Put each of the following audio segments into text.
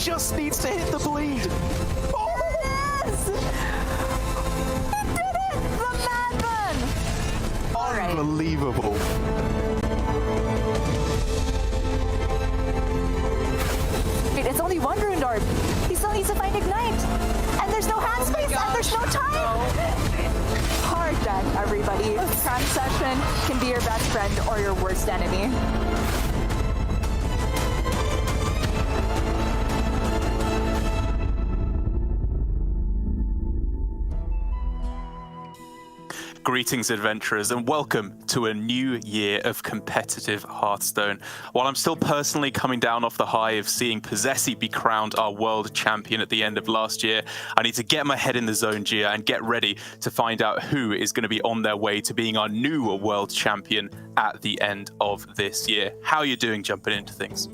Just needs to hit the bleed. Oh! Yes! He did it! The madman! All right. Unbelievable. Wait, it's only one Rune Orb. He still needs to find Ignite. And there's no hand space and there's no time. Hard deck, everybody. Cram session can be your best friend or your worst enemy. Greetings, adventurers, and welcome to a new year of competitive Hearthstone. While I'm still personally coming down off the high of seeing Possessi be crowned our world champion at the end of last year, I need to get my head in the zone, Gia, and get ready to find out who is going to be on their way to being our new world champion at the end of this year. How are you doing jumping into things?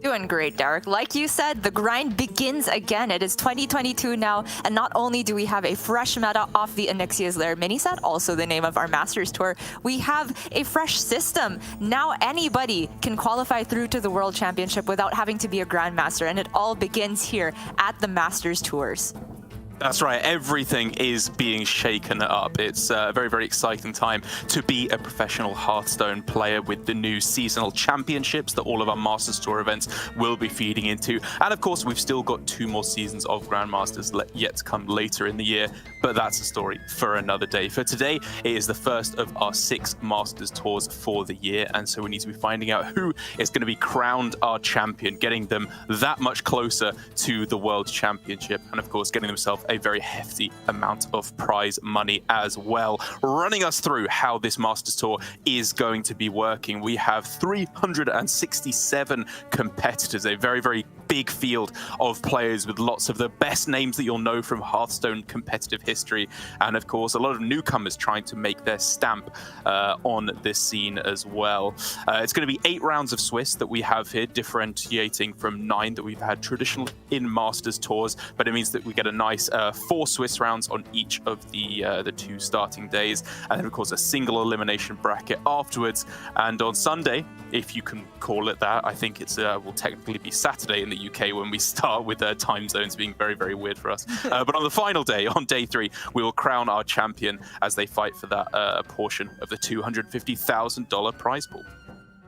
Doing great, Derek. Like you said, the grind begins again. It is 2022 now, and not only do we have a fresh meta off the Onyxia's Lair mini set, also the name of our Masters Tour, we have a fresh system. Now anybody can qualify through to the World Championship without having to be a Grandmaster, and it all begins here at the Masters Tours. That's right, everything is being shaken up. It's a very, very exciting time to be a professional Hearthstone player with the new seasonal championships that all of our Masters Tour events will be feeding into. And of course, we've still got 2 more seasons of Grandmasters yet to come later in the year, but that's a story for another day. For today, it is the first of our 6 Masters Tours for the year, and so we need to be finding out who is going to be crowned our champion, getting them that much closer to the World Championship, and of course, getting themselves a very hefty amount of prize money as well. Running us through how this Masters Tour is going to be working, we have 367 competitors, a very, very big field of players with lots of the best names that you'll know from Hearthstone competitive history. And of course, a lot of newcomers trying to make their stamp on this scene as well. It's going to be 8 rounds of Swiss that we have here, differentiating from 9 that we've had traditionally in Masters tours, but it means that we get a nice 4 Swiss rounds on each of the 2 starting days, and then of course a single elimination bracket afterwards. And on Sunday, if you can call it that, I think it's will technically be Saturday in the UK when we start, with time zones being very, very weird for us. But on the final day, on day 3, we will crown our champion as they fight for that portion of the $250,000 prize pool.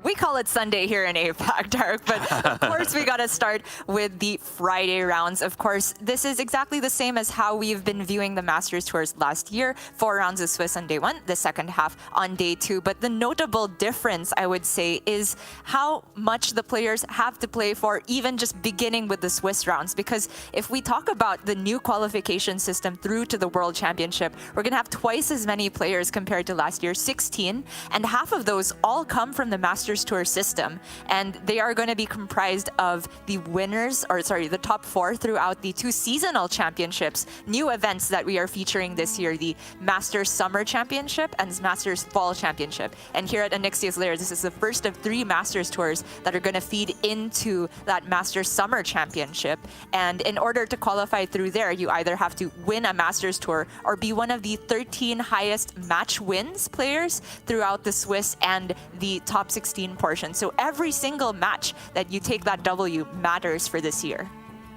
We call it Sunday here in APAC, Dark, but of course we got to start with the Friday rounds. Of course, this is exactly the same as how we've been viewing the Masters Tours last year. 4 rounds of Swiss on day 1, the second half on day 2. But the notable difference, I would say, is how much the players have to play for, even just beginning with the Swiss rounds. Because if we talk about the new qualification system through to the World Championship, we're going to have twice as many players compared to last year, 16, and half of those all come from the Masters Tour system, and they are going to be comprised of the winners, or sorry, the top 4 throughout the 2 seasonal championships, new events that we are featuring this year, the Masters Summer Championship and Masters Fall Championship. And here at Onyxia's Lair, this is the first of 3 Masters Tours that are going to feed into that Masters Summer Championship. And in order to qualify through there, you either have to win a Masters Tour or be one of the 13 highest match wins players throughout the Swiss and the top 16 portion. So every single match that you take that W matters for this year.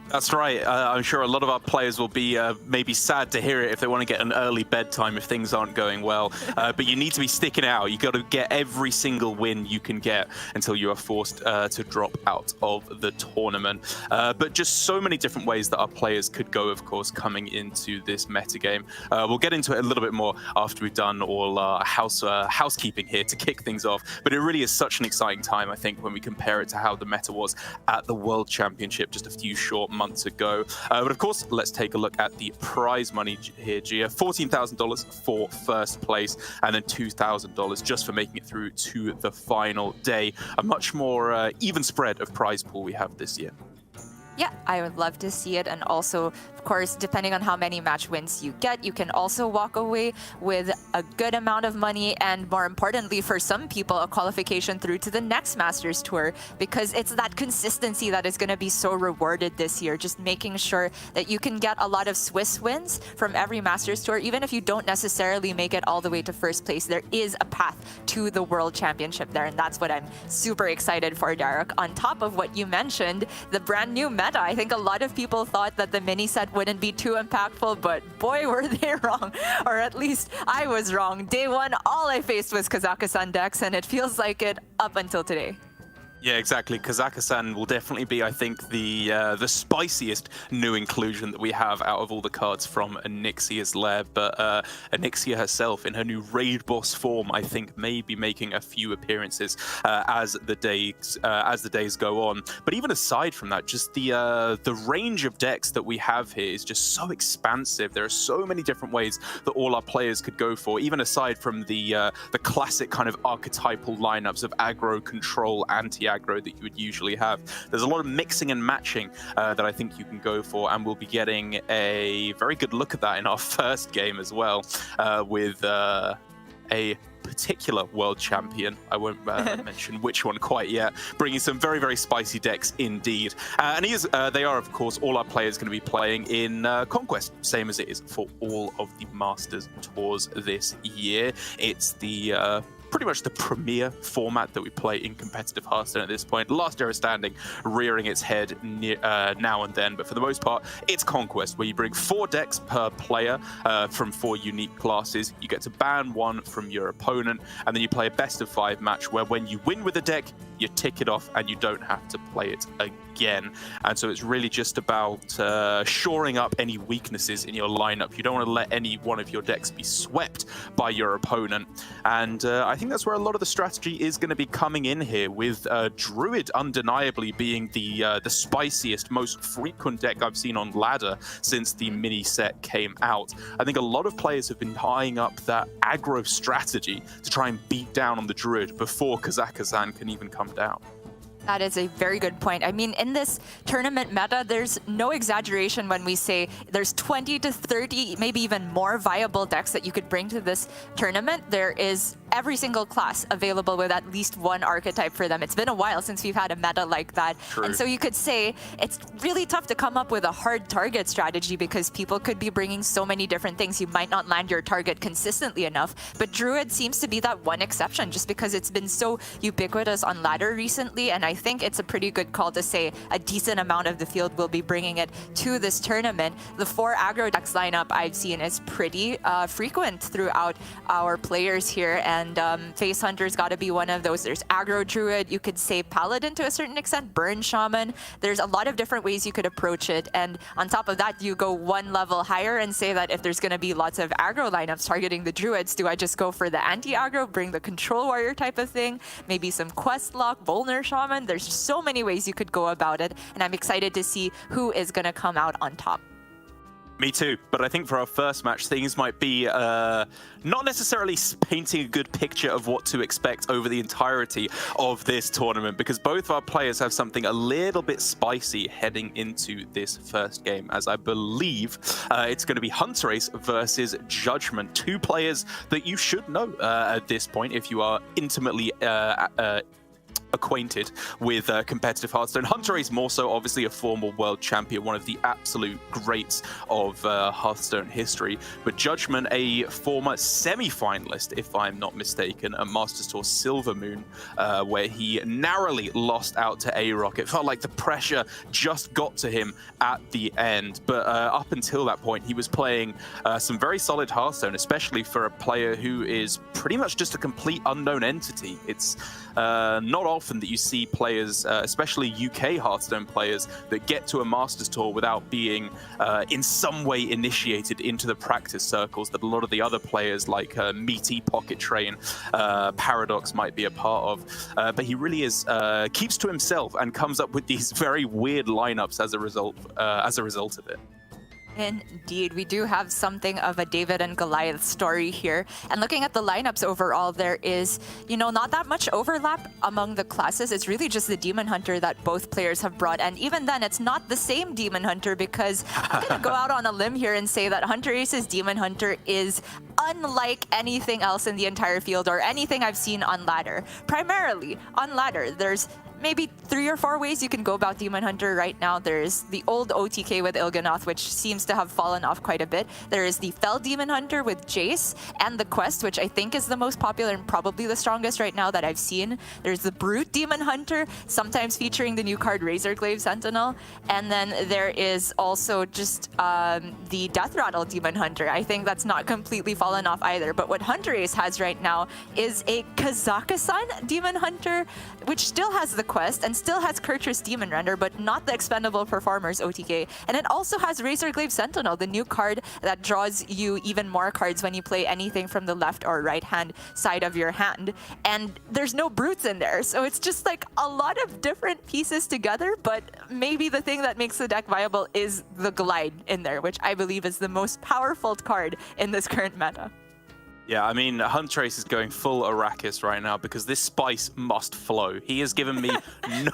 That's right. I'm sure a lot of our players will be maybe sad to hear it if they want to get an early bedtime if things aren't going well. But you need to be sticking out. You've got to get every single win you can get until you are forced to drop out of the tournament. But just so many different ways that our players could go, of course, coming into this metagame. We'll get into it a little bit more after we've done all our housekeeping here to kick things off. But it really is such an exciting time, I think, when we compare it to how the meta was at the World Championship just a few short months ago. But of course, let's take a look at the prize money here, Gia. $14,000 for first place, and then $2,000 just for making it through to the final day. A much more even spread of prize pool we have this year. Yeah, I would love to see it. And also, of course, depending on how many match wins you get, you can also walk away with a good amount of money, and more importantly, for some people, a qualification through to the next Masters Tour, because it's that consistency that is going to be so rewarded this year. Just making sure that you can get a lot of Swiss wins from every Masters Tour. Even if you don't necessarily make it all the way to first place, there is a path to the World Championship there, and that's what I'm super excited for, Derek. On top of what you mentioned, the brand new meta. I think a lot of people thought that the mini set wouldn't be too impactful, but boy, were they wrong. Or at least I was wrong. Day 1, all I faced was Kazakhstan decks, and it feels like it up until today. Yeah, exactly. Kazakhstan will definitely be, I think, the spiciest new inclusion that we have out of all the cards from Onyxia's Lair. But Onyxia herself, in her new raid boss form, I think may be making a few appearances as the days go on. But even aside from that, just the range of decks that we have here is just so expansive. There are so many different ways that all our players could go for, even aside from the classic kind of archetypal lineups of aggro, control, anti-aggro that you would usually have. There's a lot of mixing and matching that I think you can go for, and we'll be getting a very good look at that in our first game as well, with a particular world champion. I won't mention which one quite yet, bringing some very, very spicy decks indeed. And they are, of course, all our players going to be playing in Conquest, same as it is for all of the Masters Tours this year. It's the pretty much the premier format that we play in competitive Hearthstone at this point. Last Era Standing rearing its head now and then, but for the most part, it's Conquest, where you bring 4 decks per player from 4 unique classes. You get to ban 1 from your opponent, and then you play a best of 5 match where when you win with a deck, you tick it off and you don't have to play it again. And so it's really just about shoring up any weaknesses in your lineup. You don't want to let any one of your decks be swept by your opponent. And I think that's where a lot of the strategy is going to be coming in here, with Druid undeniably being the spiciest, most frequent deck I've seen on ladder since the mini set came out. I think a lot of players have been eyeing up that aggro strategy to try and beat down on the Druid before Kazakhstan can even come down. That is a very good point. I mean, in this tournament meta, there's no exaggeration when we say there's 20 to 30, maybe even more viable decks that you could bring to this tournament. There is every single class available with at least one archetype for them. It's been a while since we've had a meta like that. True. And so you could say it's really tough to come up with a hard target strategy because people could be bringing so many different things. You might not land your target consistently enough. But Druid seems to be that one exception just because it's been so ubiquitous on ladder recently. And I think it's a pretty good call to say a decent amount of the field will be bringing it to this tournament. The 4 aggro decks lineup I've seen is pretty frequent throughout our players here. And Face Hunter's got to be one of those. There's aggro Druid, you could say Paladin to a certain extent, Burn Shaman. There's a lot of different ways you could approach it. And on top of that, you go one level higher and say that if there's going to be lots of aggro lineups targeting the Druids, do I just go for the anti-aggro, bring the Control Warrior type of thing, maybe some Quest Lock, Vulner Shaman? There's so many ways you could go about it. And I'm excited to see who is going to come out on top. Me too, but I think for our first match, things might be not necessarily painting a good picture of what to expect over the entirety of this tournament, because both of our players have something a little bit spicy heading into this first game, as I believe it's going to be hunterace versus Judgement, 2 players that you should know at this point if you are intimately acquainted with competitive Hearthstone. hunterace more so, obviously a former world champion, one of the absolute greats of Hearthstone history, but Judgement, a former semi-finalist, if I'm not mistaken, at Masters Tour Silver Moon, where he narrowly lost out to A-Rock. It felt like the pressure just got to him at the end, but up until that point, he was playing some very solid Hearthstone, especially for a player who is pretty much just a complete unknown entity. It's not often that you see players, especially UK Hearthstone players, that get to a Masters Tour without being in some way initiated into the practice circles that a lot of the other players like Meaty, Pocket Train, Paradox might be a part of. But he really is keeps to himself and comes up with these very weird lineups as a result of it. Indeed, we do have something of a David and Goliath story here. And looking at the lineups overall, there is, not that much overlap among the classes. It's really just the Demon Hunter that both players have brought. And even then, it's not the same Demon Hunter, because I'm going to go out on a limb here and say that hunterace's Demon Hunter is unlike anything else in the entire field or anything I've seen on ladder. Primarily, on ladder, there's maybe 3 or 4 ways you can go about Demon Hunter right now. There's the old OTK with Il'gynoth, which seems to have fallen off quite a bit. There is the Fel Demon Hunter with Jace and the Quest, which I think is the most popular and probably the strongest right now that I've seen. There's the Brute Demon Hunter, sometimes featuring the new card Razorglaive Sentinel. And then there is also just the Death Rattle Demon Hunter. I think that's not completely fallen off either. But what hunterace has right now is a Kazakhstan Demon Hunter, which still has the Quest and still has Kurtrus Demon Render, but not the Expendable Performers OTK. And it also has Razorglaive Sentinel, the new card that draws you even more cards when you play anything from the left or right hand side of your hand. And there's no brutes in there, so it's just like a lot of different pieces together, but maybe the thing that makes the deck viable is the Glide in there, which I believe is the most powerful card in this current meta. Yeah, I mean, hunterace is going full Arrakis right now because this spice must flow. He has given me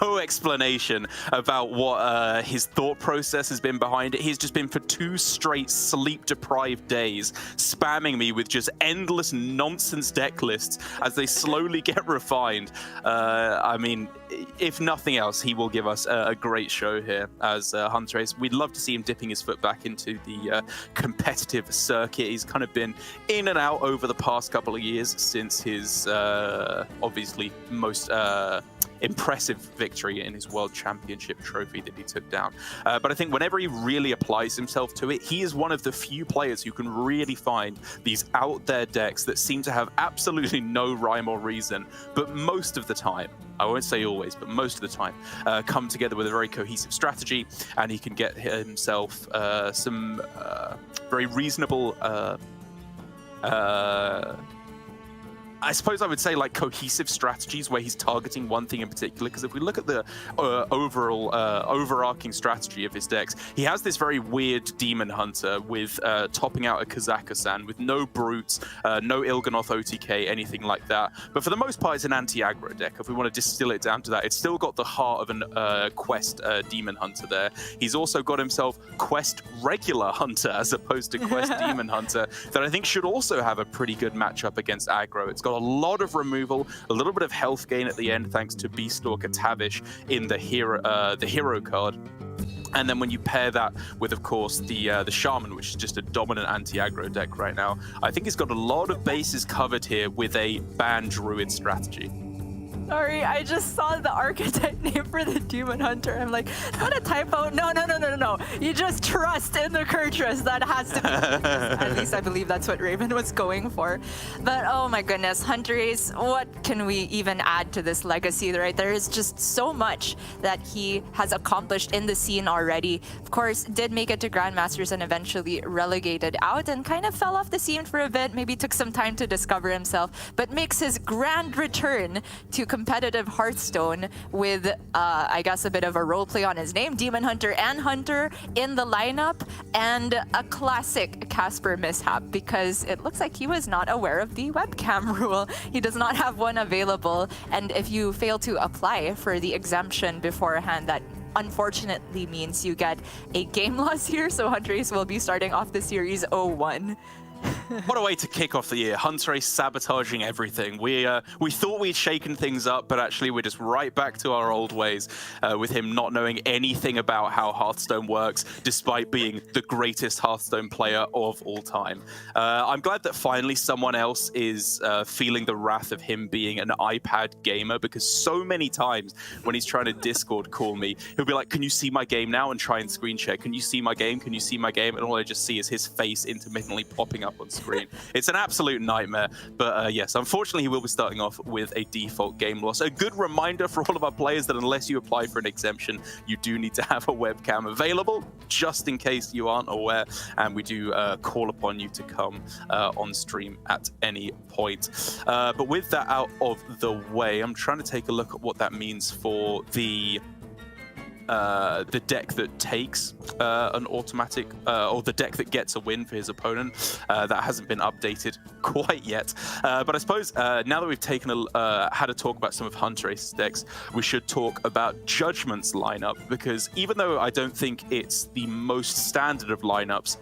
no explanation about what his thought process has been behind it. He's just been for 2 straight sleep-deprived days spamming me with just endless nonsense deck lists as they slowly get refined. I mean, if nothing else, he will give us a great show here as hunterace. We'd love to see him dipping his foot back into the competitive circuit. He's kind of been in and out over the past couple of years since his obviously most impressive victory in his World Championship trophy that he took down. But I think whenever he really applies himself to it, he is one of the few players who can really find these out there decks that seem to have absolutely no rhyme or reason, but most of the time, I won't say always, but most of the time, come together with a very cohesive strategy, and he can get himself some very reasonable I suppose I would say like cohesive strategies where he's targeting one thing in particular, because if we look at the overall overarching strategy of his decks, he has this very weird Demon Hunter with topping out a Kazakhstan with no Brutes, no Il'gynoth OTK, anything like that. But for the most part, it's an anti-aggro deck. If we want to distill it down to that, it's still got the heart of an Quest Demon Hunter there. He's also got himself Quest Regular Hunter as opposed to Quest Demon Hunter that I think should also have a pretty good matchup against aggro. It's got a lot of removal, a little bit of health gain at the end thanks to Beastalker Tavish in the hero card. And then when you pair that with, of course, the Shaman, which is just a dominant anti-aggro deck right now, I think he's got a lot of bases covered here with a ban Druid strategy. Sorry, I just saw the archetype name for the Demon Hunter. I'm like, not a typo. No. You just trust in the Kurtrus. That has to be. At least I believe that's what Raven was going for. But oh my goodness, hunterace, what can we even add to this legacy, right? There is just so much that he has accomplished in the scene already. Of course, did make it to Grandmasters and eventually relegated out and kind of fell off the scene for a bit. Maybe took some time to discover himself, but makes his grand return to competitive Hearthstone with, I guess, a bit of a roleplay on his name, Demon Hunter and Hunter in the lineup, and a classic Casper mishap because it looks like he was not aware of the webcam rule. He does not have one available, and if you fail to apply for the exemption beforehand, that unfortunately means you get a game loss here, so hunterace will be starting off the series 0-1. What a way to kick off the year. hunterace sabotaging everything. We thought we'd shaken things up, but actually we're just right back to our old ways with him not knowing anything about how Hearthstone works, despite being the greatest Hearthstone player of all time. I'm glad that finally someone else is feeling the wrath of him being an iPad gamer, because so many times when he's trying to Discord call me, he'll be like, can you see my game now? And try and screen share. Can you see my game? Can you see my game? And all I just see is his face intermittently popping up on screen. It's an absolute nightmare. But yes, unfortunately, he will be starting off with a default game loss. A good reminder for all of our players that unless you apply for an exemption, you do need to have a webcam available, just in case you aren't aware. And we do call upon you to come on stream at any point. But with that out of the way, I'm trying to take a look at what that means for the deck that takes an automatic, or the deck that gets a win for his opponent. That hasn't been updated quite yet. But I suppose now that we've taken had a talk about some of hunterace's decks, we should talk about Judgment's lineup, because even though I don't think it's the most standard of lineups,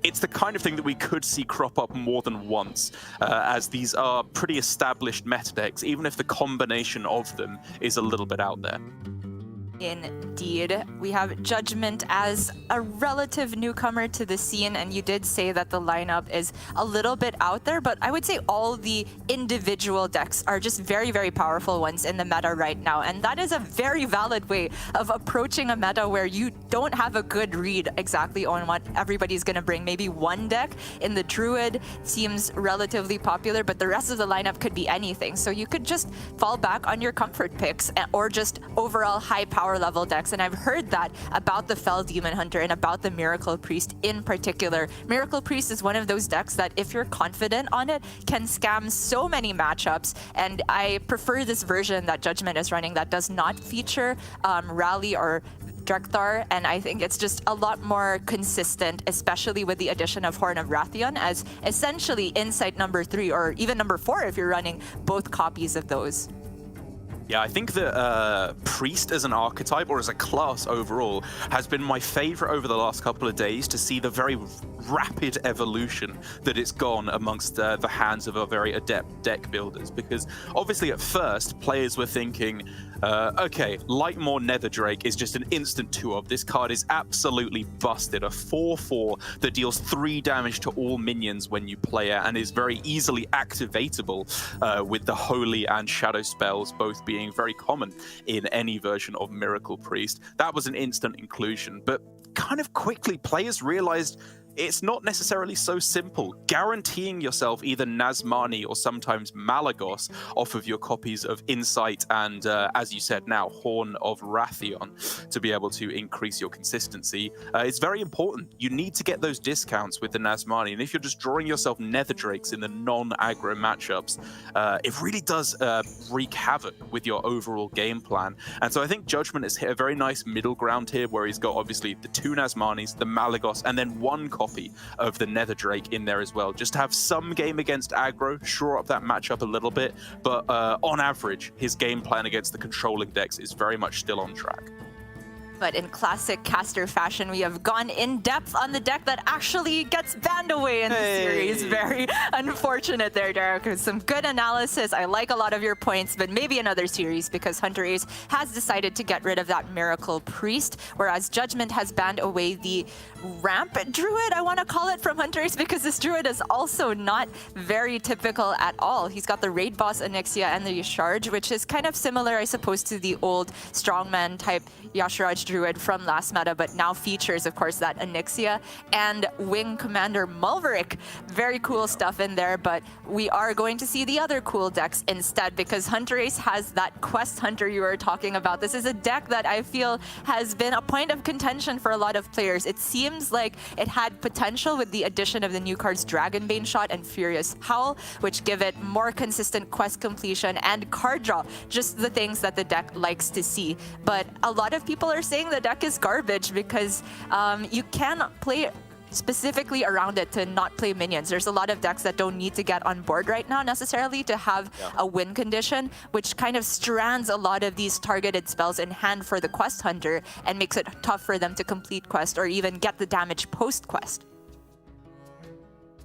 it's the kind of thing that we could see crop up more than once, as these are pretty established meta decks, even if the combination of them is a little bit out there. Indeed. We have Judgement as a relative newcomer to the scene, and you did say that the lineup is a little bit out there, but I would say all the individual decks are just very, very powerful ones in the meta right now, and that is a very valid way of approaching a meta where you don't have a good read exactly on what everybody's going to bring. Maybe one deck in the Druid seems relatively popular, but the rest of the lineup could be anything, so you could just fall back on your comfort picks or just overall high power level decks. And I've heard that about the Fel Demon Hunter and about the Miracle Priest in particular. Miracle Priest is one of those decks that if you're confident on it can scam so many matchups, and I prefer this version that Judgement is running that does not feature Rally or Drekthar, and I think it's just a lot more consistent, especially with the addition of Horn of Rathian as essentially insight number 3 or even number 4 if you're running both copies of those. Yeah, I think that Priest as an archetype, or as a class overall, has been my favorite over the last couple of days to see the very rapid evolution that it's gone amongst the hands of our very adept deck builders. Because obviously at first, players were thinking, okay, Lightmore Netherdrake is just an instant 2-of. This card is absolutely busted. A 4/4 that deals 3 damage to all minions when you play it and is very easily activatable with the Holy and Shadow spells both being very common in any version of Miracle Priest. That was an instant inclusion, but kind of quickly players realized it's not necessarily so simple. Guaranteeing yourself either Nazmani or sometimes Malagos off of your copies of Insight and, as you said now, Horn of Rathion to be able to increase your consistency is very important. You need to get those discounts with the Nazmani, and if you're just drawing yourself Nether Drakes in the non-aggro matchups, it really does wreak havoc with your overall game plan. And so I think Judgement has hit a very nice middle ground here, where he's got obviously the 2 Nazmanis, the Malagos, and then 1 copy of the Nether Drake in there as well. Just to have some game against aggro, shore up that matchup a little bit, but on average, his game plan against the controlling decks is very much still on track. But in classic caster fashion, we have gone in depth on the deck that actually gets banned away in the series. Very unfortunate there, Derek. Some good analysis. I like a lot of your points, but maybe another series, because hunterace has decided to get rid of that Miracle Priest, whereas Judgement has banned away the Rampant Druid, I want to call it, from hunterace, because this Druid is also not very typical at all. He's got the Raid Boss Onyxia and the Yasharj, which is kind of similar, I suppose, to the old Strongman type Yasharj Druid from last meta, but now features, of course, that Onyxia and Wing Commander Mulverick. Very cool stuff in there, but we are going to see the other cool decks instead, because hunterace has that Quest Hunter you were talking about. This is a deck that I feel has been a point of contention for a lot of players. It seems like it had potential with the addition of the new cards Dragonbane Shot and Furious Howl, which give it more consistent quest completion and card draw, just the things that the deck likes to see. But a lot of people are saying the deck is garbage because you can play specifically around it to not play minions. There's a lot of decks that don't need to get on board right now necessarily to have a win condition, which kind of strands a lot of these targeted spells in hand for the Quest Hunter and makes it tough for them to complete quest or even get the damage post-quest.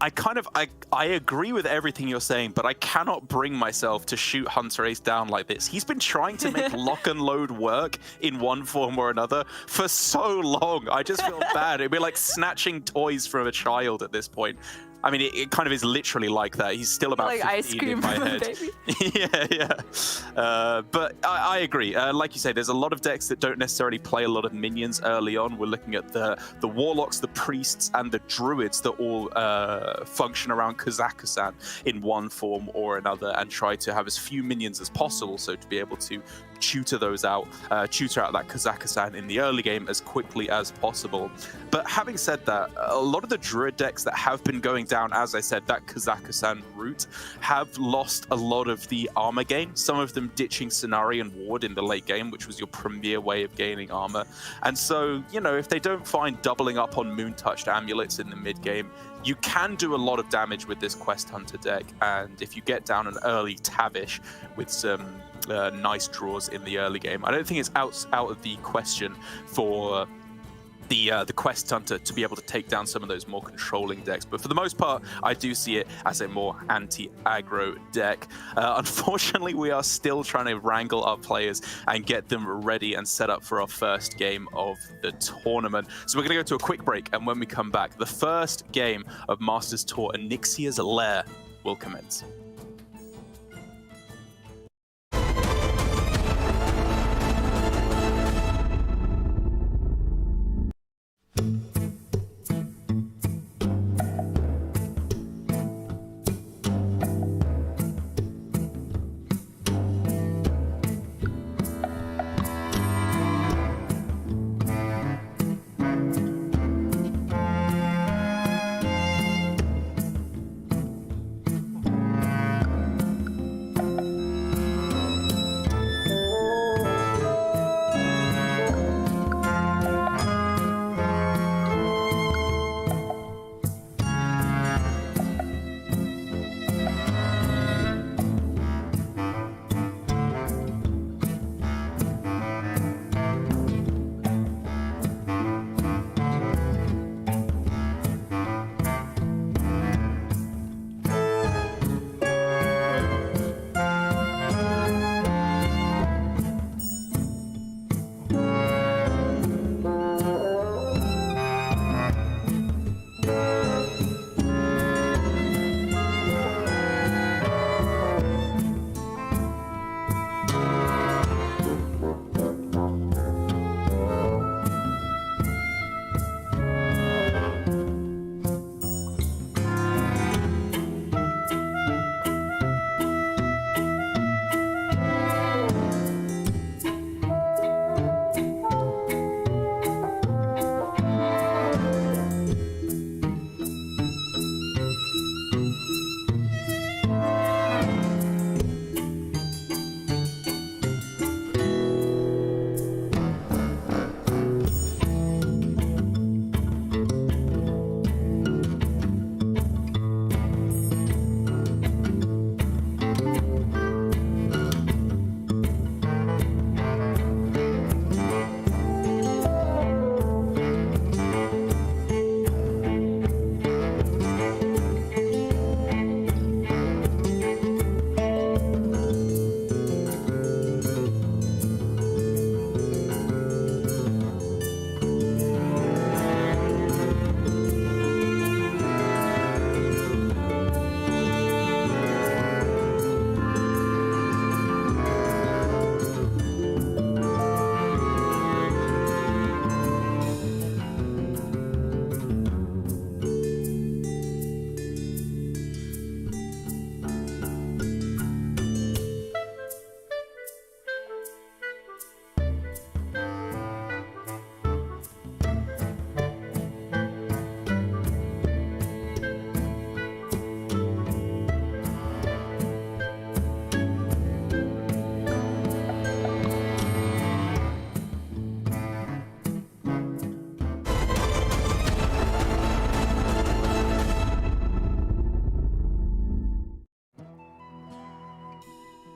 I agree with everything you're saying, but I cannot bring myself to shoot hunterace down like this. He's been trying to make lock and load work in one form or another for so long. I just feel bad. It'd be like snatching toys from a child at this point. I mean, it kind of is literally like that. He's still about like 15 ice cream in my from a head. baby. Yeah. But I agree. Like you say, there's a lot of decks that don't necessarily play a lot of minions early on. We're looking at the warlocks, the priests, and the druids that all function around Kazakhstan in one form or another and try to have as few minions as possible, so to be able to tutor those out, tutor out that Kazakhstan in the early game as quickly as possible. But having said that, a lot of the druid decks that have been going down, as I said, that Kazakhstan route, have lost a lot of the armor gain. Some of them ditching Scenari and Ward in the late game, which was your premier way of gaining armor. And so, you know, if they don't find doubling up on Moon-touched amulets in the mid game, you can do a lot of damage with this Quest Hunter deck. And if you get down an early Tavish with some nice draws in the early game, I don't think it's out of the question for the Quest Hunter to be able to take down some of those more controlling decks. But for the most part, I do see it as a more anti-aggro deck. Unfortunately, we are still trying to wrangle our players and get them ready and set up for our first game of the tournament. So we're going to go to a quick break, and when we come back, the first game of Masters Tour Onyxia's Lair will commence.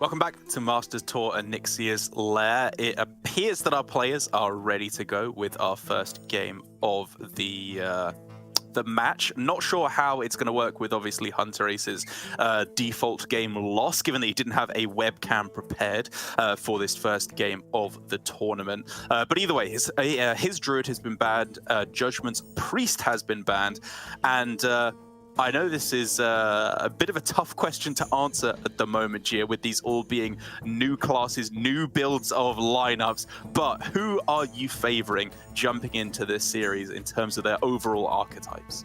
Welcome back to Masters Tour Onyxia's Lair. It appears that our players are ready to go with our first game of the match. Not sure how it's going to work with obviously hunterace's default game loss, given that he didn't have a webcam prepared for this first game of the tournament. But either way, his druid has been banned, Judgment's priest has been banned, and I know this is a bit of a tough question to answer at the moment, Gia, with these all being new classes, new builds of lineups, but who are you favoring jumping into this series in terms of their overall archetypes?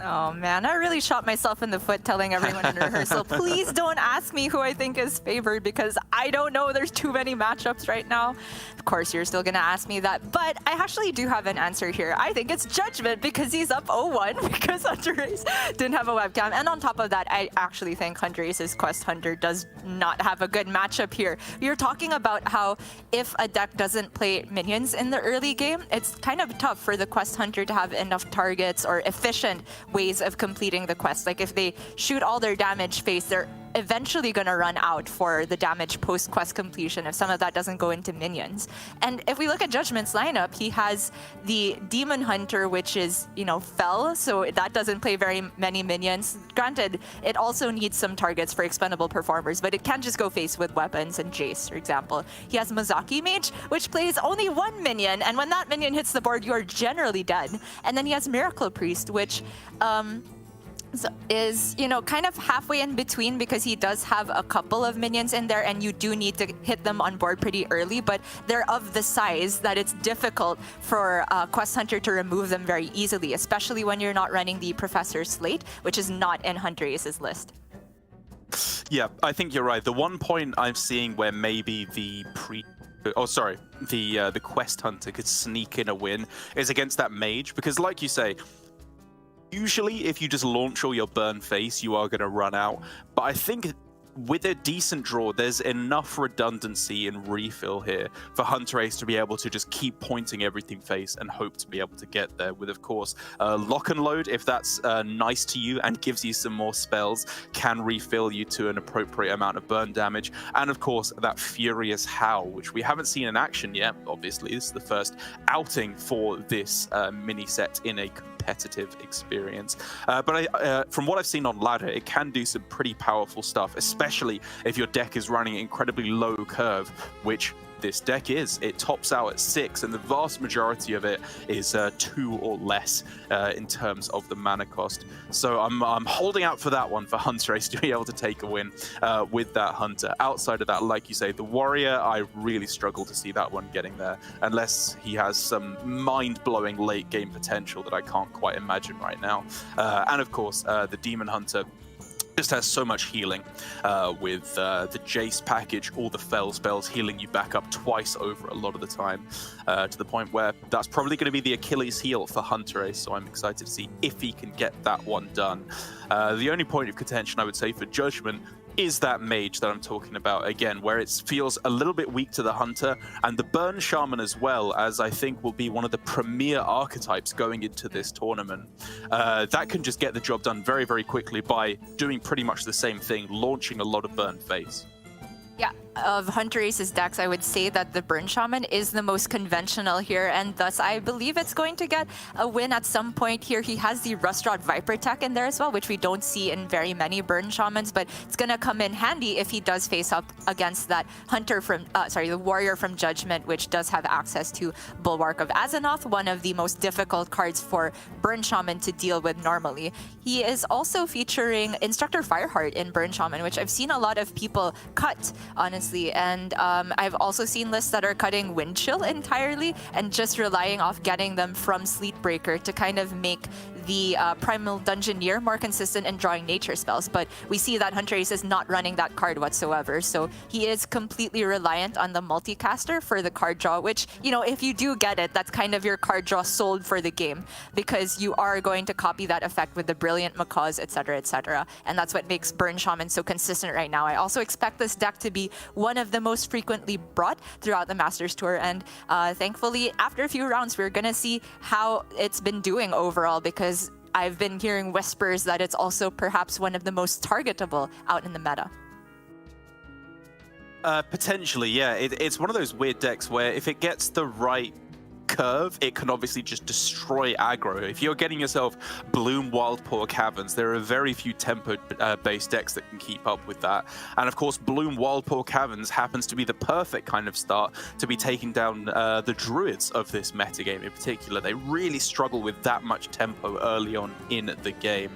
Oh man, I really shot myself in the foot telling everyone in rehearsal, please don't ask me who I think is favored because I don't know. There's too many matchups right now. Of course, you're still gonna ask me that, but I actually do have an answer here. I think it's Judgement because he's up 0-1 because hunterace didn't have a webcam. And on top of that, I actually think hunterace's Quest Hunter does not have a good matchup here. You're talking about how if a deck doesn't play minions in the early game, it's kind of tough for the Quest Hunter to have enough targets or efficient ways of completing the quest. Like if they shoot all their damage phase, they're eventually going to run out for the damage post-quest completion if some of that doesn't go into minions. And if we look at Judgment's lineup, he has the Demon Hunter, which is, you know, Fel, so that doesn't play very many minions. Granted, it also needs some targets for expendable performers, but it can't just go face with weapons and Jace, for example. He has Mozaki Mage, which plays only one minion, and when that minion hits the board, you are generally dead. And then he has Miracle Priest, which is, you know, kind of halfway in between because he does have a couple of minions in there and you do need to hit them on board pretty early, but they're of the size that it's difficult for Quest Hunter to remove them very easily, especially when you're not running the Professor Slate, which is not in hunterace's list. Yeah, I think you're right. The one point I'm seeing where maybe the Quest Hunter could sneak in a win is against that mage, because like you say, usually if you just launch all your burn face, you are going to run out. But I think with a decent draw, there's enough redundancy and refill here for hunterace to be able to just keep pointing everything face and hope to be able to get there with, of course, lock and load, if that's nice to you and gives you some more spells, can refill you to an appropriate amount of burn damage. And of course, that Furious Howl, which we haven't seen in action yet. Obviously, this is the first outing for this mini set in a competitive experience. But from what I've seen on ladder, it can do some pretty powerful stuff, especially if your deck is running incredibly low curve, which this deck is. It tops out at 6, and the vast majority of it is 2 or less in terms of the mana cost. So I'm holding out for that one for hunterace to be able to take a win with that hunter. Outside of that, like you say, the warrior, I really struggle to see that one getting there unless he has some mind-blowing late game potential that I can't quite imagine right now. And of course, the demon hunter just has so much healing with the Jace package, all the Fel spells healing you back up twice over a lot of the time, to the point where that's probably going to be the Achilles heel for hunterace, so I'm excited to see if he can get that one done. The only point of contention I would say for Judgement is that mage that I'm talking about, again, where it feels a little bit weak to the hunter, and the burn shaman as well, as I think will be one of the premier archetypes going into this tournament. That can just get the job done very, very quickly by doing pretty much the same thing, launching a lot of burn face. Yeah, of hunterace's decks, I would say that the Burn Shaman is the most conventional here, and thus I believe it's going to get a win at some point here. He has the Rustrod Viper tech in there as well, which we don't see in very many Burn Shamans, but it's going to come in handy if he does face up against that hunter from, the warrior from Judgement, which does have access to Bulwark of Azzinoth, one of the most difficult cards for Burn Shaman to deal with normally. He is also featuring Instructor Fireheart in Burn Shaman, which I've seen a lot of people cut, honestly. And I've also seen lists that are cutting Wind Chill entirely and just relying off getting them from Sleetbreaker to kind of make the Primal Dungeoneer more consistent in drawing nature spells. But we see that hunterace is not running that card whatsoever. So he is completely reliant on the multicaster for the card draw, which, you know, if you do get it, that's kind of your card draw sold for the game, because you are going to copy that effect with the Brilliant Macaws, etc., etc. And that's what makes Burn Shaman so consistent right now. I also expect this deck to be one of the most frequently brought throughout the Masters Tour, and thankfully after a few rounds we're gonna see how it's been doing overall, because I've been hearing whispers that it's also perhaps one of the most targetable out in the meta. Potentially, yeah. It's one of those weird decks where if it gets the right curve, it can obviously just destroy aggro. If you're getting yourself Bloom Wildpaw Caverns, there are very few tempo-based decks that can keep up with that. And of course, Bloom Wildpaw Caverns happens to be the perfect kind of start to be taking down the Druids of this metagame in particular. They really struggle with that much tempo early on in the game.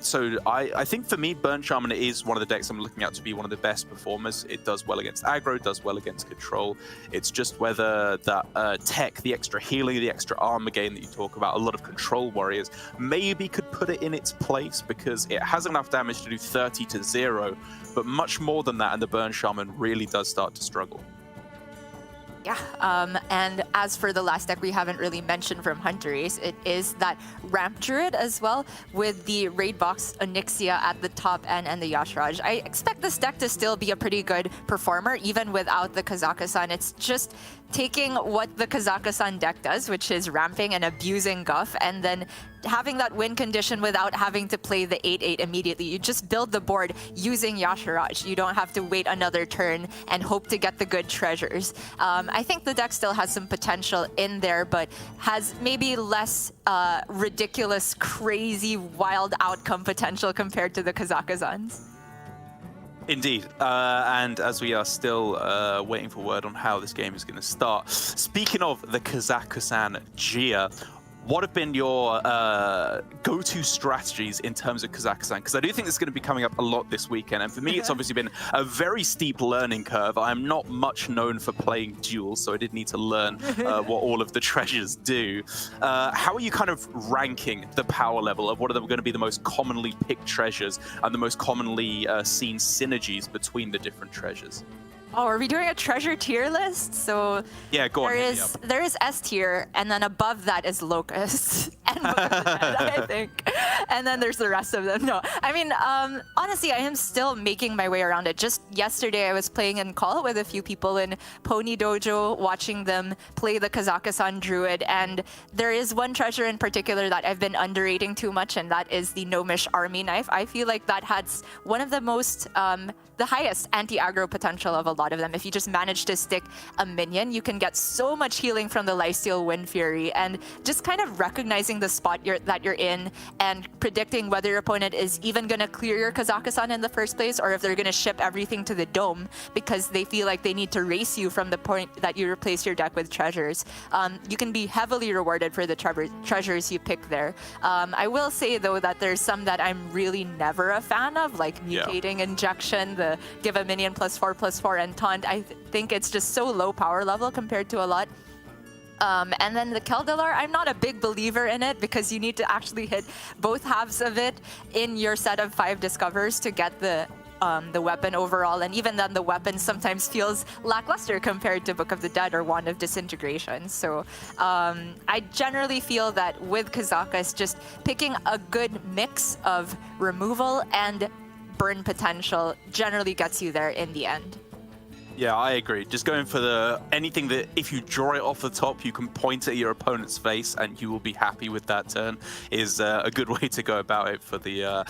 So I think for me, Burn Shaman is one of the decks I'm looking at to be one of the best performers. It does well against aggro, does well against control. It's just whether that tech, the extra healing, the extra armor gain that you talk about, a lot of control warriors, maybe could put it in its place because it has enough damage to do 30 to 0, but much more than that, and the Burn Shaman really does start to struggle. Yeah, and as for the last deck we haven't really mentioned from hunterace, it is that Ramp Druid as well, with the Raid Box Onyxia at the top end and the Yashraj. I expect this deck to still be a pretty good performer, even without the Kazakhstan. It's just taking what the Kazakhstan deck does, which is ramping and abusing Guff, and then having that win condition without having to play the 8/8 immediately. You just build the board using Yashraj. You don't have to wait another turn and hope to get the good treasures. I think the deck still has some potential in there, but has maybe less ridiculous, crazy, wild outcome potential compared to the Kazakhstans. Indeed, and as we are still waiting for word on how this game is going to start, speaking of the Kazakhstan Gia, what have been your go-to strategies in terms of Kazakhstan? Because I do think this is going to be coming up a lot this weekend, and for me it's obviously been a very steep learning curve. I am not much known for playing duels, so I did need to learn what all of the treasures do. How are you kind of ranking the power level of what are going to be the most commonly picked treasures and the most commonly seen synergies between the different treasures? Oh, are we doing a treasure tier list? So yeah, go on. There is S tier, and then above that is Locust and Book of the Dead, I think. And then there's the rest of them. No, I mean, honestly, I am still making my way around it. Just yesterday, I was playing in call with a few people in Pony Dojo, watching them play the Kazakhstan Druid, and there is one treasure in particular that I've been underrating too much, and that is the Gnomish Army Knife. I feel like that has one of the most the highest anti-aggro potential of a lot of them. If you just manage to stick a minion, you can get so much healing from the Lifesteal Wind Fury, and just kind of recognizing the spot that you're in and predicting whether your opponent is even going to clear your Kazakhstan in the first place, or if they're going to ship everything to the dome because they feel like they need to race you from the point that you replace your deck with treasures. You can be heavily rewarded for the treasures you pick there. I will say though that there's some that I'm really never a fan of, like Mutating Injection, the give a minion +4/+4 and taunt. I think it's just so low power level compared to a lot. And then the Keldalar, I'm not a big believer in it because you need to actually hit both halves of it in your set of 5 discovers to get the weapon overall, and even then the weapon sometimes feels lackluster compared to Book of the Dead or Wand of Disintegration. So I generally feel that with Kazakhs, just picking a good mix of removal and burn potential generally gets you there in the end. Yeah, I agree. Just going for anything that if you draw it off the top, you can point at your opponent's face and you will be happy with that turn is a good way to go about it for the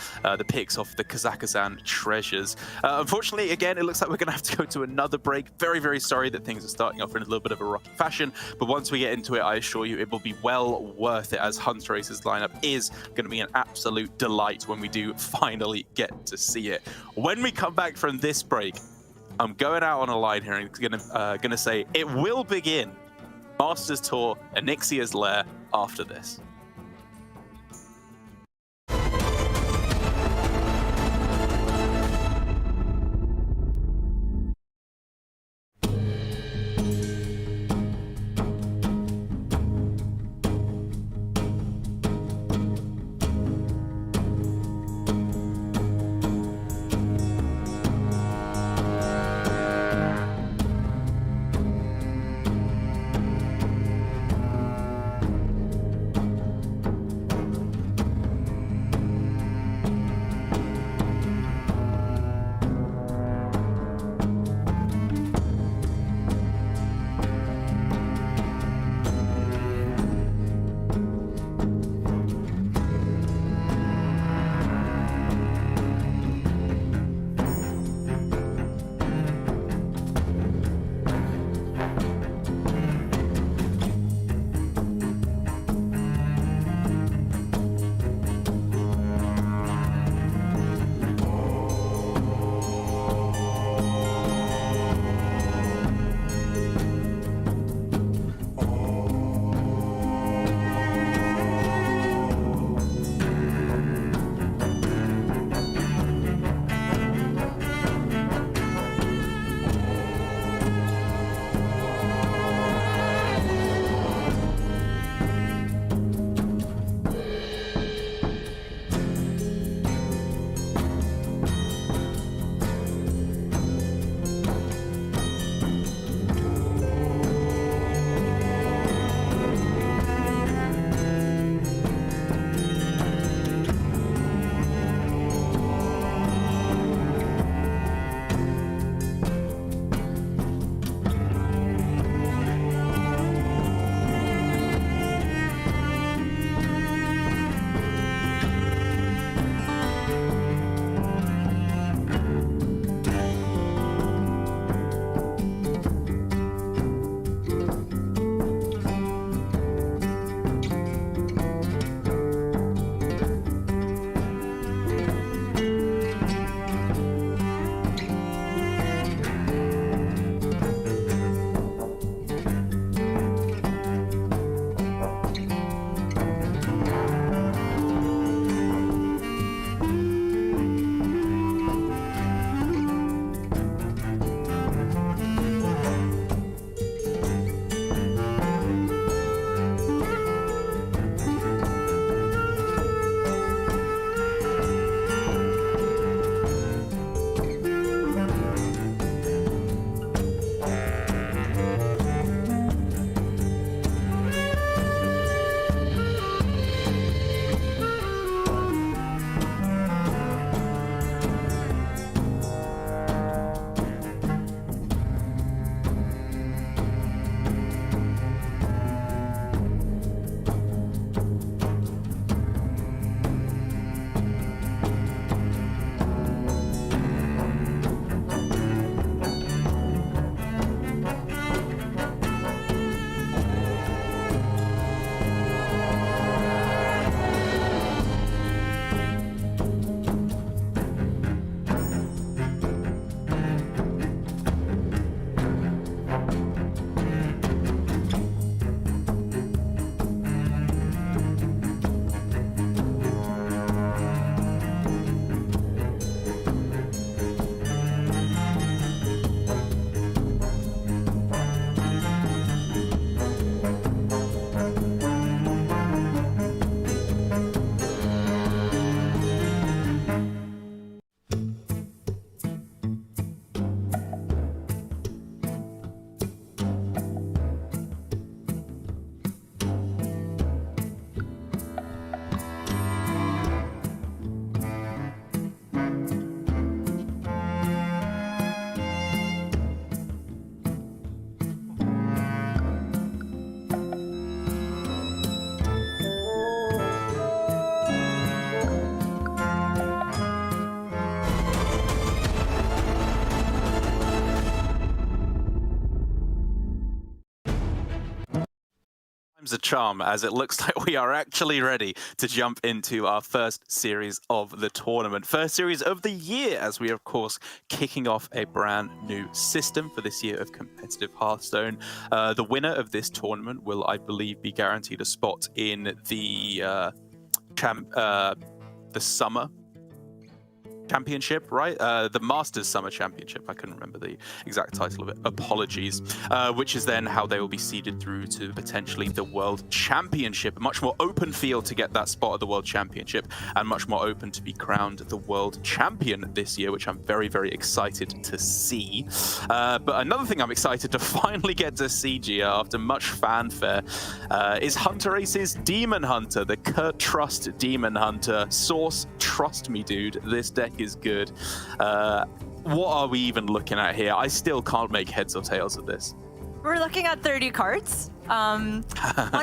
picks off the Kazakhstan treasures. Unfortunately, again, it looks like we're going to have to go to another break. Very, very sorry that things are starting off in a little bit of a rocky fashion, but once we get into it, I assure you it will be well worth it, as hunterace's lineup is going to be an absolute delight when we do finally get to see it. When we come back from this break, I'm going out on a line here and gonna say it will begin Masters Tour Onyxia's Lair after this. time's a charm, as it looks like we are actually ready to jump into our first series of the tournament. First series of the year, as we are, of course, kicking off a brand new system for this year of competitive Hearthstone. The winner of this tournament will, I believe, be guaranteed a spot in the summer championship, right? The Masters Summer Championship. I couldn't remember the exact title of it. Apologies. Which is then how they will be seeded through to potentially the World Championship. A much more open field to get that spot at the World Championship, and much more open to be crowned the World Champion this year, which I'm very, very excited to see. But another thing I'm excited to finally get to see, Gia, after much fanfare, is hunterace's Demon Hunter, the Kurt Trust Demon Hunter. Source, trust me, dude, this deck is good. What are we even looking at here? I still can't make heads or tails of this. We're looking at 30 cards. One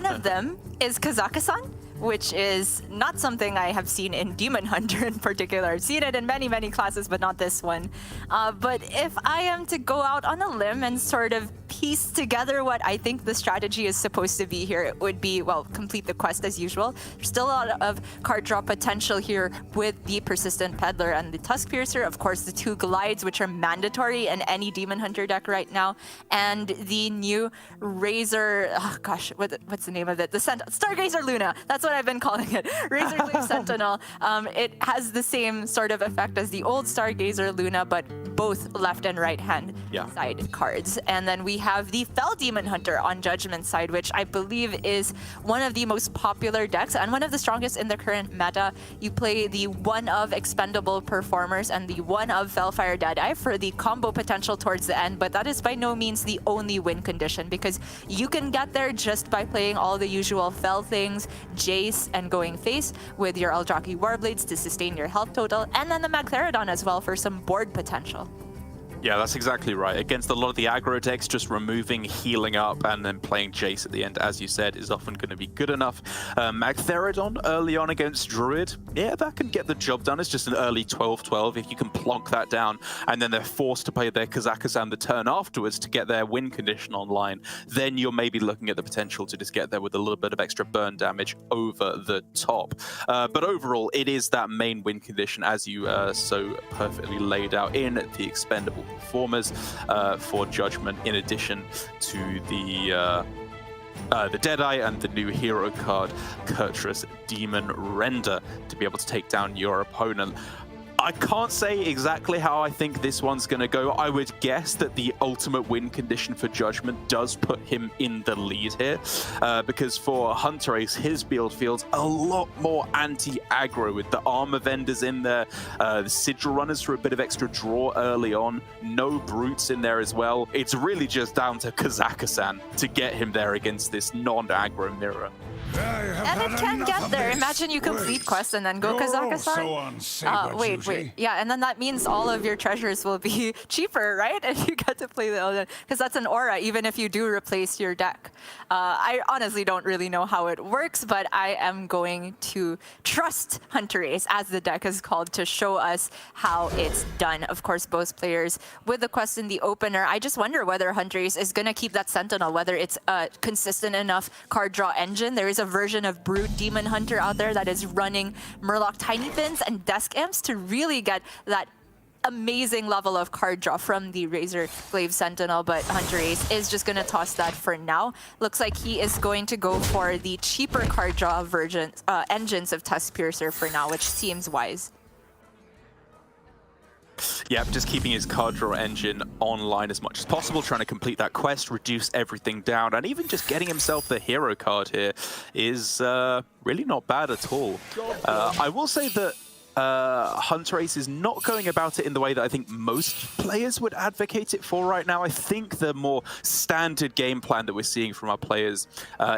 of them is Kazakhstan, which is not something I have seen in Demon Hunter in particular. I've seen it in many, many classes, but not this one. But if I am to go out on a limb and sort of piece together what I think the strategy is supposed to be here, it would be, well, complete the quest as usual. There's still a lot of card draw potential here with the Persistent Peddler and the Tusk Piercer. Of course, the 2 Glides, which are mandatory in any Demon Hunter deck right now. And the new Razor, oh gosh, what's the name of it? The Stargazer Luna. That's what I've been calling it. Razorglaive Sentinel. It has the same sort of effect as the old Stargazer Luna, but both left and right hand side cards. And then we have the Fell Demon Hunter on Judgement side, which I believe is one of the most popular decks and one of the strongest in the current meta. You play the one of Expendable Performers and the one of Fellfire Deadeye for the combo potential towards the end, but that is by no means the only win condition, because you can get there just by playing all the usual Fell things, Jace, and going face with your Eldrazi Warblades to sustain your health total, and then the Magtheridon as well for some board potential. Yeah, that's exactly right. Against a lot of the aggro decks, just removing, healing up, and then playing Jace at the end, as you said, is often going to be good enough. Magtheridon early on against Druid, yeah, that can get the job done. It's just an early 12-12 if you can plonk that down, and then they're forced to play their Kazakhstan the turn afterwards to get their win condition online. Then you're maybe looking at the potential to just get there with a little bit of extra burn damage over the top. But overall, it is that main win condition, as you so perfectly laid out in the Expendable Performers for Judgement, in addition to the Deadeye and the new hero card, Kurtrus Demon Render, to be able to take down your opponent. I can't say exactly how I think this one's going to go. I would guess that the ultimate win condition for Judgement does put him in the lead here, because for hunterace, his build feels a lot more anti-aggro with the armor vendors in there, the sigil runners for a bit of extra draw early on, no brutes in there as well. It's really just down to Kazakhstan to get him there against this non-aggro mirror. And it can get there. Imagine you complete quests and then go Kazakhstan. Wait. Yeah, and then that means all of your treasures will be cheaper, right? And you get to play the Elden, because that's an aura, even if you do replace your deck. I honestly don't really know how it works, but I am going to trust hunterace, as the deck is called, to show us how it's done. Of course, both players with the quest in the opener. I just wonder whether hunterace is going to keep that Sentinel, whether it's a consistent enough card draw engine. There is a version of Brute Demon Hunter out there that is running Murloc Tiny Pins and Desk Imps to really get that amazing level of card draw from the Razorglaive Sentinel, but hunterace is just going to toss that for now. Looks like he is going to go for the cheaper card draw versions, engines of Tusk Piercer for now, which seems wise. Yep, just keeping his card draw engine online as much as possible, trying to complete that quest, reduce everything down, and even just getting himself the hero card here is really not bad at all. I will say that hunterace is not going about it in the way that I think most players would advocate it for right now. I think the more standard game plan that we're seeing from our players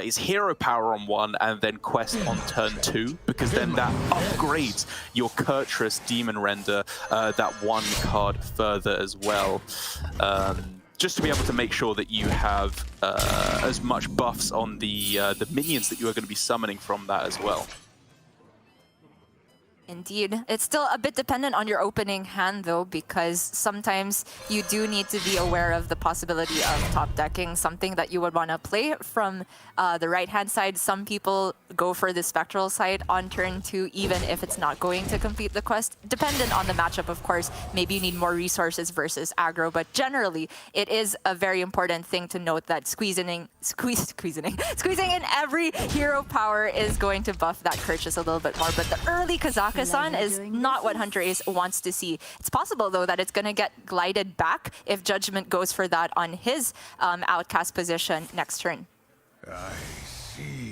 is hero power on 1 and then quest on turn 2, because then that upgrades your Kurtrus Demon Render that 1 card further as well. Just to be able to make sure that you have as much buffs on the minions that you are going to be summoning from that as well. Indeed. It's still a bit dependent on your opening hand, though, because sometimes you do need to be aware of the possibility of top decking, something that you would want to play from the right-hand side. Some people go for the Spectral side on turn 2, even if it's not going to complete the quest. Dependent on the matchup, of course. Maybe you need more resources versus aggro, but generally, it is a very important thing to note that squeezing in every hero power is going to buff that purchase a little bit more. But the early Kazakhstan is not what hunterace wants to see. It's possible, though, that it's going to get glided back if Judgement goes for that on his outcast position next turn.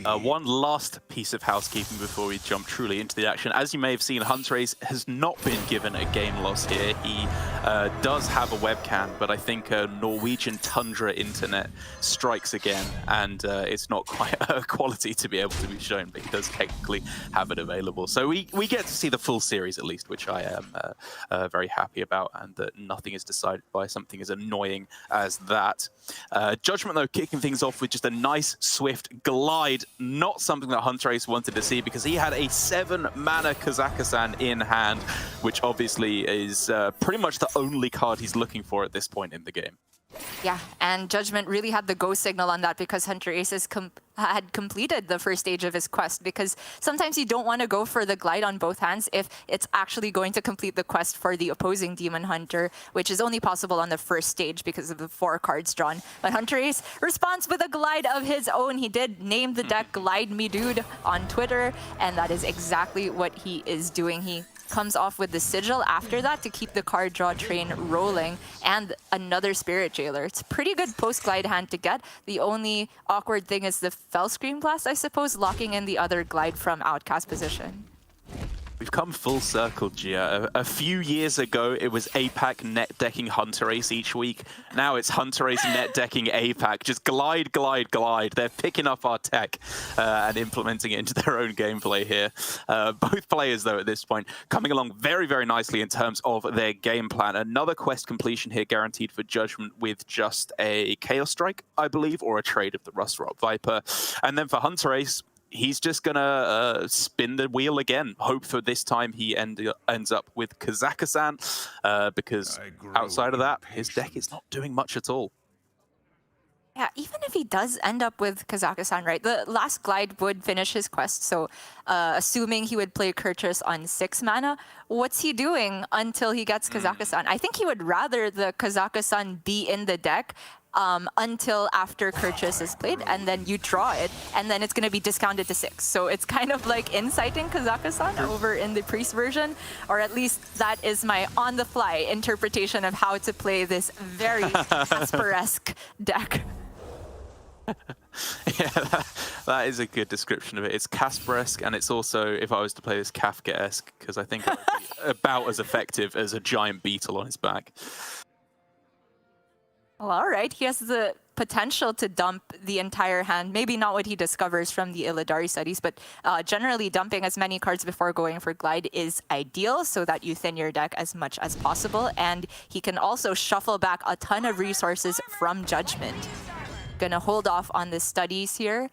One last piece of housekeeping before we jump truly into the action. As you may have seen, hunterace has not been given a game loss here. He does have a webcam, but I think Norwegian tundra internet strikes again, and it's not quite a quality to be able to be shown, but he does technically have it available. So we get to see the full series at least, which I am very happy about, and that nothing is decided by something as annoying as that. Judgement, though, kicking things off with just a nice, swift glide. Not something that hunterace wanted to see, because he had a 7-mana Kazakhstan in hand, which obviously is pretty much the only card he's looking for at this point in the game. Yeah, and Judgement really had the go signal on that because hunterace had completed the first stage of his quest, because sometimes you don't want to go for the glide on both hands if it's actually going to complete the quest for the opposing Demon Hunter, which is only possible on the first stage because of the 4 cards drawn. But hunterace responds with a glide of his own. He did name the deck Glide Me Dude on Twitter, and that is exactly what he is doing. He comes off with the Sigil after that to keep the card draw train rolling, and another Spirit Jailer. It's a pretty good post-glide hand to get. The only awkward thing is the Fell Scream Blast, I suppose, locking in the other glide from outcast position. We've come full circle, Gia. A few years ago, it was APAC net decking hunterace each week. Now it's hunterace net decking APAC. Just glide, glide, glide. They're picking up our tech and implementing it into their own gameplay here. Both players, though, at this point, coming along very, very nicely in terms of their game plan. Another quest completion here guaranteed for Judgement with just a Chaos Strike, I believe, or a trade of the Rust-Rot Viper. And then for hunterace, he's just going to spin the wheel again. Hope for this time he ends up with Kazakhstan, because outside of that, his deck is not doing much at all. Yeah, even if he does end up with Kazakhstan, right? The last glide would finish his quest, so assuming he would play Kurtrus on 6 mana, what's he doing until he gets Kazakhstan? I think he would rather the Kazakhstan be in the deck until after Kurtrus is played, and then you draw it, and then it's going to be discounted to 6. So it's kind of like inciting Kazakhstan over in the Priest version, or at least that is my on-the-fly interpretation of how to play this very Casper-esque deck. Yeah, that is a good description of it. It's Casper-esque, and it's also, if I was to play this, Kafka-esque, because I think it would be about as effective as a giant beetle on his back. Well, all right. He has the potential to dump the entire hand. Maybe not what he discovers from the Illidari studies, but generally dumping as many cards before going for glide is ideal so that you thin your deck as much as possible. And he can also shuffle back a ton of resources from Judgement. Gonna hold off on the studies here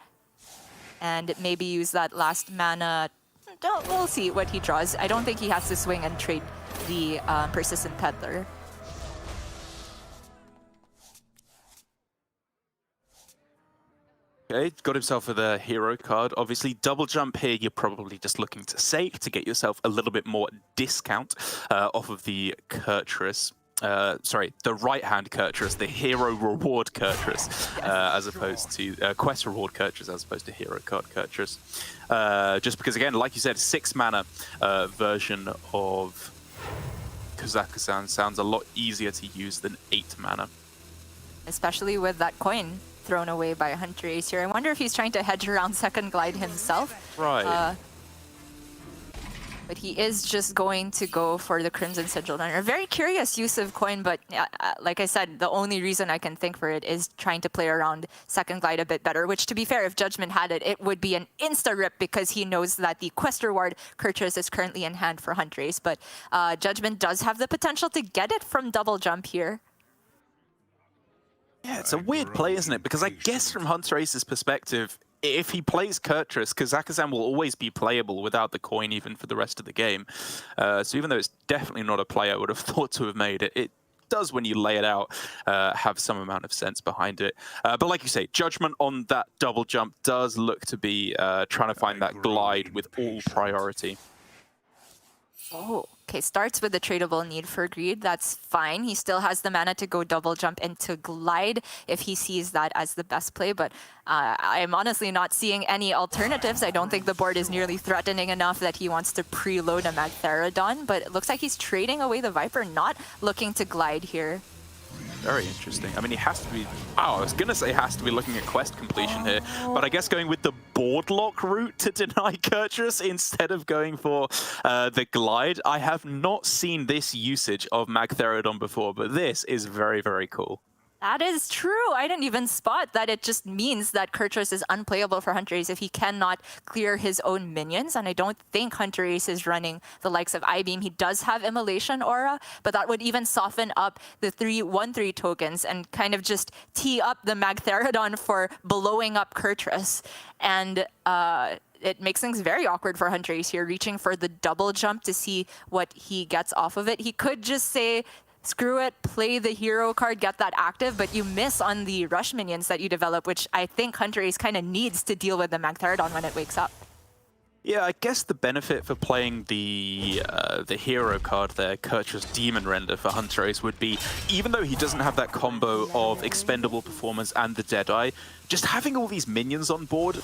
and maybe use that last mana. We'll see what he draws. I don't think he has to swing and trade the Persistent Peddler. Okay, got himself with a hero card. Obviously, double jump here, you're probably just looking to save to get yourself a little bit more discount off of the Kurtrus. Sorry, the right-hand Kurtrus, the hero reward Kurtrus, as opposed to quest reward Kurtrus, as opposed to hero card Kurtrus. Just because, again, like you said, 6 mana version of Kazakhstan sounds a lot easier to use than 8 mana. Especially with that coin thrown away by hunterace here. I wonder if he's trying to hedge around second glide himself. Right. But he is just going to go for the Crimson Sigil. A very curious use of coin, but like I said, the only reason I can think for it is trying to play around second glide a bit better, which, to be fair, if Judgement had it, it would be an insta-rip because he knows that the quest reward Kurtrus is currently in hand for hunterace. But Judgement does have the potential to get it from double jump here. Yeah, it's a weird play, isn't it? Because I guess from hunterace's perspective, if he plays Kurtrus, KZGXmg will always be playable without the coin even for the rest of the game. So even though it's definitely not a play I would have thought to have made, it does, when you lay it out, have some amount of sense behind it. But like you say, Judgement on that double jump does look to be trying to find that glide with all priority. Oh, okay. Starts with the tradable Need for Greed. That's fine. He still has the mana to go double jump into Glide if he sees that as the best play. But I'm honestly not seeing any alternatives. I don't think the board is nearly threatening enough that he wants to preload a Magtheridon. But it looks like he's trading away the Viper, not looking to Glide here. Very interesting. I mean, he has to be... Oh, I was going to say has to be looking at quest completion here, but I guess going with the board lock route to deny Kurtrus instead of going for the Glide. I have not seen this usage of Magtheridon before, but this is very, very cool. That is true. I didn't even spot that. It just means that Kurtrus is unplayable for hunterace if he cannot clear his own minions. And I don't think hunterace is running the likes of I-Beam. He does have Immolation Aura, but that would even soften up the 3/1/3 tokens and kind of just tee up the Magtheridon for blowing up Kurtrus. And it makes things very awkward for hunterace here, reaching for the double jump to see what he gets off of it. He could just say, screw it, play the hero card, get that active, but you miss on the rush minions that you develop, which I think hunterace kind of needs to deal with the Magtheridon when it wakes up. Yeah, I guess the benefit for playing the hero card there, Kurtrus Demon Render for hunterace, would be, even though he doesn't have that combo of expendable performance and the Deadeye, just having all these minions on board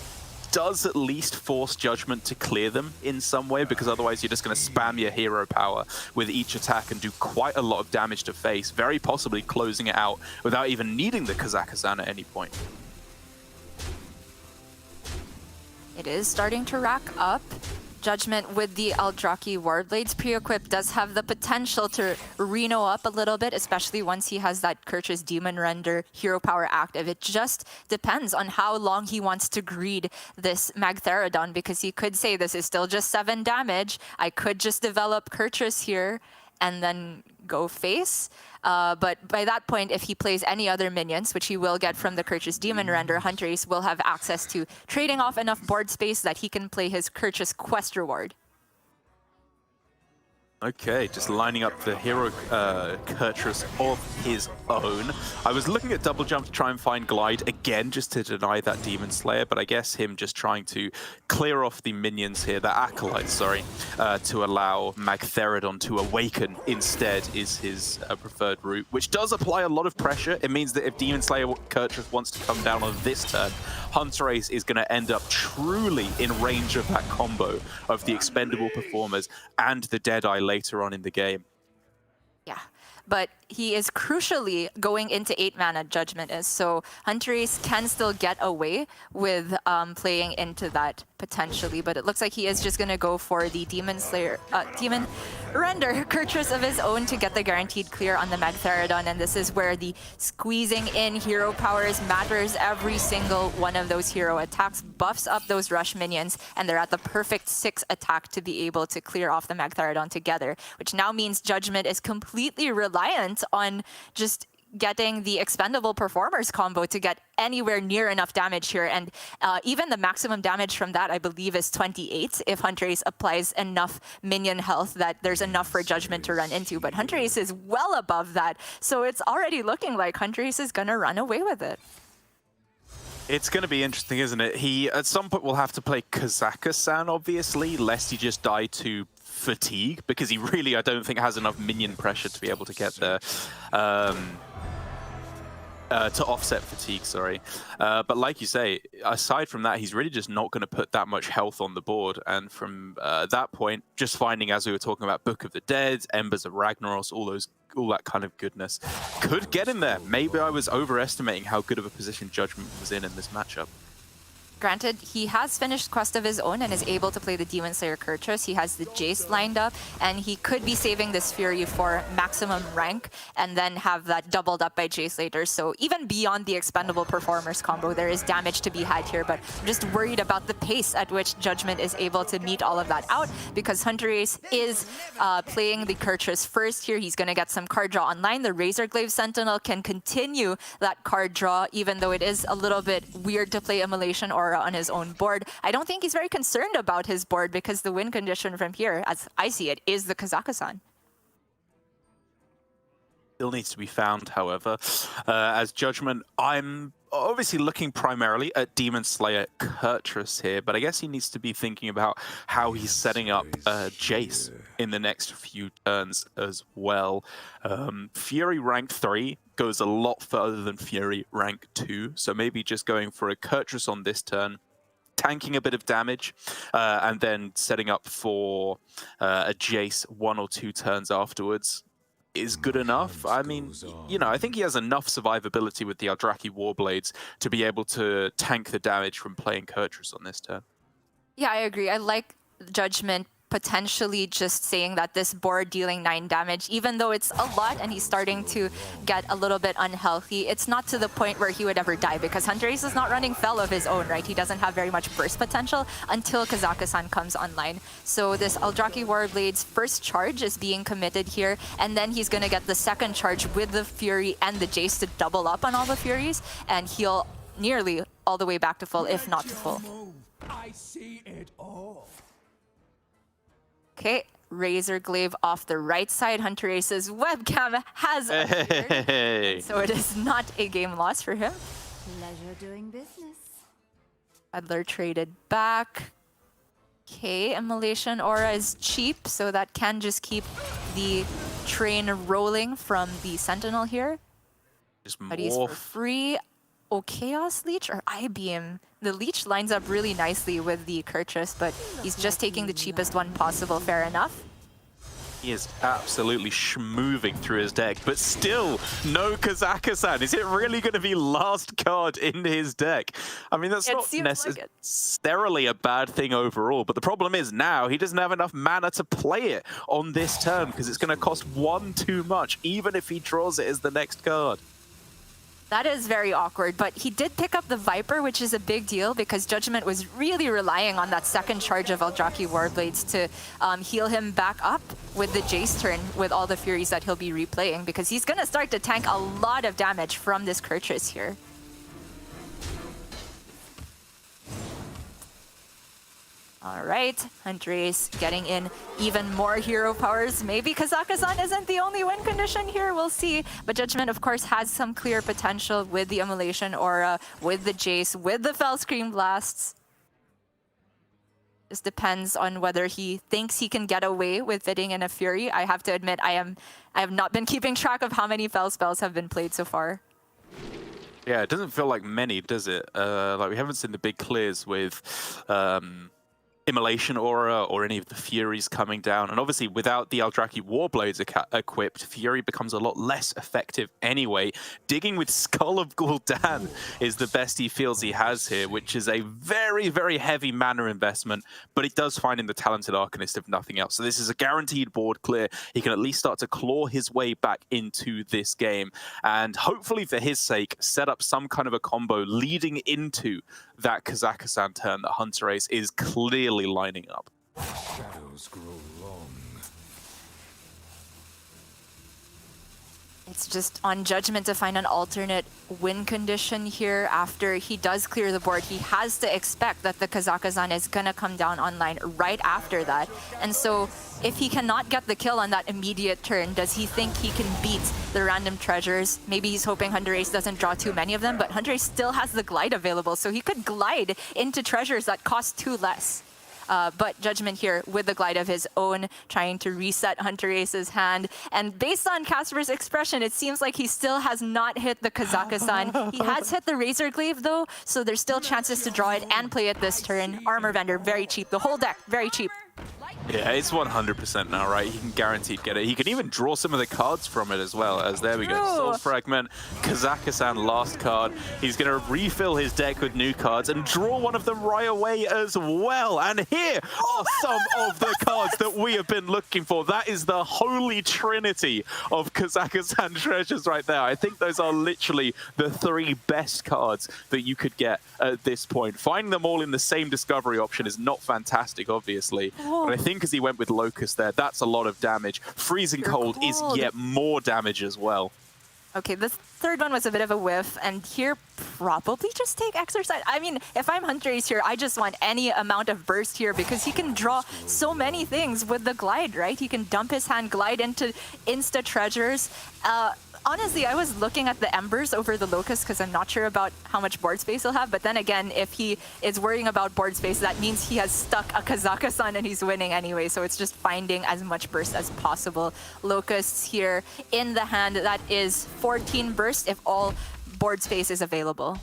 does at least force Judgement to clear them in some way, because otherwise you're just going to spam your hero power with each attack and do quite a lot of damage to face, very possibly closing it out without even needing the KZGXmg at any point. It is starting to rack up. Judgement with the Eldrazi Warblades pre-equip does have the potential to Reno up a little bit, especially once he has that Kurtrus Demon Render hero power active. It just depends on how long he wants to greed this Magtheridon, because he could say this is still just 7 damage. I could just develop Kurtrus here and then go face. But by that point, if he plays any other minions, which he will get from the Kurtrus Demon Render, hunterace will have access to trading off enough board space that he can play his Kurtrus quest reward. Okay, just lining up the hero Kurtrus of his own. I was looking at double jump to try and find Glide again, just to deny that Demon Slayer, but I guess him just trying to clear off the minions here, the acolytes, sorry, to allow Magtheridon to awaken instead is his preferred route, which does apply a lot of pressure. It means that if Demon Slayer Kurtrus wants to come down on this turn, hunterace is going to end up truly in range of that combo of the expendable performers and the Deadeye later on in the game. Yeah, but he is crucially going into 8 mana, Judgement is, so hunterace can still get away with playing into that potentially, but it looks like he is just going to go for the Demon Slayer, Demon Render Kurtrus of his own to get the guaranteed clear on the Magtheridon, and this is where the squeezing in hero powers matters. Every single one of those hero attacks buffs up those rush minions, and they're at the perfect 6 attack to be able to clear off the Magtheridon together, which now means Judgement is completely reliant on just getting the expendable performers combo to get anywhere near enough damage here, and even the maximum damage from that I believe is 28 if hunterace applies enough minion health that there's enough for Judgement to run into, but hunterace is well above that, so it's already looking like hunterace is gonna run away with it. It's going to be interesting, isn't it? He at some point will have to play KZGXmg, obviously, lest he just die to fatigue, because he really, I don't think, has enough minion pressure to be able to get there. To offset fatigue, sorry. But like you say, aside from that, he's really just not going to put that much health on the board. And from that point, just finding, as we were talking about, Book of the Dead, Embers of Ragnaros, all that kind of goodness, could get him there. Maybe I was overestimating how good of a position Judgement was in this matchup. Granted, he has finished quest of his own and is able to play the Demon Slayer Kurtrus. He has the Jace lined up, and he could be saving this Fury for maximum rank and then have that doubled up by Jace later. So even beyond the expendable performers combo, there is damage to be had here, but I'm just worried about the pace at which Judgement is able to meet all of that out, because hunterace is playing the Kurtrus first here. He's going to get some card draw online. The Razorglaive Sentinel can continue that card draw, even though it is a little bit weird to play Immolation or Aura on his own board. I don't think he's very concerned about his board because the win condition from here, as I see it, is the Kazakhstan. Still needs to be found, however. As Judgement, I'm obviously looking primarily at Demon Slayer Kurtrus here, but I guess he needs to be thinking about how he's setting up Jace in the next few turns as well. Fury rank 3 goes a lot further than Fury rank 2, so maybe just going for a Kurtrus on this turn, tanking a bit of damage, and then setting up for a Jace 1 or 2 turns afterwards is good enough. I mean, you know, I think he has enough survivability with the Eldraki Warblades to be able to tank the damage from playing Kurtrus on this turn. Yeah, I agree. I like Judgement potentially just saying that this board dealing 9 damage, even though it's a lot and he's starting to get a little bit unhealthy, it's not to the point where he would ever die because hunterace is not running Fel of his own, right? He doesn't have very much burst potential until Kazakhstan comes online. So this Eldraki Warblade's first charge is being committed here, and then he's going to get the second charge with the Fury and the Jace to double up on all the Furies and heal nearly all the way back to full, if not to full. I see it all. Okay, Razorglaive off the right side. hunterace's webcam has appeared, so it is not a game loss for him. Pleasure doing business. Adler traded back. Okay, Immolation Aura is cheap, so that can just keep the train rolling from the Sentinel here. Just But he's for free. Oh, Chaos Leech or I-Beam? The Leech lines up really nicely with the Kurtrus, but he's just taking the cheapest one possible. Fair enough. He is absolutely schmoving through his deck, but still no Kazakhstan. Is it really going to be last card in his deck? I mean, that's not necessarily a bad thing overall, but the problem is now he doesn't have enough mana to play it on this turn because it's going to cost 1 too much, even if he draws it as the next card. That is very awkward, but he did pick up the Viper, which is a big deal because Judgement was really relying on that second charge of Eldraki Warblades to heal him back up with the Jace turn with all the Furies that he'll be replaying because he's going to start to tank a lot of damage from this Kurtrus here. All right, hunterace getting in even more hero powers. Maybe Kazakhstan isn't the only win condition here, we'll see. But Judgement, of course, has some clear potential with the Immolation Aura, with the Jace, with the Fel Scream Blasts. Just depends on whether he thinks he can get away with fitting in a Fury. I have to admit, I have not been keeping track of how many Fel spells have been played so far. Yeah, it doesn't feel like many, does it? Like we haven't seen the big clears with Immolation Aura or any of the Furies coming down. And obviously without the Eldraki Warblades equipped, Fury becomes a lot less effective anyway. Digging with Skull of Gul'dan is the best he feels he has here, which is a very, very heavy mana investment, but it does find in the Talented Arcanist if nothing else. So this is a guaranteed board clear. He can at least start to claw his way back into this game and hopefully for his sake set up some kind of a combo leading into that Kazakhstan turn that hunterace is clearly lining up. Shadows grow long. It's just on Judgement to find an alternate win condition here after he does clear the board. He has to expect that the Kazakhstan is going to come down online right after that. And so if he cannot get the kill on that immediate turn, does he think he can beat the random treasures? Maybe he's hoping hunterace doesn't draw too many of them, but hunterace still has the glide available, so he could glide into treasures that cost 2 less. But Judgement here with the glide of his own, trying to reset hunterace's hand. And based on Casper's expression, it seems like he still has not hit the Kazakhstan. He has hit the Razorglaive though, so there's still chances to draw it and play it this turn. Armor Vendor, very cheap. The whole deck, very cheap. Yeah, it's 100% now, right? He can guaranteed get it. He can even draw some of the cards from it as well, as there we go. Soul Fragment, Kazakhstan last card. He's going to refill his deck with new cards and draw one of them right away as well. And here are some of the cards that we have been looking for. That is the holy trinity of Kazakhstan treasures right there. I think those are literally the 3 best cards that you could get at this point. Finding them all in the same discovery option is not fantastic, obviously. But I think as he went with Locust there, that's a lot of damage. Freezing Cold is yet more damage as well. Okay, this third one was a bit of a whiff, and here probably just take exercise. I mean, if I'm hunterace here, I just want any amount of burst here because he can draw so many things with the glide, right? He can dump his hand, glide into insta treasures. Honestly, I was looking at the embers over the locust because I'm not sure about how much board space he'll have. But then again, if he is worrying about board space, that means he has stuck a Kazakhstan and he's winning anyway. So it's just finding as much burst as possible. Locusts here in the hand. That is 14 burst if all board space is available.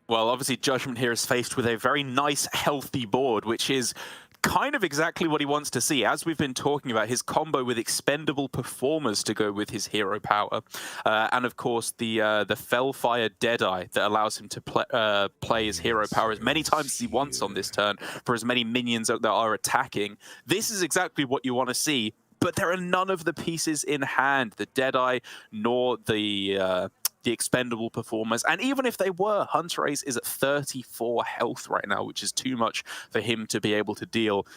Well, obviously, Judgement here is faced with a very nice, healthy board, which is kind of exactly what he wants to see. As we've been talking about, his combo with expendable performers to go with his hero power. And of course, the Fellfire Deadeye that allows him to play his hero power as many times as he wants on this turn for as many minions that are attacking. This is exactly what you want to see, but there are none of the pieces in hand. The Deadeye nor the expendable performers, and even if they were, hunterace is at 34 health right now, which is too much for him to be able to deal.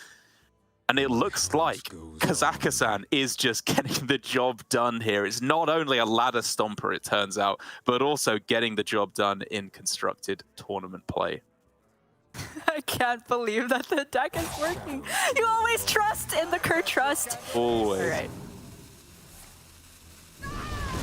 And it looks like Kazakhstan is just getting the job done here. It's not only a ladder stomper, it turns out, but also getting the job done in constructed tournament play. I can't believe that the deck is working. You always trust in the Kurt trust. Always. All right.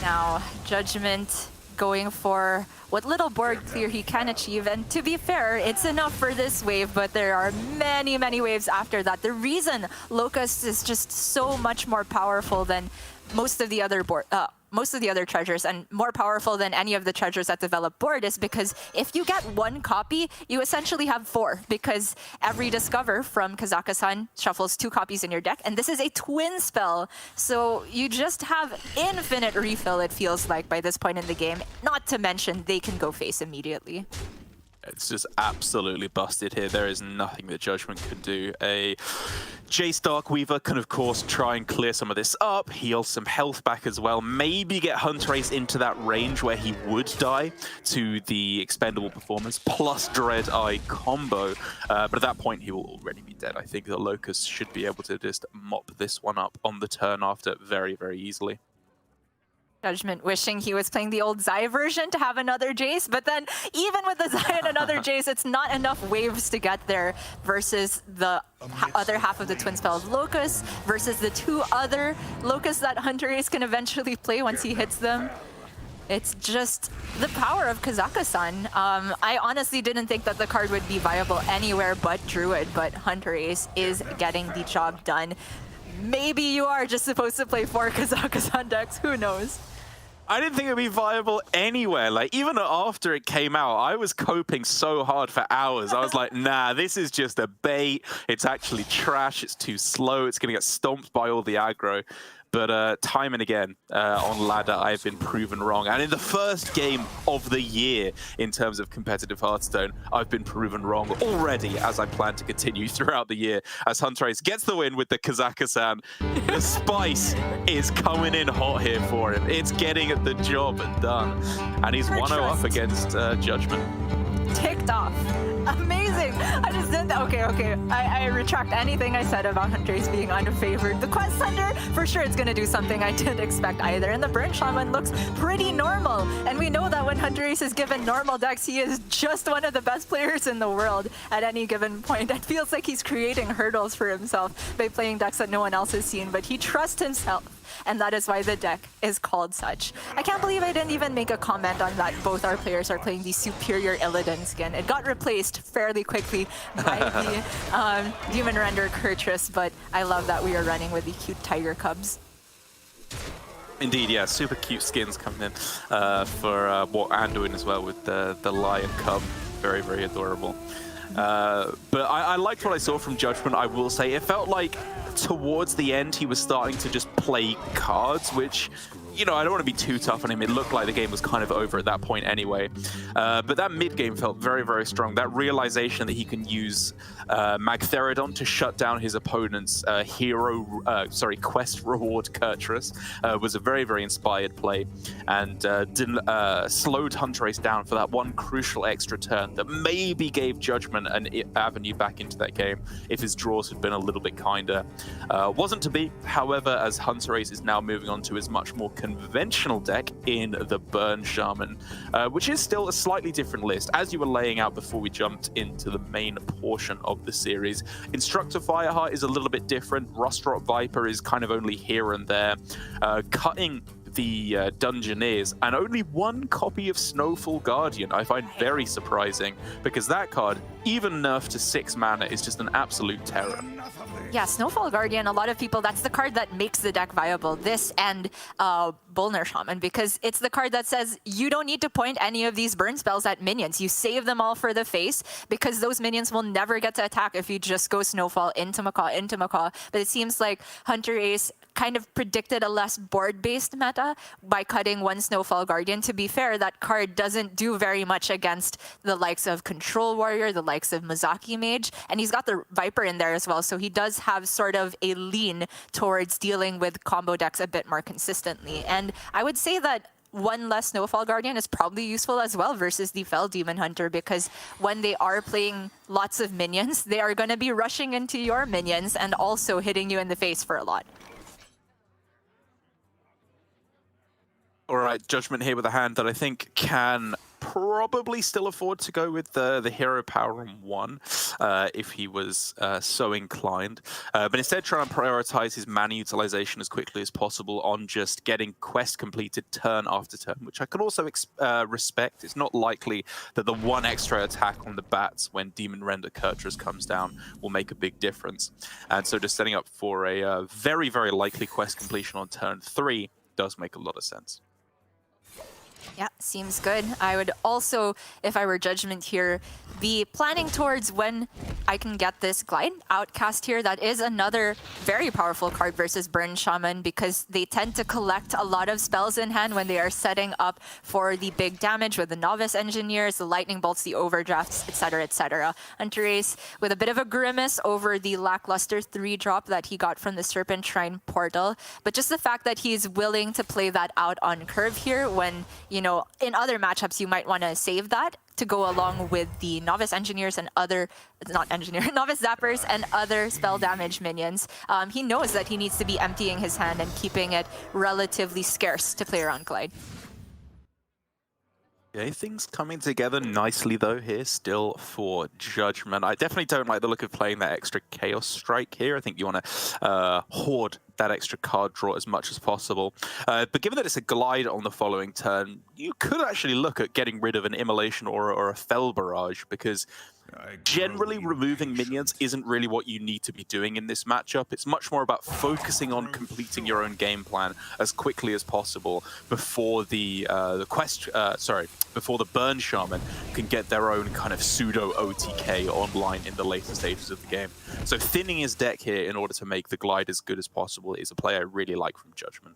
Now, Judgement going for what little board clear he can achieve, and to be fair, it's enough for this wave, but there are many, many waves after that. The reason Locust is just so much more powerful than most of the other treasures, and more powerful than any of the treasures that develop board, is because if you get one copy, you essentially have 4, because every discover from Kazakhstan shuffles 2 copies in your deck, and this is a twin spell, so you just have infinite refill, it feels like, by this point in the game. Not to mention, they can go face immediately. It's just absolutely busted here. There is nothing that Judgement can do. A Jace Darkweaver can, of course, try and clear some of this up, heal some health back as well, maybe get hunterace into that range where he would die to the expendable performance, plus Dread-Eye combo. But at that point, he will already be dead. I think the Locust should be able to just mop this one up on the turn after very, very easily. Judgement wishing he was playing the old Zai version to have another Jace, but then even with the Zai and another Jace, it's not enough waves to get there versus the other half of the twin spell of Locust versus the 2 other Locusts that hunterace can eventually play once he hits them. It's just the power of Kazakhstan. I honestly didn't think that the card would be viable anywhere but Druid, but hunterace is getting the job done. Maybe you are just supposed to play 4 Kazakhstan decks, who knows? I didn't think it would be viable anywhere. Like, even after it came out, I was coping so hard for hours. I was like, nah, this is just a bait. It's actually trash. It's too slow. It's going to get stomped by all the aggro. But time and again, on ladder, I've been proven wrong. And in the first game of the year, in terms of competitive Hearthstone, I've been proven wrong already, as I plan to continue throughout the year. As hunterace gets the win with the Kazakhstan, the spice is coming in hot here for him. It's getting the job done. And he's 1-0 up against Judgement. Ticked off. Amazing! I just didn't. Okay. I retract anything I said about hunterace being unfavored. The Quest Thunder, for sure, it's gonna do something I didn't expect either. And the Burn Shaman looks pretty normal. And we know that when hunterace is given normal decks, he is just one of the best players in the world at any given point. It feels like he's creating hurdles for himself by playing decks that no one else has seen, but he trusts himself. And that is why the deck is called such. I can't believe I didn't even make a comment on that. Both our players are playing the superior Illidan skin. It got replaced fairly quickly by the Demon Render Kurtrus, but I love that we are running with the cute tiger cubs. Indeed, yeah, super cute skins coming in for what Anduin as well with the lion cub. Very, very adorable. But I liked what I saw from Judgement, I will say. It felt like towards the end he was starting to just play cards, which you know, I don't want to be too tough on him. It looked like the game was kind of over at that point anyway. But that mid game felt very, very strong. That realization that he can use Magtheridon to shut down his opponent's quest reward Kurtrus was a very, very inspired play, and slowed hunterace down for that one crucial extra turn that maybe gave Judgement an avenue back into that game if his draws had been a little bit kinder. Wasn't to be, however, as hunterace is now moving on to his much more conventional deck in the Burn Shaman, which is still a slightly different list. As you were laying out before we jumped into the main portion of the series, Instructor Fireheart is a little bit different. Rustrot Viper is kind of only here and there, cutting the Dungeoneers, and only one copy of Snowfall Guardian I find very surprising, because that card, even nerfed to 6 mana, is just an absolute terror. Yeah, Snowfall Guardian, a lot of people, that's the card that makes the deck viable. This and Bullner Shaman, because it's the card that says you don't need to point any of these burn spells at minions. You save them all for the face, because those minions will never get to attack if you just go Snowfall into Macaw. But it seems like hunterace kind of predicted a less board-based meta by cutting one Snowfall Guardian. To be fair, that card doesn't do very much against the likes of Control Warrior, the likes of Mozaki Mage, and he's got the Viper in there as well, so he does have sort of a lean towards dealing with combo decks a bit more consistently. And I would say that one less Snowfall Guardian is probably useful as well versus the Fell Demon Hunter, because when they are playing lots of minions, they are going to be rushing into your minions and also hitting you in the face for a lot. All right, Judgement here with a hand that I think can probably still afford to go with the hero power on 1 if he was so inclined, but instead trying to prioritize his mana utilization as quickly as possible on just getting quest completed turn after turn, which I could also respect. It's not likely that the one extra attack on the bats when Demon Render Kurtrus comes down will make a big difference, and so just setting up for a very, very likely quest completion on turn 3 does make a lot of sense. Yeah, seems good. I would also, if I were Judgement here, be planning towards when I can get this Glide Outcast here. That is another very powerful card versus Burn Shaman, because they tend to collect a lot of spells in hand when they are setting up for the big damage with the Novice Engineers, the Lightning Bolts, the Overdrafts, etc., etc. hunterace with a bit of a grimace over the lackluster 3-drop that he got from the Serpent Shrine Portal, but just the fact that he's willing to play that out on curve here when, you know, in other matchups you might want to save that to go along with the Novice Engineers and other, Novice Zappers and other spell damage minions. He knows that he needs to be emptying his hand and keeping it relatively scarce to play around Glide. Yeah, things coming together nicely though here still for Judgement. I definitely don't like the look of playing that extra Chaos Strike here. I think you want to hoard that extra card draw as much as possible. But given that it's a Glide on the following turn, you could actually look at getting rid of an Immolation or a Fell Barrage, because generally removing minions isn't really what you need to be doing in this matchup. It's much more about focusing on completing your own game plan as quickly as possible before before the Burn Shaman can get their own kind of pseudo OTK online in the later stages of the game. So thinning his deck here in order to make the Glide as good as possible is a play I really like from Judgement.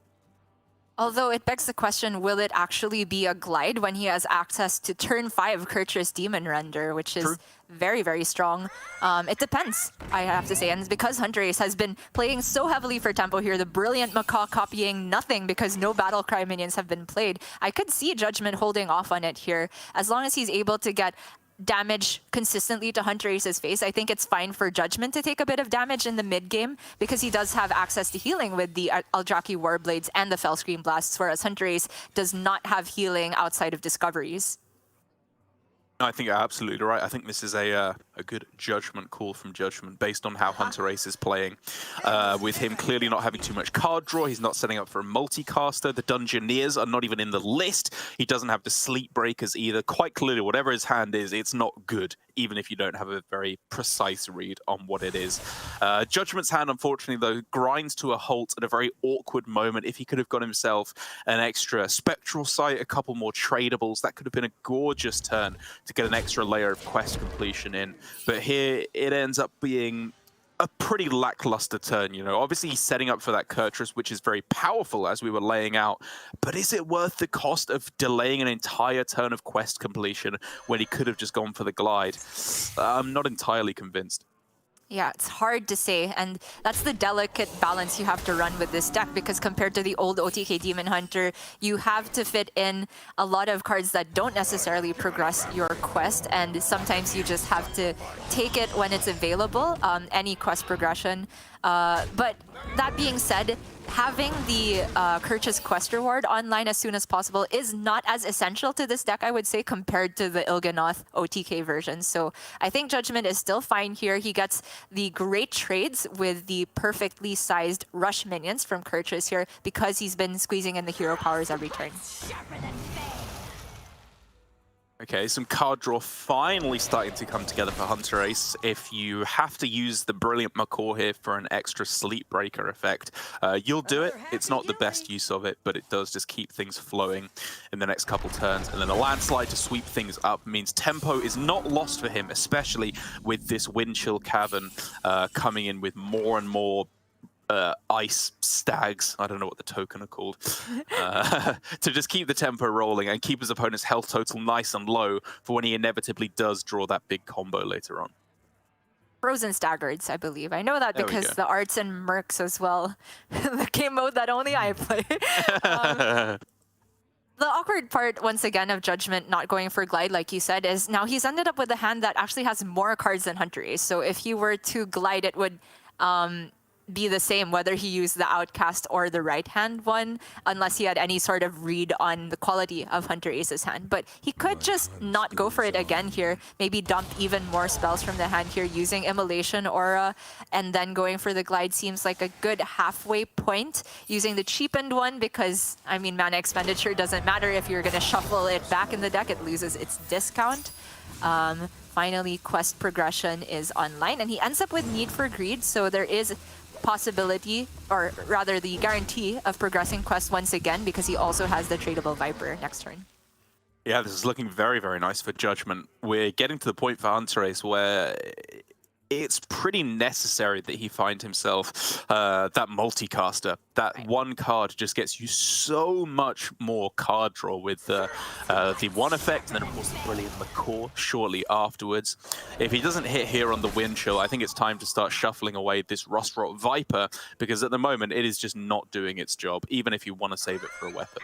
Although it begs the question, will it actually be a Glide when he has access to turn 5 Kurtrus Demon Render, which is very, very strong. It depends, I have to say. And because hunterace has been playing so heavily for tempo here, the brilliant Macaw copying nothing because no Battlecry minions have been played, I could see Judgement holding off on it here. As long as he's able to get damage consistently to hunterace's face, I think it's fine for Judgement to take a bit of damage in the mid game, because he does have access to healing with the Eldrazi Warblades and the Fellscream Blasts, whereas hunterace does not have healing outside of discoveries. I think you're absolutely right. I think this is a good Judgement call from Judgement based on how hunterace is playing. With him clearly not having too much card draw, he's not setting up for a multicaster. The Dungeoneers are not even in the list. He doesn't have the Sleep Breakers either. Quite clearly, whatever his hand is, it's not good, even if you don't have a very precise read on what it is. Judgment's hand, unfortunately, though, grinds to a halt at a very awkward moment. If he could have got himself an extra Spectral Sight, a couple more tradables, that could have been a gorgeous turn to get an extra layer of quest completion in. But here, it ends up being a pretty lackluster turn, you know. Obviously, he's setting up for that Kurtrus, which is very powerful, as we were laying out. But is it worth the cost of delaying an entire turn of quest completion when he could have just gone for the glide? I'm not entirely convinced. Yeah, it's hard to say, and that's the delicate balance you have to run with this deck, because compared to the old OTK Demon Hunter, you have to fit in a lot of cards that don't necessarily progress your quest, and sometimes you just have to take it when it's available, any quest progression. But that being said, having the Kurtrus quest reward online as soon as possible is not as essential to this deck, I would say, compared to the Il'gynoth OTK version. So I think Judgement is still fine here. He gets the great trades with the perfectly sized rush minions from Kurtrus here because he's been squeezing in the hero powers every turn. Okay, some card draw finally starting to come together for hunterace. If you have to use the brilliant Macaw here for an extra sleep breaker effect, you'll do it. It's not the best use of it, but it does just keep things flowing in the next couple turns. And then a landslide to sweep things up means tempo is not lost for him, especially with this Wind Chill Cavern coming in with more and more ice stags, I don't know what the token are called, to just keep the tempo rolling and keep his opponent's health total nice and low for when he inevitably does draw that big combo later on. Frozen Staggards, I believe. I know that because the arts and mercs as well. The game mode that only I play. The awkward part, once again, of Judgement not going for Glide, like you said, is now he's ended up with a hand that actually has more cards than hunterace. So if he were to Glide, it would be the same whether he used the Outcast or the right hand one, unless he had any sort of read on the quality of hunterace's hand. But he could just not go for it again here, maybe dump even more spells from the hand here using Immolation Aura, and then going for the Glide seems like a good halfway point, using the cheapened one because, I mean, mana expenditure doesn't matter. If you're going to shuffle it back in the deck, it loses its discount. Finally, quest progression is online, and he ends up with Need for Greed, so there is possibility, or rather the guarantee of progressing quest once again because he also has the tradable Viper next turn. Yeah, this is looking very, very nice for Judgement. We're getting to the point for hunterace where it's pretty necessary that he find himself that multicaster. That one card just gets you so much more card draw with the one effect, and then of course the brilliant Macaw shortly afterwards. If he doesn't hit here on the Wind Chill, I think it's time to start shuffling away this Rostrot Viper, because at the moment it is just not doing its job, even if you want to save it for a weapon.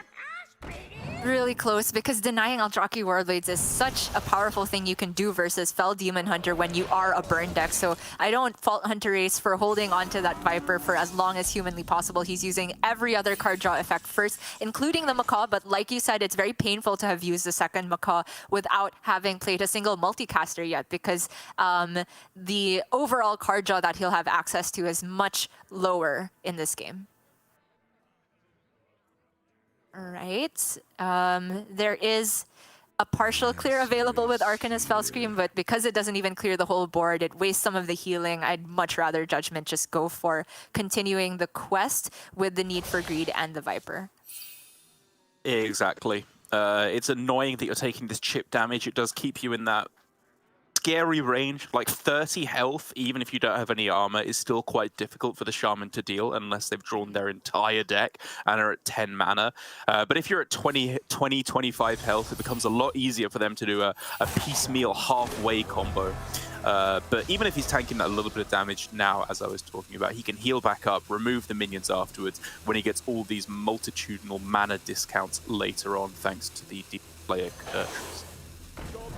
Really close, because denying Aldraki Warblades is such a powerful thing you can do versus Fel Demon Hunter when you are a burn deck. So I don't fault hunterace for holding onto that Viper for as long as humanly possible. He's using every other card draw effect first, including the Macaw, but like you said, it's very painful to have used the second Macaw without having played a single multicaster yet, because the overall card draw that he'll have access to is much lower in this game. All right. There is a partial clear available with Arcanist Fellscream, but because it doesn't even clear the whole board, it wastes some of the healing. I'd much rather Judgement just go for continuing the quest with the Need for Greed and the Viper. Exactly. It's annoying that you're taking this chip damage. It does keep you in that scary range. Like 30 health, even if you don't have any armor, is still quite difficult for the Shaman to deal unless they've drawn their entire deck and are at 10 mana. But if you're at 25 health, it becomes a lot easier for them to do a piecemeal halfway combo. But even if he's tanking that a little bit of damage now, as I was talking about, he can heal back up, remove the minions afterwards when he gets all these multitudinal mana discounts later on, thanks to the deep player Kurtrus.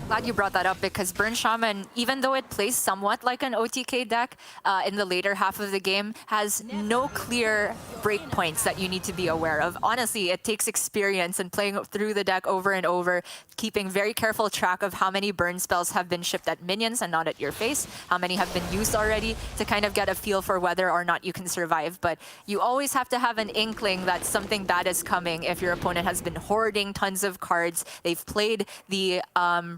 Glad you brought that up, because Burn Shaman, even though it plays somewhat like an OTK deck in the later half of the game, has no clear breakpoints that you need to be aware of. Honestly, it takes experience and playing through the deck over and over, keeping very careful track of how many burn spells have been shipped at minions and not at your face, how many have been used already, to kind of get a feel for whether or not you can survive. But you always have to have an inkling that something bad is coming if your opponent has been hoarding tons of cards. They've played the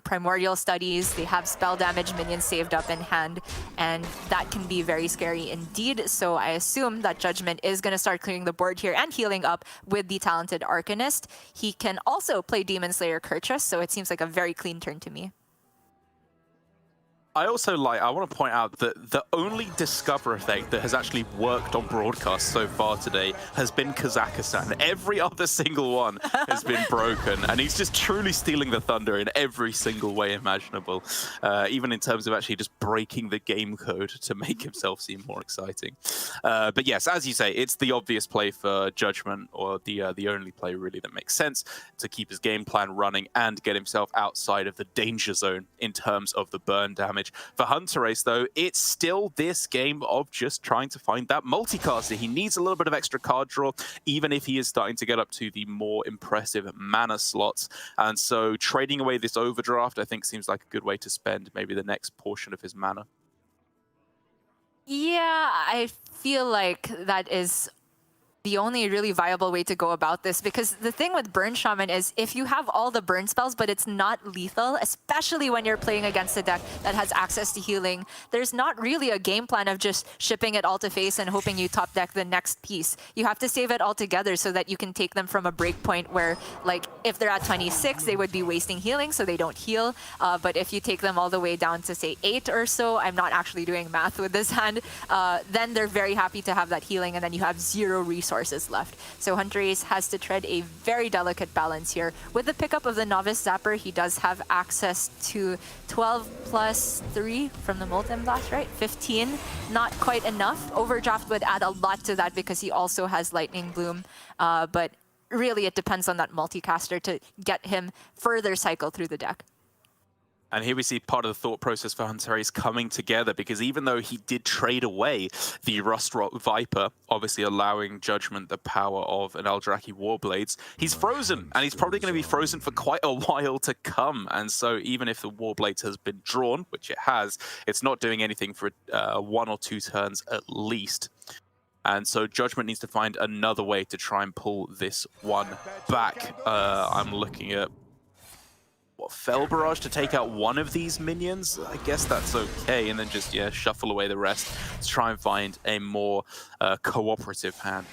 Primordial Studies, they have spell damage minions saved up in hand, and that can be very scary indeed. So I assume that Judgement is going to start clearing the board here and healing up with the talented Arcanist. He can also play Demon Slayer Kurtrus, so it seems like a very clean turn to me. I also I want to point out that the only Discover effect that has actually worked on broadcast so far today has been Kazakhstan. Every other single one has been broken, and he's just truly stealing the thunder in every single way imaginable, even in terms of actually just breaking the game code to make himself seem more exciting. But yes, as you say, it's the obvious play for Judgement, or the only play really that makes sense to keep his game plan running and get himself outside of the danger zone in terms of the burn damage. For hunterace, though, it's still this game of just trying to find that multicaster. He needs a little bit of extra card draw, even if he is starting to get up to the more impressive mana slots. And so trading away this overdraft, I think, seems like a good way to spend maybe the next portion of his mana. Yeah, I feel like that is the only really viable way to go about this, because the thing with Burn Shaman is if you have all the burn spells but it's not lethal, especially when you're playing against a deck that has access to healing, there's not really a game plan of just shipping it all to face and hoping you top deck the next piece. You have to save it all together so that you can take them from a break point where, like, if they're at 26, they would be wasting healing, so they don't heal. But if you take them all the way down to, say, 8 or so, I'm not actually doing math with this hand, then they're very happy to have that healing, and then you have 0 resources left. So hunterace has to tread a very delicate balance here. With the pickup of the Novice Zapper, he does have access to 12 plus 3 from the Molten Blast, right? 15. Not quite enough. Overdraft would add a lot to that because he also has Lightning Bloom. But really, it depends on that multicaster to get him further cycle through the deck. And here we see part of the thought process for hunterace coming together, because even though he did trade away the Rustrock Viper, obviously allowing Judgement the power of an Eldrazi Warblades, he's frozen, and he's probably going to be frozen for quite a while to come. And so even if the Warblades has been drawn, which it has, it's not doing anything for 1 or 2 turns at least. And so Judgement needs to find another way to try and pull this one back. I'm looking at Fel Barrage to take out one of these minions. I guess that's okay, and then just shuffle away the rest to try and find a more cooperative hand.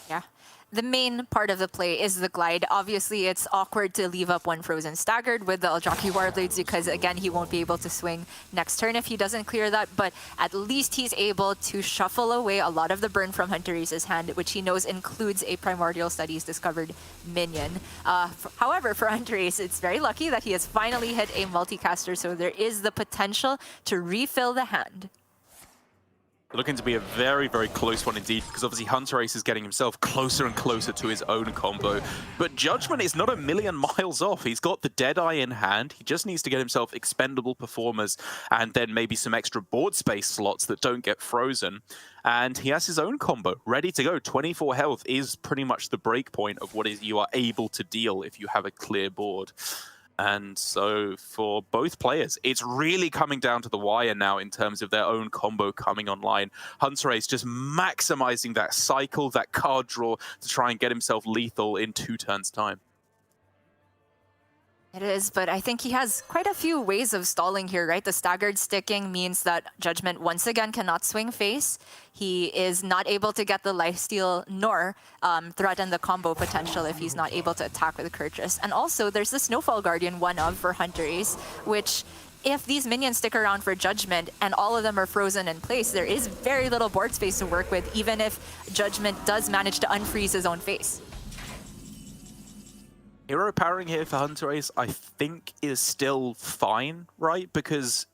Yeah. The main part of the play is the glide. Obviously, it's awkward to leave up one Frozen Staggered with the Eldrazi Warblades because, again, he won't be able to swing next turn if he doesn't clear that, but at least he's able to shuffle away a lot of the burn from hunterace's hand, which he knows includes a Primordial Studies discovered minion. However, for hunterace, it's very lucky that he has finally hit a multicaster, so there is the potential to refill the hand. Looking to be a very, very close one indeed, because obviously hunterace is getting himself closer and closer to his own combo. But Judgement is not a million miles off. He's got the Deadeye in hand. He just needs to get himself expendable performers and then maybe some extra board space slots that don't get frozen. And he has his own combo ready to go. 24 health is pretty much the break point of what is you are able to deal if you have a clear board. And so for both players, it's really coming down to the wire now in terms of their own combo coming online. hunterace just maximizing that cycle, that card draw to try and get himself lethal in 2 turns' time. It is, but I think he has quite a few ways of stalling here, right? The staggered sticking means that Judgement once again cannot swing face. He is not able to get the lifesteal nor threaten the combo potential if he's not able to attack with Kurtrus. And also, there's the Snowfall Guardian 1-of for hunterace, which if these minions stick around for Judgement and all of them are frozen in place, there is very little board space to work with, even if Judgement does manage to unfreeze his own face. Hero powering here for hunterace, I think, is still fine, right? Because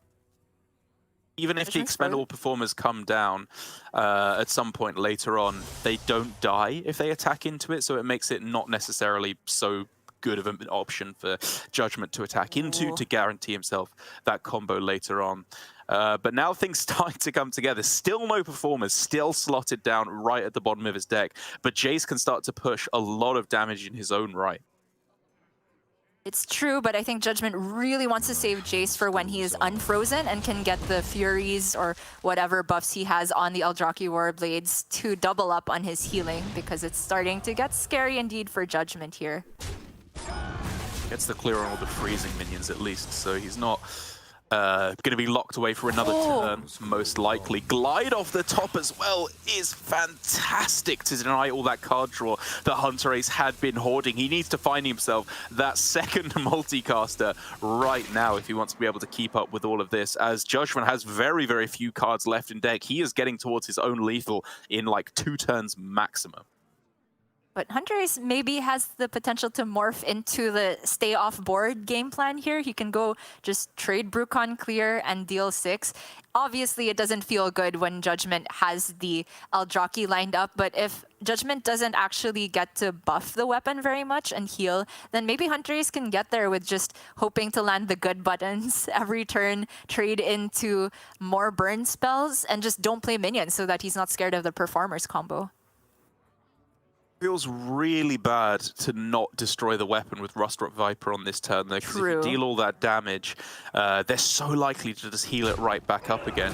even if the expendable performers come down at some point later on, they don't die if they attack into it, so it makes it not necessarily so good of an option for Judgement to attack into to guarantee himself that combo later on. But now things starting to come together. Still no performers, still slotted down right at the bottom of his deck, but Jace can start to push a lot of damage in his own right. It's true, but I think Judgement really wants to save Jace for when he is unfrozen and can get the Furies or whatever buffs he has on the Eldrazi Warblades to double up on his healing, because it's starting to get scary indeed for Judgement here. Gets the clear on all the freezing minions at least, so he's not Going to be locked away for another turn, most likely. Glide off the top as well is fantastic to deny all that card draw that hunterace had been hoarding. He needs to find himself that second multicaster right now if he wants to be able to keep up with all of this, as Judgement has very, very few cards left in deck. He is getting towards his own lethal in like 2 turns maximum. But hunterace maybe has the potential to morph into the stay off board game plan here. He can go just trade Brucon clear and deal 6. Obviously, it doesn't feel good when Judgement has the Eldraki lined up, but if Judgement doesn't actually get to buff the weapon very much and heal, then maybe hunterace can get there with just hoping to land the good buttons every turn, trade into more burn spells, and just don't play minions so that he's not scared of the performers combo. Feels really bad to not destroy the weapon with Rustrock Viper on this turn, though, because if you deal all that damage, they're so likely to just heal it right back up again.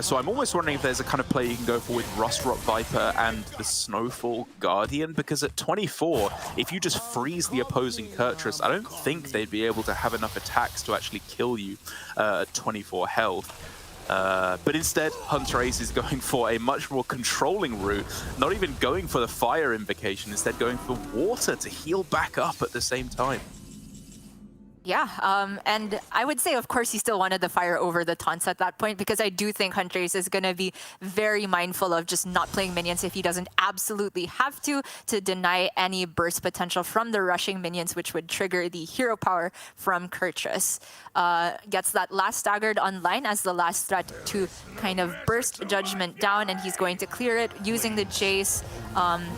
So I'm almost wondering if there's a kind of play you can go for with Rustrock Viper and the Snowfall Guardian, because at 24, if you just freeze the opposing Kurtrus, I don't think they'd be able to have enough attacks to actually kill you at 24 health. But instead, hunterace is going for a much more controlling route, not even going for the fire invocation, instead going for water to heal back up at the same time. Yeah, and I would say, of course, he still wanted the fire over the taunts at that point, because I do think hunterace is going to be very mindful of just not playing minions if he doesn't absolutely have to deny any burst potential from the rushing minions, which would trigger the hero power from Kurtrus. Gets that last staggered online as the last threat to kind of burst Judgement down, and he's going to clear it using the Jace.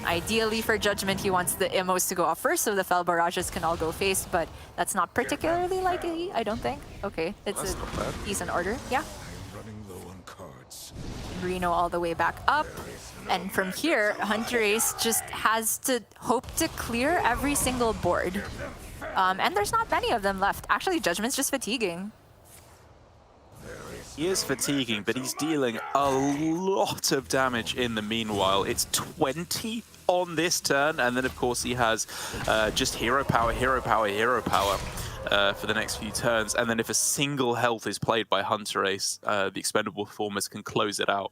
Ideally for Judgement, he wants the Immos to go off first so the Fel Barrages can all go face, but that's not particularly likely, I don't think. Okay, it's a decent order. Yeah. Reno all the way back up. And from here, hunterace just has to hope to clear every single board. And there's not many of them left. Actually, Judgment's just fatiguing. He is fatiguing, but he's dealing a lot of damage in the meanwhile. It's 20 on this turn, and then of course he has just hero power, hero power, hero power for the next few turns. And then if a single health is played by hunterace, the expendable performers can close it out.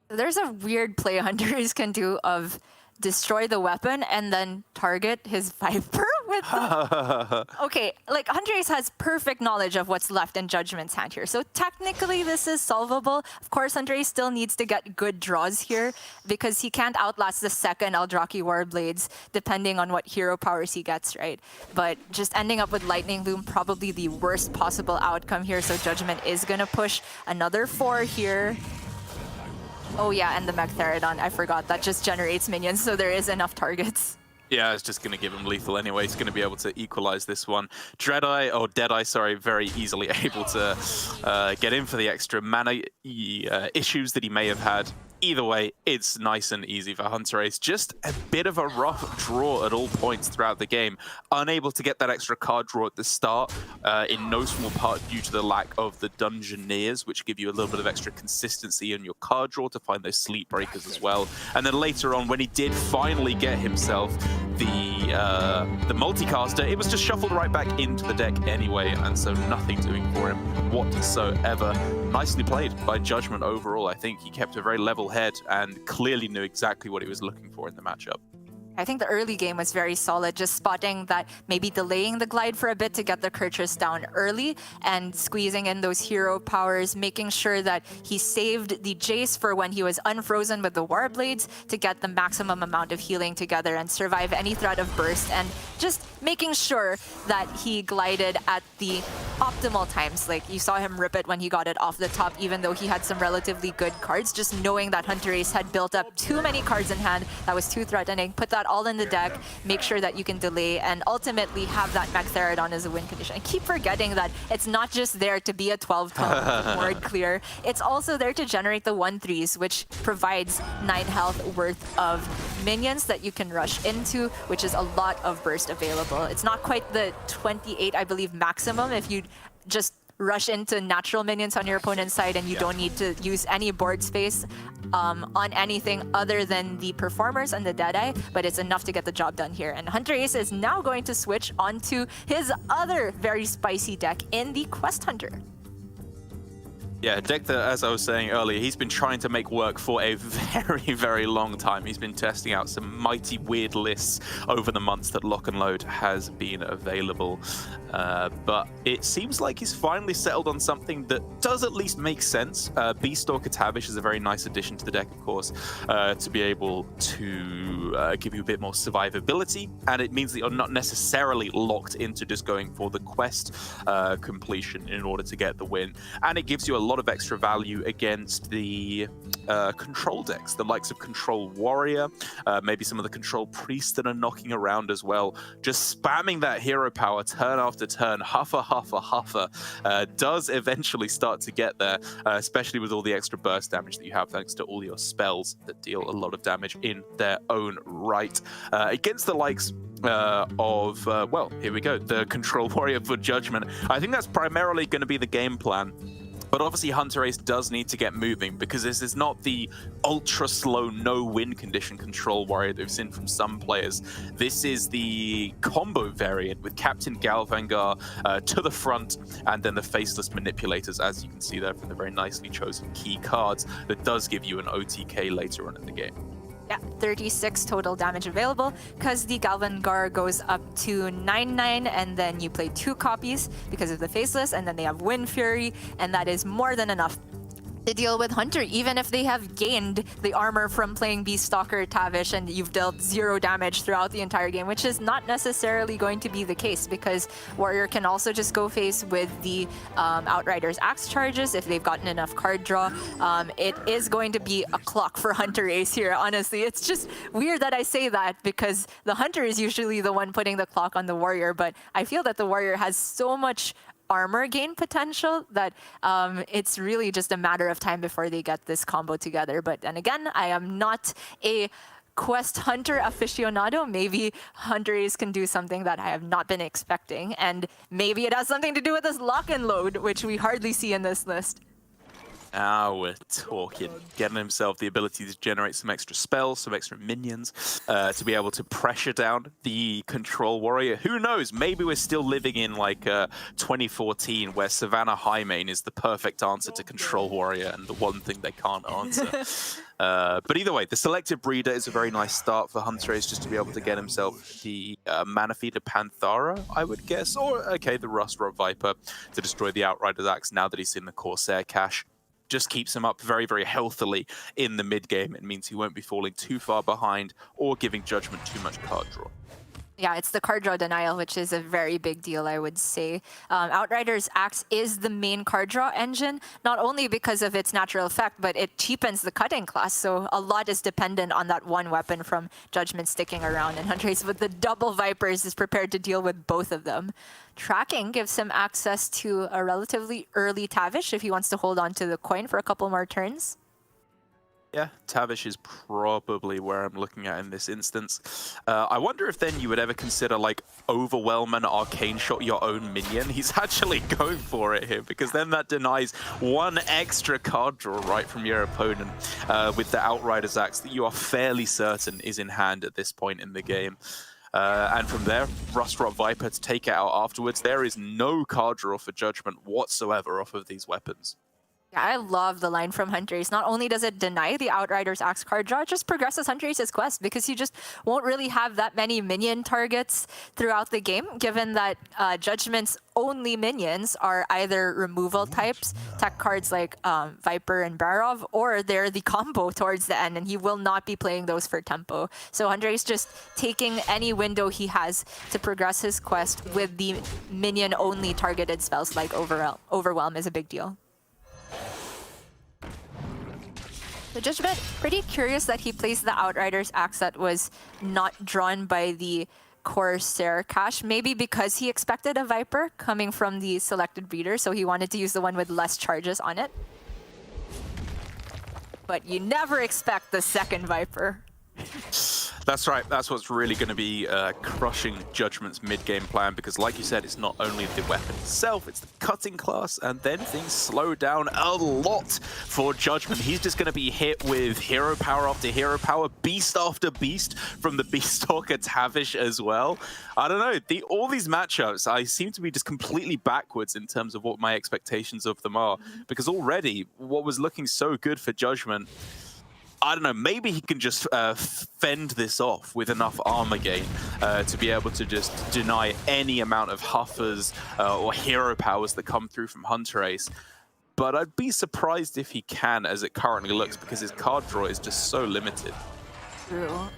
There's a weird play hunterace can do of destroy the weapon and then target his Viper with the... Okay, like hunterace has perfect knowledge of what's left in Judgment's hand here. So technically this is solvable. Of course, hunterace still needs to get good draws here because he can't outlast the second Eldraki Warblades depending on what hero powers he gets, right? But just ending up with Lightning Loom, probably the worst possible outcome here. So Judgement is gonna push another 4 here. Oh yeah, and the Mechtherodon, I forgot, that just generates minions, so there is enough targets. Yeah, it's just going to give him lethal anyway. He's going to be able to equalize this one. Deadeye, sorry, very easily able to get in for the extra mana issues that he may have had. Either way, it's nice and easy for hunterace. Just a bit of a rough draw at all points throughout the game. Unable to get that extra card draw at the start, in no small part due to the lack of the Dungeoneers, which give you a little bit of extra consistency in your card draw to find those sleep breakers as well. And then later on, when he did finally get himself the multicaster, it was just shuffled right back into the deck anyway, and so nothing doing for him whatsoever. Nicely played by Judgement overall. I think he kept a very level head and clearly knew exactly what he was looking for in the matchup. I think the early game was very solid, just spotting that maybe delaying the glide for a bit to get the Kurtrus down early and squeezing in those hero powers, making sure that he saved the Jace for when he was unfrozen with the Warblades to get the maximum amount of healing together and survive any threat of burst, and just making sure that he glided at the optimal times. Like you saw him rip it when he got it off the top, even though he had some relatively good cards, just knowing that hunterace had built up too many cards in hand that was too threatening, put that all in the deck, make sure that you can delay, and ultimately have that Mechtherodon as a win condition. I keep forgetting that it's not just there to be a 12-tone board clear, it's also there to generate the 1/3s, which provides 9 health worth of minions that you can rush into, which is a lot of burst available. It's not quite the 28, I believe, maximum if you just rush into natural minions on your opponent's side, and you don't need to use any board space on anything other than the performers and the Deadeye, but it's enough to get the job done here. And hunterace is now going to switch onto his other very spicy deck in the Quest Hunter. Yeah, a deck that, as I was saying earlier, he's been trying to make work for a very, very long time. He's been testing out some mighty weird lists over the months that Lock and Load has been available. But it seems like he's finally settled on something that does at least make sense. Beastalker Tavish is a very nice addition to the deck, of course, to be able to give you a bit more survivability. And it means that you're not necessarily locked into just going for the quest completion in order to get the win. And it gives you a lot of extra value against the control decks, the likes of Control Warrior, maybe some of the Control Priests that are knocking around as well. Just spamming that hero power turn after turn, huffer, does eventually start to get there, especially with all the extra burst damage that you have thanks to all your spells that deal a lot of damage in their own right. Against the likes of, well, here we go, the Control Warrior for Judgement. I think that's primarily going to be the game plan. But obviously hunterace does need to get moving, because this is not the ultra slow no win condition Control Warrior that we've seen from some players. This is the combo variant with Captain Galvangar to the front, and then the Faceless Manipulators, as you can see there from the very nicely chosen key cards, that does give you an OTK later on in the game. Yeah, 36 total damage available, because the Galvangar goes up to 9/9, and then you play 2 copies because of the Faceless, and then they have Wind Fury, and that is more than enough to deal with Hunter, even if they have gained the armor from playing Beastalker Tavish and you've dealt 0 damage throughout the entire game, which is not necessarily going to be the case, because Warrior can also just go face with the Outrider's Axe charges if they've gotten enough card draw. It is going to be a clock for hunterace here, honestly. It's just weird that I say that, because the Hunter is usually the one putting the clock on the Warrior, but I feel that the Warrior has so much armor gain potential that it's really just a matter of time before they get this combo together. But then again, I am not a Quest Hunter aficionado. Maybe hunterace can do something that I have not been expecting, and maybe it has something to do with this lock and load, which we hardly see in this list. Now we're talking. Getting himself the ability to generate some extra spells, some extra minions, to be able to pressure down the Control Warrior. Who knows? Maybe we're still living in like 2014, where Savannah Highmane is the perfect answer to Control Warrior and the one thing they can't answer. But either way, the Selected Breeder is a very nice start for hunterace, just to be able to get himself the Mana Feeder Panthara, I would guess, or okay, the Rustrot Viper to destroy the Outrider's Axe now that he's in the Corsair cache. Just keeps him up very, very healthily in the mid game. It means he won't be falling too far behind or giving Judgement too much card draw. Yeah, it's the card draw denial, which is a very big deal, I would say. Outrider's Axe is the main card draw engine, not only because of its natural effect, but it cheapens the cutting class. So a lot is dependent on that one weapon from Judgement sticking around. And hunterace with the double Vipers is prepared to deal with both of them. Tracking gives him access to a relatively early Tavish if he wants to hold on to the coin for a couple more turns. Yeah, Tavish is probably where I'm looking at in this instance. I wonder if then you would ever consider like Overwhelm and Arcane Shot your own minion. He's actually going for it here, because then that denies 1 extra card draw right from your opponent with the Outrider's Axe that you are fairly certain is in hand at this point in the game. And from there, Rustrot Viper to take it out afterwards. There is no card draw for Judgement whatsoever off of these weapons. Yeah, I love the line from hunterace. Not only does it deny the Outrider's Axe card draw, it just progresses hunterace's quest, because you just won't really have that many minion targets throughout the game, given that Judgment's only minions are either removal types, tech cards like Viper and Barov, or they're the combo towards the end, and he will not be playing those for tempo. So hunterace just taking any window he has to progress his quest with the minion-only targeted spells like Overwhelm is a big deal. So Judgement, pretty curious that he plays the Outrider's Axe that was not drawn by the Corsair cache. Maybe because he expected a Viper coming from the Selected Breeder, so he wanted to use the one with less charges on it. But you never expect the second Viper. That's right. That's what's really going to be crushing Judgment's mid-game plan, because like you said, it's not only the weapon itself, it's the cutting class, and then things slow down a lot for Judgment. He's just going to be hit with hero power after hero power, beast after beast from the Beastalker Tavish as well. I don't know. All these matchups, I seem to be just completely backwards in terms of what my expectations of them are, because already what was looking so good for Judgment, I don't know, maybe he can just fend this off with enough armor gain to be able to just deny any amount of huffers or hero powers that come through from hunterace. But I'd be surprised if he can, as it currently looks, because his card draw is just so limited. True.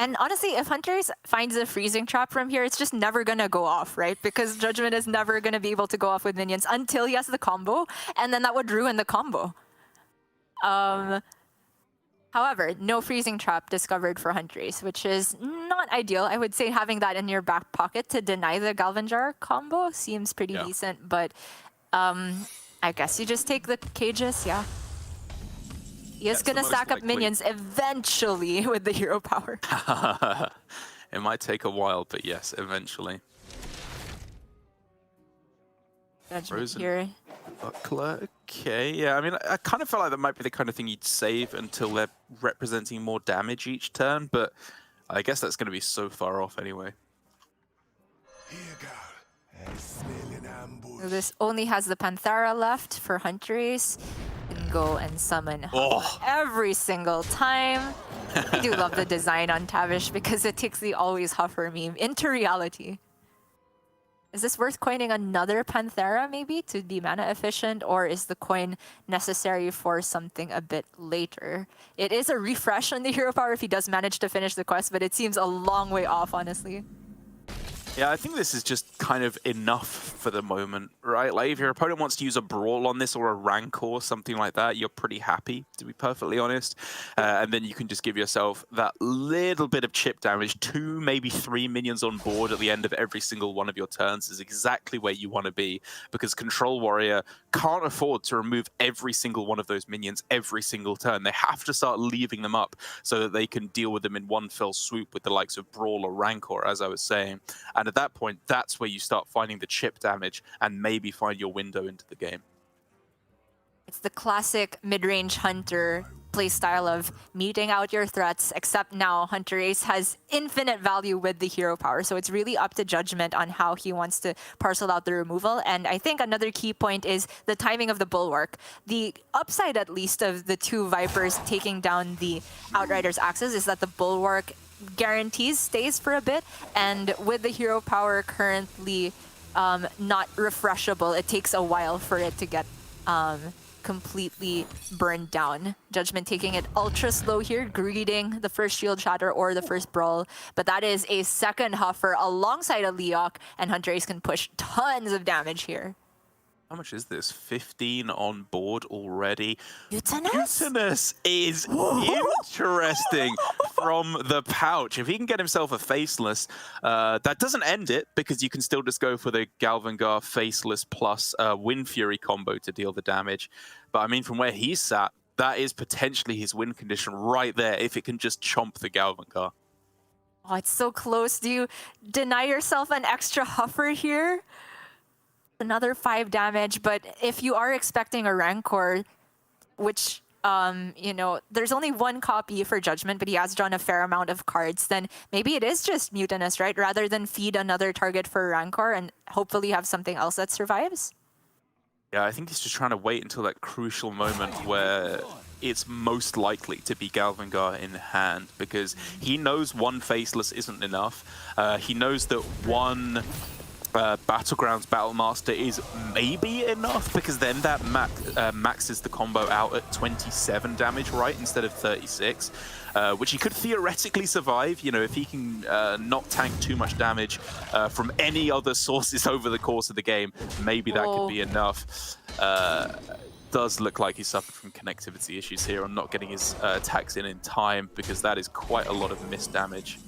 And honestly, if hunterace finds a freezing trap from here, it's just never gonna go off, right? Because Judgment is never gonna be able to go off with minions until he has the combo, and then that would ruin the combo. However, no freezing trap discovered for hunterace, which is not ideal. I would say having that in your back pocket to deny the Galvan Jar combo seems pretty decent, but I guess you just take the cages, yeah. He is gonna stack up minions eventually with the hero power. It might take a while, but yes, eventually. Judgment here. Buckler, okay, yeah, I mean, I kind of felt like that might be the kind of thing you'd save until they're representing more damage each turn, but I guess that's going to be so far off anyway. So this only has the Panthera left for hunterace. Can go and summon every single time. I do love the design on Tavish because it takes the always huffer meme into reality. Is this worth coining another Panthera maybe to be mana efficient, or is the coin necessary for something a bit later? It is a refresh on the hero power if he does manage to finish the quest, but it seems a long way off, honestly. Yeah, I think this is just kind of enough for the moment, right? Like, if your opponent wants to use a Brawl on this or a Rancor, something like that, you're pretty happy, to be perfectly honest. And then you can just give yourself that little bit of chip damage, 2, maybe 3 minions on board at the end of every single one of your turns is exactly where you want to be, because Control Warrior can't afford to remove every single one of those minions every single turn. They have to start leaving them up so that they can deal with them in one fell swoop with the likes of Brawl or Rancor, as I was saying. And at that point, that's where you start finding the chip damage and maybe find your window into the game. It's the classic mid-range hunter playstyle of meeting out your threats, except now hunterace has infinite value with the hero power. So it's really up to Judgment on how he wants to parcel out the removal. And I think another key point is the timing of the Bulwark. The upside, at least, of the two Vipers taking down the Outrider's axes is that the Bulwark guarantees stays for a bit, and with the hero power currently not refreshable, it takes a while for it to get completely burned down. Judgment taking it ultra slow here, greeting the first shield shatter or the first brawl, but that is a second huffer alongside a Leok, and hunterace can push tons of damage here. How much is this? 15 on board already. Utanus is interesting from the pouch. If he can get himself a Faceless, that doesn't end it, because you can still just go for the Galvangar Faceless plus Wind Fury combo to deal the damage. But I mean, from where he's sat, that is potentially his win condition right there, if it can just chomp the Galvangar. Oh, it's so close. Do you deny yourself an extra huffer here? Another 5 damage, but if you are expecting a Rancor, which, you know, there's only one copy for Judgment, but he has drawn a fair amount of cards, then maybe it is just Mutinous, right? Rather than feed another target for Rancor and hopefully have something else that survives. Yeah, I think he's just trying to wait until that crucial moment where it's most likely to be Galvangar in hand, because he knows one Faceless isn't enough. He knows that one Battlegrounds Battlemaster is maybe enough, because then that maxes the combo out at 27 damage, right, instead of 36, which he could theoretically survive, you know, if he can not tank too much damage from any other sources over the course of the game. Maybe that could be enough. Does look like he suffered from connectivity issues here on not getting his attacks in time, because that is quite a lot of missed damage.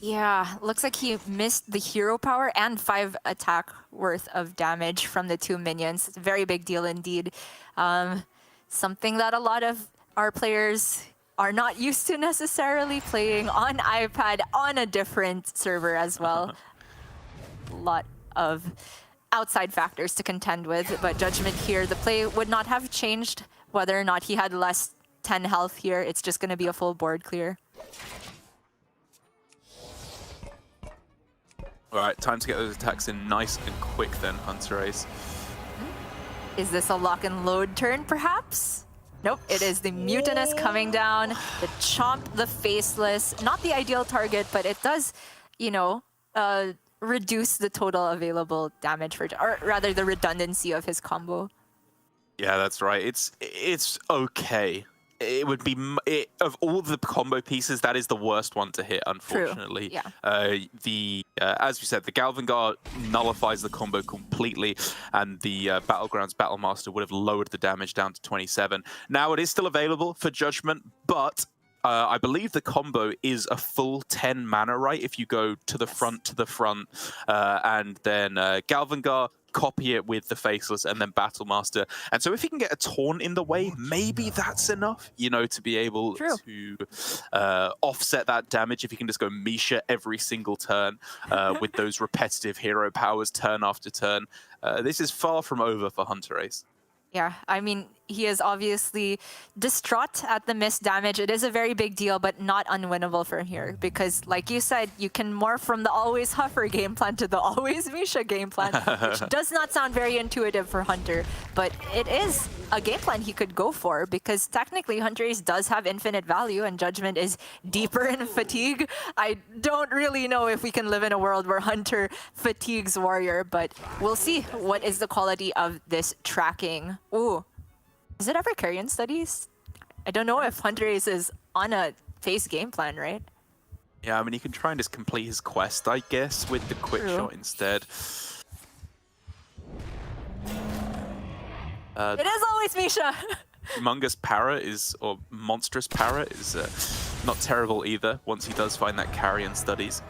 Yeah, looks like he missed the hero power and 5 attack worth of damage from the 2 minions. It's a very big deal indeed. Something that a lot of our players are not used to necessarily playing on iPad on a different server as well. A lot of outside factors to contend with, but Judgment here, the play would not have changed whether or not he had less 10 health here. It's just going to be a full board clear. All right, time to get those attacks in nice and quick then, hunterace. Is this a lock and load turn, perhaps? Nope, it is the Mutinous coming down, the Chomp, the Faceless. Not the ideal target, but it does, you know, reduce the total available damage for, or rather the redundancy of his combo. Yeah, that's right. It's okay. It would be of all the combo pieces, that is the worst one to hit, unfortunately. True. Yeah. As you said, the Galvan Guard nullifies the combo completely, and the Battlegrounds Battlemaster would have lowered the damage down to 27. Now it is still available for Judgment, but I believe the combo is a full 10 mana, right? If you go to the front, and then Galvan Guard, copy it with the Faceless, and then Battlemaster. And so if he can get a Taunt in the way, maybe that's enough, you know, to be able to offset that damage. If he can just go Misha every single turn with those repetitive hero powers turn after turn. This is far from over for hunterace. Yeah, I mean, he is obviously distraught at the missed damage. It is a very big deal, but not unwinnable from here. Because, like you said, you can morph from the always Huffer game plan to the always Misha game plan, which does not sound very intuitive for Hunter. But it is a game plan he could go for, because technically hunterace does have infinite value, and Judgment is deeper in fatigue. I don't really know if we can live in a world where Hunter fatigues Warrior, but we'll see what is the quality of this tracking. Ooh. Is it ever Carrion Studies? I don't know if hunterace is on a face game plan, right? Yeah, I mean, he can try and just complete his quest, I guess, with the quick shot instead. It is always Misha! Humongous Parrot is, or Monstrous Parrot is not terrible either, once he does find that Carrion Studies.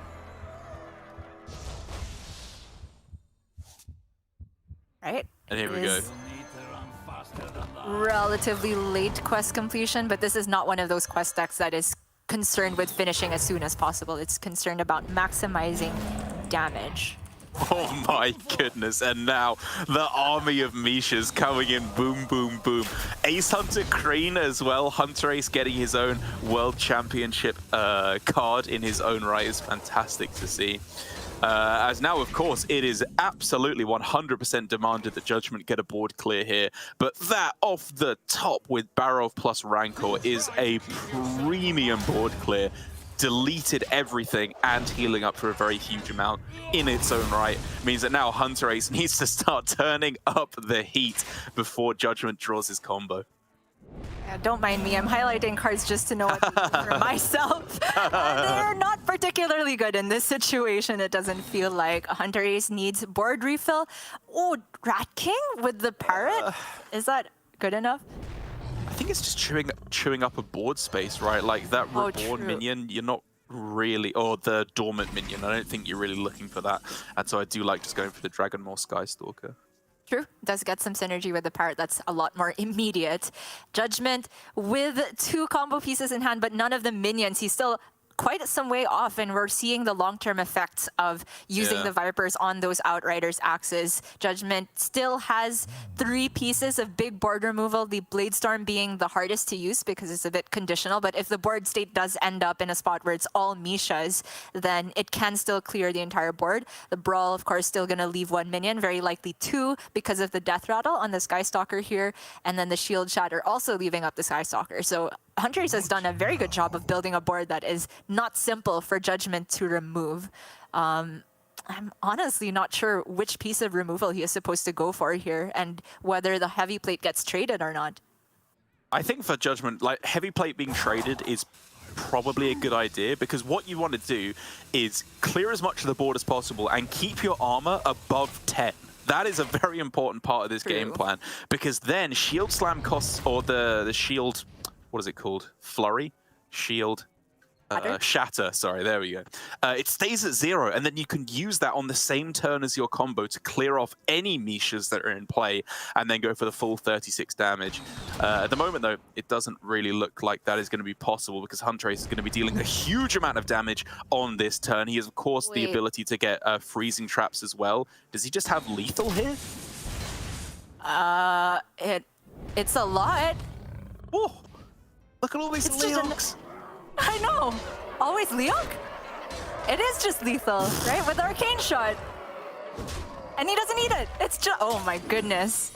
Right? And here we go. Relatively late quest completion, but this is not one of those quest decks that is concerned with finishing as soon as possible. It's concerned about maximizing damage. Oh my goodness, and now the army of Mishas coming in, boom, boom, boom. Ace Hunter Crane as well, hunterace getting his own World Championship card in his own right is fantastic to see. As now, of course, it is absolutely 100% demanded that Judgment get a board clear here. But that off the top with Barov plus Rancor is a premium board clear. Deleted everything and healing up for a very huge amount in its own right. Means that now hunterace needs to start turning up the heat before Judgment draws his combo. Yeah, don't mind me, I'm highlighting cards just to know what to do for myself. They're not particularly good in this situation, it doesn't feel like. hunterace needs board refill. Oh, Rat King with the Parrot? Is that good enough? I think it's just chewing up a board space, right? Like that Reborn minion, you're not really, or the Dormant minion, I don't think you're really looking for that. And so I do like just going for the Dragonmaw Skystalker. True, does get some synergy with the Parrot. That's a lot more immediate. Judgment with 2 combo pieces in hand, but none of the minions. He's still quite some way off, and we're seeing the long-term effects of using the Vipers on those Outriders axes. Judgment still has 3 pieces of big board removal, the Bladestorm being the hardest to use because it's a bit conditional, but if the board state does end up in a spot where it's all Mishas, then it can still clear the entire board. The Brawl, of course, still going to leave 1 minion, very likely 2 because of the Death Rattle on the Skystalker here, and then the Shield Shatter also leaving up the Skystalker. So hunterace has done a very good job of building a board that is not simple for Judgment to remove. I'm honestly not sure which piece of removal he is supposed to go for here and whether the heavy plate gets traded or not. I think for Judgment, like heavy plate being traded is probably a good idea, because what you want to do is clear as much of the board as possible and keep your armor above 10. That is a very important part of this game plan, because then Shield Slam costs, or the Shield, what is it called? Flurry? Shield. Shatter, sorry, there we go. It stays at 0, and then you can use that on the same turn as your combo to clear off any niches that are in play, and then go for the full 36 damage. At the moment, though, it doesn't really look like that is going to be possible, because hunterace is going to be dealing a huge amount of damage on this turn. He has, of course, the ability to get freezing traps as well. Does he just have lethal here? It's a lot. Oh, look at all these Leoks. I know. Always Leok? It is just lethal, right? With Arcane Shot. And he doesn't need it. It's just... Oh my goodness.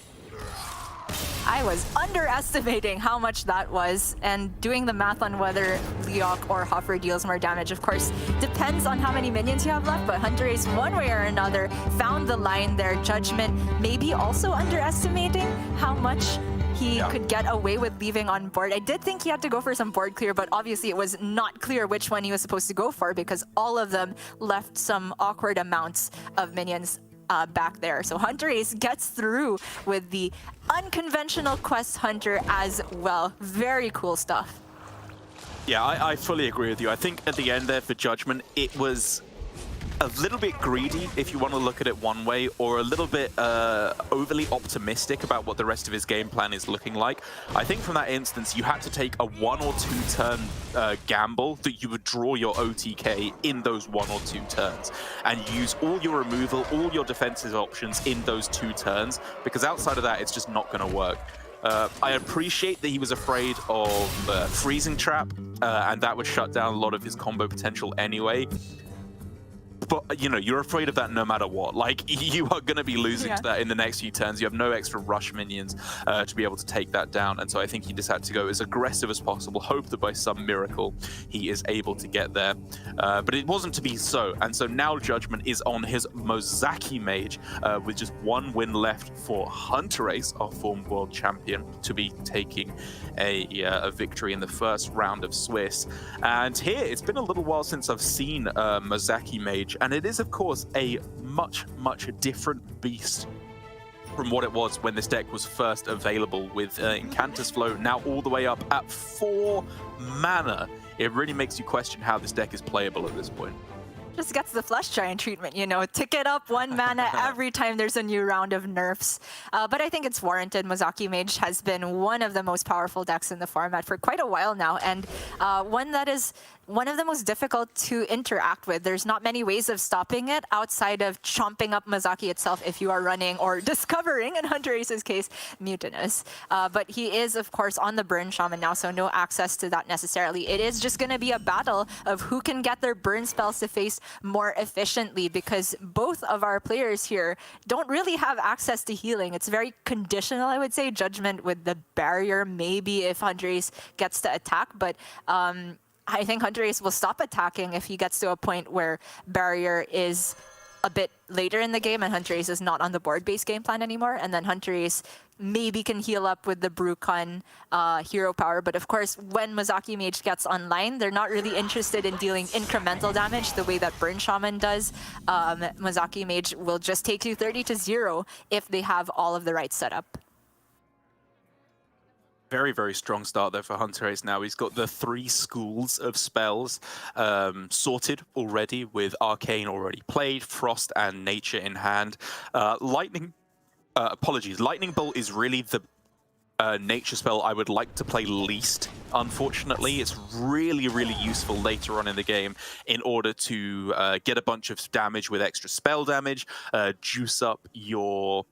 I was underestimating how much that was, and doing the math on whether Leok or Hoffer deals more damage, of course, depends on how many minions you have left, but hunterace, one way or another, found the line there. Judgement maybe also underestimating how much he could get away with leaving on board. I did think he had to go for some board clear, but obviously it was not clear which one he was supposed to go for, because all of them left some awkward amounts of minions back there. So hunterace gets through with the unconventional quest hunter as well. Very cool stuff. Yeah, I fully agree with you. I think at the end there for Judgement, it was a little bit greedy, if you want to look at it one way, or a little bit overly optimistic about what the rest of his game plan is looking like. I think from that instance, you had to take a 1 or 2 turn gamble that you would draw your OTK in those 1 or 2 turns, and use all your removal, all your defensive options in those 2 turns, because outside of that, it's just not going to work. I appreciate that he was afraid of freezing trap, and that would shut down a lot of his combo potential anyway. But, you know, you're afraid of that no matter what. Like, you are going to be losing to that in the next few turns. You have no extra rush minions to be able to take that down. And so I think he just had to go as aggressive as possible, hope that by some miracle he is able to get there. But it wasn't to be so. And so now Judgement is on his Mozaki mage with just 1 win left for hunterace, our former world champion, to be taking a victory in the first round of Swiss. And here, it's been a little while since I've seen Mozaki mage, and it is, of course, a much different beast from what it was when this deck was first available, with Incantus Flow now all the way up at 4 mana. It really makes you question how this deck is playable at this point. Just gets the Flesh Giant treatment, you know, tick it up 1 mana every time there's a new round of nerfs. But I think it's warranted. Mozaki Mage has been one of the most powerful decks in the format for quite a while now, and one that is one of the most difficult to interact with. There's not many ways of stopping it outside of chomping up Mozaki itself if you are running or discovering, in hunterace's case, Mutinous. But he is, of course, on the Burn Shaman now, so no access to that necessarily. It is just going to be a battle of who can get their burn spells to face more efficiently, because both of our players here don't really have access to healing. It's very conditional, I would say. Judgement with the barrier, maybe if hunterace gets to attack, but I think hunterace will stop attacking if he gets to a point where barrier is a bit later in the game and hunterace is not on the board-based game plan anymore, and then hunterace maybe can heal up with the BruCon hero power. But of course, when Mozaki Mage gets online, they're not really interested in dealing incremental damage the way that Burn Shaman does. Mozaki Mage will just take you 30-0 if they have all of the right setup. Very strong start there for hunterace now. He's got the 3 schools of spells sorted already, with Arcane already played, Frost and Nature in hand. Lightning Bolt is really the nature spell I would like to play least, unfortunately. It's really useful later on in the game in order to get a bunch of damage with extra spell damage, juice up your...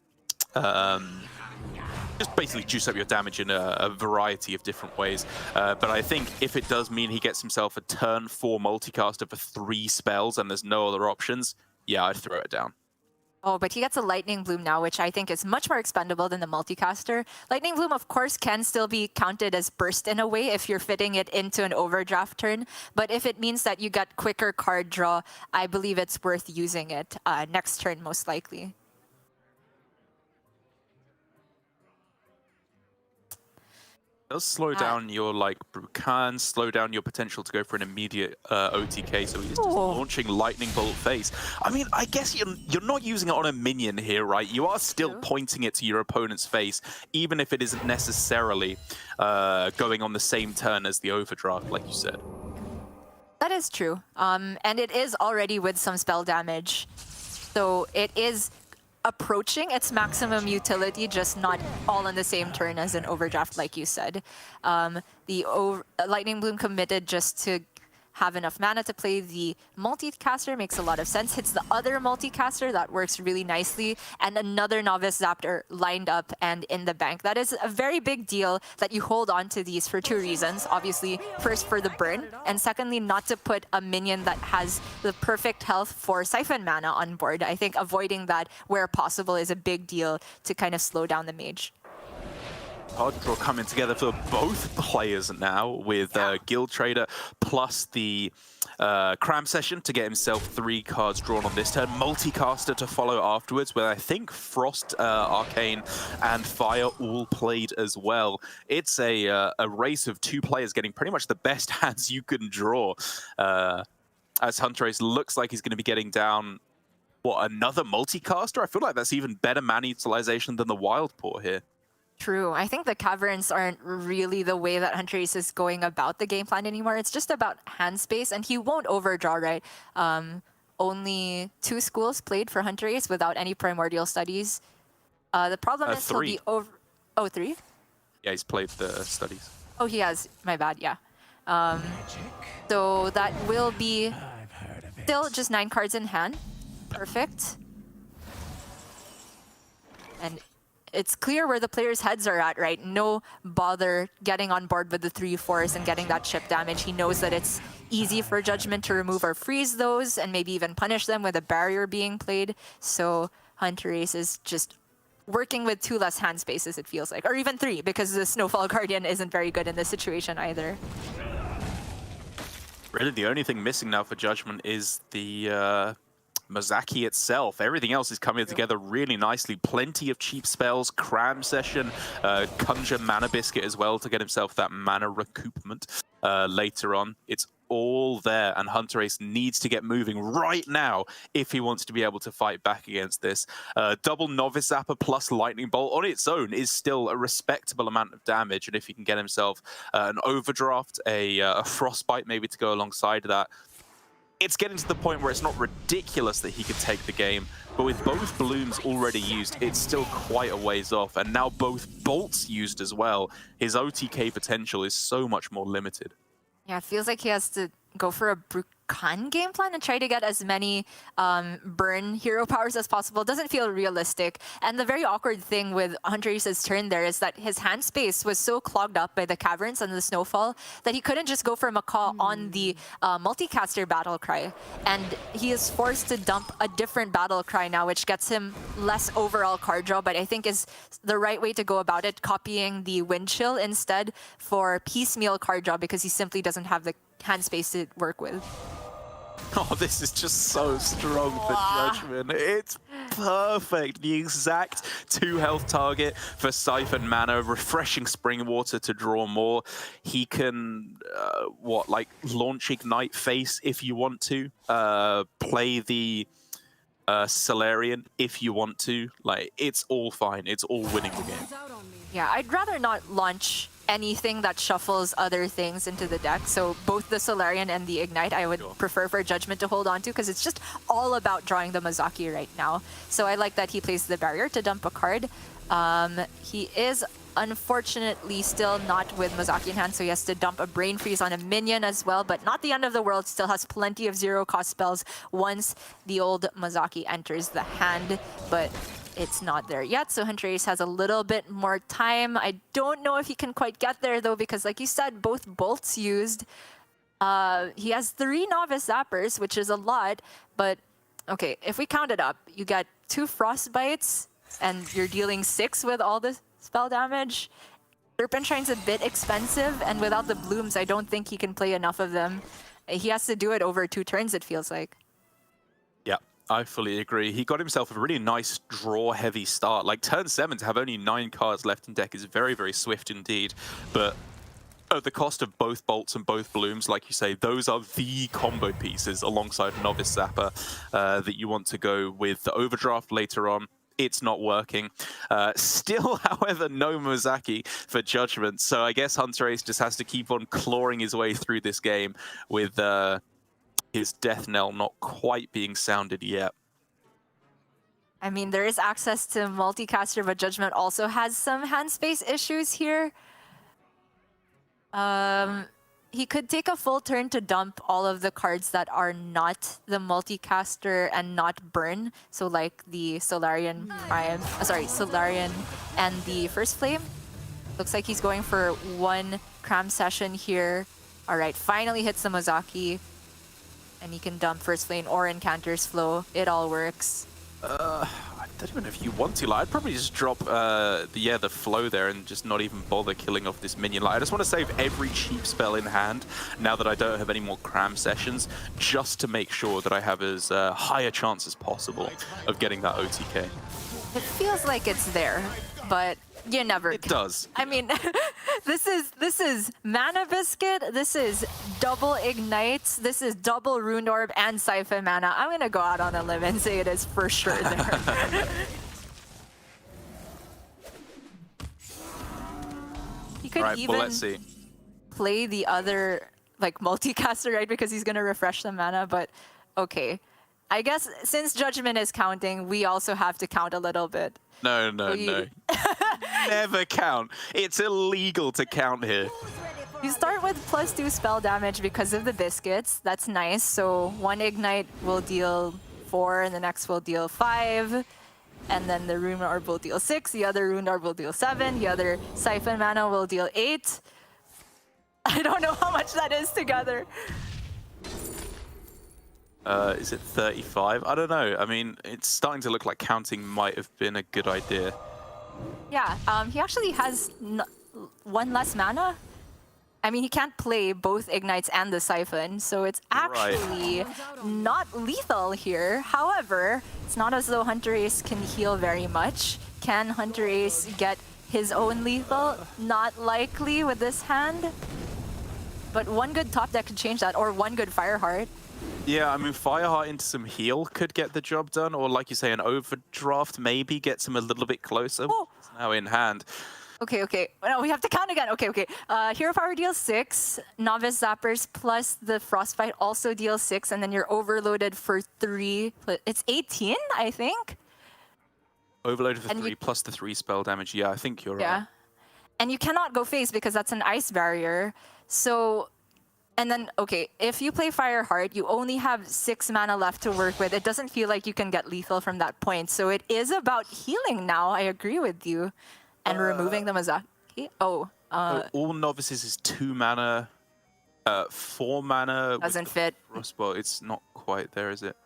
just basically juice up your damage in a variety of different ways. But I think if it does mean he gets himself a turn 4 multicaster for 3 spells and there's no other options, yeah, I'd throw it down. Oh, but he gets a Lightning Bloom now, which I think is much more expendable than the multicaster. Lightning Bloom, of course, can still be counted as burst in a way if you're fitting it into an overdraft turn. But if it means that you get quicker card draw, I believe it's worth using it next turn, most likely. It does slow down your, like, Brucan, slow down your potential to go for an immediate OTK, so he's just launching Lightning Bolt face. I mean, I guess you're not using it on a minion here, right? You are still pointing it to your opponent's face, even if it isn't necessarily going on the same turn as the overdraft, like you said. That is true. And it is already with some spell damage. So it is approaching its maximum utility, just not all on the same turn as an overdraft, like you said. Lightning Bloom committed just to have enough mana to play the multicaster, makes a lot of sense. Hits the other multicaster, that works really nicely. And another Novice Zaptor lined up and in the bank. That is a very big deal that you hold on to these for two reasons. Obviously, first for the burn, and secondly, not to put a minion that has the perfect health for Siphon mana on board. I think avoiding that where possible is a big deal to kind of slow down the mage. Card draw coming together for both players now with Guild Trader plus the Cram Session to get himself 3 cards drawn on this turn. Multicaster to follow afterwards, where I think Frost, Arcane, and Fire all played as well. It's a race of 2 players getting pretty much the best hands you can draw. As hunterace looks like he's going to be getting down, what, another multicaster? I feel like that's even better mana utilization than the Wild Pour here. True. I think the caverns aren't really the way that hunterace is going about the game plan anymore. It's just about hand space, and he won't overdraw, right? Only 2 schools played for hunterace without any primordial studies. The problem is he'll be over... Oh, 3? Yeah, he's played the studies. Oh, he has. My bad, yeah. So that will be still just 9 cards in hand. Perfect. And it's clear where the players' heads are at, right? No bother getting on board with the 3/4s and getting that chip damage. He knows that it's easy for Judgment to remove or freeze those and maybe even punish them with a barrier being played. So hunterace is just working with 2 less hand spaces, it feels like. Or even 3, because the Snowfall Guardian isn't very good in this situation either. Really, the only thing missing now for Judgment is the Mozaki itself. Everything else is coming together really nicely. Plenty of cheap spells, Cram Session, Conjure Mana Biscuit as well to get himself that mana recoupment later on. It's all there, and hunterace needs to get moving right now if he wants to be able to fight back against this. Double Novice Zapper plus Lightning Bolt on its own is still a respectable amount of damage, and if he can get himself an Overdraft, a Frostbite maybe to go alongside that, it's getting to the point where it's not ridiculous that he could take the game, but with both blooms already used, it's still quite a ways off, and now both bolts used as well, his OTK potential is so much more limited. Yeah, it feels like he has to go for a Brukan game plan and try to get as many burn hero powers as possible. Doesn't feel realistic. And the very awkward thing with hunterace's turn there is that his hand space was so clogged up by the caverns and the snowfall that he couldn't just go for Macaw on the multicaster battle cry. And he is forced to dump a different battle cry now, which gets him less overall card draw, but I think is the right way to go about it, copying the Wind Chill instead for piecemeal card draw, because he simply doesn't have the hand space to work with. Oh, this is just so strong for Judgment. It's perfect. The exact 2 health target for Siphon Mana, refreshing Spring Water to draw more. He can, launch Ignite Face if you want to. Play the Solarian if you want to. Like, it's all fine. It's all winning the game. Yeah, I'd rather not launch anything that shuffles other things into the deck. So both the Solarian and the Ignite I would prefer for Judgment to hold on to, because it's just all about drawing the Mozaki right now. So I like that he plays the barrier to dump a card. He is unfortunately still not with Mozaki in hand, so he has to dump a Brain Freeze on a minion as well, but not the end of the world. Still has plenty of 0-cost spells once the old Mozaki enters the hand, but it's not there yet, so hunterace has a little bit more time. I don't know if he can quite get there though, because like you said, both bolts used. He has 3 Novice Zappers, which is a lot, but okay, if we count it up, you got 2 Frostbites, and you're dealing 6 with all the spell damage. Serpent Shrine's a bit expensive, and without the blooms, I don't think he can play enough of them. He has to do it over 2 turns, it feels like. Yeah, I fully agree. He got himself a really nice draw-heavy start. Like, turn 7 to have only 9 cards left in deck is very, very swift indeed. But at the cost of both bolts and both blooms, like you say, those are the combo pieces alongside Novice Zapper that you want to go with. The Overdraft later on, it's not working. Still, however, no Mozaki for Judgment. So I guess hunterace just has to keep on clawing his way through this game with his death knell not quite being sounded yet. I mean, there is access to multicaster, but Judgement also has some hand space issues here. He could take a full turn to dump all of the cards that are not the multicaster and not burn. So like the Solarian Prime, Solarian and the First Flame. Looks like he's going for one cram session here. All right, finally hits the Mozaki. And he can dump First Flame or Incanter's Flow. It all works. I don't even know if you want to. Like, I'd probably just drop the flow there and just not even bother killing off this minion. Like, I just want to save every cheap spell in hand now that I don't have any more cram sessions, just to make sure that I have as high a chance as possible of getting that OTK. It feels like it's there, but you never It does. I mean, this is Mana Biscuit, this is double Ignites, this is double Rune Orb and Siphon Mana. I'm gonna go out on a limb and say it is for sure there. He could even let's see. play the other like multicaster, right? Because he's gonna refresh the mana, but okay. I guess since Judgement is counting, we also have to count a little bit. No. Never count. It's illegal to count here. You start with +2 spell damage because of the biscuits. That's nice. So one Ignite will deal 4 and the next will deal 5. And then the Rune Orb will deal 6. The other Rune Orb will deal 7. The other Siphon Mana will deal 8. I don't know how much that is together. Is it 35? I don't know. I mean, it's starting to look like counting might have been a good idea. Yeah, he actually has one less mana. I mean, he can't play both Ignites and the Siphon, so it's actually not lethal here. However, it's not as though hunterace can heal very much. Can hunterace get his own lethal? Not likely with this hand. But one good top deck could change that, or one good Fireheart. Yeah, I mean, Fireheart into some heal could get the job done, or like you say, an overdraft maybe gets him a little bit closer. Oh. It's now in hand. Okay. No, we have to count again. Okay. Hero Power deals 6. Novice Zappers plus the Frostbite also deals 6, and then you're overloaded for 3. It's 18, I think. Overloaded for 3 plus the 3 spell damage. Yeah, I think you're right. Yeah. And you cannot go face because that's an ice barrier. So... And then, okay, if you play Fireheart, you only have 6 mana left to work with. It doesn't feel like you can get lethal from that point. So it is about healing now. I agree with you. And removing the Mozaki. All novices is 2 mana, 4 mana. Doesn't fit. Well, it's not quite there, is it?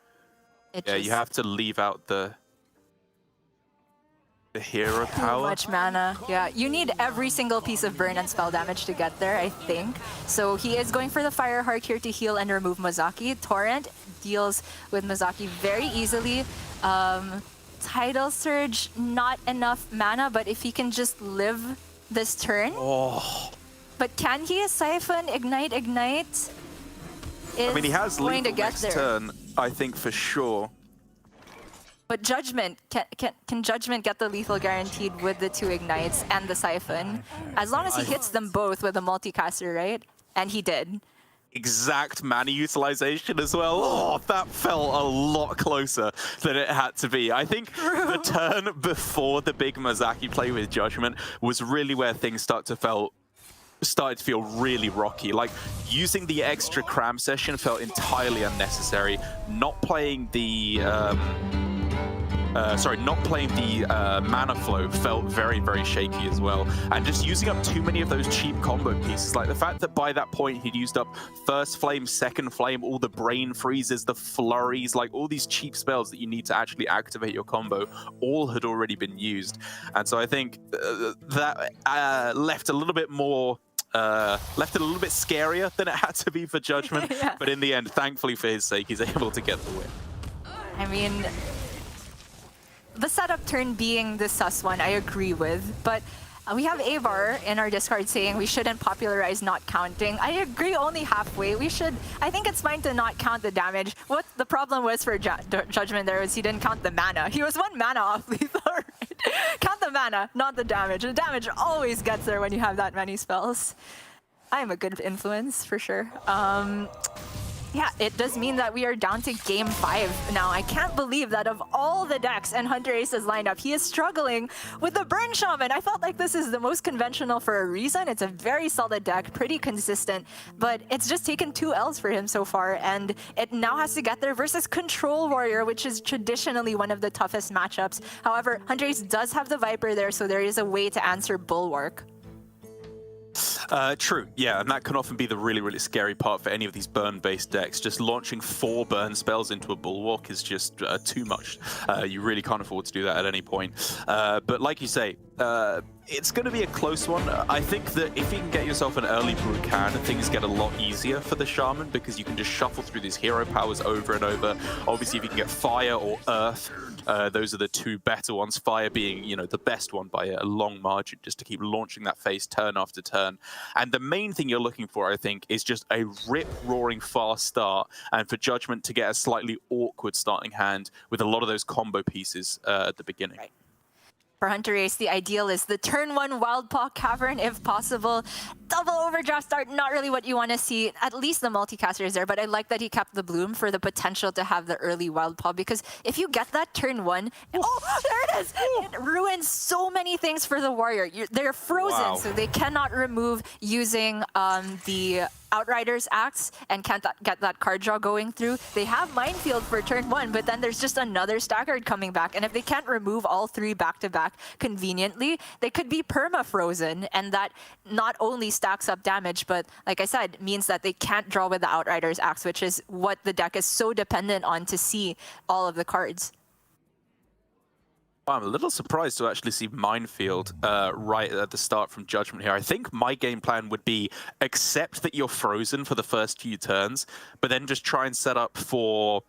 Yeah, you have to leave out the hero power. Too much mana. Yeah, you need every single piece of burn and spell damage to get there, I think. So he is going for the Fireheart here to heal and remove Mozaki. Torrent deals with Mozaki very easily. Tidal Surge, not enough mana, but if he can just live this turn. Oh. But can he Siphon, Ignite? I mean, he has going lethal to get next there. turn, I think for sure. But Judgement, can Judgement get the lethal guaranteed with the 2 Ignites and the Siphon? As long as he hits them both with a multicaster, right? And he did. Exact mana utilization as well. Oh, that felt a lot closer than it had to be. I think the turn before the big Mozaki play with Judgement was really where things started to feel really rocky. Like, using the extra cram session felt entirely unnecessary. Not playing the mana flow felt very, very shaky as well. And just using up too many of those cheap combo pieces. Like the fact that by that point he'd used up first flame, second flame, all the brain freezes, the flurries, like all these cheap spells that you need to actually activate your combo, all had already been used. And so I think that left a little bit more left it a little bit scarier than it had to be for Judgement. Yeah. But in the end, thankfully for his sake, he's able to get the win. I mean, the setup turn being the sus one, I agree with. But we have Avar in our Discord saying we shouldn't popularize not counting. I agree only halfway. We should. I think it's fine to not count the damage. What the problem was for Judgement there was he didn't count the mana. He was 1 mana off lethal, right? Count the mana, not the damage. The damage always gets there when you have that many spells. I am a good influence, for sure. Yeah, it does mean that we are down to game 5 now. I can't believe that of all the decks in hunterace's lineup, he is struggling with the Burn Shaman. I felt like this is the most conventional for a reason. It's a very solid deck, pretty consistent, but it's just taken 2 Ls for him so far, and it now has to get there versus Control Warrior, which is traditionally one of the toughest matchups. However, hunterace does have the Viper there, so there is a way to answer Bulwark. True, yeah, and that can often be the really, really scary part for any of these burn-based decks. Just launching 4 burn spells into a Bulwark is just too much. You really can't afford to do that at any point. But like you say, it's going to be a close one. I think that if you can get yourself an early Brucan, things get a lot easier for the Shaman because you can just shuffle through these hero powers over and over. Obviously, if you can get Fire or Earth, those are the 2 better ones. Fire being, you know, the best one by a long margin, just to keep launching that phase turn after turn. And the main thing you're looking for, I think, is just a rip-roaring fast start, and for Judgement to get a slightly awkward starting hand with a lot of those combo pieces at the beginning. Right. For hunterace, the ideal is the turn 1 Wild Paw Cavern if possible. Double overdraft start, not really what you want to see. At least the multicaster is there, but I like that he kept the Bloom for the potential to have the early Wild Paw, because if you get that turn 1, oh, there it is! It ruins so many things for the Warrior. They're frozen, so they cannot remove using the Outrider's Axe and can't get that card draw going through. They have Minefield for turn 1, but then there's just another staggered coming back, and if they can't remove all 3 back-to-back conveniently, they could be perma-frozen, and that not only stacks up damage, but like I said, means that they can't draw with the Outrider's Axe, which is what the deck is so dependent on to see all of the cards. I'm a little surprised to actually see Minefield right at the start from Judgement here. I think my game plan would be accept that you're frozen for the first few turns, but then just try and set up for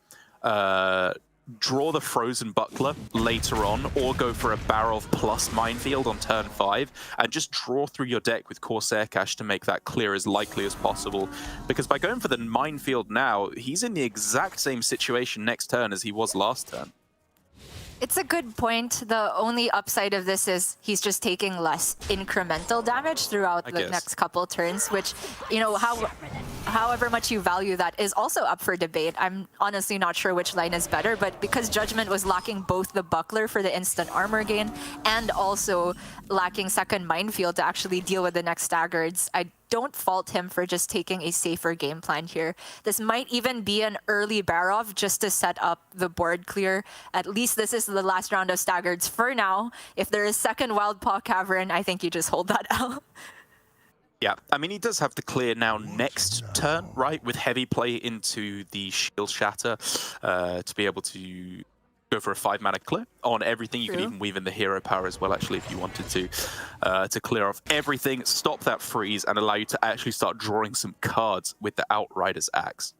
draw the Frozen Buckler later on, or go for a Barrel plus Minefield on turn 5, and just draw through your deck with Corsair Cache to make that clear as likely as possible. Because by going for the Minefield now, he's in the exact same situation next turn as he was last turn. It's a good point. The only upside of this is he's just taking less incremental damage throughout the next couple turns, which, you know, however much you value that is also up for debate. I'm honestly not sure which line is better, but because Judgement was lacking both the Buckler for the instant armor gain and also lacking second Minefield to actually deal with the next staggards, I don't fault him for just taking a safer game plan here. This might even be an early Barov just to set up the board clear. At least this is the last round of staggards for now. If there is second Wild Paw Cavern, I think you just hold that out. Yeah, I mean, he does have to clear now next turn, right? With heavy play into the Shield Shatter to be able to go for a 5-mana clear on everything. You can even weave in the hero power as well, actually, if you wanted to clear off everything, stop that freeze, and allow you to actually start drawing some cards with the Outrider's Axe.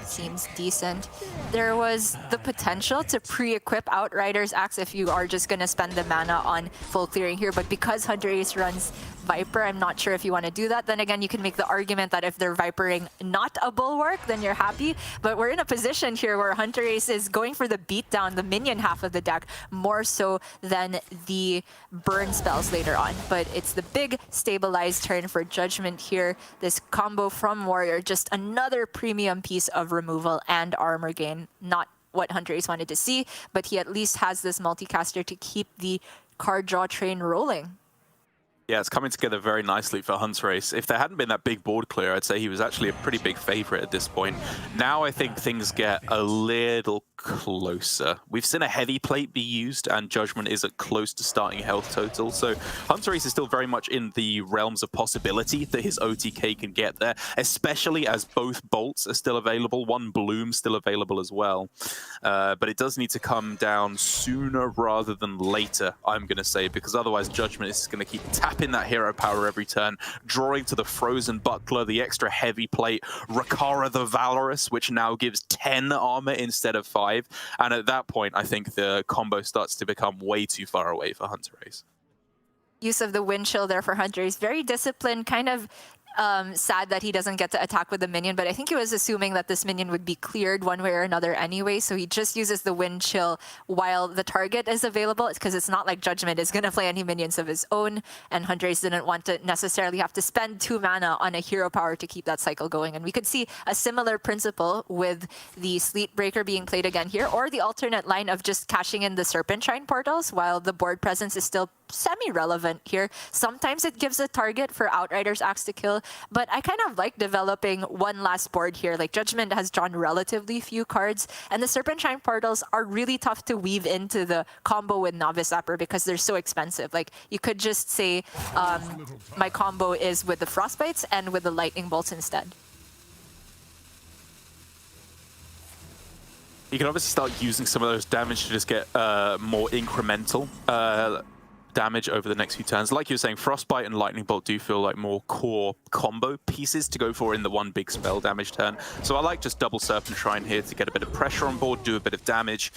Seems decent. There was the potential to pre-equip Outrider's Axe if you are just going to spend the mana on full clearing here, but because hunterace runs Viper, I'm not sure if you want to do that. Then again, you can make the argument that if they're Vipering not a Bulwark, then you're happy. But we're in a position here where hunterace is going for the beatdown, the minion half of the deck, more so than the burn spells later on. But it's the big stabilized turn for Judgement here. This combo from Warrior, just another premium piece of removal and armor gain. Not what hunterace wanted to see, but he at least has this multicaster to keep the card draw train rolling. Yeah, it's coming together very nicely for hunterace. If there hadn't been that big board clear, I'd say he was actually a pretty big favorite at this point. Now I think things get a little closer. We've seen a heavy plate be used, and Judgement is at close to starting health total. So hunterace is still very much in the realms of possibility that his OTK can get there, especially as both bolts are still available, one Bloom still available as well. But it does need to come down sooner rather than later, I'm going to say, because otherwise Judgement is going to keep tapping that hero power every turn, drawing to the Frozen Buckler, the extra heavy plate, Rakara the Valorous, which now gives 10 armor instead of 5. And at that point, I think the combo starts to become way too far away for hunterace. Use of the wind chill there for hunterace. Very disciplined, kind of sad that he doesn't get to attack with the minion, but I think he was assuming that this minion would be cleared one way or another anyway, so he just uses the wind chill while the target is available, because it's not like Judgement is going to play any minions of his own, and hunterace didn't want to necessarily have to spend 2 mana on a hero power to keep that cycle going. And we could see a similar principle with the Sleet Breaker being played again here, or the alternate line of just cashing in the Serpentine portals while the board presence is still semi-relevant here. Sometimes it gives a target for Outrider's Axe to kill, but I kind of like developing one last board here. Like, Judgement has drawn relatively few cards, and the Serpentine portals are really tough to weave into the combo with Novice Zapper because they're so expensive. Like, you could just say my combo is with the Frostbites and with the Lightning Bolts instead. You can obviously start using some of those damage to just get more incremental damage over the next few turns. Like you were saying, Frostbite and Lightning Bolt do feel like more core combo pieces to go for in the one big spell damage turn. So I like just double Serpentine here to get a bit of pressure on board, do a bit of damage.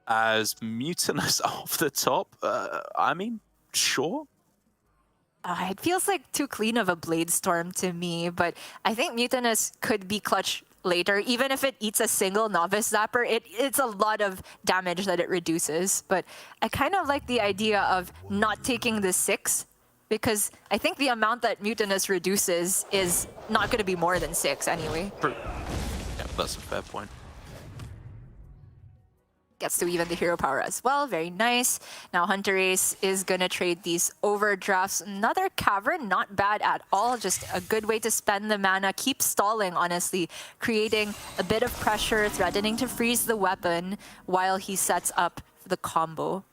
As Mutinous off the top, I mean, sure. It feels like too clean of a Blade Storm to me, but I think Mutinous could be clutch later. Even if it eats a single Novice Zapper, it's a lot of damage that it reduces. But I kind of like the idea of not taking the 6, because I think the amount that Mutinous reduces is not going to be more than 6 anyway. True. Yeah, that's a fair point. Gets to even the hero power as well. Very nice. Now hunterace is going to trade these overdrafts. Another Cavern, not bad at all. Just a good way to spend the mana. Keep stalling, honestly. Creating a bit of pressure, threatening to freeze the weapon while he sets up the combo.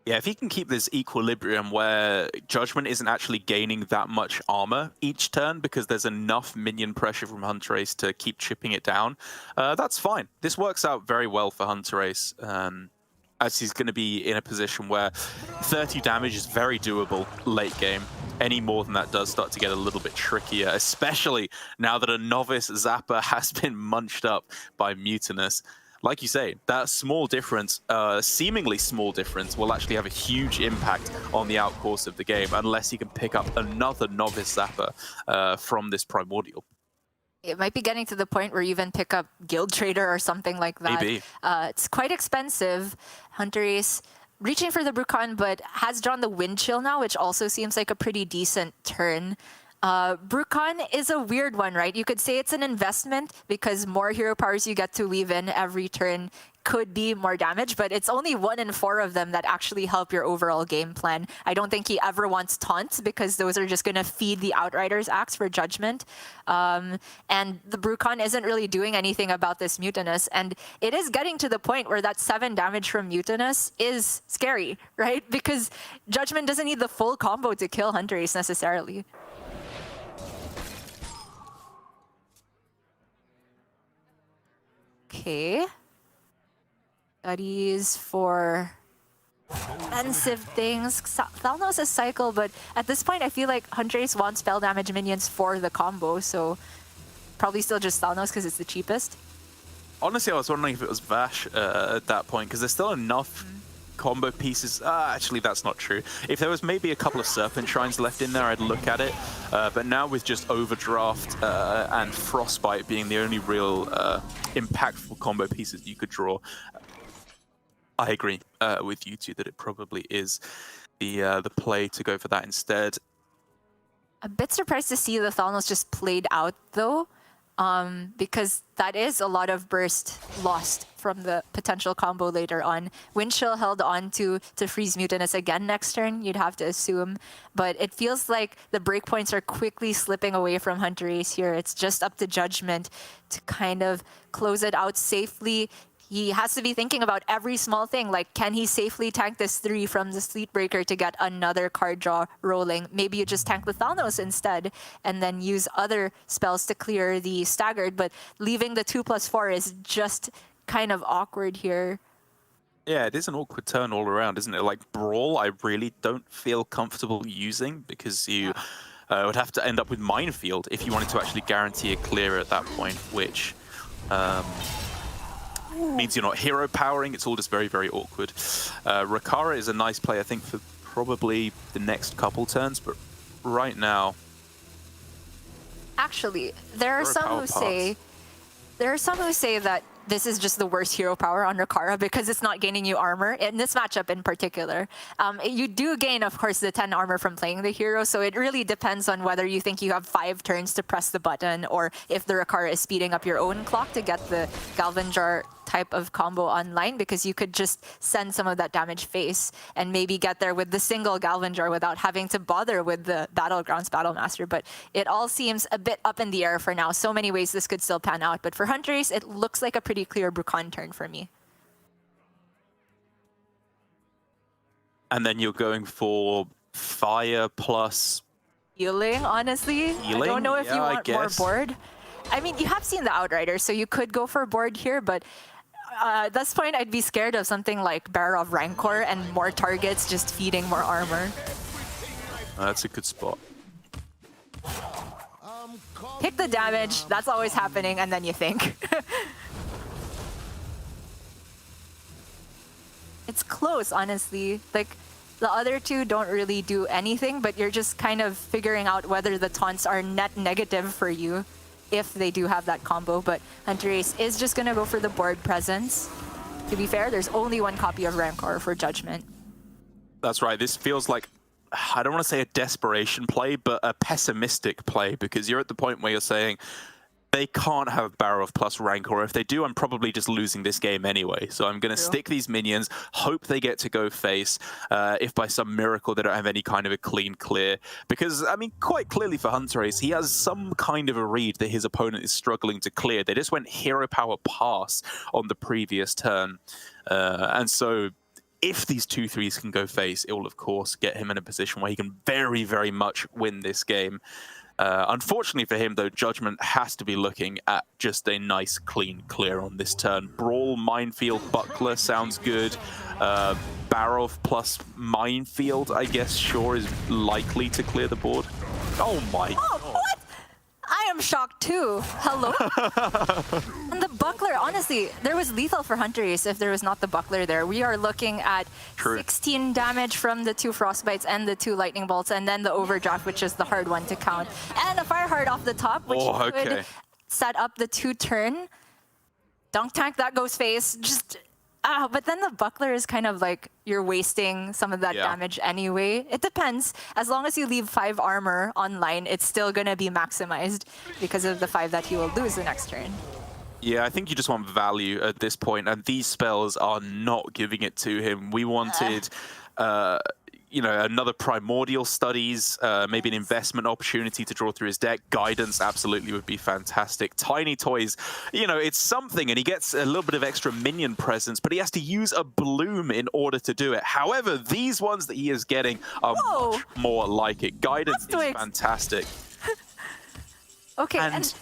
Yeah, if he can keep this equilibrium where Judgement isn't actually gaining that much armor each turn because there's enough minion pressure from hunterace to keep chipping it down, that's fine. This works out very well for hunterace, as he's going to be in a position where 30 damage is very doable late game. Any more than that does start to get a little bit trickier, especially now that a Novice Zapper has been munched up by Mutinous. Like you say, that small difference, seemingly small difference, will actually have a huge impact on the outcourse of the game unless he can pick up another Novice Zapper from this Primordial. It might be getting to the point where you even pick up Guild Trader or something like that. Maybe. It's quite expensive. hunterace reaching for the Brucon, but has drawn the Wind Chill now, which also seems like a pretty decent turn. Brucon is a weird one, right? You could say it's an investment because more hero powers you get to weave in every turn could be more damage, but it's only 1 in 4 of them that actually help your overall game plan. I don't think he ever wants taunts because those are just going to feed the Outrider's Axe for Judgement. And the Brucon isn't really doing anything about this Mutinous, and it is getting to the point where that 7 damage from Mutinous is scary, right? Because Judgement doesn't need the full combo to kill hunterace necessarily. Okay. Studies for expensive things. Thalnos is cycle, but at this point I feel like hunterace wants spell damage minions for the combo, so probably still just Thalnos because it's the cheapest. Honestly, I was wondering if it was Vash at that point, because there's still enough combo pieces. Actually, that's not true. If there was maybe a couple of Serpentines left in there, I'd look at it. But now with just Overdraft and Frostbite being the only real impactful combo pieces you could draw, I agree with you two that it probably is the play to go for that instead. A bit surprised to see the Thalnos just played out though, because that is a lot of burst lost from the potential combo later on. Wind Chill held on to freeze Mutinous again next turn, you'd have to assume. But it feels like the breakpoints are quickly slipping away from hunterace here. It's just up to Judgement to kind of close it out safely. He has to be thinking about every small thing, like can he safely tank this 3 from the Sleet Breaker to get another card draw rolling? Maybe you just tank the Thalnos instead and then use other spells to clear the staggered, but leaving the 2+4 is just kind of awkward here. Yeah, it is an awkward turn all around, isn't it? Like Brawl, I really don't feel comfortable using because you would have to end up with Minefield if you wanted to actually guarantee a clear at that point, which means you're not hero powering. It's all just very, very awkward. Rakara is a nice play, I think, for probably the next couple turns, but right now Actually, there are Hero some power who say that this is just the worst hero power on Rakara because it's not gaining you armor in this matchup in particular. You do gain, of course, the 10 armor from playing the hero, so it really depends on whether you think you have 5 turns to press the button or if the Rakara is speeding up your own clock to get the Galvan Jar type of combo online, because you could just send some of that damage face and maybe get there with the single Galvan Jar without having to bother with the Battlegrounds Battlemaster. But it all seems a bit up in the air for now. So many ways this could still pan out. But for hunterace, it looks like a pretty clear Brukan turn for me. And then you're going for fire plus Healing, honestly. I healing? don't know if Yeah, you I want more guess. board. I mean, you have seen the Outrider, so you could go for board here, but at this point, I'd be scared of something like Bearer of Rancor and more targets just feeding more armor. That's a good spot. Pick the damage, that's always happening, and then you think. It's close, honestly. Like, the other two don't really do anything, but you're just kind of figuring out whether the taunts are net negative for you if they do have that combo. But hunterace is just gonna go for the board presence. To be fair, there's only one copy of Rancor for Judgment. That's right. This feels like, I don't want to say a desperation play, but a pessimistic play, because you're at the point where you're saying, they can't have Barrow plus Rancor. If they do, I'm probably just losing this game anyway. So I'm going to stick these minions, hope they get to go face, if by some miracle they don't have any kind of a clean clear. Because, I mean, quite clearly for hunterace, he has some kind of a read that his opponent is struggling to clear. They just went hero power pass on the previous turn. And so if these 2-3s can go face, it will, of course, get him in a position where he can very, very much win this game. Unfortunately for him, though, Judgment has to be looking at just a nice, clean clear on this turn. Brawl, Minefield, Buckler sounds good. Barrow plus Minefield, I guess, sure, is likely to clear the board. Oh my god. What? I am shocked too. Hello? And the Buckler, honestly, there was lethal for hunterace if there was not the Buckler there. We are looking at 16 damage from the 2 Frostbites and the 2 Lightning Bolts, and then the Overdraft, which is the hard one to count. And a Fireheart off the top, which could set up the 2-turn. Dunk Tank, that goes face. Just, but then the Buckler is kind of like, you're wasting some of that damage anyway. It depends. As long as you leave 5 armor online, it's still going to be maximized because of the 5 that he will lose the next turn. Yeah, I think you just want value at this point, and these spells are not giving it to him. We wanted, you know, another Primordial Studies, maybe an investment opportunity to draw through his deck. Guidance absolutely would be fantastic. Tiny Toys, you know, it's something, and he gets a little bit of extra minion presence, but he has to use a Bloom in order to do it. However, these ones that he is getting are much more like it. Guidance is fantastic. Okay, and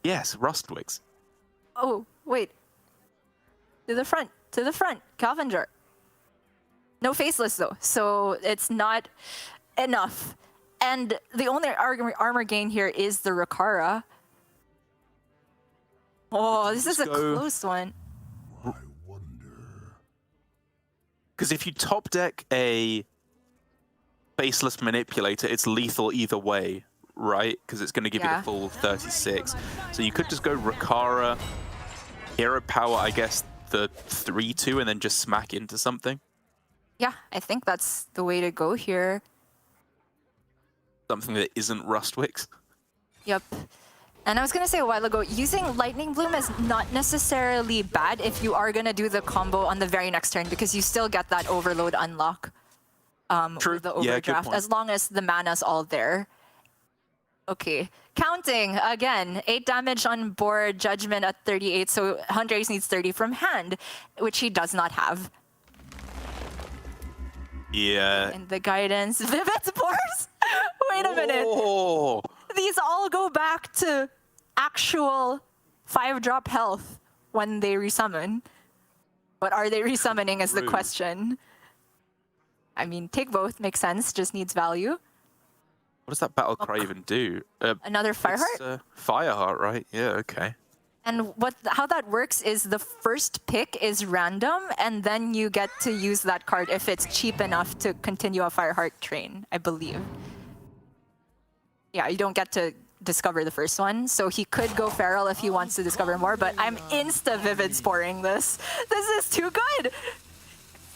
yes, Rustwigs. Oh, wait. To the front, Calvinger. No Faceless though, so it's not enough. And the only armor gain here is the Rakara. Oh, this is a close one. I wonder. Because if you top deck a Faceless Manipulator, it's lethal either way, right? Because it's going to give you the full 36. So you could just go Rakara, Hero Power, I guess, the 3-2, and then just smack into something. Yeah, I think that's the way to go here. Something that isn't Rustwigs. Yep. And I was going to say a while ago, using Lightning Bloom is not necessarily bad if you are going to do the combo on the very next turn, because you still get that Overload unlock with the Overdraft, as long as the mana's all there. Okay, counting again. 8 damage on board, Judgment at 38, so hunterace needs 30 from hand, which he does not have. Yeah. And the guidance. Vivid Spores? Wait a minute. Oh. These all go back to actual 5-drop health when they resummon. But are they resummoning is the question. I mean, take both, makes sense, just needs value. What does that battle cry even do? Another Fireheart? Fireheart, right? Yeah, okay. And how that works is the first pick is random, and then you get to use that card if it's cheap enough to continue a Fireheart train, I believe. Yeah, you don't get to discover the first one. So he could go feral if he wants to discover more, but I'm insta-vivid sporing this. This is too good!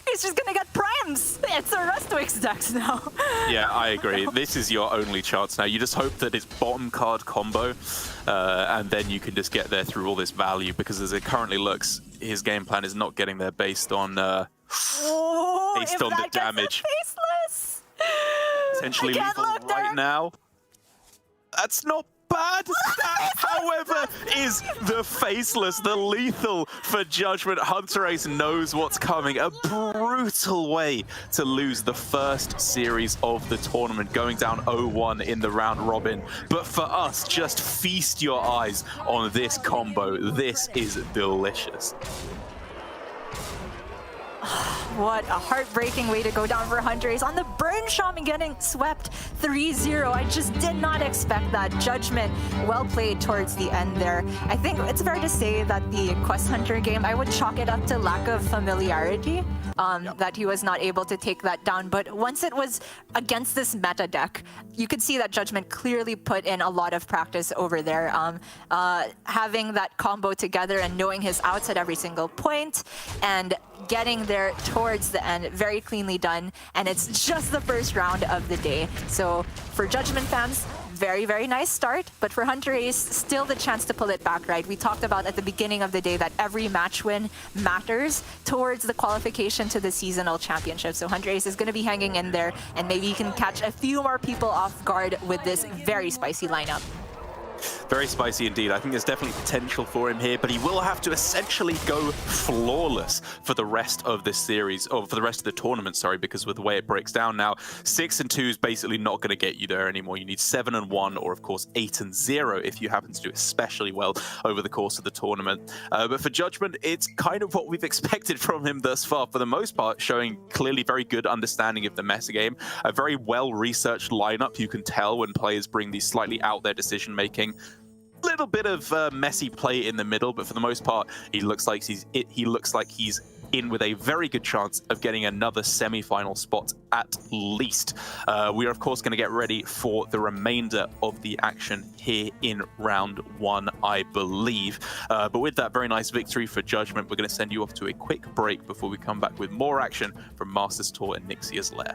He's just gonna get primes! It's a Rustwix Dex now. Yeah, I agree. This is your only chance now. You just hope that it's bottom card combo, and then you can just get there through all this value, because as it currently looks, his game plan is not getting there based on the damage. Faceless. Potentially lethal right now. That's not bad. That, however, is the faceless, the lethal for Judgement. hunterace knows what's coming. A brutal way to lose the first series of the tournament, going down 0-1 in the round robin. But for us, just feast your eyes on this combo. This is delicious. What a heartbreaking way to go down for hunterace on the Burn Shaman, getting swept 3-0. I just did not expect that. Judgement well played towards the end there. I think it's fair to say that the Quest Hunter game, I would chalk it up to lack of familiarity, that he was not able to take that down. But once it was against this meta deck, you could see that Judgement clearly put in a lot of practice over there. Having that combo together and knowing his outs at every single point and getting there towards the end, very cleanly done. And it's just the first round of the day. So for Judgement fans, very, very nice start. But for hunterace, still the chance to pull it back, right? We talked about at the beginning of the day that every match win matters towards the qualification to the seasonal championship. So hunterace is going to be hanging in there, and maybe he can catch a few more people off guard with this very spicy lineup. Very spicy indeed. I think there's definitely potential for him here, but he will have to essentially go flawless for the rest of this series, or for the rest of the tournament, sorry, because with the way it breaks down now, 6-2 is basically not going to get you there anymore. You need 7-1, or of course 8-0 if you happen to do especially well over the course of the tournament. But for Judgement, it's kind of what we've expected from him thus far, for the most part, showing clearly very good understanding of the metagame, a very well-researched lineup. You can tell when players bring these slightly out there decision-making. Little bit of messy play in the middle, but for the most part, he looks like he's in with a very good chance of getting another semi-final spot at least. We are of course going to get ready for the remainder of the action here in round 1, I believe. But with that very nice victory for Judgement, we're going to send you off to a quick break before we come back with more action from Masters Tour and Onyxia's Lair.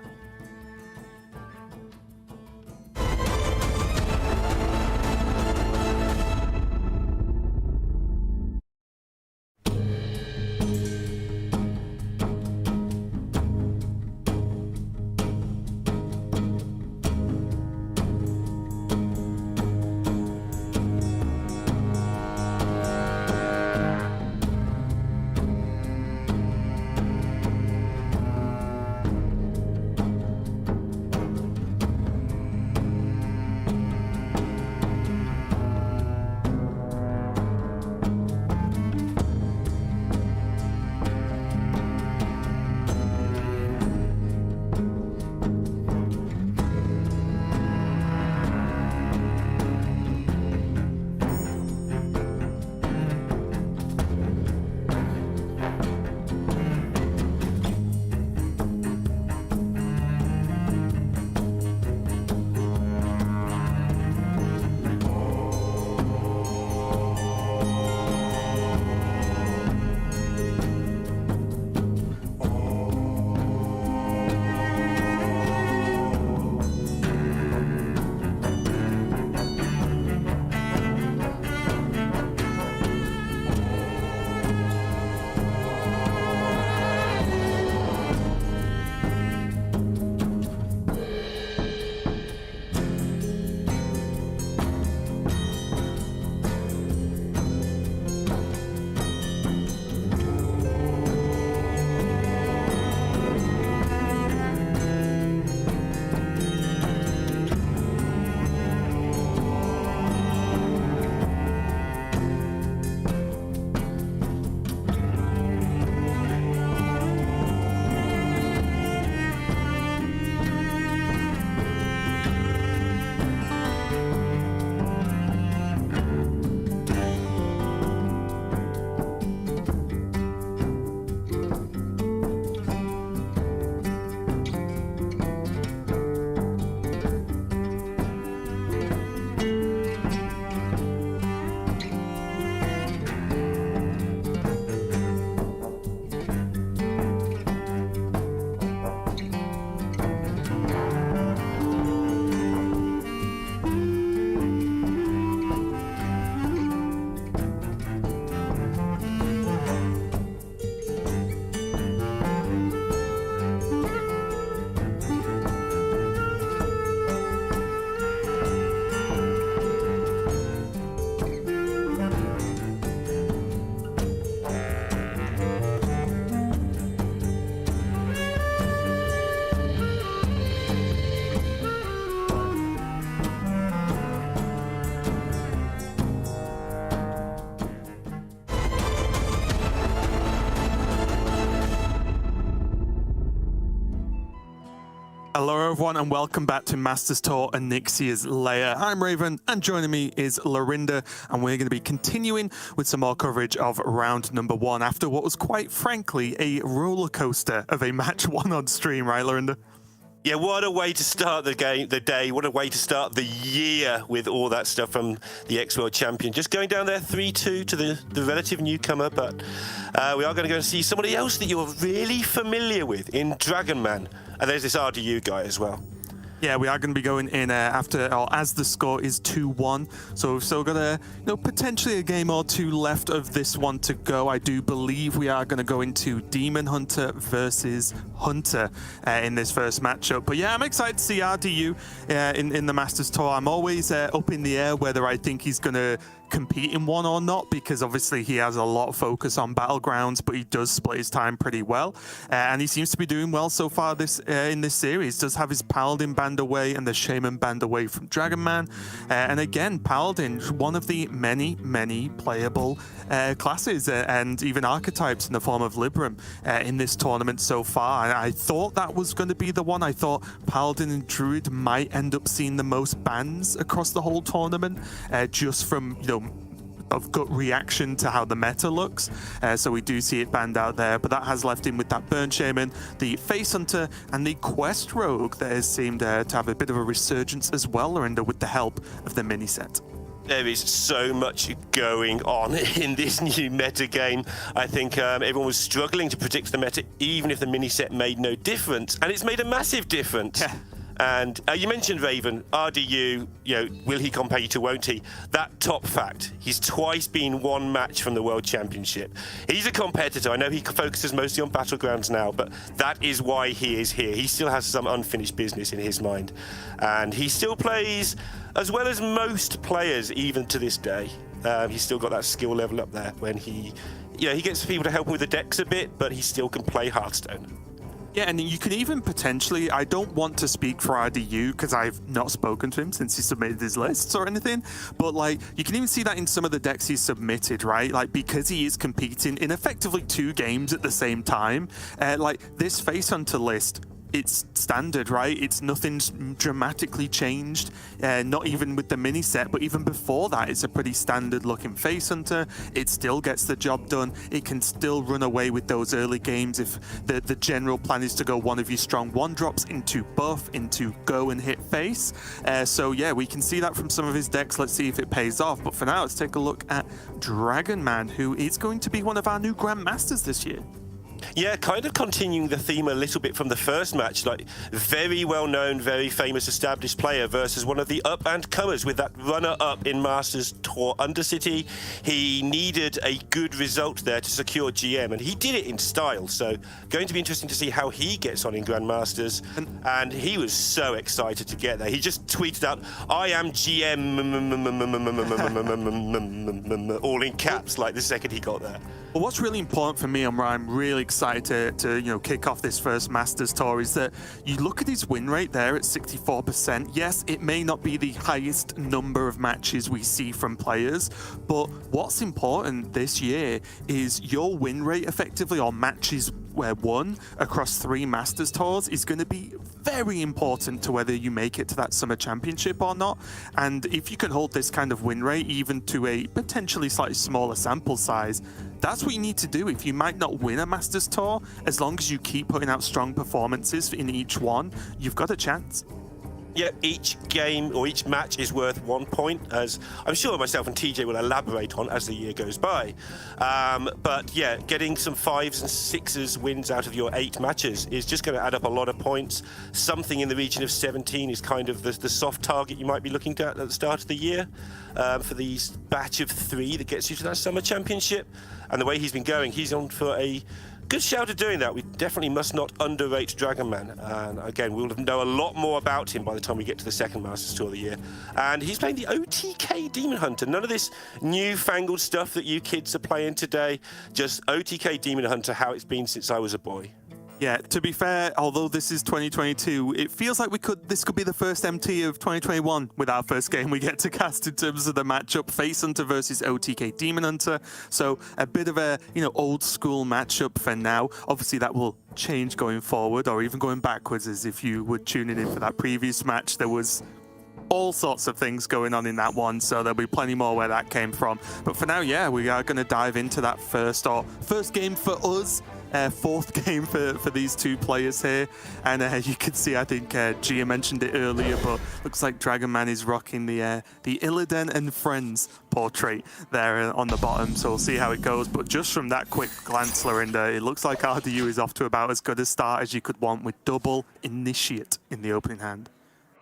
Hello everyone and welcome back to Masters Tour Onyxia's Lair. I'm Raven and joining me is Lorinda, and we're going to be continuing with some more coverage of round number 1 after what was quite frankly a roller coaster of a match 1 on stream, right Lorinda? Yeah, what a way to start the day. What a way to start the year with all that stuff from the ex-world champion. Just going down there 3-2 to the relative newcomer, but we are going to go and see somebody else that you're really familiar with in DragonMan. And there's this RDU guy as well. Yeah, we are going to be going in as the score is 2-1. So we've still got potentially a game or two left of this one to go. I do believe we are going to go into Demon Hunter versus Hunter in this first matchup. But yeah, I'm excited to see RDU in the Masters Tour. I'm always up in the air whether I think he's going to compete in one or not, because obviously he has a lot of focus on Battlegrounds, but he does split his time pretty well, and he seems to be doing well so far in this series. Does have his Paladin band away and the Shaman band away from DragonMan, and again Paladin, one of the many playable classes and even archetypes in the form of Libram in this tournament so far. And I thought that was going to be the one. I thought Paladin and Druid might end up seeing the most bans across the whole tournament, just from of gut reaction to how the meta looks. So we do see it banned out there, but that has left him with that Burn Shaman, the Face Hunter, and the Quest Rogue that has seemed to have a bit of a resurgence as well, Lorinda, with the help of the mini set. There is so much going on in this new meta game. I think everyone was struggling to predict the meta, even if the mini set made no difference, and it's made a massive difference. Yeah. And you mentioned Raven, RDU, will he compete or won't he? That top fact, he's twice been one match from the World Championship. He's a competitor. I know he focuses mostly on Battlegrounds now, but that is why he is here. He still has some unfinished business in his mind. And he still plays as well as most players, even to this day. He's still got that skill level up there when he gets people to help him with the decks a bit, but he still can play Hearthstone. Yeah, and you can even potentially, I don't want to speak for RDU because I've not spoken to him since he submitted his lists or anything, but you can even see that in some of the decks he's submitted, right? Because he is competing in effectively 2 games at the same time, this Face Hunter list, it's standard, right? It's nothing's dramatically changed, not even with the mini set, but even before that, it's a pretty standard looking Face Hunter. It still gets the job done. It can still run away with those early games if the general plan is to go one of your strong 1-drops into buff, into go and hit face. So yeah, we can see that from some of his decks. Let's see if it pays off. But for now, let's take a look at DragonMan, who is going to be one of our new Grandmasters this year. Yeah, kind of continuing the theme a little bit from the first match, very well-known, very famous established player versus one of the up-and-comers with that runner-up in Masters Tour Undercity. He needed a good result there to secure GM, and he did it in style, so going to be interesting to see how he gets on in Grandmasters, and he was so excited to get there. He just tweeted out, "I am GM," all in caps, the second he got there. Well, what's really important for me, and where I'm really excited to kick off this first Masters Tour, is that you look at his win rate there at 64%. Yes, it may not be the highest number of matches we see from players, but what's important this year is your win rate effectively, or matches won across 3 Masters Tours, is going to be very important to whether you make it to that Summer Championship or not. And if you can hold this kind of win rate, even to a potentially slightly smaller sample size, that's what you need to do. If you might not win a Masters Tour, as long as you keep putting out strong performances in each one, you've got a chance. Yeah, each game or each match is worth 1 point, as I'm sure myself and TJ will elaborate on as the year goes by. But yeah, getting some 5s and 6s wins out of your 8 matches is just going to add up a lot of points. Something in the region of 17 is kind of the soft target you might be looking at the start of the year for these batch of 3 that gets you to that Summer Championship. And the way he's been going, he's on for a good shout at doing that. We definitely must not underrate DragonMan. And again, we'll know a lot more about him by the time we get to the second Masters Tour of the year. And he's playing the OTK Demon Hunter. None of this newfangled stuff that you kids are playing today. Just OTK Demon Hunter, how it's been since I was a boy. Yeah, to be fair, although this is 2022, it feels like this could be the first MT of 2021 with our first game we get to cast in terms of the matchup, Face Hunter versus OTK Demon Hunter. So a bit of a, old school matchup for now. Obviously that will change going forward, or even going backwards, as if you were tuning in for that previous match. There was all sorts of things going on in that one, so there'll be plenty more where that came from. But for now, yeah, we are going to dive into that first game for us. Fourth game for these two players here, and you can see, I think Gia mentioned it earlier, but looks like DragonMan is rocking the Illidan and Friends portrait there on the bottom, so we'll see how it goes. But just from that quick glance, Lorinda, it looks like RDU is off to about as good a start as you could want, with double Initiate in the opening hand.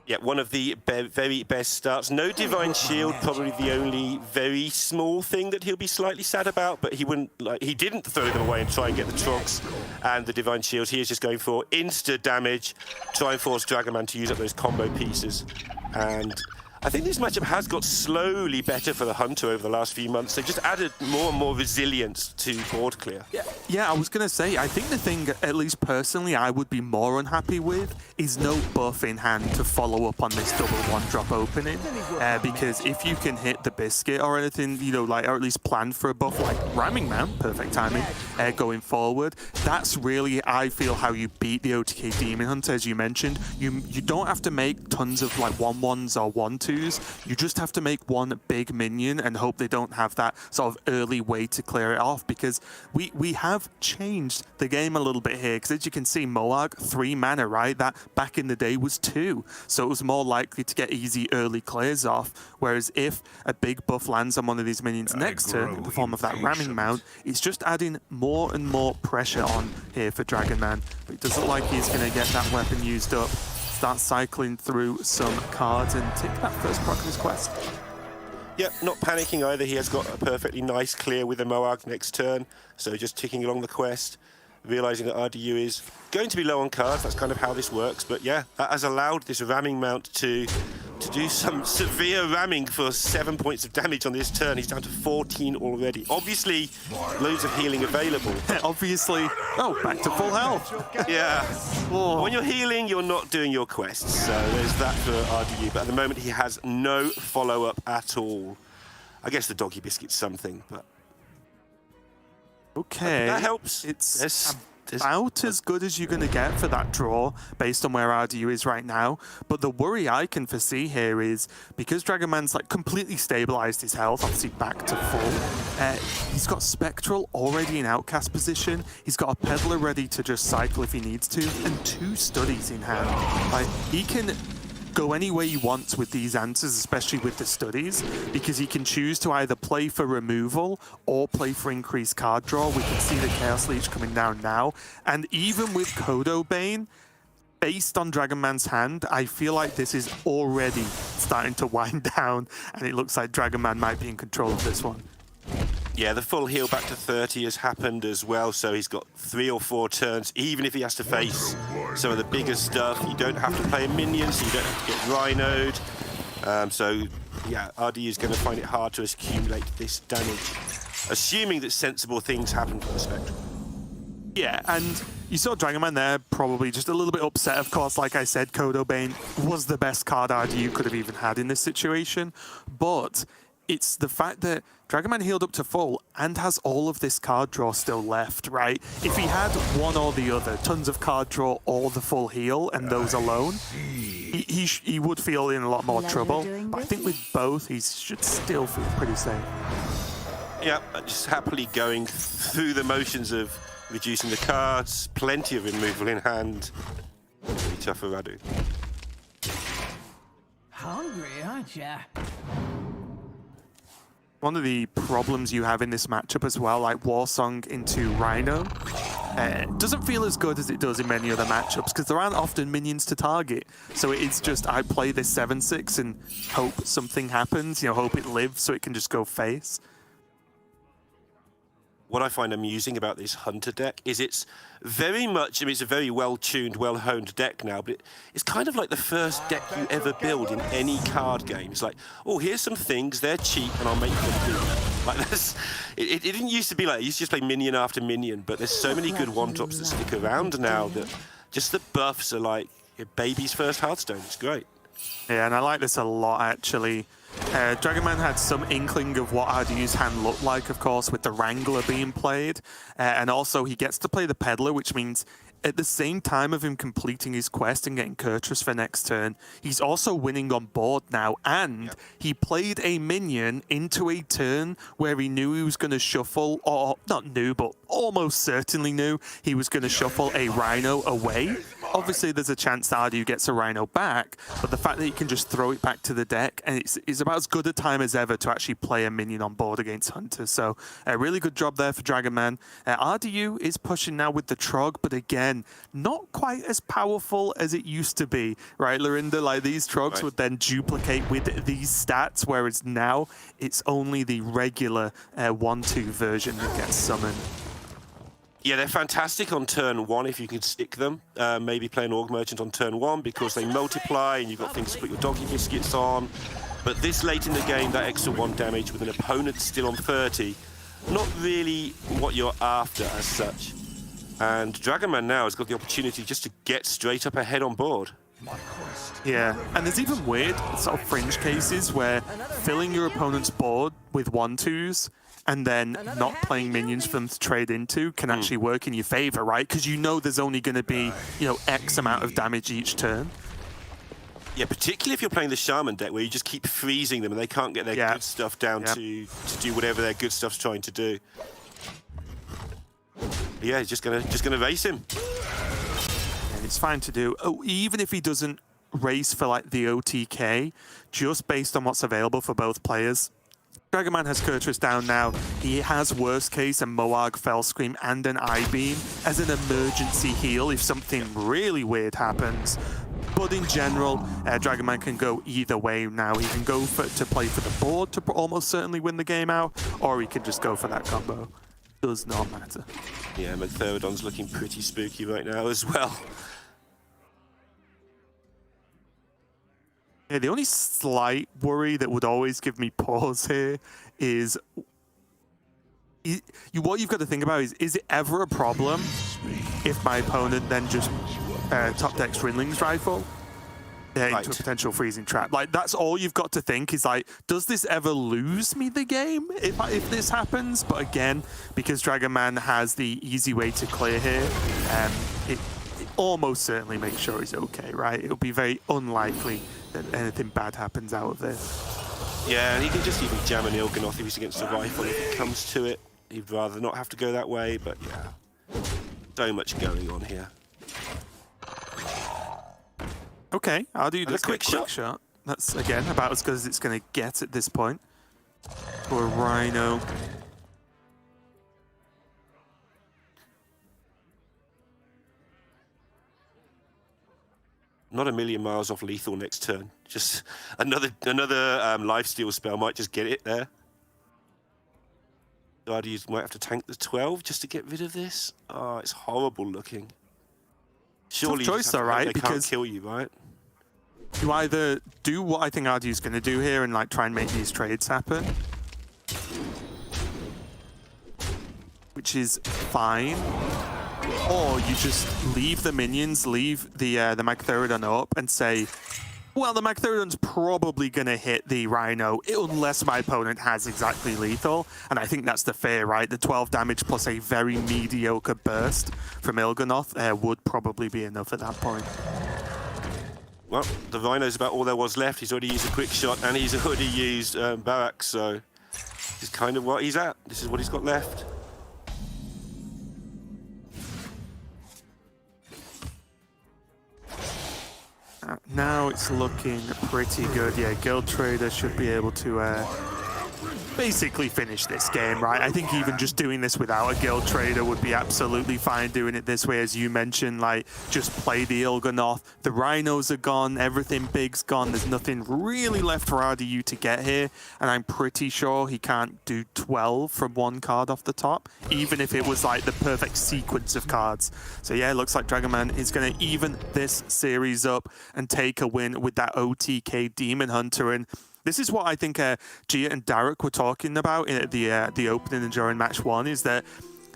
Yeah, one of the very best starts. No Divine Shield, probably the only very small thing that he'll be slightly sad about, but he didn't throw them away and try and get the Trogs and the Divine Shields. He is just going for insta damage, try and force DragonMan to use up those combo pieces. And I think this matchup has got slowly better for the Hunter over the last few months. They just added more and more resilience to board clear. Yeah, I was going to say, I think the thing, at least personally, I would be more unhappy with is no buff in hand to follow up on this double one-drop opening. Because if you can hit the Biscuit or anything, or at least plan for a buff like Ramming Man, perfect timing, going forward, that's really, I feel, how you beat the OTK Demon Hunter, as you mentioned. You don't have to make tons of 1-1s or 1-2s. You just have to make one big minion and hope they don't have that sort of early way to clear it off, because we have changed the game a little bit here, because as you can see, Moarg, 3 mana, right? That back in the day was 2, so it was more likely to get easy early clears off, whereas if a big buff lands on one of these minions next turn in the form of that Ramming Mount, it's just adding more and more pressure on here for DragonMan. But it doesn't look like he's going to get that weapon used up. Start cycling through some cards and take that first proc of his quest. Yep, not panicking either. He has got a perfectly nice clear with a Moarg next turn, so just ticking along the quest, realizing that RDU is going to be low on cards. That's kind of how this works. But yeah, that has allowed this ramming mount to do some severe ramming for 7 points of damage on this turn. He's down to 14 already. Obviously, loads of healing available. Obviously. Oh, back to full health. Yeah. Oh. When you're healing, you're not doing your quests. So there's that for RDU. But at the moment, he has no follow-up at all. I guess the Doggy Biscuit's something, but... Okay. That helps. It's about as good as you're going to get for that draw based on where RDU is right now. But the worry I can foresee here is, because DragonMan's completely stabilized his health, obviously back to full, he's got Spectral already in outcast position, he's got a Peddler ready to just cycle if he needs to, and 2 studies in hand. He can go any way he wants with these answers, especially with the studies, because he can choose to either play for removal or play for increased card draw. We can see the Chaos Leech coming down now. And even with Kodo Bane, based on DragonMan's hand, I feel like this is already starting to wind down, and it looks like DragonMan might be in control of this one. Yeah, the full heal back to 30 has happened as well, so he's got 3 or 4 turns, even if he has to face some of the bigger stuff. You don't have to play a minion, so you don't have to get rhinoed. So, yeah, RD is going to find it hard to accumulate this damage, assuming that sensible things happen from the Spectrum. Yeah, and you saw DragonMan there probably just a little bit upset, of course. Like I said, Kodo Bane was the best card RDU could have even had in this situation, but it's the fact that DragonMan healed up to full and has all of this card draw still left, right? If he had one or the other, tons of card draw or the full heal and those alone, he would feel in a lot more trouble. But I think with both, he should still feel pretty safe. Yeah, just happily going through the motions of reducing the cards, plenty of removal in hand. Pretty tough for Radu. Hungry, aren't ya? One of the problems you have in this matchup as well, like Warsong into Rhino, doesn't feel as good as it does in many other matchups, because there aren't often minions to target. So it's just, I play this 7-6 and hope something happens, hope it lives so it can just go face. What I find amusing about this Hunter deck is it's very much, it's a very well-tuned, well-honed deck now, but it's kind of like the first deck you ever build in any card game. It's like, oh, here's some things, they're cheap, and I'll make them do that. Like it didn't used to be like, you used to just play minion after minion, but there's so many good one-drops that stick around now that just the buffs are like baby's first Hearthstone. It's great. Yeah, and I like this a lot, actually. DragonMan had some inkling of what RDU's hand looked like, of course, with the Wrangler being played. And also, he gets to play the Peddler, which means at the same time of him completing his quest and getting Kurtrus for next turn, he's also winning on board now. And he played a minion into a turn where he knew he was going to shuffle, or not knew, but almost certainly knew he was going to shuffle a Rhino away. Obviously, there's a chance that RDU gets a Rhino back, but the fact that he can just throw it back to the deck, and it's about as good a time as ever to actually play a minion on board against Hunter. So a really good job there for DragonMan. RDU is pushing now with the Trog, but again, not quite as powerful as it used to be, right, Lorinda? Like, these Trogs would then duplicate with these stats, whereas now it's only the regular 1-2 version that gets summoned. Yeah, they're fantastic on turn 1 if you can stick them. Maybe play an Org Merchant on turn 1 because they multiply and you've got things to put your doggy biscuits on. But this late in the game, that extra 1 damage with an opponent still on 30, not really what you're after as such. And DragonMan now has got the opportunity just to get straight up ahead on board. Yeah, and there's even weird sort of fringe cases where filling your opponent's board with 1-2s and then not playing minions for them to trade into can actually work in your favor, right? Because you know there's only going to be, you know, X amount of damage each turn. Yeah, particularly if you're playing the Shaman deck where you just keep freezing them and they can't get their good stuff down to do whatever their good stuff's trying to do. Yeah, he's just gonna race him. And it's fine to do. Oh, even if he doesn't race for like the OTK, just based on what's available for both players. DragonMan has Kurtrus down now. He has worst case a Moarg Fell Scream and an I-Beam as an emergency heal if something really weird happens. But in general, DragonMan can go either way now. He can go to play for the board to almost certainly win the game out, or he can just go for that combo. Does not matter. Yeah, Magtheridon's looking pretty spooky right now as well. Yeah, the only slight worry that would always give me pause here is what you've got to think about is it ever a problem if my opponent then just top decks Rinling's Rifle into a potential freezing trap? Like, that's all you've got to think is like, does this ever lose me the game if this happens? But again, because DragonMan has the easy way to clear here, it almost certainly makes sure he's okay, right? It'll be very unlikely that anything bad happens out of this. Yeah, and he can just even jam an Il'gynoth if he's against the Rifle if it comes to it. He'd rather not have to go that way, but yeah. So much going on here. Okay, I'll do this quick shot. That's, again, about as good as it's going to get at this point. For a Rhino. Not a million miles off lethal next turn. Just another lifesteal spell might just get it there. Guardians might have to tank the 12 just to get rid of this. Oh, it's horrible looking. Surely tough choice though, right? They because can't kill you, right? You either do what I think RDU's going to do here and like try and make these trades happen, which is fine, or you just leave the minions, leave the Magtheridon up and say, well, the Magtheridon's probably going to hit the Rhino unless my opponent has exactly lethal. And I think that's the fair, right? The 12 damage plus a very mediocre burst from Il'gynoth would probably be enough at that point. Well, the Rhino's about all there was left. He's already used a quick shot and he's already used Barracks, so this is kind of what he's at. This is what he's got left. Now it's looking pretty good. Yeah, Guild Trader should be able to basically finish this game, right? I think even just doing this without a Guild Trader would be absolutely fine doing it this way, as you mentioned, like just play the Il'gynoth. The Rhinos are gone, everything big's gone, there's nothing really left for RDU to get here, and I'm pretty sure he can't do 12 from one card off the top, even if it was like the perfect sequence of cards. So yeah, it looks like DragonMan is going to even this series up and take a win with that OTK Demon Hunter, and This is what I think Gia and Derek were talking about in the opening and during match 1, is that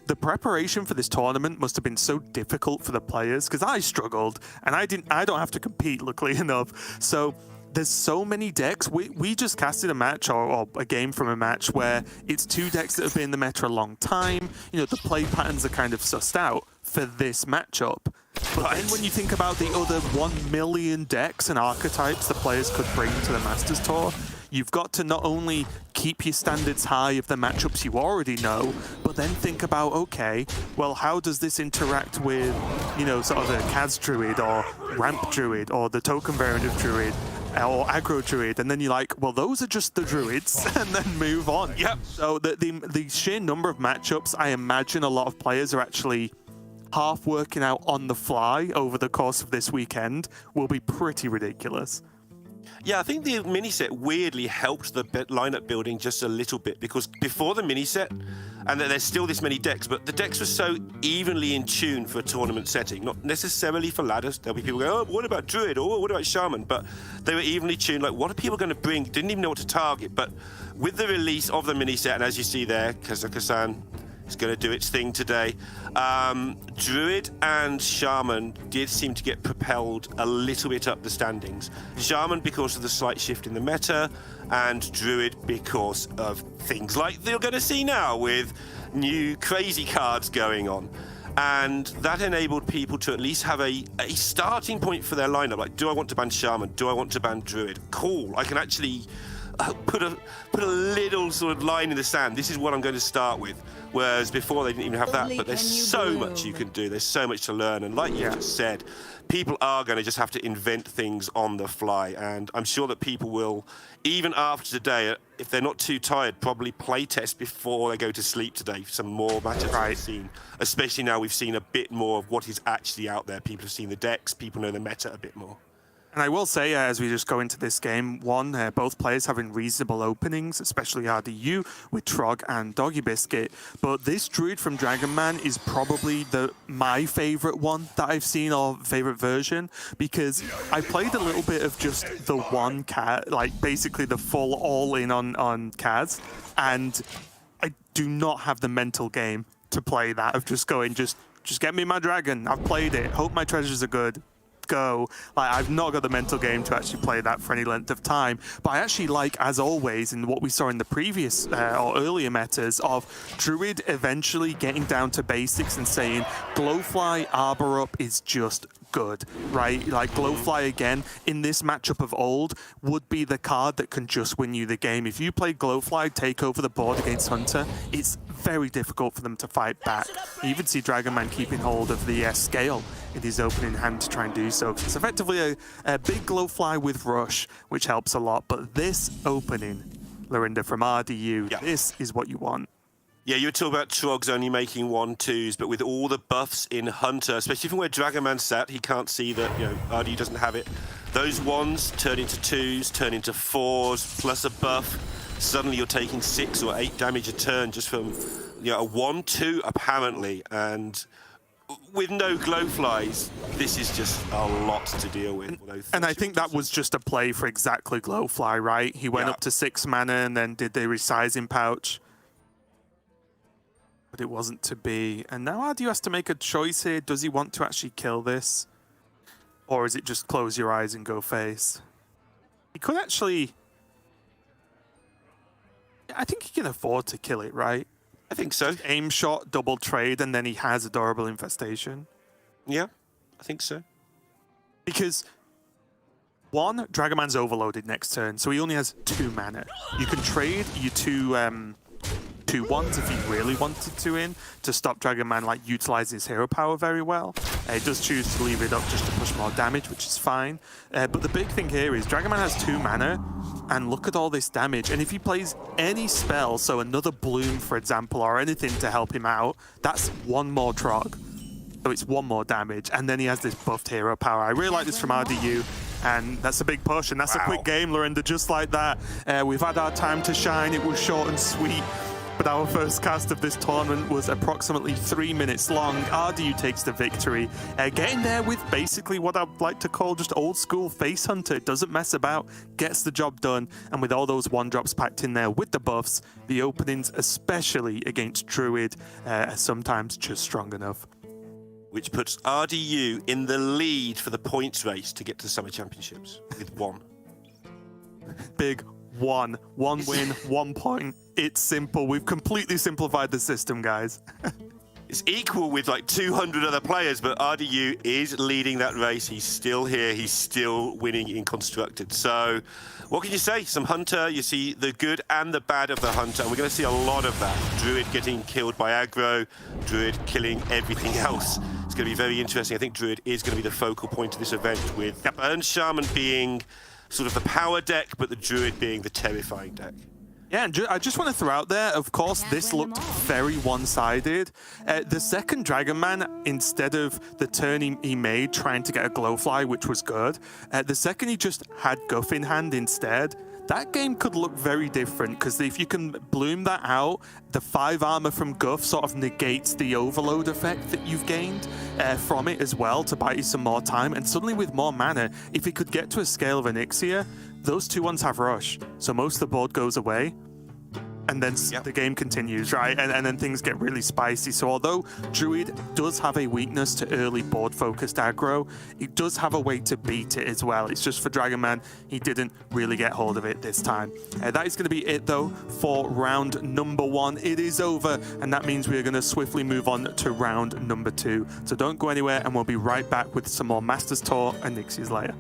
the preparation for this tournament must have been so difficult for the players, because I struggled and I don't have to compete, luckily enough. So there's so many decks. We just casted a match or a game from a match where it's 2 decks that have been in the meta a long time. You know, the play patterns are kind of sussed out for this matchup. But then when you think about the other 1 million decks and archetypes the players could bring to the Masters Tour, you've got to not only keep your standards high of the matchups you already know, but then think about, okay, well, how does this interact with, you know, sort of a Kaz Druid or Ramp Druid or the token variant of Druid or Aggro Druid? And then you're like, well, those are just the Druids, and then move on. Yep. So the sheer number of matchups, I imagine a lot of players are actually half working out on the fly over the course of this weekend will be pretty ridiculous. Yeah, I think the mini set weirdly helped the lineup building just a little bit, because before the mini set, and there's still this many decks, but the decks were so evenly in tune for a tournament setting, not necessarily for ladders. There'll be people going, oh, what about Druid? Or what about Shaman? But they were evenly tuned. Like, what are people going to bring? Didn't even know what to target. But with the release of the mini set, and as you see there, Kazakhstan is going to do its thing today. Druid and Shaman did seem to get propelled a little bit up the standings. Shaman because of the slight shift in the meta, and Druid because of things like you're going to see now with new crazy cards going on. And that enabled people to at least have a starting point for their lineup. Like, do I want to ban Shaman? Do I want to ban Druid? Cool, I can actually put a little sort of line in the sand. This is what I'm going to start with. Whereas before they didn't even have that. But there's so much you can do. There's so much to learn. And like you just said, people are going to just have to invent things on the fly. And I'm sure that people will, even after today, if they're not too tired, probably play test before they go to sleep today. Some more matchups we've seen. Especially now we've seen a bit more of what is actually out there. People have seen the decks. People know the meta a bit more. And I will say, as we just go into this game, both players having reasonable openings, especially RDU with Trog and Doggy Biscuit. But this Druid from DragonMan is probably my favorite one that I've seen, or favorite version, because I played a little bit of just the one cat, like basically the full all-in on Kaz, and I do not have the mental game to play that, of just going, just get me my dragon. I've played it. Hope my treasures are good. Go. Like, I've not got the mental game to actually play that for any length of time. But I actually like, as always, in what we saw in the previous or earlier metas, of Druid eventually getting down to basics and saying Glowfly Arbor Up is just good, right? Like, Glowfly again in this matchup of old would be the card that can just win you the game. If you play Glowfly take over the board against Hunter, it's very difficult for them to fight back. You even see DragonMan keeping hold of the scale in his opening hand to try and do so. It's effectively a big Glowfly with Rush, which helps a lot. But this opening, Lorinda, from RDU, this is what you want. Yeah, you were talking about Trogs only making 1/2s, but with all the buffs in Hunter, especially from where DragonMan sat, he can't see that, you know, RDU doesn't have it. Those 1s turn into 2s, turn into 4s, plus a buff. Suddenly you're taking 6 or 8 damage a turn just from, you know, a 1/2 apparently. And with no Glowflies, this is just a lot to deal with. And I think that was just a play for exactly Glowfly, right? He went up to 6 mana and then did the resizing pouch. But it wasn't to be. And now RDU has to make a choice here. Does he want to actually kill this? Or is it just close your eyes and go face? He could actually... I think he can afford to kill it, right? I think so. Aim shot, double trade, and then he has Adorable Infestation. Yeah, I think so. Because, one, DragonMan's overloaded next turn, so he only has 2 mana. You can trade your 2 1s if he really wanted to stop DragonMan like utilizing his hero power very well. He does choose to leave it up just to push more damage, which is fine. But the big thing here is DragonMan has 2 mana, and look at all this damage. And if he plays any spell, so another Bloom, for example, or anything to help him out, that's 1 more Trog. So it's 1 more damage, and then he has this buffed hero power. I really like this from RDU, and that's a big push, and that's a quick game, Lorinda, just like that. We've had our time to shine. It was short and sweet. But our first cast of this tournament was approximately 3 minutes long. RDU takes the victory, getting there with basically what I'd like to call just old school face hunter. Doesn't mess about, gets the job done, and with all those 1-drops packed in there with the buffs, the openings, especially against Druid, are sometimes just strong enough. Which puts RDU in the lead for the points race to get to the Summer Championships with 1. Big 1. 1 win, 1 point. It's simple. We've completely simplified the system, guys. It's equal with like 200 other players, but RDU is leading that race. He's still here. He's still winning in Constructed. So what can you say? Some Hunter. You see the good and the bad of the Hunter. And we're going to see a lot of that. Druid getting killed by aggro. Druid killing everything else. It's going to be very interesting. I think Druid is going to be the focal point of this event, with Burn Shaman being sort of the power deck, but the Druid being the terrifying deck. Yeah, and I just want to throw out there, of course, this looked very one-sided. The second DragonMan, instead of the turn he made trying to get a Glowfly, which was good, the second he just had Guff in hand instead, that game could look very different, because if you can bloom that out, the 5 armor from Guff sort of negates the overload effect that you've gained from it as well to buy you some more time. And suddenly with more mana, if you could get to a scale of Onyxia, those 2-1s have rush. So most of the board goes away. And then the game continues, right? And then things get really spicy. So although Druid does have a weakness to early board-focused aggro, it does have a way to beat it as well. It's just for DragonMan, he didn't really get hold of it this time. That is going to be it, though, for round number 1. It is over, and that means we are going to swiftly move on to round number 2. So don't go anywhere, and we'll be right back with some more Masters Tour and Nixia's Lair.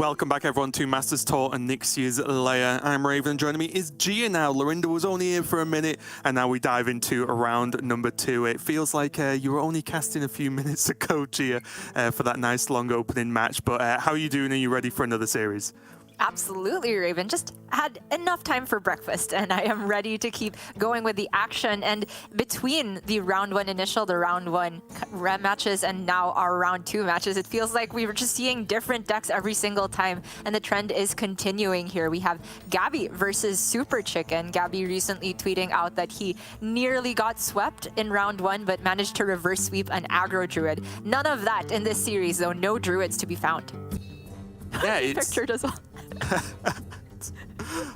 Welcome back, everyone, to Masters Tour and Onyxia's Lair. I'm Raven, and joining me is Gia now. Lorinda was only here for a minute, and now we dive into round number 2. It feels like you were only casting a few minutes ago, Gia, for that nice long opening match. But how are you doing? Are you ready for another series? Absolutely, Raven. Just had enough time for breakfast, and I am ready to keep going with the action. And between the round 1 initial, the round 1 matches, and now our round 2 matches, it feels like we were just seeing different decks every single time, and the trend is continuing here. We have Gaby versus SuperChicken. Gaby recently tweeting out that he nearly got swept in round 1, but managed to reverse sweep an aggro druid. None of that in this series, though. No druids to be found. Yeah, it's... Pictured as well.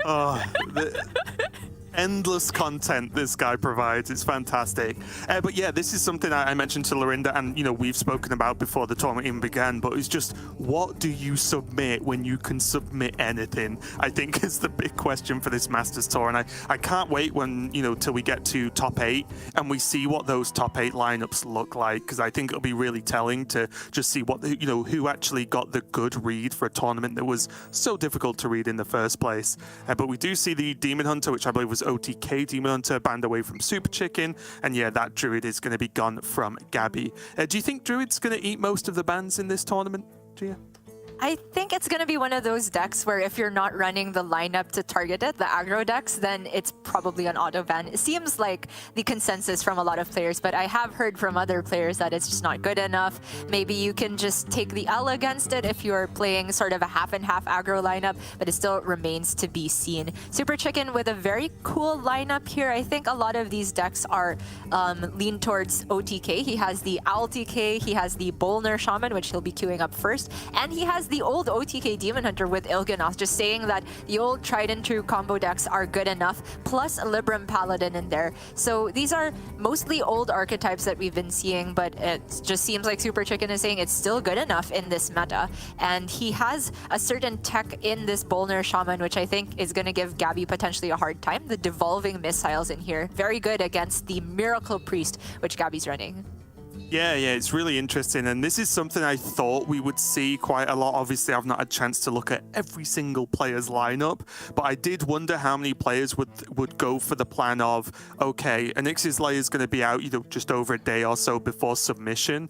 Oh, endless content this guy provides. It's fantastic. But yeah, this is something I mentioned to Lorinda, and we've spoken about before the tournament even began, but it's just, what do you submit when you can submit anything? I think is the big question for this Masters Tour, and I can't wait when till we get to top 8 and we see what those top 8 lineups look like, because I think it'll be really telling to just see what who actually got the good read for a tournament that was so difficult to read in the first place. But we do see the Demon Hunter, which I believe was OTK Demon Hunter, banned away from SuperChicken, and yeah, that Druid is going to be gone from Gaby. Do you think Druid's going to eat most of the bans in this tournament, Gia? I think it's going to be one of those decks where if you're not running the lineup to target it, the aggro decks, then it's probably an auto ban. It seems like the consensus from a lot of players, but I have heard from other players that it's just not good enough. Maybe you can just take the L against it if you're playing sort of a half and half aggro lineup, but it still remains to be seen. SuperChicken with a very cool lineup here. I think a lot of these decks are lean towards OTK. He has the Owl TK, he has the Bolner Shaman, which he'll be queuing up first, and he has the old OTK Demon Hunter with Il'gynoth, just saying that the old tried and true combo decks are good enough, plus a Libram Paladin in there. So these are mostly old archetypes that we've been seeing, but it just seems like SuperChicken is saying it's still good enough in this meta. And he has a certain tech in this Bolner Shaman, which I think is going to give Gaby potentially a hard time. The Devolving Missiles in here, very good against the Miracle Priest, which Gaby's running. Yeah, it's really interesting, and this is something I thought we would see quite a lot. Obviously, I've not had a chance to look at every single player's lineup, but I did wonder how many players would go for the plan of, okay, Onyxia's Lair is going to be out, just over a day or so before submission.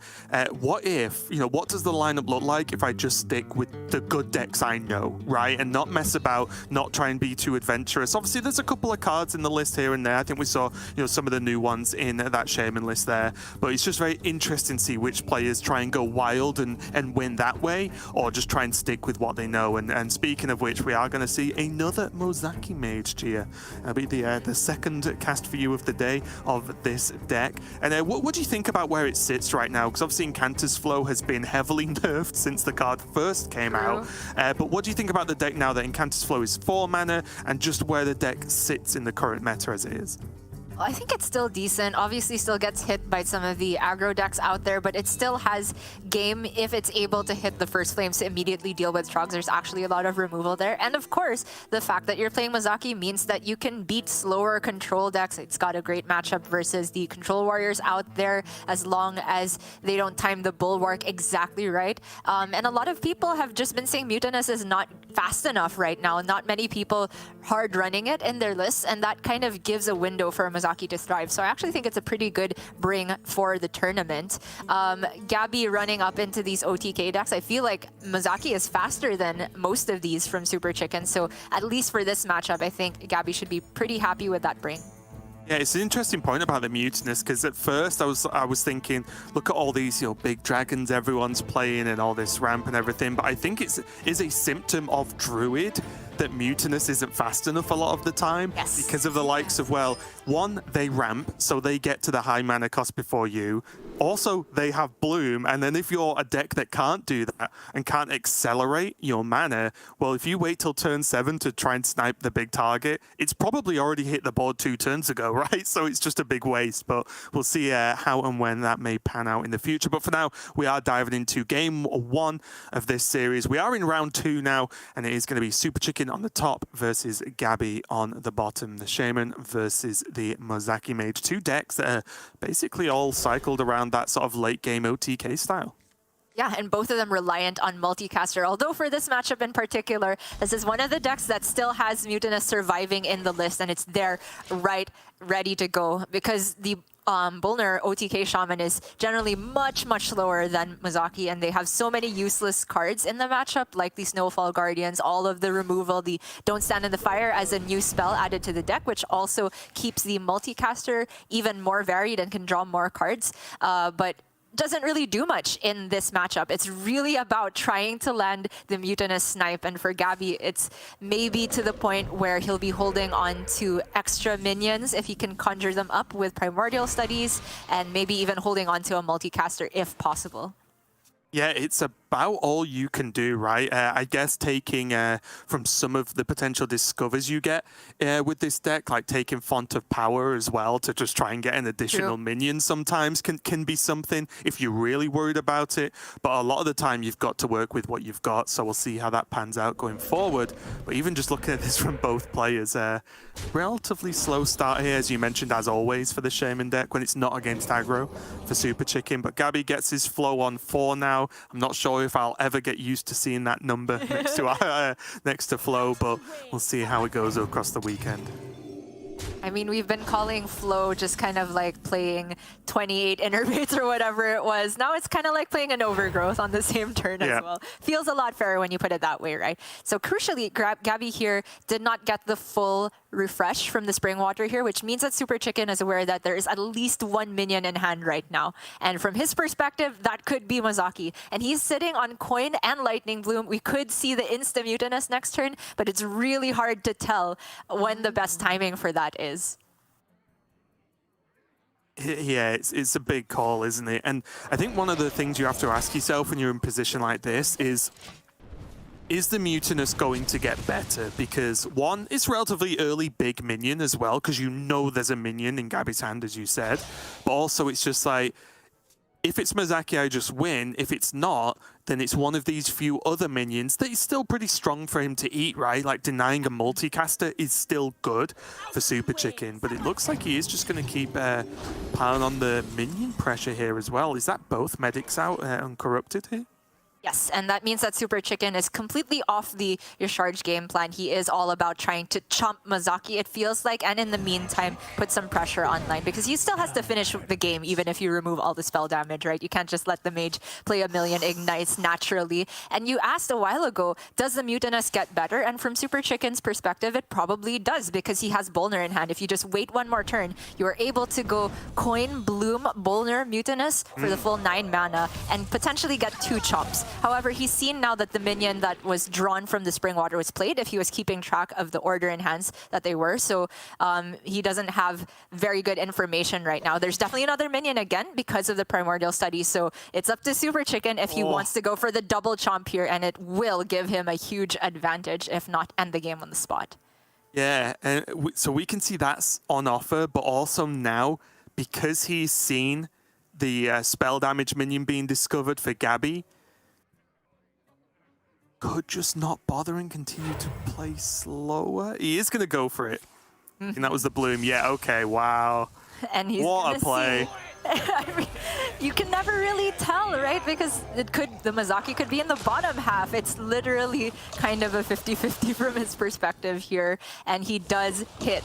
What if, what does the lineup look like if I just stick with the good decks I know, right, and not mess about, not try and be too adventurous? Obviously, there's a couple of cards in the list here and there. I think we saw, some of the new ones in that Shaman list there, but it's just very interesting to see which players try and go wild and win that way, or just try and stick with what they know. And speaking of which, we are going to see another Mozaki Mage, Gia. That'll be the second cast for you of the day of this deck. And what do you think about where it sits right now? Because obviously Incanter's Flow has been heavily nerfed since the card first came out. But what do you think about the deck now that Incanter's Flow is 4 mana, and just where the deck sits in the current meta as it is? I think it's still decent. Obviously still gets hit by some of the aggro decks out there, but it still has game if it's able to hit the first flames to immediately deal with Trogs. There's actually a lot of removal there. And of course, the fact that you're playing Mozaki means that you can beat slower control decks. It's got a great matchup versus the control warriors out there, as long as they don't time the bulwark exactly right. And a lot of people have just been saying Mutinous is not fast enough right now. Not many people hard running it in their lists, and that kind of gives a window for Mozaki to thrive. So I actually think it's a pretty good bring for the tournament. Gaby running up into these OTK decks, I feel like Mozaki is faster than most of these from SuperChicken. So at least for this matchup, I think Gaby should be pretty happy with that bring. Yeah, it's an interesting point about the Mutinous, because at first I was thinking, look at all these big dragons everyone's playing and all this ramp and everything, but I think it is a symptom of Druid that Mutinous isn't fast enough a lot of the time. Yes. Because of the likes of, well, one, they ramp, so they get to the high mana cost before you. Also, they have Bloom, and then if you're a deck that can't do that and can't accelerate your mana, well, if you wait till turn 7 to try and snipe the big target, it's probably already hit the board 2 turns ago, right? So it's just a big waste, but we'll see how and when that may pan out in the future. But for now, we are diving into game 1 of this series. We are in round 2 now, and it is going to be SuperChicken on the top versus Gaby on the bottom. The Shaman versus the Mozaki Mage. 2 decks that are basically all cycled around that sort of late game OTK style. Yeah, and both of them reliant on multicaster. Although for this matchup in particular, this is one of the decks that still has Mutinous surviving in the list, and it's there right ready to go because the Bullner OTK Shaman is generally much slower than Mozaki, and they have so many useless cards in the matchup, like the Snowfall Guardians, all of the removal, the Don't Stand in the Fire as a new spell added to the deck, which also keeps the multicaster even more varied and can draw more cards. But doesn't really do much in this matchup. It's really about trying to land the Mutinous snipe, and for Gaby, it's maybe to the point where he'll be holding on to extra minions if he can conjure them up with Primordial Studies, and maybe even holding on to a multicaster if possible. Yeah, it's about all you can do, right? I guess taking from some of the potential discovers you get with this deck, like taking Font of Power as well to just try and get an additional minion sometimes can be something if you're really worried about it. But a lot of the time you've got to work with what you've got, so we'll see how that pans out going forward. But even just looking at this from both players, relatively slow start here, as you mentioned, as always, for the Shaman deck when it's not against aggro for SuperChicken. But Gaby gets his flow on 4 now. I'm not sure if I'll ever get used to seeing that number next to Flo, but we'll see how it goes across the weekend. I mean, we've been calling Flo just kind of like playing 28 Innervates or whatever it was. Now it's kind of like playing an Overgrowth on the same turn as well. Feels a lot fairer when you put it that way, right? So crucially, Gaby here did not get the full refresh from the Spring Water here, which means that SuperChicken is aware that there is at least 1 minion in hand right now. And from his perspective, that could be Mozaki. And he's sitting on Coin and Lightning Bloom. We could see the Insta Mutinous next turn, but it's really hard to tell when the best timing for that is. Yeah, it's a big call, isn't it? And I think one of the things you have to ask yourself when you're in a position like this is the Mutinous going to get better? Because one, it's relatively early big minion as well, because you know there's a minion in Gaby's hand, as you said. But also it's just like, if it's Mozaki, I just win. If it's not, then it's one of these few other minions that is still pretty strong for him to eat, right? Like denying a multicaster is still good for SuperChicken, but it looks like he is just going to keep piling on the minion pressure here as well. Is that both medics out uncorrupted here? Yes, and that means that SuperChicken is completely off the Yasharge game plan. He is all about trying to chomp Mozaki, it feels like, and in the meantime, put some pressure online, because he still has to finish the game, even if you remove all the spell damage, right? You can't just let the mage play a million ignites naturally. And you asked a while ago, does the Mutinous get better? And from SuperChicken's perspective, it probably does, because he has Bullner in hand. If you just wait one more turn, you're able to go Coin, Bloom, Bullner, Mutinous for the full 9 mana, and potentially get 2 chomps. However, he's seen now that the minion that was drawn from the Spring Water was played, if he was keeping track of the order in hands that they were. So he doesn't have very good information right now. There's definitely another minion again because of the Primordial Study. So it's up to SuperChicken if he wants to go for the double chomp here, and it will give him a huge advantage, if not end the game on the spot. Yeah, and so we can see that's on offer, but also now, because he's seen the spell damage minion being discovered for Gaby, could just not bother and continue to play slower. He is going to go for it. And that was the Bloom. Yeah, okay, wow. And he's what a play. I mean, you can never really tell, right? Because the Mozaki could be in the bottom half. It's literally kind of a 50-50 from his perspective here. And he does hit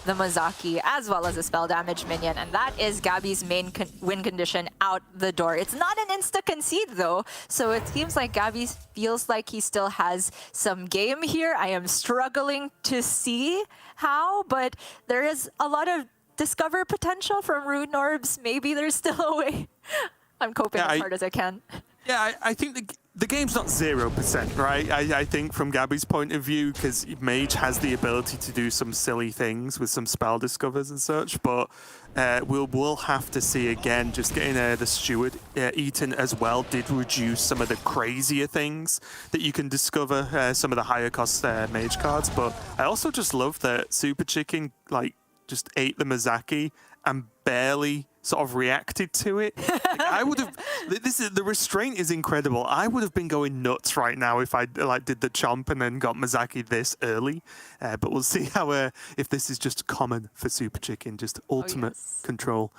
the Mozaki as well as a spell damage minion. And that is Gaby's main win condition out the door. It's not an insta-concede though. So it seems like Gaby feels like he still has some game here. I am struggling to see how, but there is a lot of discover potential from Rune Orbs. Maybe there's still a way. I'm coping as hard as I can. Yeah, I think the game's not 0%, right? I think from Gaby's point of view, because Mage has the ability to do some silly things with some spell discovers and such, but we'll have to see again. Just getting the Steward eaten as well did reduce some of the crazier things that you can discover, some of the higher cost Mage cards, but I also just love that SuperChicken, like, just ate the Mozaki and barely sort of reacted to it. Like, I would have. The restraint is incredible. I would have been going nuts right now if I did the chomp and then got Mozaki this early. But we'll see how if this is just common for SuperChicken, just ultimate control.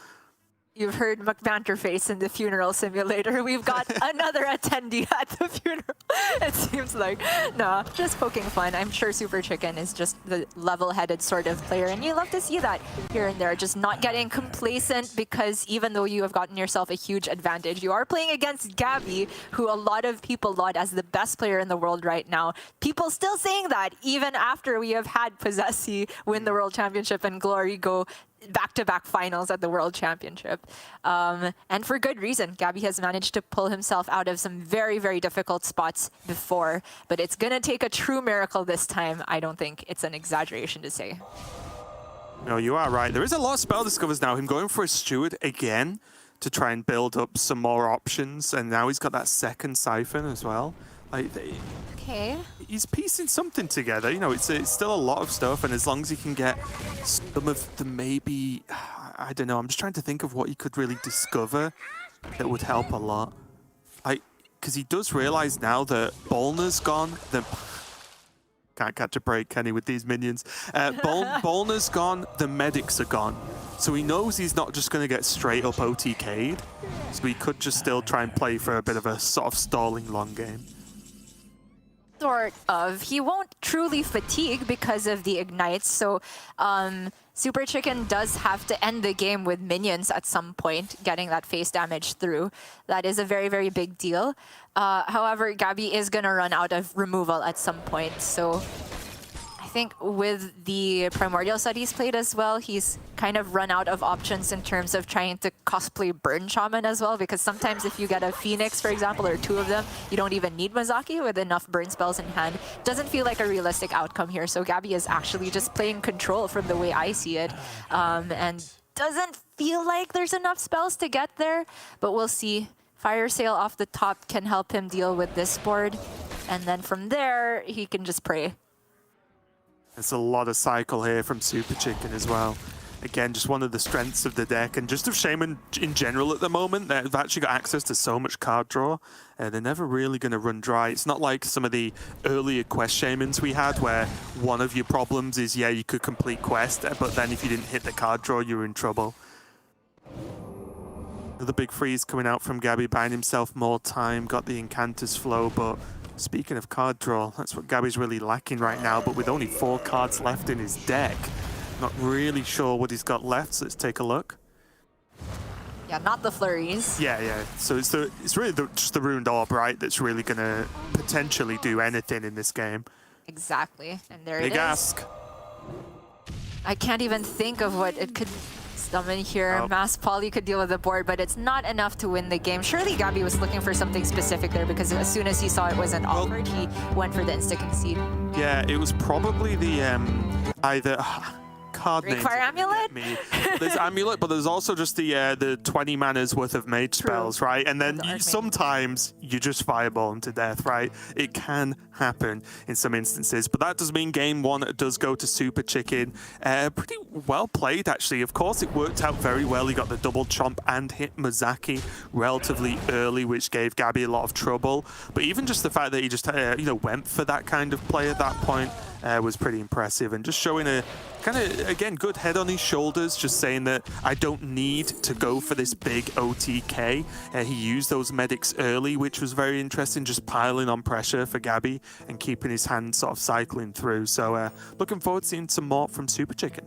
You've heard McBanterface in the funeral simulator. We've got another attendee at the funeral. It seems like, no, just poking fun. I'm sure SuperChicken is just the level-headed sort of player, and you love to see that here and there. Just not getting complacent, because even though you have gotten yourself a huge advantage, you are playing against Gaby, who a lot of people laud as the best player in the world right now. People still saying that even after we have had Possessi win the World Championship and Glory go back-to-back finals at the World Championship. And for good reason. Gaby has managed to pull himself out of some very, very difficult spots before, but it's gonna take a true miracle this time. I don't think it's an exaggeration to say. No, you are right. There is a lot of spell discovers now. Him going for a Steward again to try and build up some more options, and now he's got that second Siphon as well. Like, Okay. he's piecing something together. You know, it's still a lot of stuff, and as long as he can get some of the maybe, I don't know, I'm just trying to think of what he could really discover that would help a lot. Like, because he does realize now that Bolner's gone. Can't catch a break, can he, with these minions? Bolner's gone, the medics are gone. So he knows he's not just going to get straight up OTK'd. So he could just still try and play for a bit of a sort of stalling long game. Sort of. He won't truly fatigue because of the ignites, so SuperChicken does have to end the game with minions at some point, getting that face damage through. That is a very, very big deal. However, Gaby is going to run out of removal at some point, so I think with the Primordial Studies played as well, he's kind of run out of options in terms of trying to cosplay Burn Shaman as well, because sometimes if you get a Phoenix, for example, or two of them, you don't even need Mozaki with enough burn spells in hand. Doesn't feel like a realistic outcome here, so Gaby is actually just playing control from the way I see it, and doesn't feel like there's enough spells to get there, but we'll see. Fire Sail off the top can help him deal with this board, and then from there, he can just pray. There's a lot of cycle here from SuperChicken as well. Again, just one of the strengths of the deck, and just of Shaman in general at the moment. They've actually got access to so much card draw. They're never really going to run dry. It's not like some of the earlier quest Shamans we had, where one of your problems is, yeah, you could complete quest, but then if you didn't hit the card draw, you were in trouble. Another big freeze coming out from Gaby, buying himself more time, got the Incantus flow, but speaking of card draw, that's what Gaby's really lacking right now, but with only 4 cards left in his deck, not really sure what he's got left, so let's take a look. Yeah, not the flurries. Yeah. So it's really just the Ruined Orb, right, that's really going to potentially do anything in this game. Exactly, and there it is. Big ask. I can't even think of what it could summon here. Oh. Mass Poly could deal with the board, but it's not enough to win the game. Surely Gaby was looking for something specific there, because as soon as he saw it wasn't offered, he went for the insta-concede. Yeah, it was probably the either card name. Require Amulet? There's Amulet, but there's also just the 20 mana's worth of mage spells, right? And then sometimes you just fireball them to death, right? It can happen in some instances, but that does mean game 1 does go to SuperChicken. Pretty well played, actually. Of course, it worked out very well. He got the double chomp and hit Mozaki relatively early, which gave Gaby a lot of trouble. But even just the fact that he just went for that kind of play at that point was pretty impressive, and just showing a kind of, again, good head on his shoulders, just saying that I don't need to go for this big OTK. He used those medics early, which was very interesting, just piling on pressure for Gaby and keeping his hand sort of cycling through. So looking forward to seeing some more from SuperChicken.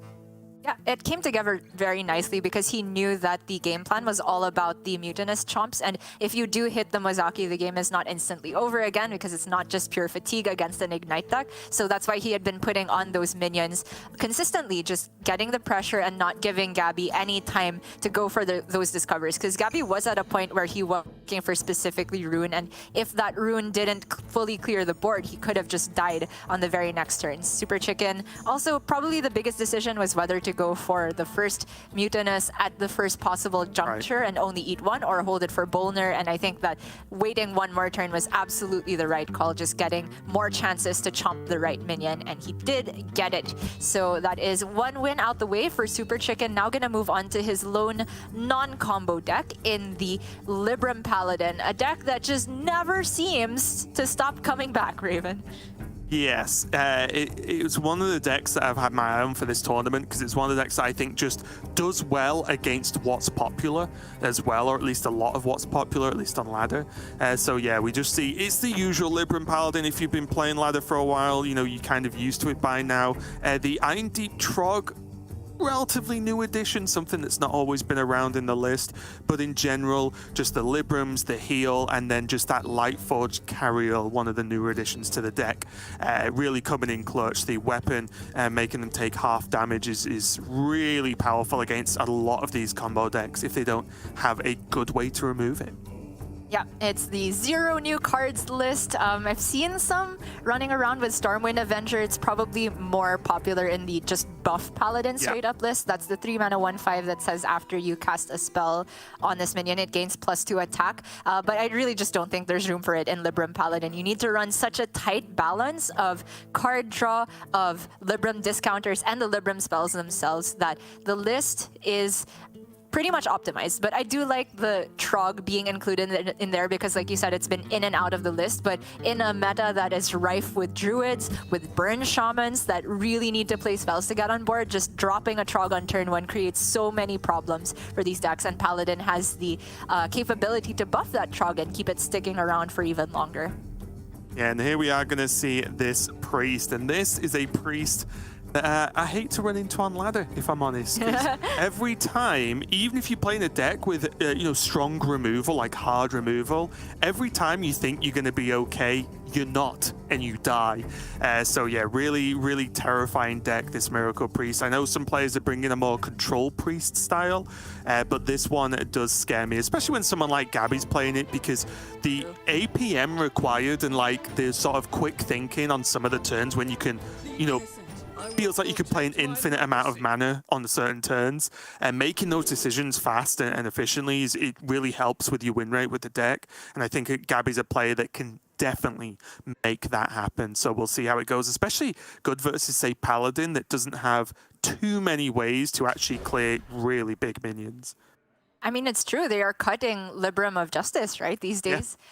Yeah, it came together very nicely because he knew that the game plan was all about the Mutinous chomps, and if you do hit the Mozaki, the game is not instantly over again, because it's not just pure fatigue against an Ignite deck. So that's why he had been putting on those minions consistently, just getting the pressure and not giving Gaby any time to go for those discovers, because Gaby was at a point where he was looking for specifically Rune, and if that Rune didn't fully clear the board, he could have just died on the very next turn. SuperChicken, also probably the biggest decision was whether to go for the first Mutinous at the first possible juncture and only eat one, or hold it for Bolner, and I think that waiting one more turn was absolutely the right call, just getting more chances to chomp the right minion, and he did get it. So that is one win out the way for SuperChicken. Now gonna move on to his lone non-combo deck in the Libram Paladin, a deck that just never seems to stop coming back, Raven. Yes, it's one of the decks that I've had my eye on for this tournament because it's one of the decks that I think just does well against what's popular as well, or at least a lot of what's popular, at least on ladder. So yeah, we just see it's the usual Libram Paladin. If you've been playing ladder for a while, you know, you're kind of used to it by now. The Iron Deep Trog, relatively new addition, something that's not always been around in the list, but in general, just the Librams, the heal, and then just that Lightforged Carriel, one of the newer additions to the deck, really coming in clutch. The weapon making them take half damage is really powerful against a lot of these combo decks if they don't have a good way to remove it. Yeah, it's the 0 new cards list. I've seen some running around with Stormwind Avenger. It's probably more popular in the just buff Paladin straight up list. That's the 3-mana 1/5 that says after you cast a spell on this minion, it gains +2 attack. But I really just don't think there's room for it in Libram Paladin. You need to run such a tight balance of card draw, of Libram discounters, and the Libram spells themselves that the list is pretty much optimized. But I do like the Trog being included in there because, like you said, it's been in and out of the list. But in a meta that is rife with druids, with burn shamans that really need to play spells to get on board, just dropping a Trog on turn 1 creates so many problems for these decks. And Paladin has the capability to buff that Trog and keep it sticking around for even longer. Yeah, and here we are going to see this priest. And this is a priest that I hate to run into on ladder, if I'm honest. Every time, even if you're playing a deck with you know, strong removal, like hard removal, every time you think you're going to be okay, you're not, and you die. So yeah, really, really terrifying deck, this Miracle Priest. I know some players are bringing a more control priest style, but this one does scare me, especially when someone like Gaby's playing it, because the APM required and like the sort of quick thinking on some of the turns when you can, you know, feels like you could play an infinite amount of mana on the certain turns, and making those decisions fast and efficiently it really helps with your win rate with the deck. And I think Gaby's a player that can definitely make that happen. So we'll see how it goes, especially good versus, say, Paladin that doesn't have too many ways to actually clear really big minions. I mean, it's true. They are cutting Libram of Justice, right, these days. Yeah.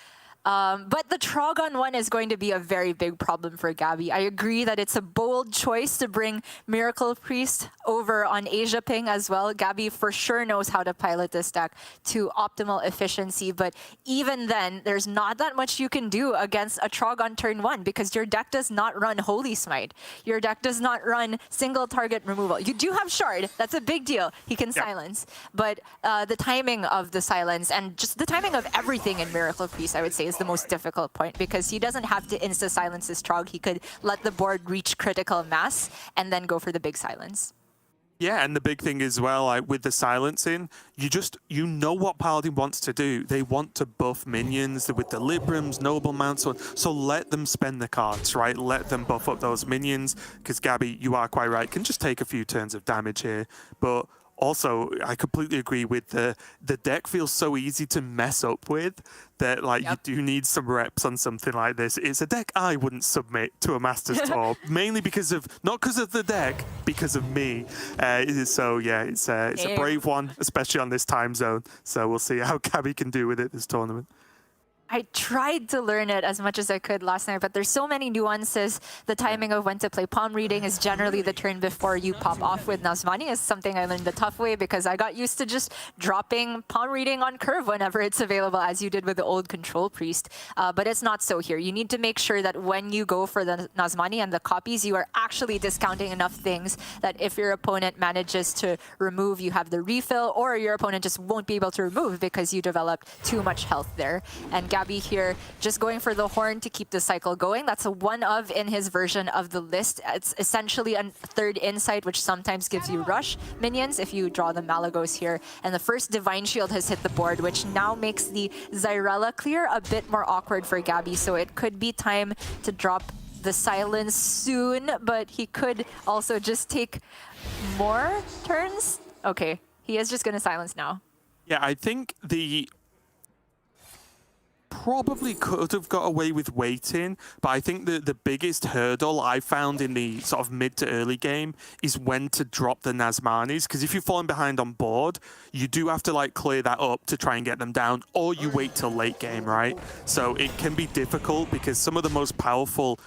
But the Trog on 1 is going to be a very big problem for Gaby. I agree that it's a bold choice to bring Miracle Priest over on Asia Ping as well. Gaby for sure knows how to pilot this deck to optimal efficiency, but even then, there's not that much you can do against a Trog on turn 1 because your deck does not run Holy Smite. Your deck does not run single target removal. You do have Shard. That's a big deal. He can silence. But the timing of the silence and just the timing of everything in Miracle Priest, I would say, is the most difficult point because he doesn't have to insta-silence his Trog. He could let the board reach critical mass and then go for the big silence. Yeah, and the big thing as well, like with the silencing, you know what Paladin wants to do. They want to buff minions with the Librams, Noble Mounts, so let them spend the cards, right? Let them buff up those minions, because Gaby, you are quite right, can just take a few turns of damage here, but also, I completely agree with the deck feels so easy to mess up with that like you do need some reps on something like this. It's a deck I wouldn't submit to a Masters Tour, mainly because of, not because of the deck, because of me. So yeah, it's a brave one, especially on this time zone. So we'll see how Gaby can do with it this tournament. I tried to learn it as much as I could last night, but there's so many nuances. The timing of when to play palm reading is generally the turn before you pop off with Nazmani is something I learned the tough way because I got used to just dropping palm reading on curve whenever it's available, as you did with the old control priest. But it's not so here. You need to make sure that when you go for the Nazmani and the copies, you are actually discounting enough things that if your opponent manages to remove, you have the refill, or your opponent just won't be able to remove because you developed too much health there. And Gaby here just going for the horn to keep the cycle going. That's a one of in his version of the list. It's essentially a third insight, which sometimes gives you rush minions if you draw the Malagos here. And the first Divine Shield has hit the board, which now makes the Zyrella clear a bit more awkward for Gaby. So it could be time to drop the silence soon, but he could also just take more turns. Okay, he is just going to silence now. Yeah, I think the probably could have got away with waiting, but I think the biggest hurdle I found in the sort of mid to early game is when to drop the Nazmanis, because if you're falling behind on board, you do have to like clear that up to try and get them down, or you wait till late game, right? So it can be difficult because some of the most powerful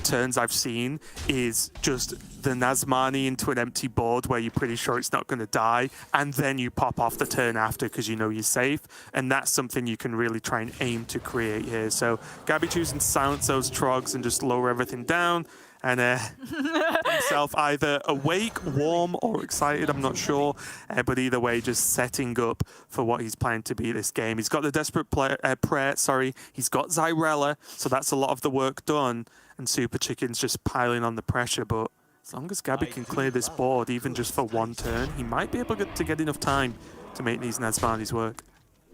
turns I've seen is just the Nazmani into an empty board where you're pretty sure it's not going to die, and then you pop off the turn after because you know you're safe, and that's something you can really try and aim to create here. So Gaby choosing to silence those trogs and just lower everything down, and himself either awake, warm, or excited, I'm not sure, but either way, just setting up for what he's planning to be this game. He's got the Desperate Prayer, he's got Zyrella, so that's a lot of the work done, and SuperChicken's just piling on the pressure, but as long as Gaby can clear this board, even just for one turn, he might be able to get enough time to make these Nazmanis work.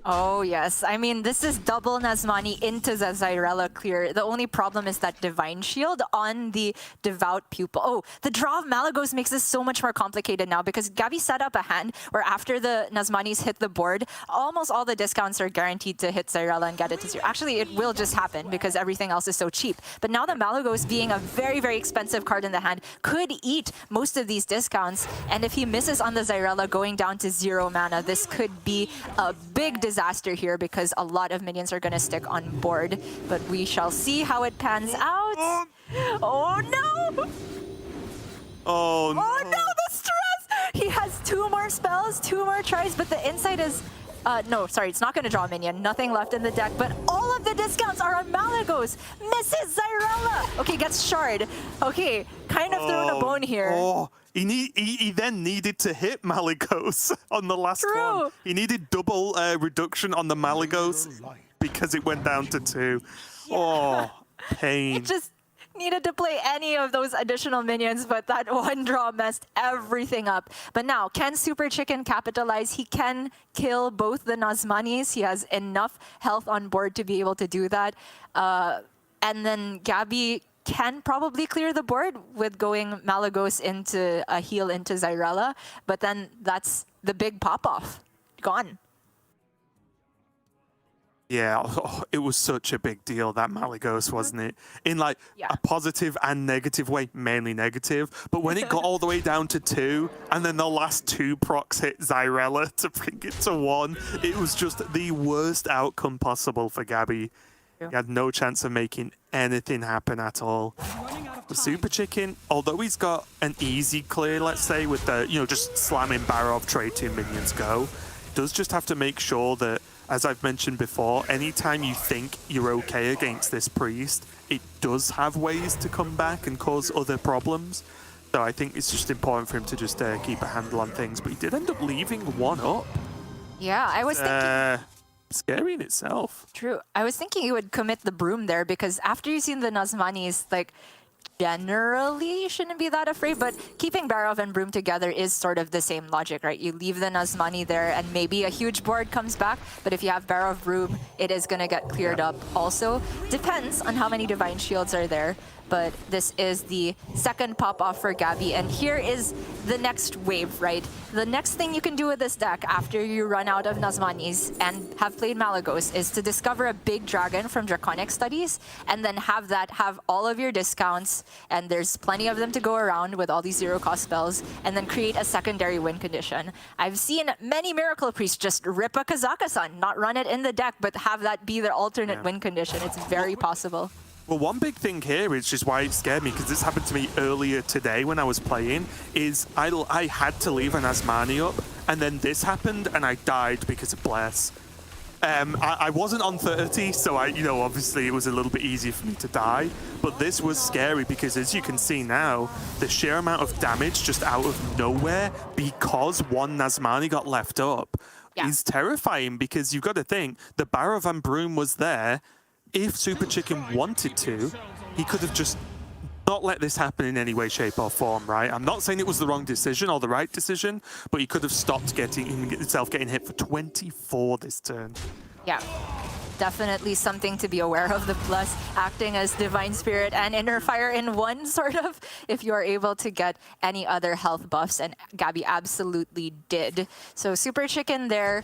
Oh, yes. I mean, this is double Nazmani into the Zyrella clear. The only problem is that Divine Shield on the Devout Pupil. Oh, the draw of Malagos makes this so much more complicated now because Gaby set up a hand where after the Nazmanis hit the board, almost all the discounts are guaranteed to hit Zyrella and get it to 0. Actually, it will just happen because everything else is so cheap. But now the Malagos, being a very, very expensive card in the hand, could eat most of these discounts. And if he misses on the Zyrella going down to 0 mana, this could be a big disaster here because a lot of minions are going to stick on board. But we shall see how it pans out. Oh no! Oh no! Oh no, the stress! He has 2 more spells, 2 more tries, but the insight is... no, sorry, it's not going to draw a minion. Nothing left in the deck, but all of the discounts are on Malagos. Misses Zyrella! Okay, gets Shard. Okay, kind of thrown a bone here. Oh. He then needed to hit Malagos on the last one. He needed double reduction on the Malagos because it went down to 2. Yeah. Oh, pain. It just needed to play any of those additional minions, but that one draw messed everything up. But now, can SuperChicken capitalize? He can kill both the Nazmanis. He has enough health on board to be able to do that. And then Gaby can probably clear the board with going Malagos into a heal into Zyrella, but then that's the big pop-off. Gone. Yeah, it was such a big deal, that Malagos, wasn't it? In like a positive and negative way, mainly negative. But when it got all the way down to 2, and then the last 2 procs hit Zyrella to bring it to 1, it was just the worst outcome possible for Gaby. He had no chance of making anything happen at all. The SuperChicken, although he's got an easy clear, let's say, with the, just slamming Barrow of trade 2 minions go, does just have to make sure that, as I've mentioned before, anytime you think you're okay against this priest, it does have ways to come back and cause other problems. So I think it's just important for him to just keep a handle on things. But he did end up leaving 1 up. Yeah, I was thinking... Scary in itself. True. I was thinking he would commit the broom there because after you've seen the Nazmanis, like, generally you shouldn't be that afraid, but keeping Barov and Broom together is sort of the same logic, right? You leave the Nazmani there and maybe a huge board comes back, but if you have Barov Broom, it is going to get cleared up also. Depends on how many Divine Shields are there, but this is the second pop-off for Gaby, and here is the next wave, right? The next thing you can do with this deck after you run out of Nazmanis and have played Malagos is to discover a big dragon from Draconic Studies, and then have all of your discounts, and there's plenty of them to go around with all these 0-cost spells, and then create a secondary win condition. I've seen many Miracle Priests just rip a Kazaka-san, not run it in the deck, but have that be their alternate win condition. It's very possible. Well, one big thing here, which is why it scared me, because this happened to me earlier today when I was playing, is I had to leave an Nazmani up, and then this happened, and I died because of Bless. I wasn't on 30, so obviously it was a little bit easier for me to die, but this was scary because, as you can see now, the sheer amount of damage just out of nowhere because one Nazmani got left up is terrifying, because you've got to think, the Barrow Van Broom was there. If SuperChicken wanted to, he could have just not let this happen in any way, shape, or form, right? I'm not saying it was the wrong decision or the right decision, but he could have stopped himself getting hit for 24 this turn. Yeah, definitely something to be aware of. The Plus acting as Divine Spirit and Inner Fire in one, sort of, if you are able to get any other health buffs, and Gaby absolutely did. So SuperChicken there,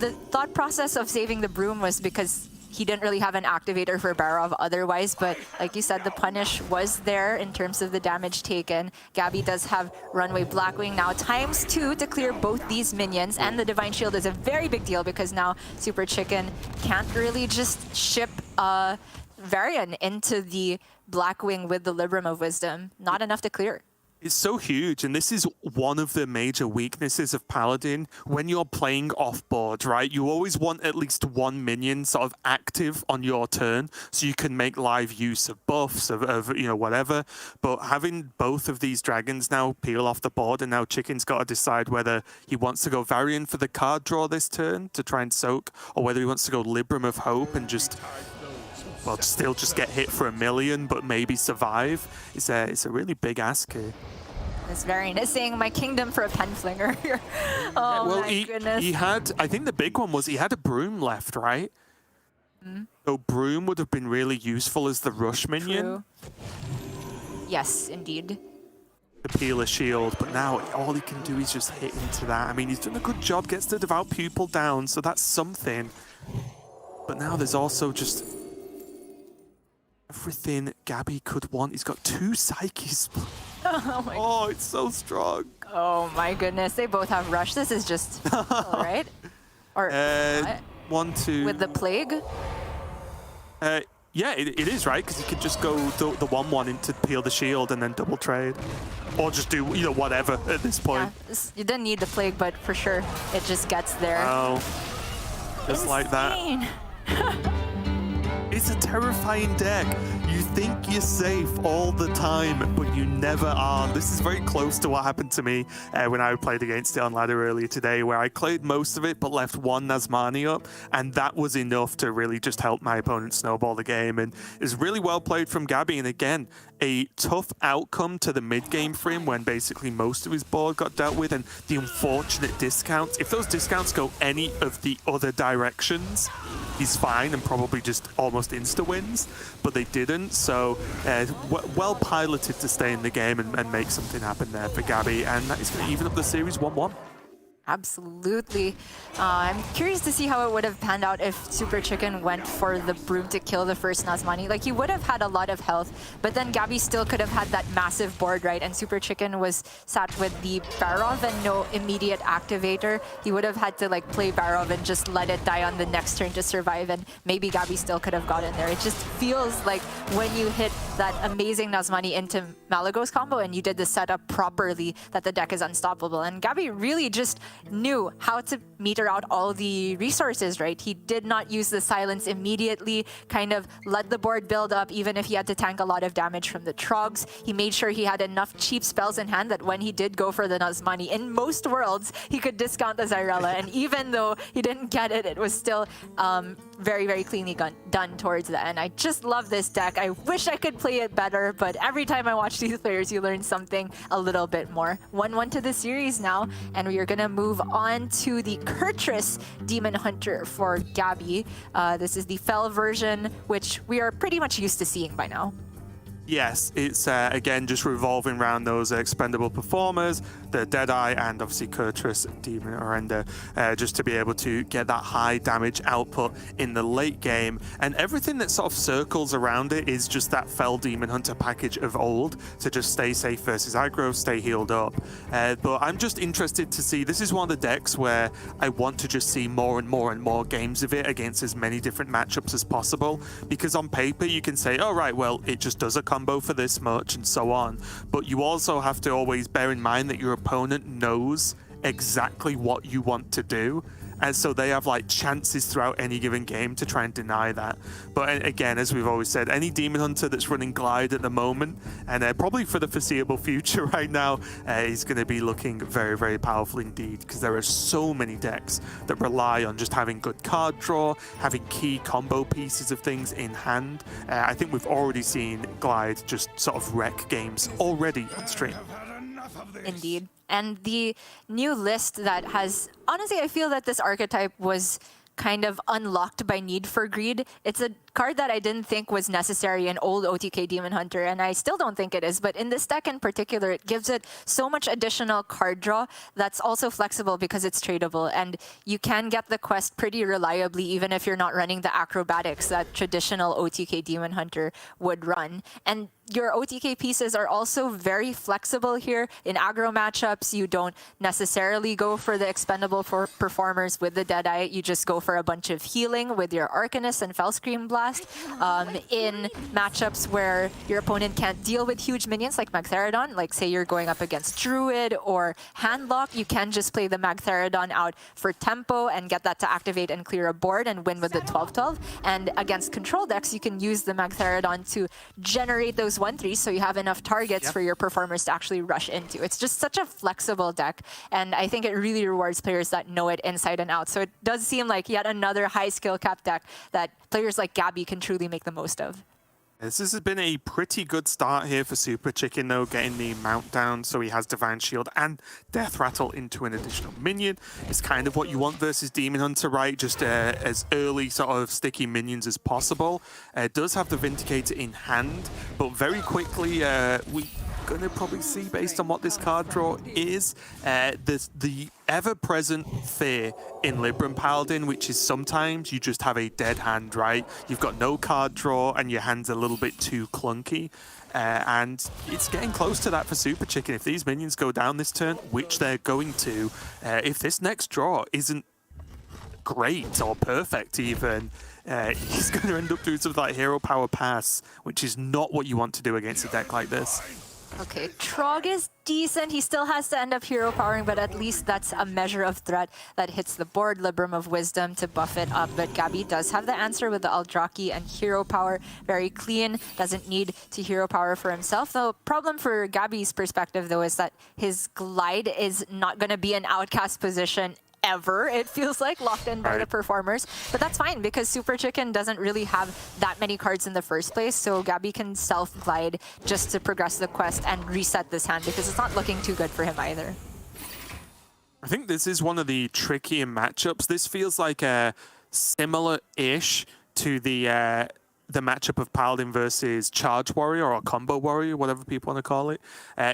the thought process of saving the Broom was because he didn't really have an activator for Barov otherwise, but like you said, the punish was there in terms of the damage taken. Gaby does have Runway Blackwing now ×2 to clear both these minions, and the Divine Shield is a very big deal because now SuperChicken can't really just ship Varian into the Blackwing with the Libram of Wisdom. Not enough to clear. It's so huge, and this is one of the major weaknesses of Paladin. When you're playing off-board, right, you always want at least one minion sort of active on your turn, so you can make live use of buffs, of you know, whatever. But having both of these dragons now peel off the board, and now Chicken's got to decide whether he wants to go Varian for the card draw this turn to try and soak, or whether he wants to go Libram of Hope and just... well, still just get hit for 1 million, but maybe survive. It's a really big ask here. This Varian is saying my kingdom for a pen flinger here. Oh well, my goodness. He had, I think the big one was he had a broom left, right? So broom would have been really useful as the rush minion. True. Yes, indeed. To peel a shield, but now all he can do is just hit into that. I mean, he's done a good job, gets the Devout Pupil down, so that's something. But now there's also just... everything Gaby could want. He's got 2 Psyches. Oh, it's so strong. Oh my goodness, they both have rush. This is just all right. Or 1, 2. with the plague. Yeah, it is right because you could just go the 1/1 into peel the shield and then double trade, or just do whatever at this point. Yeah, you didn't need the plague, but for sure it just gets there. Oh, just like that. It's a terrifying deck. You think you're safe all the time, but you never are. This is very close to what happened to me when I played against it on ladder earlier today, where I cleared most of it but left 1 Nazmani up, and that was enough to really just help my opponent snowball the game. And it was really well played from Gaby, and again, a tough outcome to the mid-game for him when basically most of his board got dealt with, and the unfortunate discounts. If those discounts go any of the other directions, he's fine and probably just almost insta-wins, but they didn't, so well piloted to stay in the game and make something happen there for Gaby, and that is going to even up the series 1-1. Absolutely. I'm curious to see how it would have panned out if SuperChicken went for the broom to kill the first Nazmani. Like, he would have had a lot of health, but then Gaby still could have had that massive board, right? And SuperChicken was sat with the Barov and no immediate activator. He would have had to like play Barov and just let it die on the next turn to survive, and maybe Gaby still could have gotten there. It just feels like when you hit that amazing Nazmani into Malagos combo and you did the setup properly, that the deck is unstoppable. And Gaby really just knew how to meter out all the resources, right? He did not use the silence immediately, kind of let the board build up even if he had to tank a lot of damage from the Trogs. He made sure he had enough cheap spells in hand that when he did go for the Nazmani, in most worlds, he could discount the Zyrella. And even though he didn't get it, it was still very, very cleanly done towards the end. I just love this deck. I wish I could play it better, but every time I watch these players, you learn something a little bit more. 1-1 to the series now, and we are going to move on to the Kurtrus Demon Hunter for Gaby. This is the Fel version, which we are pretty much used to seeing by now. Yes, it's again just revolving around those expendable performers, the Deadeye, and obviously Kurtrus Demon Arenda, just to be able to get that high damage output in the late game. And everything that sort of circles around it is just that Fel Demon Hunter package of old, to just stay safe versus aggro, stay healed up. But I'm just interested to see, this is one of the decks where I want to just see more and more and more games of it against as many different matchups as possible, because on paper you can say, oh right, well it just does a combo for this much and so on, but you also have to always bear in mind that your opponent knows exactly what you want to do, and so they have like chances throughout any given game to try and deny that. But again, as we've always said, any Demon Hunter that's running Glide at the moment, and probably for the foreseeable future right now, is going to be looking very, very powerful indeed, because there are so many decks that rely on just having good card draw, having key combo pieces of things in hand. I think we've already seen Glide just sort of wreck games already on stream. Indeed. And the new list that has, honestly, I feel that this archetype was kind of unlocked by Need for Greed. It's a card that I didn't think was necessary in old OTK Demon Hunter, and I still don't think it is, but in this deck in particular, it gives it so much additional card draw that's also flexible because it's tradable, and you can get the quest pretty reliably even if you're not running the acrobatics that traditional OTK Demon Hunter would run. And your OTK pieces are also very flexible here. In aggro matchups, you don't necessarily go for the expendable performers with the Deadeye. You just go for a bunch of healing with your Arcanist and Fellscream Blast. In matchups where your opponent can't deal with huge minions like Magtheridon, like say you're going up against Druid or Handlock, you can just play the Magtheridon out for tempo and get that to activate and clear a board and win with the 12-12. And against control decks, you can use the Magtheridon to generate those 1/3 so you have enough targets for your performers to actually rush into. It's just such a flexible deck, and I think it really rewards players that know it inside and out. So it does seem like yet another high skill cap deck that players like Gaby can truly make the most of. This has been a pretty good start here for SuperChicken, though, getting the mount down, so he has Divine Shield and Death Rattle into an additional minion. It's kind of what you want versus Demon Hunter, right? Just as early sort of sticky minions as possible. It does have the Vindicator in hand, but very quickly we're going to probably see, based on what this card draw is, the ever-present fear in Libram Paladin, which is sometimes you just have a dead hand, right? You've got no card draw and your hand's a little bit too clunky. And it's getting close to that for SuperChicken. If these minions go down this turn, which they're going to, if this next draw isn't great or perfect even, he's going to end up doing something like Hero Power Pass, which is not what you want to do against a deck like this. Okay, Trog is decent. He still has to end up hero powering, but at least that's a measure of threat that hits the board. Libram of Wisdom to buff it up, but Gaby does have the answer with the Aldraki and hero power. Very clean, doesn't need to hero power for himself. The problem for Gaby's perspective, though, is that his glide is not going to be an outcast position ever, it feels like, locked in by the performers. But that's fine because SuperChicken doesn't really have that many cards in the first place, so Gaby can self-glide just to progress the quest and reset this hand because it's not looking too good for him either. I think this is one of the trickier matchups. This feels like a similar-ish to the matchup of Paladin versus Charge Warrior or Combo Warrior, whatever people want to call it.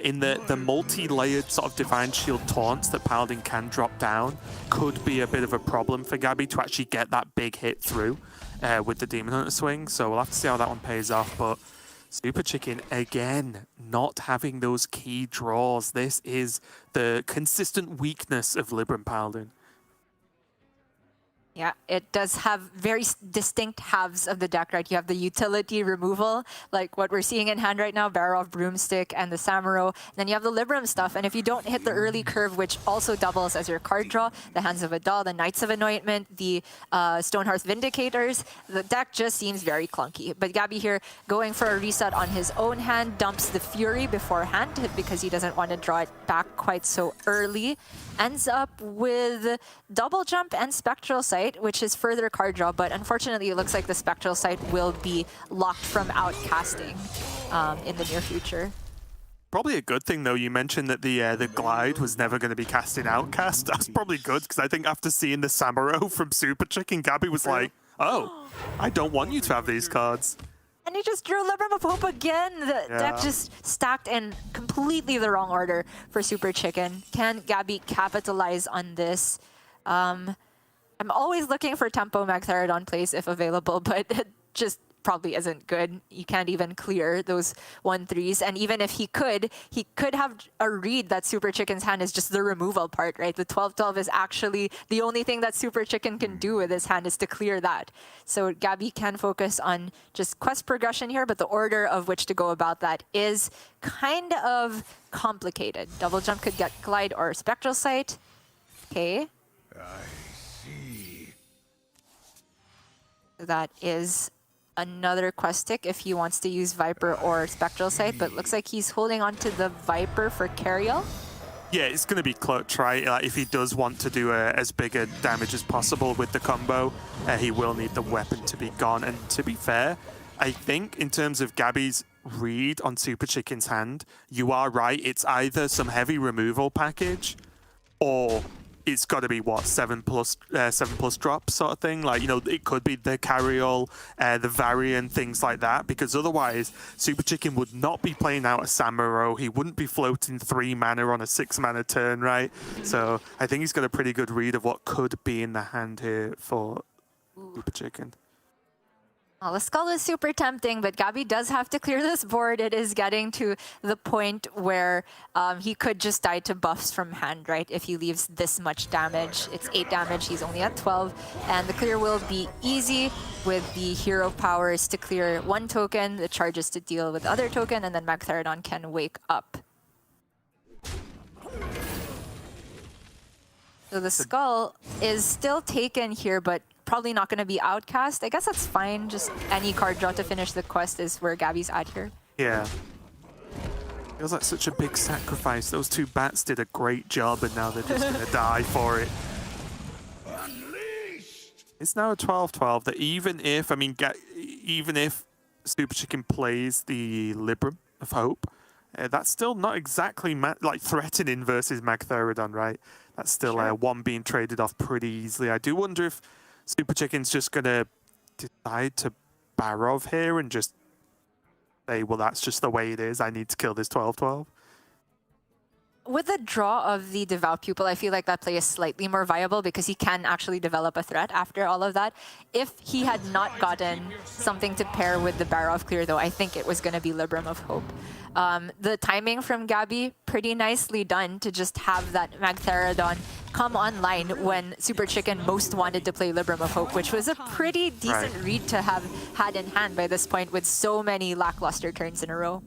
In the multi-layered sort of Divine Shield taunts that Paladin can drop down could be a bit of a problem for Gaby to actually get that big hit through with the Demon Hunter swing. So we'll have to see how that one pays off. But SuperChicken, again, not having those key draws. This is the consistent weakness of Libram Paladin. Yeah, it does have very distinct halves of the deck, right? You have the utility removal, like what we're seeing in hand right now, Barrow of Broomstick and the Samuro. Then you have the Libram stuff, and if you don't hit the early curve, which also doubles as your card draw, the Hands of Adal, the Knights of Anointment, the Stonehearth Vindicators, the deck just seems very clunky. But Gaby here going for a reset on his own hand, dumps the Fury beforehand because he doesn't want to draw it back quite so early. Ends up with Double Jump and Spectral Sight, which is further card draw, but unfortunately it looks like the Spectral Sight will be locked from outcasting in the near future. Probably a good thing, though. You mentioned that the Glide was never going to be casting Outcast. That's probably good, because I think after seeing the Samuro from SuperChicken, Gaby was like, oh, I don't want you to have these cards. And he just drew Libram of Hope again. The deck just stacked in completely the wrong order for SuperChicken. Can Gaby capitalize on this? I'm always looking for tempo Magtheridon plays if available, but it just probably isn't good. You can't even clear those 1/3s, and even if he could have a read that SuperChicken's hand is just the removal part, right? The 12-12 is actually the only thing that SuperChicken can do with his hand is to clear that. So Gaby can focus on just quest progression here, but the order of which to go about that is kind of complicated. Double Jump could get Glide or Spectral Sight. Okay. That is another quest tick if he wants to use Viper or Spectral Sight, but looks like he's holding on to the Viper for Cariel. Yeah, it's going to be clutch, right? Like, if he does want to do as big a damage as possible with the combo, he will need the weapon to be gone. And to be fair, I think in terms of Gaby's read on SuperChicken's hand, you are right. It's either some heavy removal package or it's got to be what 7+ drops sort of thing. Like, you know, it could be the carry-all, the variant, things like that, because otherwise SuperChicken would not be playing out a Samuro. He wouldn't be floating 3 mana on a 6 mana turn, right? So I think he's got a pretty good read of what could be in the hand here for SuperChicken. Well, the skull is super tempting, but Gaby does have to clear this board. It is getting to the point where he could just die to buffs from hand, right? If he leaves this much damage. It's 8 damage, he's only at 12. And the clear will be easy with the hero powers to clear 1 token, the charges to deal with other token, and then Magtheridon can wake up. So the skull is still taken here, but probably not going to be outcast. I guess that's fine. Just any card draw to finish the quest is where Gaby's at here. Yeah. Feels like such a big sacrifice. Those 2 bats did a great job, and now they're just going to die for it. It's now a 12-12 that even if, I mean, even if SuperChicken plays the Libram of Hope, that's still not exactly like threatening versus Magtheridon, right? That's still one being traded off pretty easily. I do wonder if SuperChicken's just going to decide to Barov here and just say, well, that's just the way it is. I need to kill this 12-12. With the draw of the Devout Pupil, I feel like that play is slightly more viable because he can actually develop a threat after all of that. If he had not gotten something to pair with the Barov clear, though, I think it was going to be Libram of Hope. The timing from Gaby, pretty nicely done to just have that Magtheridon come online when SuperChicken most wanted to play Libram of Hope, which was a pretty decent read to have had in hand by this point with so many lackluster turns in a row.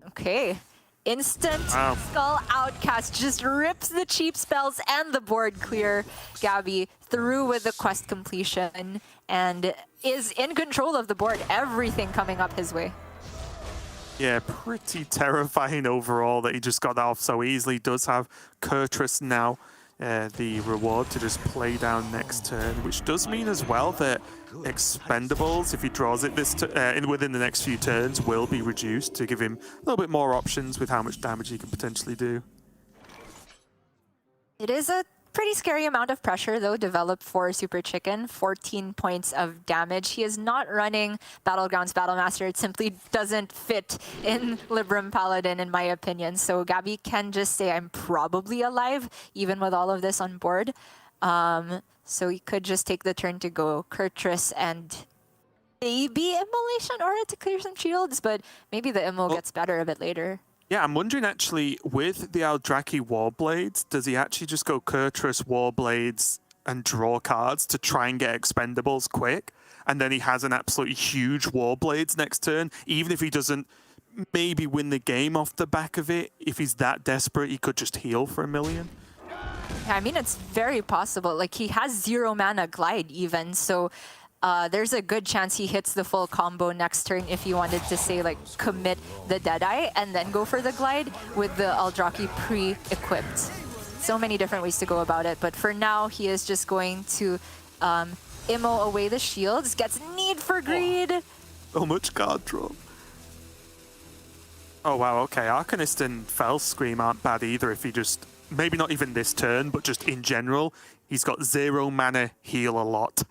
Okay. Instant Skull Outcast just rips the cheap spells and the board clear. Gaby through with the quest completion and is in control of the board. Everything coming up his way. Yeah, pretty terrifying overall that he just got that off so easily. Does have Kurtrus now, the reward to just play down next turn, which does mean as well that expendables, if he draws it within the next few turns, will be reduced to give him a little bit more options with how much damage he can potentially do. It is a pretty scary amount of pressure, though, developed for SuperChicken. 14 points of damage. He is not running Battlegrounds Battlemaster. It simply doesn't fit in Libram Paladin, in my opinion. So Gaby can just say, I'm probably alive, even with all of this on board. So he could just take the turn to go Kurtrus and maybe Immolation Aura to clear some shields, but maybe the Immo gets better a bit later. Yeah, I'm wondering actually, with the Eldraki Warblades, does he actually just go Kurtrus, Warblades, and draw cards to try and get expendables quick? And then he has an absolutely huge Warblades next turn, even if he doesn't maybe win the game off the back of it. If he's that desperate, he could just heal for 1 million. Yeah, I mean, it's very possible. Like, he has 0 mana Glide even, so there's a good chance he hits the full combo next turn if you wanted to say, like, commit the Deadeye and then go for the Glide with the Eldraki pre-equipped. So many different ways to go about it, but for now, he is just going to Immo away the shields, gets Need for Greed. So much card draw. Oh, wow, okay. Arcanist and Fell Scream aren't bad either if he just... Maybe not even this turn, but just in general, he's got 0 mana, heal a lot,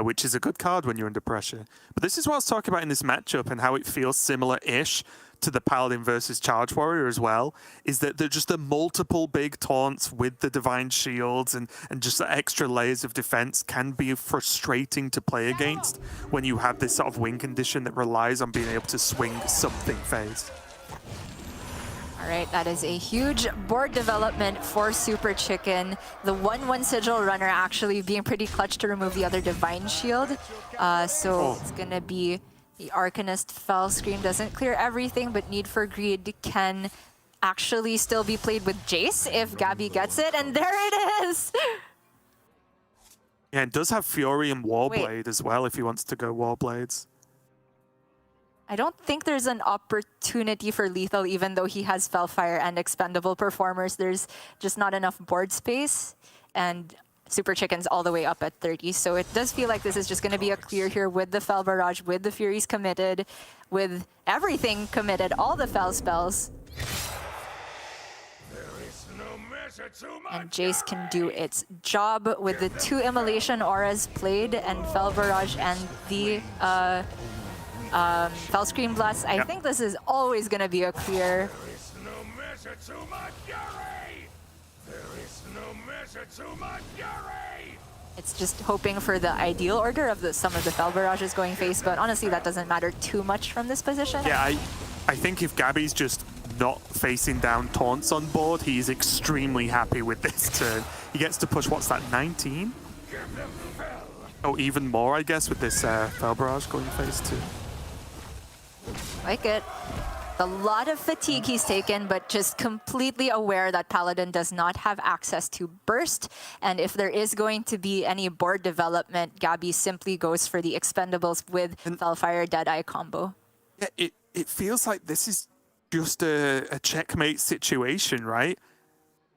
which is a good card when you're under pressure. But this is what I was talking about in this matchup and how it feels similar-ish to the Paladin versus Charge Warrior as well, is that they're just the multiple big taunts with the Divine Shields and just the extra layers of defense can be frustrating to play against when you have this sort of win condition that relies on being able to swing something phase. All right, that is a huge board development for SuperChicken. The 1/1 Sigil Runner actually being pretty clutch to remove the other Divine Shield. It's going to be the Arcanist Fell Scream. Doesn't clear everything, but Need for Greed can actually still be played with Jace if Gaby gets it. And there it is! Yeah, it does have Fury and Warblade as well if he wants to go Warblades. I don't think there's an opportunity for lethal, even though he has Fellfire and expendable performers. There's just not enough board space, and SuperChicken's all the way up at 30. So it does feel like this is just going to be a clear here with the Fell Barrage, with the Furies committed, with everything committed, all the Fell spells. And Jace can do its job with the 2 Immolation Auras played and Fel Barrage and the Fel Scream Blast. I think this is always going to be a clear. It's just hoping for the ideal order of some of the Fel Barrages going face, but honestly that doesn't matter too much from this position. Yeah, I think if Gaby's just not facing down taunts on board, he's extremely happy with this turn. He gets to push, what's that, 19? Oh, even more, I guess, with this Fel Barrage going face too. Like it. A lot of fatigue he's taken, but just completely aware that Paladin does not have access to burst. And if there is going to be any board development, Gaby simply goes for the expendables with Felfire Deadeye combo. Yeah, it feels like this is just a checkmate situation, right?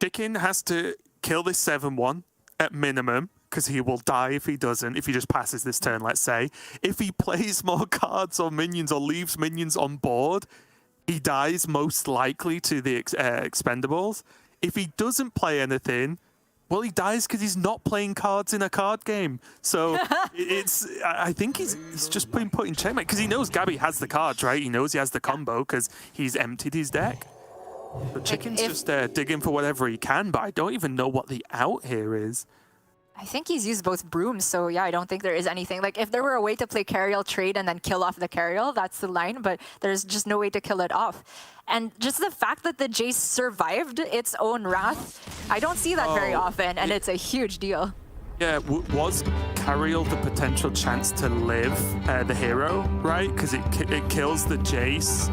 Chicken has to kill this 7-1 at minimum, because he will die if he doesn't, if he just passes this turn, let's say. If he plays more cards or minions or leaves minions on board, he dies most likely to the expendables. If he doesn't play anything, well, he dies because he's not playing cards in a card game. So I think he's just been put in checkmate because he knows Gaby has the cards, right? He knows he has the combo because he's emptied his deck. But Chicken's just digging for whatever he can, but I don't even know what the out here is. I think he's used both brooms, so yeah, I don't think there is anything. Like, if there were a way to play Carriel trade and then kill off the Carriel, that's the line, but there's just no way to kill it off. And just the fact that the Jace survived its own wrath, I don't see that very often, and it's a huge deal. Yeah, was Carriel the potential chance to live the hero, right? Because it kills the Jace.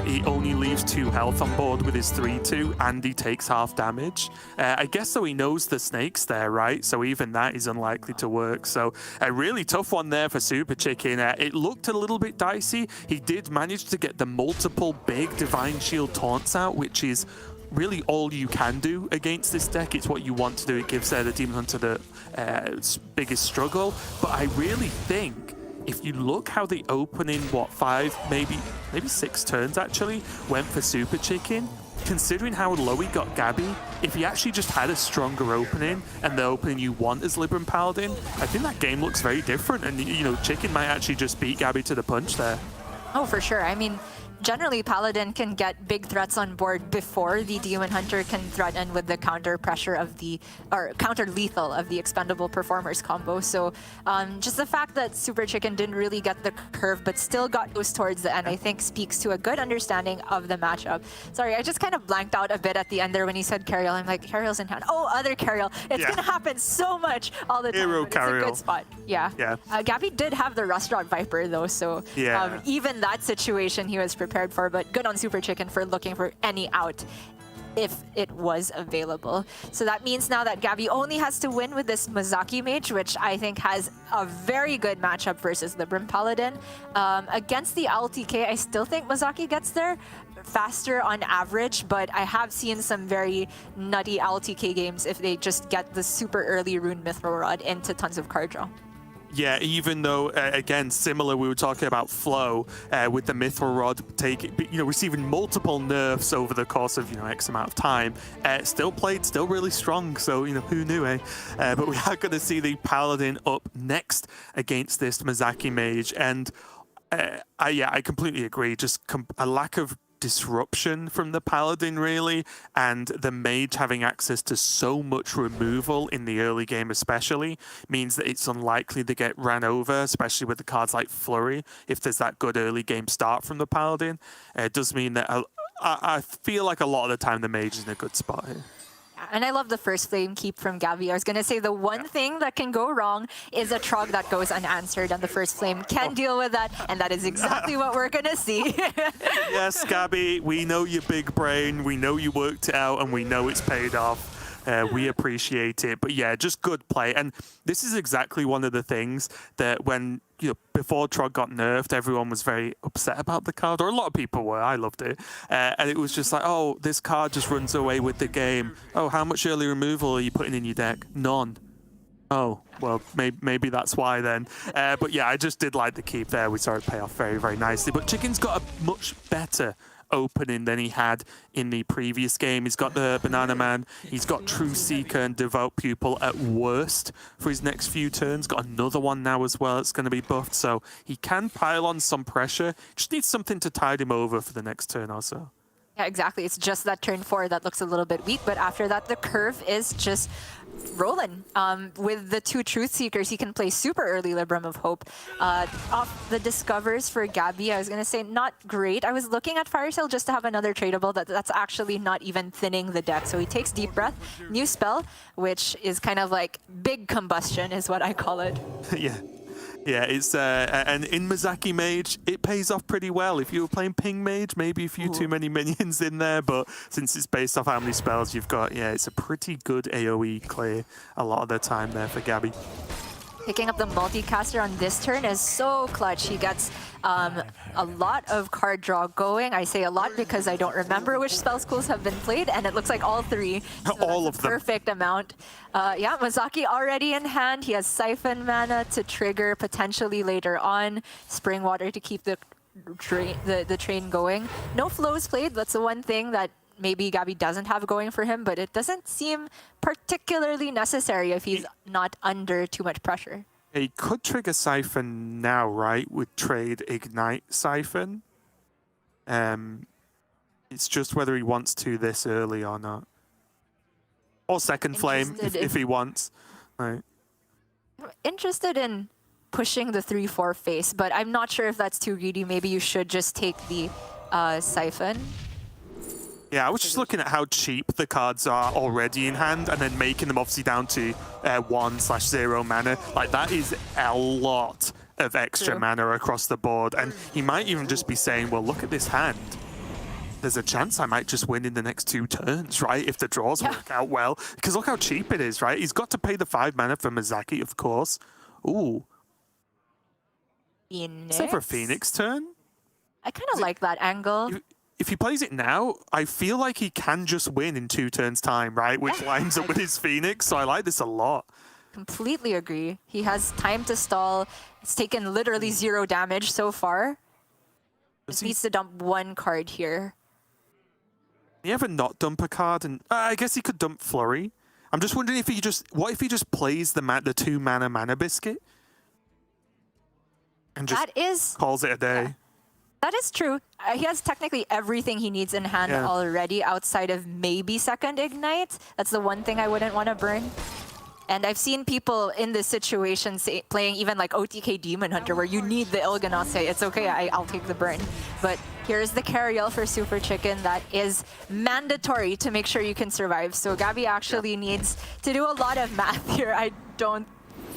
He only leaves 2 health on board with his 3-2, and he takes half damage. I guess so he knows the snake's there, right? So even that is unlikely to work. So a really tough one there for SuperChicken. It looked a little bit dicey. He did manage to get the multiple big Divine Shield taunts out, which is really all you can do against this deck. It's what you want to do. It gives the Demon Hunter the biggest struggle. But I really think if you look how the opening, 5, maybe 6 turns actually, went for SuperChicken, considering how low he got Gaby, if he actually just had a stronger opening and the opening you want as Libram Paladin, I think that game looks very different. And, you know, Chicken might actually just beat Gaby to the punch there. Oh, for sure. I mean, generally Paladin can get big threats on board before the Demon Hunter can threaten with the counter pressure of counter lethal of the expendable performers combo. So just the fact that SuperChicken didn't really get the curve but still got those towards the end, I think speaks to a good understanding of the matchup. Sorry, I just kind of blanked out a bit at the end there when he said Carriel. I'm like, Carriel's in hand. Oh, other Carriel. It's gonna happen so much all the time. Hero Carriel. It's a good spot. Yeah. Gaby did have the Rust-Rot Viper though, so even that situation he was prepared for, but good on SuperChicken for looking for any out if it was available. So that means now that Gaby only has to win with this Mozaki Mage, which I think has a very good matchup versus Libram Paladin. Against the LTK, I still think Mozaki gets there faster on average, but I have seen some very nutty LTK games if they just get the super early Rune Mithril Rod into tons of card draw. Yeah, even though, again, similar, we were talking about Flow with the Mithril Rod receiving multiple nerfs over the course of, X amount of time. Still really strong, so, who knew, eh? But we are going to see the Paladin up next against this Mozaki Mage, and I completely agree. Just a lack of disruption from the Paladin, really, and the Mage having access to so much removal in the early game especially means that it's unlikely to get ran over, especially with the cards like Flurry, if there's that good early game start from the Paladin. It does mean that I feel like a lot of the time the Mage is in a good spot here. And I love the first flame keep from Gaby. I was going to say the one thing that can go wrong is a Trog that goes unanswered, and the first flame can deal with that, and that is exactly what we're going to see. Yes, Gaby, we know your big brain, we know you worked it out, and we know it's paid off. We appreciate it. But yeah, just good play. And this is exactly one of the things that when, before Trog got nerfed, everyone was very upset about the card, or a lot of people were. I loved it. And it was just like, oh, this card just runs away with the game. Oh, how much early removal are you putting in your deck? None. Oh, well, maybe that's why then. But yeah, I just did like the keep there. We saw it pay off very, very nicely. But Chicken's got a much better opening than he had in the previous game. He's got the Banana Man, he's got True Seeker and Devout Pupil at worst for his next few turns. Got another one now as well, it's going to be buffed, so he can pile on some pressure. Just needs something to tide him over for the next turn or so. Yeah, exactly. It's just that turn 4 that looks a little bit weak, but after that, the curve is just rolling. With the 2 Truth Seekers, he can play super early Libram of Hope. Off the Discovers for Gaby, I was going to say not great. I was looking at Fire Sale just to have another tradable that's actually not even thinning the deck. So he takes Deep Breath, new spell, which is kind of like big combustion is what I call it. Yeah. Yeah, it's and in Mizaki Mage, it pays off pretty well. If you were playing Ping Mage, maybe a few too many minions in there, but since it's based off how many spells you've got, yeah, it's a pretty good AoE clear a lot of the time there for Gaby. Picking up the multicaster on this turn is so clutch. He gets a lot of card draw going. I say a lot because I don't remember which spell schools have been played, and it looks like all 3. So all of them. Perfect amount. Yeah, Mizaki already in hand. He has Siphon mana to trigger potentially later on. Spring Water to keep the train going. No flows played. That's the one thing that maybe Gaby doesn't have going for him, but it doesn't seem particularly necessary if he's not under too much pressure. He could trigger Siphon now, right? With trade Ignite Siphon. It's just whether he wants to this early or not. Or Second Flame if he wants. Right. Interested in pushing the 3-4 face, but I'm not sure if that's too greedy. Maybe you should just take the Siphon. Yeah, I was just looking at how cheap the cards are already in hand and then making them obviously down to 1/0 mana. Like, that is a lot of extra mana across the board. And he might even just be saying, well, look at this hand. There's a chance I might just win in the next 2 turns, right? If the draws work out well. Because look how cheap it is, right? He's got to pay the 5 mana for Mizaki, of course. Ooh. Phoenix? Is that for a Phoenix turn? I kind of like that angle. If he plays it now, I feel like he can just win in 2 turns' time, right? Which lines up with his Phoenix, so I like this a lot. Completely agree. He has time to stall. It's taken literally 0 damage so far. Just needs to dump 1 card here. Can he ever not dump a card? And I guess he could dump Flurry. I'm just wondering if he just... What if he just plays the 2 mana Biscuit? And just calls it a day. Yeah. That is true. He has technically everything he needs in hand already outside of maybe second Ignite. That's the one thing I wouldn't want to burn. And I've seen people in this situation playing even like OTK Demon Hunter where you need the Il'gynoth say, it's okay, I'll take the burn. But here's the KZGXmg for SuperChicken that is mandatory to make sure you can survive. So Gaby actually needs to do a lot of math here. I don't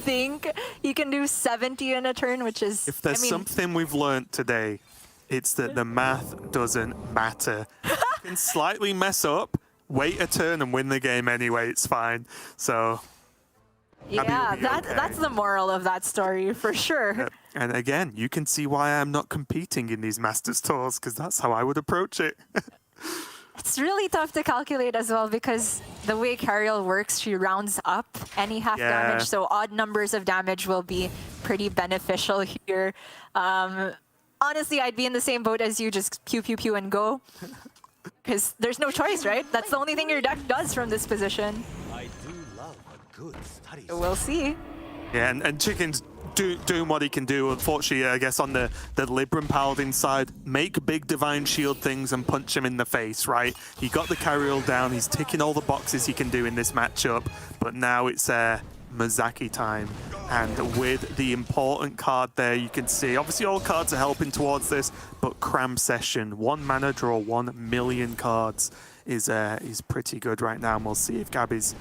think he can do 70 in a turn, which is... If there's something we've learned today, it's that the math doesn't matter. You can slightly mess up, wait a turn and win the game anyway, it's fine. So... Yeah, that's the moral of that story, for sure. Yep. And again, you can see why I'm not competing in these Masters Tours, because that's how I would approach it. It's really tough to calculate as well, because the way KZGXmg works, she rounds up any half damage, so odd numbers of damage will be pretty beneficial here. Honestly, I'd be in the same boat as you, just pew, pew, pew, and go. Because there's no choice, right? That's the only thing your deck does from this position. I do love a good study. We'll see. Yeah, and Chicken's doing what he can do. Unfortunately, I guess on the Libram Paladin side, make big Divine Shield things and punch him in the face, right? He got the carry-all down. He's ticking all the boxes he can do in this matchup. But now it's Mizaki time. And with the important card there, you can see, obviously all cards are helping towards this, but Cram Session, 1 mana, draw 1 million cards is pretty good right now. And we'll see if Gaby's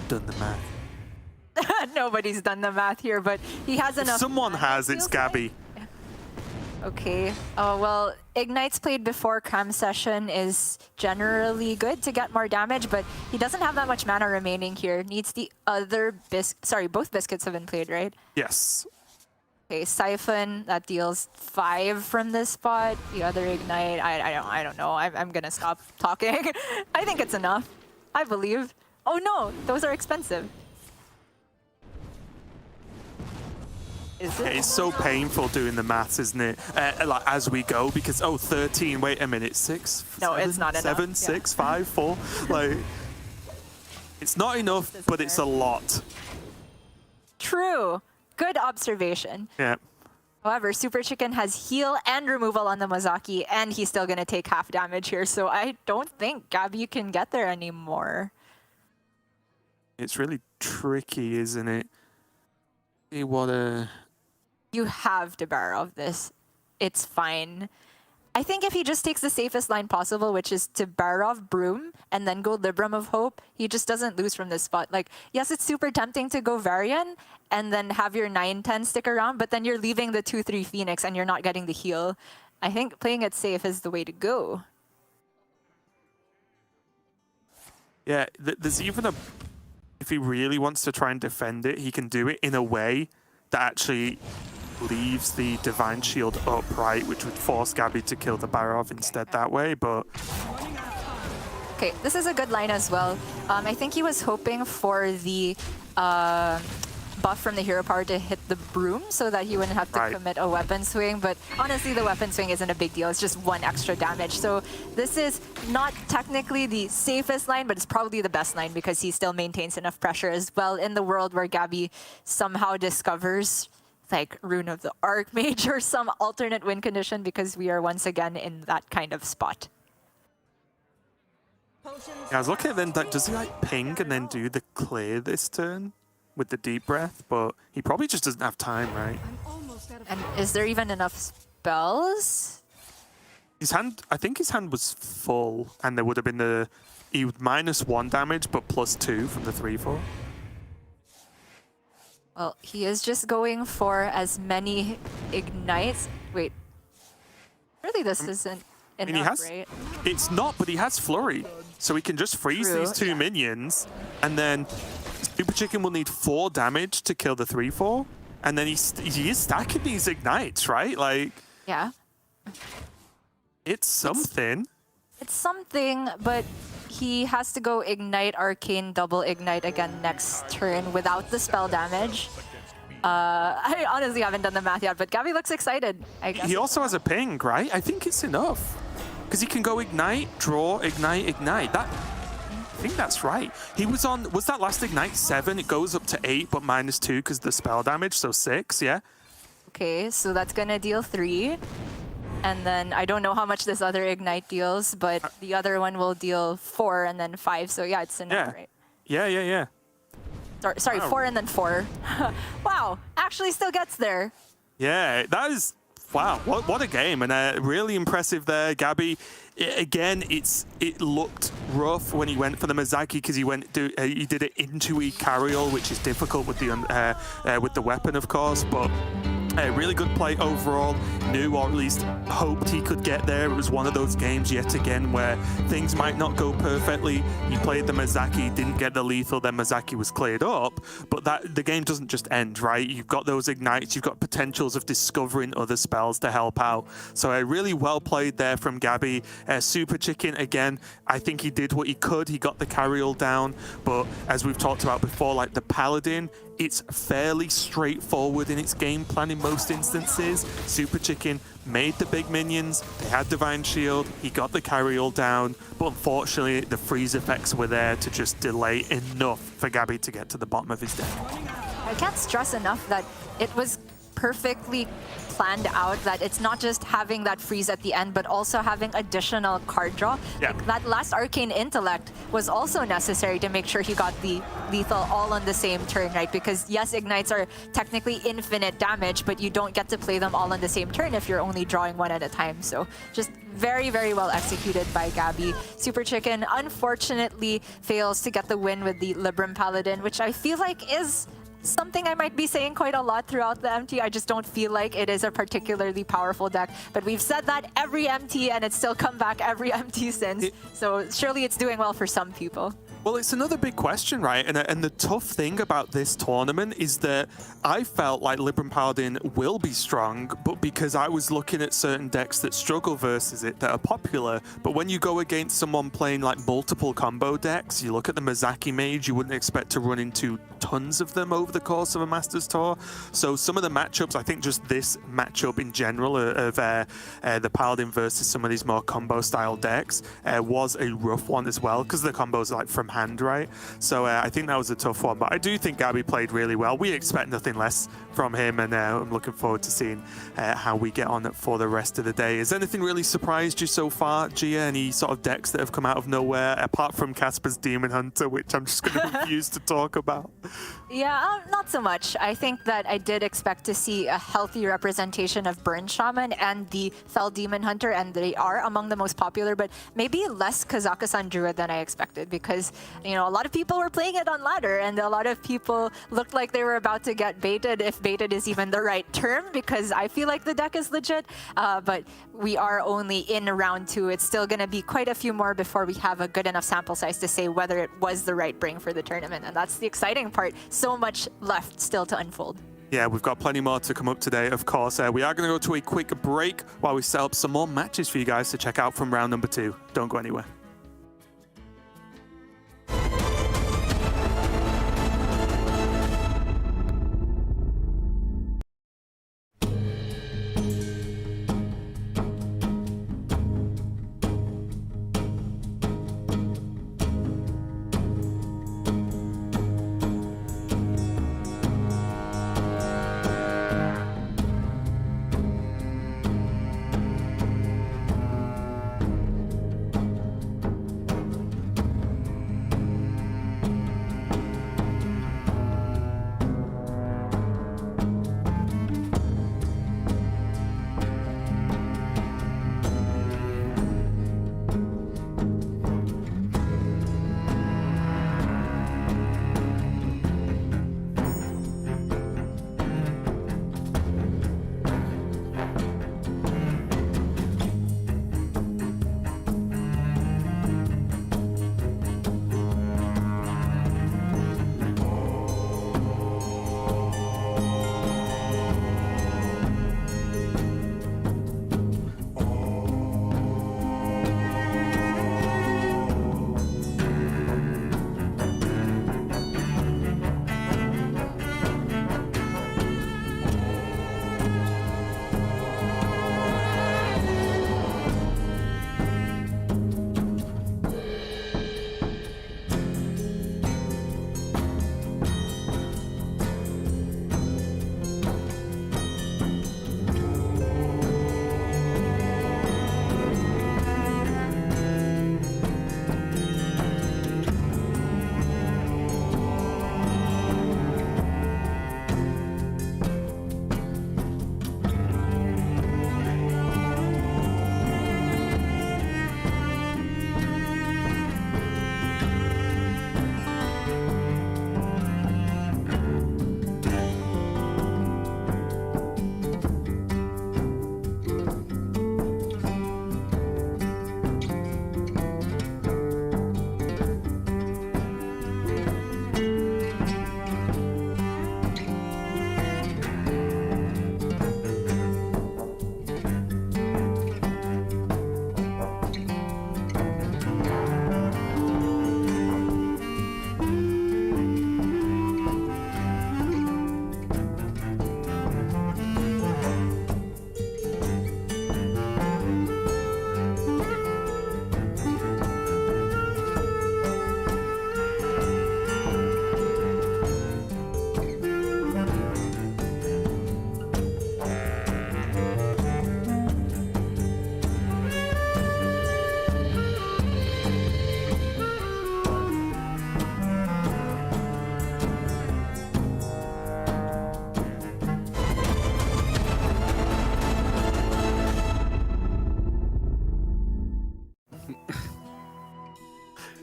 done the math. Nobody's done the math here, but he has enough. If someone has, it's Gaby. Okay. Oh, well, Ignite's played before Cram Session is generally good to get more damage, but he doesn't have that much mana remaining here. Needs the other sorry, both biscuits have been played, right? Yes. Okay, Siphon, that deals 5 from this spot. The other Ignite, I don't know. I'm gonna stop talking. I think it's enough. I believe. Oh no, those are expensive. Is Yeah, it? it's so painful doing the maths, isn't it? Like as we go, because 13. Wait a minute, 6. No, 7, it's not enough. 7, Yeah. 6, 5, 4. Like it's not enough, but it's a lot. True. Good observation. Yeah. However, SuperChicken has heal and removal on the Mozaki, and he's still going to take half damage here, so I don't think Gaby can get there anymore. It's really tricky, isn't it? See what a... You have to Barov this. It's fine. I think if he just takes the safest line possible, which is to Barov Broom and then go Libram of Hope, he just doesn't lose from this spot. Like, yes, it's super tempting to go Varian and then have your 9-10 stick around, but then you're leaving the 2-3 Phoenix and you're not getting the heal. I think playing it safe is the way to go. Yeah, there's even a... If he really wants to try and defend it, he can do it in a way that actually leaves the Divine Shield upright, which would force Gaby to kill the Barov instead that way, but... Okay, this is a good line as well. I think he was hoping for the buff from the hero power to hit the broom so that he wouldn't have to commit a weapon swing, but honestly the weapon swing isn't a big deal, it's just 1 extra damage. So this is not technically the safest line, but it's probably the best line because he still maintains enough pressure as well in the world where Gaby somehow discovers like Rune of the Archmage or some alternate win condition, because we are once again in that kind of spot. Yeah, I was looking at then, does he like ping and then do the clear this turn with the deep breath? But he probably just doesn't have time, right? And is there even enough spells? His hand, I think his hand was full, and there would have been the he would -1 damage, but +2 from the 3/4. Well, he is just going for as many ignites. Wait, really, this isn't enough, And he has, right? it's not, but he has flurry, so he can just freeze True, these 2 yeah. minions, and then SuperChicken will need 4 damage to kill the 3/4, and then he is stacking these ignites, right? Like, Yeah, it's something. it's something, but he has to go ignite, arcane, double ignite again next turn without the spell damage. I honestly haven't done the math yet, but Gaby looks excited, I guess. He also has a ping, right? I think it's enough. Because he can go ignite, draw, ignite, ignite. I think that's right. He was on, was that last ignite 7? It goes up to 8, but -2 because the spell damage, so 6, yeah? Okay, so that's gonna deal 3. And then I don't know how much this other ignite deals, but the other one will deal 4 and then 5. So yeah, it's enough, right? Yeah. Sorry, Wow. 4 and then 4. Wow, actually still gets there. Yeah, that is, wow, what a game. And really impressive there, Gaby. Again, it looked rough when he went for the Mozaki because he did it into a carriole, which is difficult with the weapon, of course, but really good play overall. Knew, or at least hoped he could get there. It was one of those games yet again where things might not go perfectly. You played the Mozaki, didn't get the lethal, then Mozaki was cleared up, but the game doesn't just end, right? You've got those ignites, you've got potentials of discovering other spells to help out. So really well played there from Gaby. SuperChicken, again, I think he did what he could. He got the carriole down, but as we've talked about before, like the Paladin, it's fairly straightforward in its game plan in most instances. SuperChicken made the big minions, they had Divine Shield, he got the carriole down, but unfortunately the freeze effects were there to just delay enough for Gaby to get to the bottom of his deck. I can't stress enough that it was perfectly planned out, that it's not just having that freeze at the end, but also having additional card draw. Yeah. Like that last Arcane Intellect was also necessary to make sure he got the lethal all on the same turn, right? Because yes, ignites are technically infinite damage, but you don't get to play them all on the same turn if you're only drawing 1 at a time. So just very, very well executed by Gaby. SuperChicken unfortunately fails to get the win with the Libram Paladin, which I feel like is something I might be saying quite a lot throughout the MT. I just don't feel like it is a particularly powerful deck. But we've said that every MT, and it's still come back every MT since. So surely it's doing well for some people. Well, it's another big question, right? And the tough thing about this tournament is that I felt like Libram Paladin will be strong, but because I was looking at certain decks that struggle versus it that are popular, but when you go against someone playing like multiple combo decks, you look at the Mizaki Mage, you wouldn't expect to run into tons of them over the course of a Masters Tour. So some of the matchups, I think just this matchup in general of the Paladin versus some of these more combo style decks was a rough one as well, because the combos are like from hand, right? So I think that was a tough one, but I do think Gaby played really well. We expect nothing less from him, and I'm looking forward to seeing how we get on for the rest of the day. Has anything really surprised you so far, Gia? Any sort of decks that have come out of nowhere, apart from Casper's Demon Hunter, which I'm just going to refuse to talk about? Yeah, not so much. I think that I did expect to see a healthy representation of Burn Shaman and the Fell Demon Hunter, and they are among the most popular, but maybe less Kazakhstan Druid than I expected, because, you know, a lot of people were playing it on ladder, and a lot of people looked like they were about to get baited, if baited is even the right term, because I feel like the deck is legit, but we are only in round 2. It's still going to be quite a few more before we have a good enough sample size to say whether it was the right bring for the tournament, and that's the exciting part. So much left still to unfold. Yeah, we've got plenty more to come up today, of course. We are going to go to a quick break while we set up some more matches for you guys to check out from round number 2. Don't go anywhere.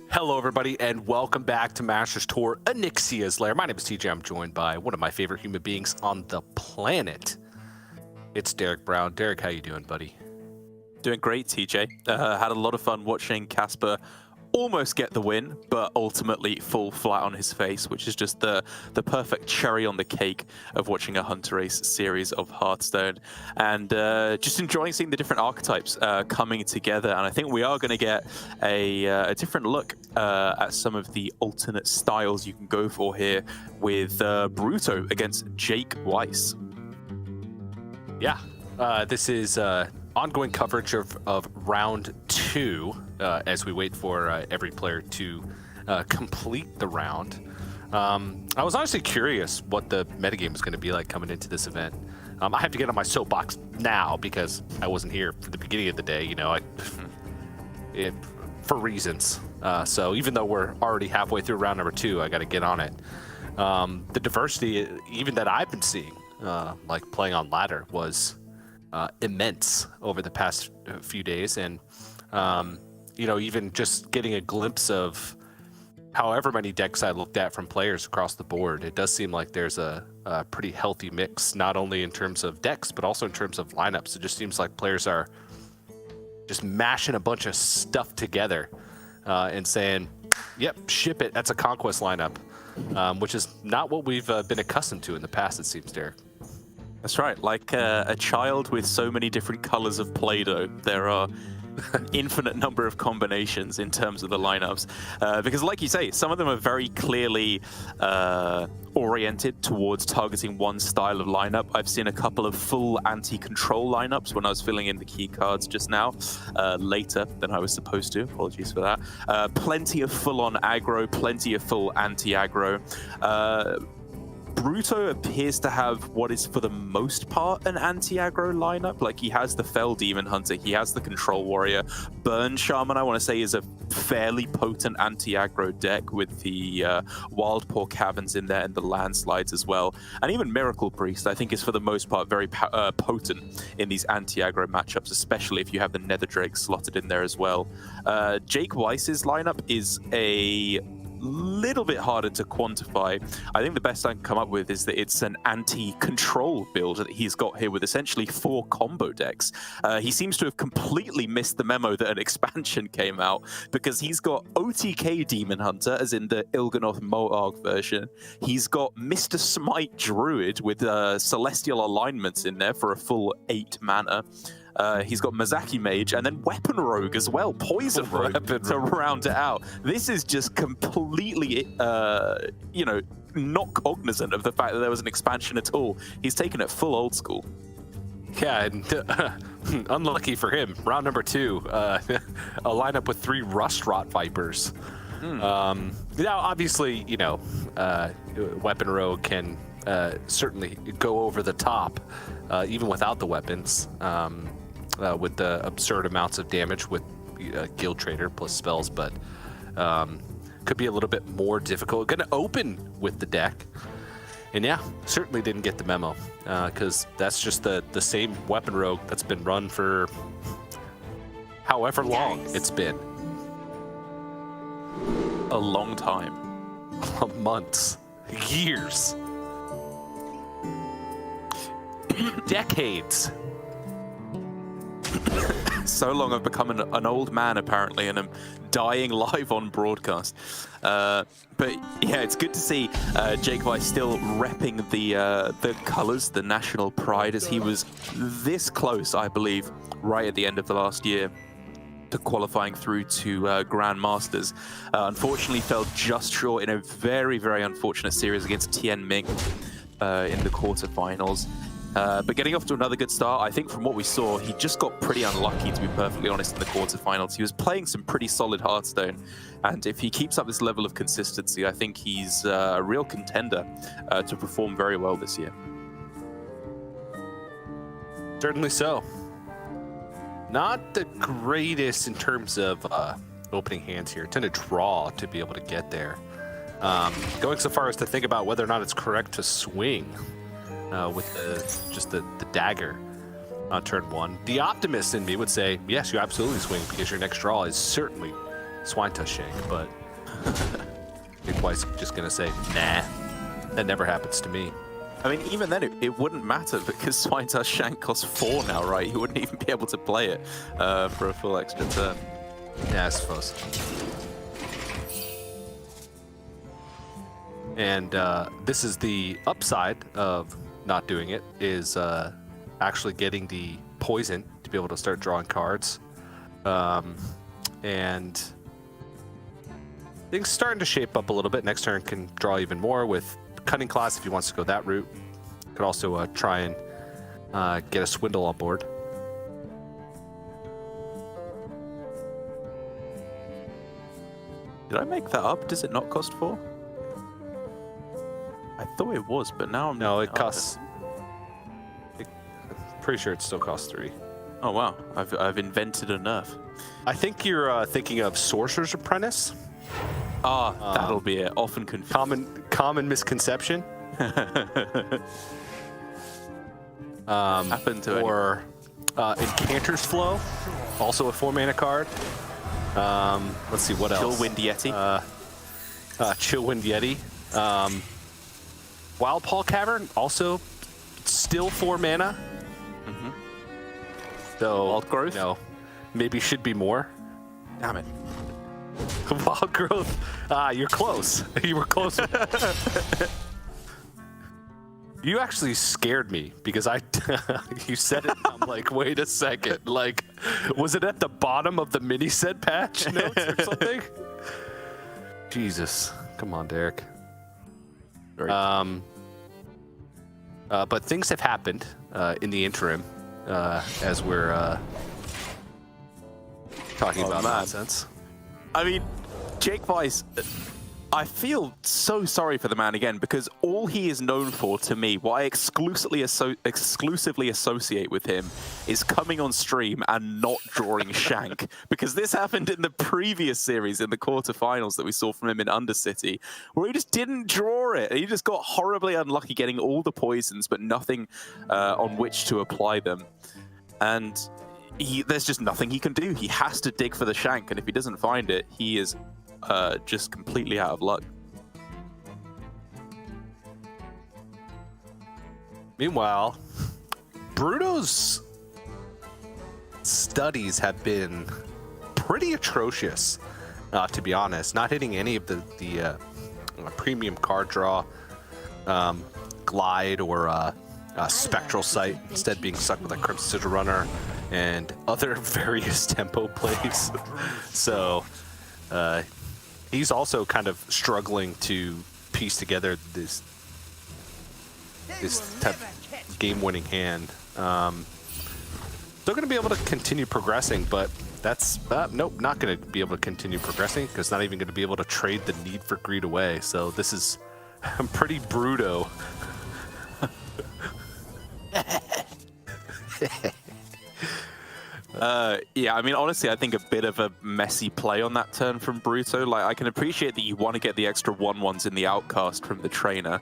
Hello, everybody, and welcome back to Masters Tour Onyxia's Lair. My name is TJ. I'm joined by one of my favorite human beings on the planet. It's Derek Brown. Derek, how you doing, buddy? Doing great, TJ. Had a lot of fun watching Casper almost get the win, but ultimately fall flat on his face, which is just the perfect cherry on the cake of watching a hunterace series of Hearthstone, and just enjoying seeing the different archetypes coming together. And I think we are going to get a different look at some of the alternate styles you can go for here with BruTo against JheickWeiss. Yeah, this is ongoing coverage of round 2 as we wait for every player to complete the round. I was honestly curious what the metagame is going to be like coming into this event. I have to get on my soapbox now because I wasn't here for the beginning of the day, you know, for reasons. So even though we're already halfway through round number 2, I got to get on it. The diversity, even that I've been seeing, like playing on ladder, was immense over the past few days, and you know, even just getting a glimpse of however many decks I looked at from players across the board, it does seem like there's a pretty healthy mix, not only in terms of decks but also in terms of lineups. It just seems like players are just mashing a bunch of stuff together and saying, "Yep, ship it." That's a Conquest lineup, which is not what we've been accustomed to in the past, it seems, Derek. That's right. Like a child with so many different colors of Play-Doh, there are an infinite number of combinations in terms of the lineups. Because like you say, some of them are very clearly oriented towards targeting one style of lineup. I've seen a couple of full anti-control lineups when I was filling in the key cards just now, later than I was supposed to. Apologies for that. Plenty of full-on aggro, plenty of full anti-aggro. BruTo appears to have what is, for the most part, an anti-aggro lineup. Like, he has the Fell Demon Hunter, he has the Control Warrior. Burn Shaman, I want to say, is a fairly potent anti-aggro deck with the Wild Paw Caverns in there and the Landslides as well. And even Miracle Priest, I think, is for the most part very potent in these anti-aggro matchups, especially if you have the Nether Drake slotted in there as well. JheickWeiss's lineup is a little bit harder to quantify. I think the best I can come up with is that it's an anti-control build that he's got here with essentially 4 combo decks. He seems to have completely missed the memo that an expansion came out, because he's got OTK Demon Hunter, as in the Il'gynoth Moarg version. He's got Mr. Smite Druid with Celestial Alignments in there for a full 8 mana. He's got Mazaki Mage and then Weapon Rogue as well, Poison Rogue to round it out. This is just completely, you know, not cognizant of the fact that there was an expansion at all. He's taken it full old school. Yeah, and unlucky for him, round number 2, a lineup with 3 Rustrot Vipers. Now, obviously, you know, Weapon Rogue can certainly go over the top, even without the weapons. With the absurd amounts of damage with Guild Trader plus spells, but could be a little bit more difficult. Going to open with the deck, and yeah, certainly didn't get the memo, because that's just the same Weapon Rogue that's been run for however long it's been. A long time. Months. Years. Decades. So long I've become an old man, apparently, and I'm dying live on broadcast. But yeah, it's good to see JheickWeiss still repping the colors, the national pride, as he was this close, I believe, right at the end of the last year to qualifying through to Grandmasters. Unfortunately fell just short in a very, very unfortunate series against Tianming in the quarterfinals. But getting off to another good start. I think from what we saw, he just got pretty unlucky, to be perfectly honest, in the quarterfinals. He was playing some pretty solid Hearthstone, and if he keeps up this level of consistency, I think he's a real contender to perform very well this year. Certainly so. Not the greatest in terms of opening hands here. Tend to draw to be able to get there. Going so far as to think about whether or not it's correct to swing with just the dagger on turn 1. The optimist in me would say, yes, you absolutely swing, because your next draw is certainly Swinetusk Shank, but JheickWeiss just going to say, nah, that never happens to me. I mean, even then, it wouldn't matter, because Swinetusk Shank costs 4 now, right? He wouldn't even be able to play it for a full extra turn. Yeah, I suppose. And this is the upside of not doing it, is actually getting the poison to be able to start drawing cards. And things starting to shape up a little bit. Next turn can draw even more with Cunning Class if he wants to go that route. Could also try and get a Swindle on board. Did I make that up? Does it not cost 4? I thought it was, but now I'm... No, it costs... Pretty sure it still costs 3. Oh, wow. I've invented a nerf. I think you're thinking of Sorcerer's Apprentice. That'll be it. Often confused. Common misconception. Happened to or Incanter's Flow, also a 4-mana card. Let's see what else. Chillwind Yeti. Chillwind Yeti. Wild Paw Cavern, also still 4 mana. Mm-hmm. So, Wild Growth? No, maybe should be more. Damn it. Wild Growth. You're close. You were close. You actually scared me because you said it. I'm like, wait a second. Like, was it at the bottom of the mini set patch notes or something? Jesus, come on, Derek. But things have happened in the interim as we're talking about nonsense. I mean, JheickWeiss, I feel so sorry for the man again, because all he is known for, to me, what I exclusively associate with him, is coming on stream and not drawing Shank. Because this happened in the previous series, in the quarterfinals that we saw from him in Undercity, where he just didn't draw it. He just got horribly unlucky getting all the poisons, but nothing on which to apply them. And there's just nothing he can do. He has to dig for the Shank, and if he doesn't find it, he is just completely out of luck. Meanwhile, BruTo's studies have been pretty atrocious, to be honest. Not hitting any of the premium card draw, glide, or spectral sight, instead being stuck with a Crimson Sigil Runner and other various tempo plays. So he's also kind of struggling to piece together this type of game-winning hand. Still going to be able to continue progressing, but that's nope, not going to be able to continue progressing, because not even going to be able to trade the Need for Greed away. So this is pretty BruTo. Yeah, I mean, honestly, I think a bit of a messy play on that turn from BruTo. Like, I can appreciate that you want to get the extra 1/1s in the outcast from the trainer,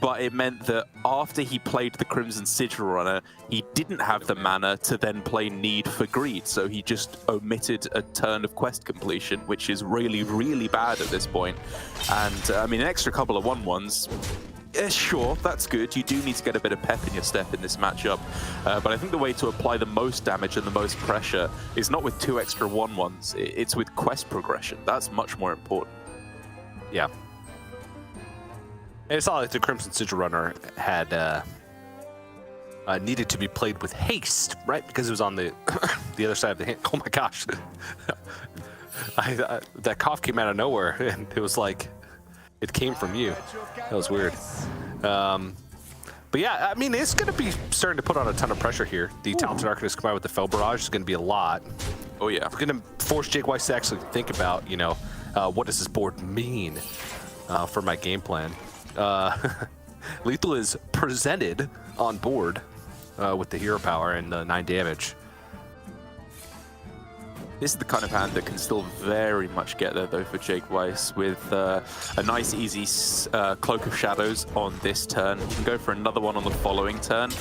but it meant that after he played the Crimson Sigil Runner, he didn't have the mana to then play Need for Greed, so he just omitted a turn of quest completion, which is really, really bad at this point. And, I mean, an extra couple of 1/1s, sure, that's good. You do need to get a bit of pep in your step in this matchup. But I think the way to apply the most damage and the most pressure is not with 2 extra 1/1s. It's with quest progression. That's much more important. Yeah. And it's not like the Crimson Sigil Runner had needed to be played with haste, right? Because it was on the the other side of the hand. Oh my gosh. That cough came out of nowhere, and it was like, it came from you. That was weird. But yeah, I mean, it's going to be starting to put on a ton of pressure here. The Talented Arcanist combined with the Fel Barrage is going to be a lot. Oh, yeah. It's going to force JheickWeiss to actually think about, you know, what does this board mean for my game plan. Lethal is presented on board with the hero power and the 9 damage. This is the kind of hand that can still very much get there, though, for JheickWeiss, with a nice, easy Cloak of Shadows on this turn. You can go for another one on the following turn.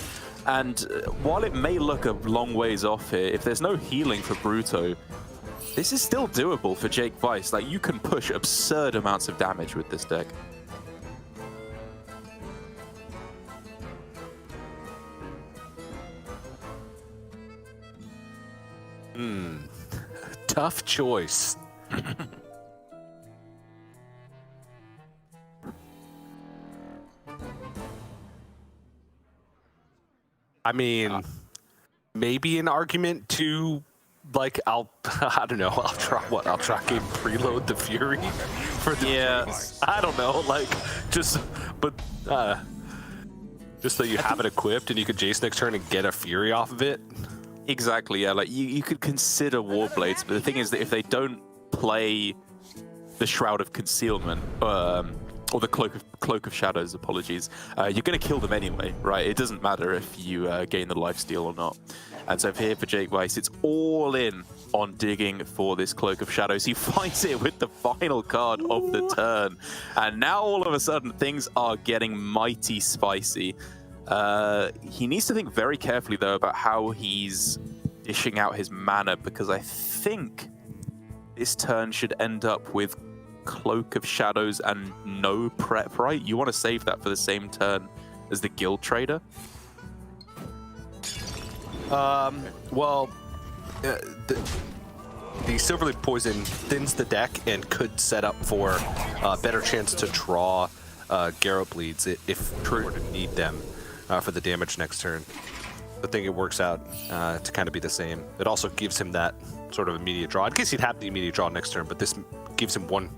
And while it may look a long ways off here, if there's no healing for BruTo, this is still doable for JheickWeiss. Like, you can push absurd amounts of damage with this deck. Tough choice. I mean, maybe an argument to, like, I don't know. I'll try game preload the Fury for the Jace. I don't know, like, just that you have it equipped and you could Jace next turn and get a Fury off of it. Exactly, yeah. Like you could consider Warblades, but the thing is that if they don't play the Shroud of Concealment, or the Cloak of Shadows, apologies, you're going to kill them anyway, right? It doesn't matter if you gain the lifesteal or not. And so here for JheickWeiss, it's all in on digging for this Cloak of Shadows. He finds it with the final card of the turn. And now all of a sudden, things are getting mighty spicy. He needs to think very carefully, though, about how he's dishing out his mana, because I think this turn should end up with Cloak of Shadows and no prep, right? You want to save that for the same turn as the Guild Trader? Well, the Silverleaf Poison thins the deck and could set up for a better chance to draw Garrote Bleeds if we were to need them for the damage next turn. I think it works out to kind of be the same. It also gives him that sort of immediate draw. In case he'd have the immediate draw next turn, but this gives him one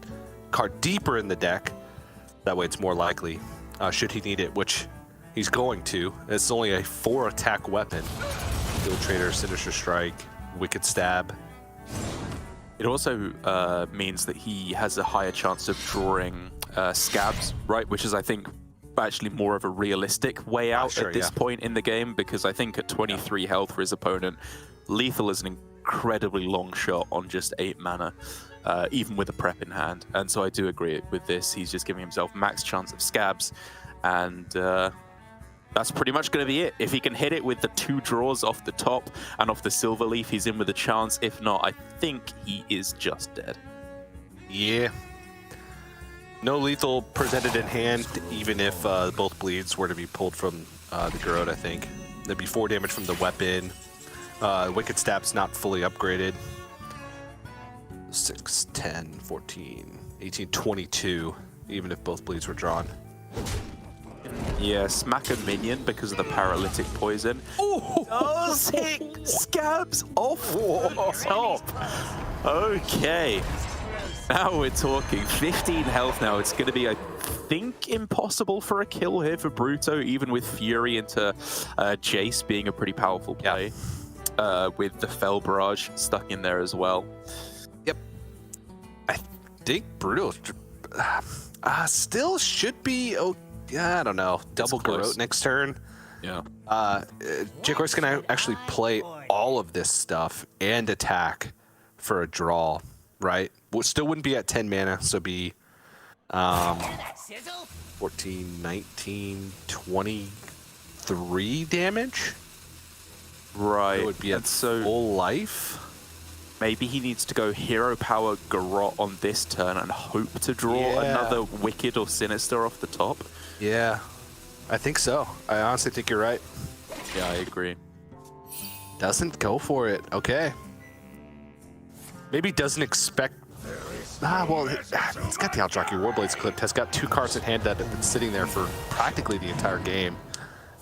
card deeper in the deck. That way it's more likely, should he need it, which he's going to. It's only a 4-attack weapon. Guild Trader, Sinister Strike, Wicked Stab. It also means that he has a higher chance of drawing scabs, right? Which is, I think, actually more of a realistic way out at this point in the game, because I think at 23 health for his opponent, lethal is an incredibly long shot on just 8 mana, even with a prep in hand. And so I do agree with this. He's just giving himself max chance of scabs, and that's pretty much going to be it. If he can hit it with the 2 draws off the top and off the Silverleaf, he's in with a chance. If not, I think he is just dead. Yeah. No lethal presented in hand, even if both bleeds were to be pulled from the Garrote, I think. There'd be 4 damage from the weapon. Wicked Stab's not fully upgraded. 6, 10, 14, 18, 22, even if both bleeds were drawn. Yeah, smack a minion because of the paralytic poison. Oh, does hit scabs off the top. Okay. Now we're talking 15 health now. It's going to be, I think, impossible for a kill here for BruTo, even with Fury into Jace being a pretty powerful play. With the Fel Barrage stuck in there as well. Yep. I think BruTo still should be, I don't know, double Garrote next turn. Yeah. JheickWeiss can actually play all of this stuff and attack for a draw, right? Still wouldn't be at 10 mana, so be 14, 19, 23 damage. Right. It would be at full life. Maybe he needs to go Hero Power Garrote on this turn and hope to draw another Wicked or Sinister off the top. Yeah, I think so. I honestly think you're right. Yeah, I agree. Doesn't go for it. Okay. Maybe doesn't expect... well, it's got the Aldraki Warblades clipped. Has got 2 cards in hand that have been sitting there for practically the entire game.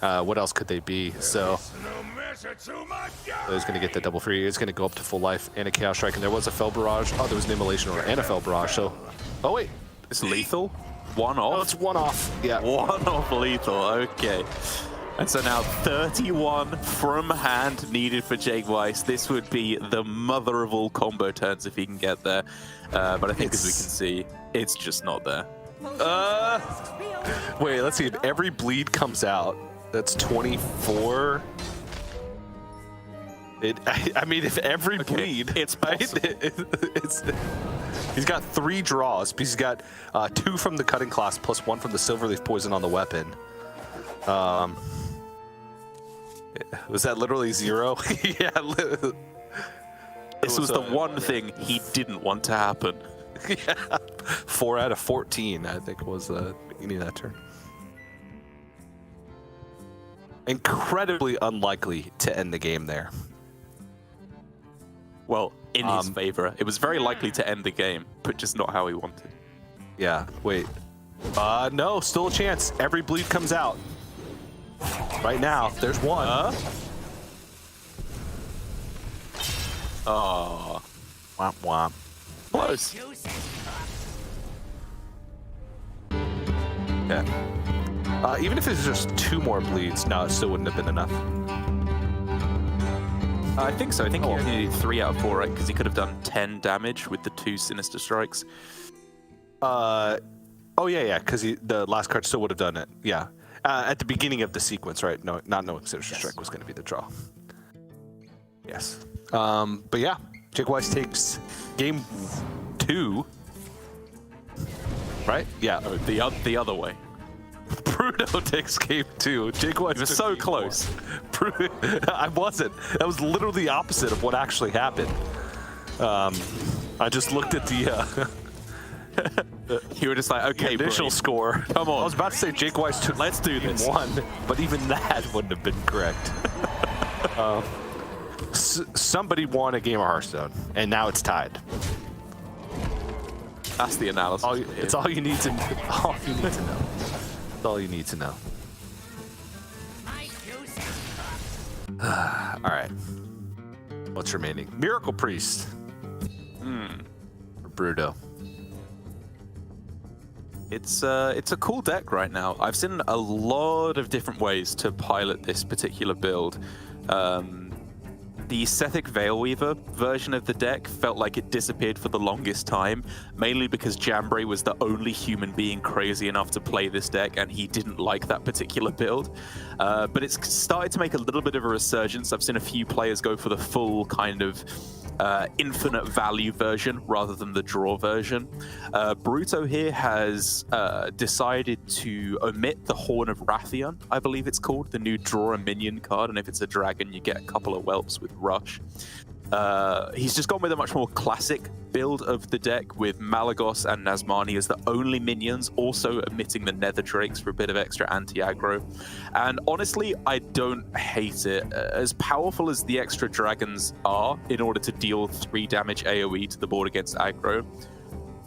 What else could they be? So he's going to get the double free. He's going to go up to full life and a Chaos Strike. And there was a Fel Barrage. Oh, there was an Immolation Aura and a Fel Barrage. So, oh wait, it's lethal. 1 off. Oh, it's 1 off. Yeah, 1 off lethal. Okay. And so now 31 from hand needed for JheickWeiss. This would be the mother of all combo turns if he can get there. But I think, as we can see, it's just not there. Wait, let's see. If every bleed comes out, that's 24. I mean, if every bleed, it's possible. He's got 3 draws, because he's got 2 from the Cutting Class plus 1 from the Silverleaf Poison on the weapon. Was that literally 0? Yeah. This was the one thing he didn't want to happen. Yeah. 4 out of 14, I think, was the beginning of that turn. Incredibly unlikely to end the game there. Well, in his favor. It was very likely to end the game, but just not how he wanted. Yeah, wait. No, still a chance. Every bleed comes out. Right now, there's one. Oh, Womp womp. close. Yeah. Even if it's just 2 more bleeds, no, it still wouldn't have been enough. I think so. I think he only needed 3 out of 4, right? Because he could have done 10 damage with the 2 Sinister Strikes. Oh yeah, because the last card still would have done it. Yeah, at the beginning of the sequence, right? No, not knowing Sinister Strike was going to be the draw. Yes. But yeah, JheickWeiss takes game 2. Right? Yeah. Oh, the other way. BruTo takes game 2. JheickWeiss was so close. I wasn't. That was literally the opposite of what actually happened. I just looked at the You were just like, okay, initial Bree, score. come on. I was about to say JheickWeiss took Let's do game this. 1, but even that wouldn't have been correct. Somebody won a game of Hearthstone, and now it's tied. That's the analysis. It's all you need to know. All you need to know. That's all you need to know. All right. What's remaining? Miracle Priest. Or BruTo. It's a cool deck right now. I've seen a lot of different ways to pilot this particular build. The Sethic Veilweaver version of the deck felt like it disappeared for the longest time, mainly because Jambray was the only human being crazy enough to play this deck, and he didn't like that particular build. But it's started to make a little bit of a resurgence. I've seen a few players go for the full kind of infinite value version rather than the draw version. BruTo here has decided to omit the Horn of RaFaEl, I believe it's called, the new draw a minion card, and if it's a dragon you get a couple of whelps with Rush. He's just gone with a much more classic build of the deck with Malagos and Nazmani as the only minions, also omitting the Nether Drakes for a bit of extra anti-aggro. And honestly, I don't hate it. As powerful as the extra dragons are in order to deal 3 damage AoE to the board against aggro,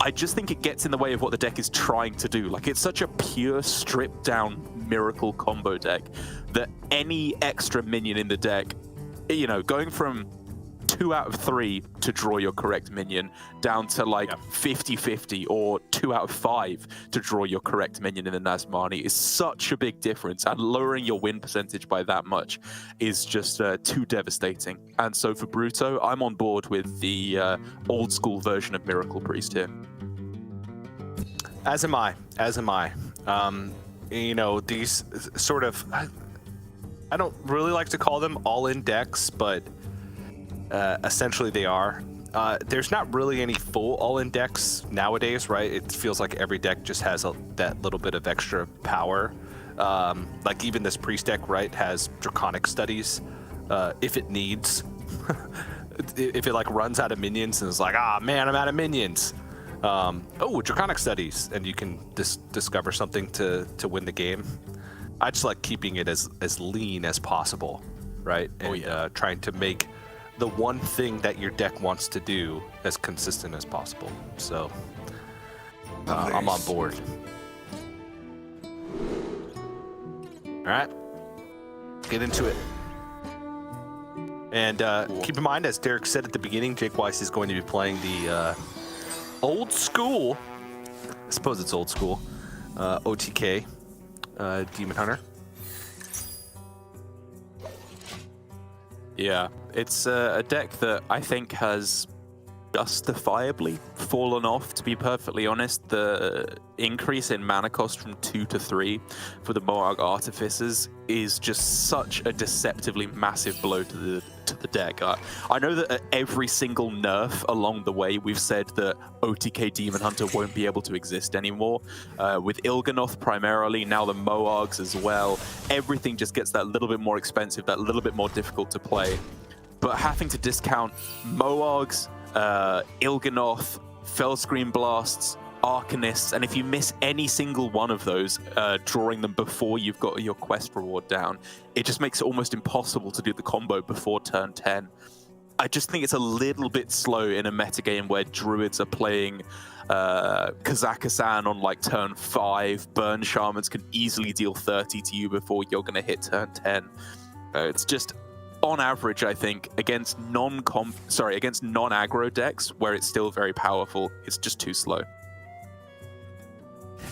I just think it gets in the way of what the deck is trying to do. Like, it's such a pure, stripped-down miracle combo deck that any extra minion in the deck, you know, going from 2 out of 3 to draw your correct minion down to like 50-50 or 2 out of 5 to draw your correct minion in the Nazmani is such a big difference, and lowering your win percentage by that much is just too devastating. And so for BruTo, I'm on board with the old school version of Miracle Priest here. As am I. You know, these sort of, I don't really like to call them all-in decks, but essentially they are. There's not really any full all-in decks nowadays, right? It feels like every deck just has that little bit of extra power. Like even this priest deck, right, has Draconic Studies if it needs. If it like runs out of minions and is like, ah man, I'm out of minions. Oh, Draconic Studies, and you can discover something to win the game. I just like keeping it as lean as possible, right? And trying to make the one thing that your deck wants to do as consistent as possible. So I'm on board. All right, get into it. And keep in mind, as Derek said at the beginning, JheickWeiss is going to be playing the old school, I suppose it's old school, OTK Demon Hunter. Yeah, it's a deck that I think has justifiably fallen off, to be perfectly honest. The increase in mana cost from 2 to 3 for the Moarg Artificers is just such a deceptively massive blow to the deck. I know that at every single nerf along the way we've said that OTK Demon Hunter won't be able to exist anymore. With Il'gynoth primarily, now the Moargs as well, everything just gets that little bit more expensive, that little bit more difficult to play. But having to discount Moargs, Il'gynoth, Fellscream Blasts, Arcanists, and if you miss any single one of those, drawing them before you've got your quest reward down, it just makes it almost impossible to do the combo before turn 10. I just think it's a little bit slow in a metagame where druids are playing Kazakhstan on like turn 5. Burn shamans can easily deal 30 to you before you're going to hit turn 10. It's just, on average, I think against non-aggro decks where it's still very powerful, it's just too slow.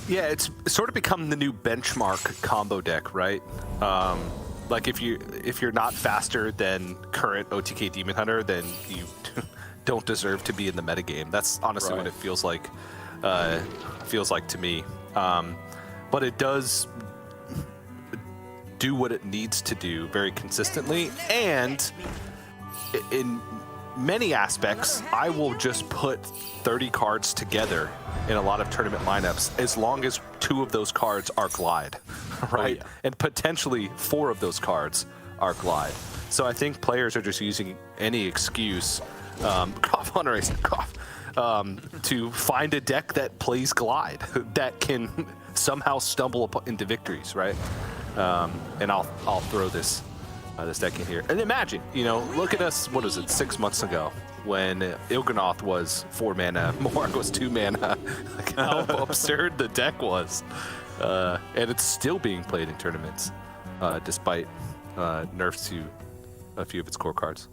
Yeah, it's sort of become the new benchmark combo deck, right? Like if you're not faster than current OTK Demon Hunter, then you don't deserve to be in the metagame. That's honestly what it feels like. To me. But it does do what it needs to do very consistently, and in many aspects, I will just put 30 cards together in a lot of tournament lineups as long as 2 of those cards are Glide, right? Oh, yeah. And potentially 4 of those cards are Glide. So I think players are just using any excuse, hunterace, to find a deck that plays Glide that can somehow stumble into victories, right? And I'll throw this deck in here. And imagine, look at us, what is it, 6 months ago, when Il'gynoth was 4 mana, Moarg was 2 mana. Like how absurd the deck was. And it's still being played in tournaments, despite nerfs to a few of its core cards.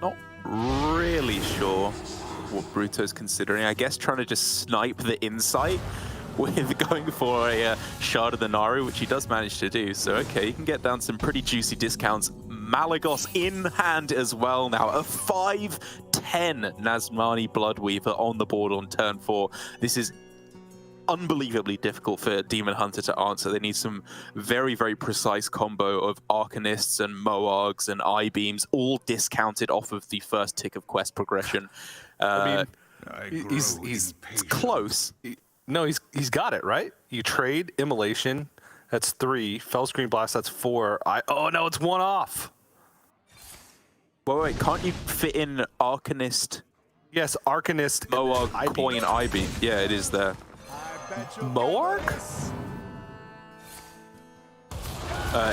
Not really sure what BruTo's considering. I guess trying to just snipe the insight with going for a Shard of the Naru, which he does manage to do. So, okay, you can get down some pretty juicy discounts. Malygos in hand as well now. A 5/10 Nazmani Bloodweaver on the board on turn 4. This is unbelievably difficult for Demon Hunter to answer. They need some very, very precise combo of Arcanists and Moargs and I-Beams, all discounted off of the first tick of quest progression. He's close. No, he's got it, right? You trade Immolation, that's 3. Fellscreen Blast, that's 4. Oh no, it's 1 off. Wait, can't you fit in Arcanist? Yes, Arcanist, Moarg, Coin, I-Beam. Yeah, it is there. Moarg?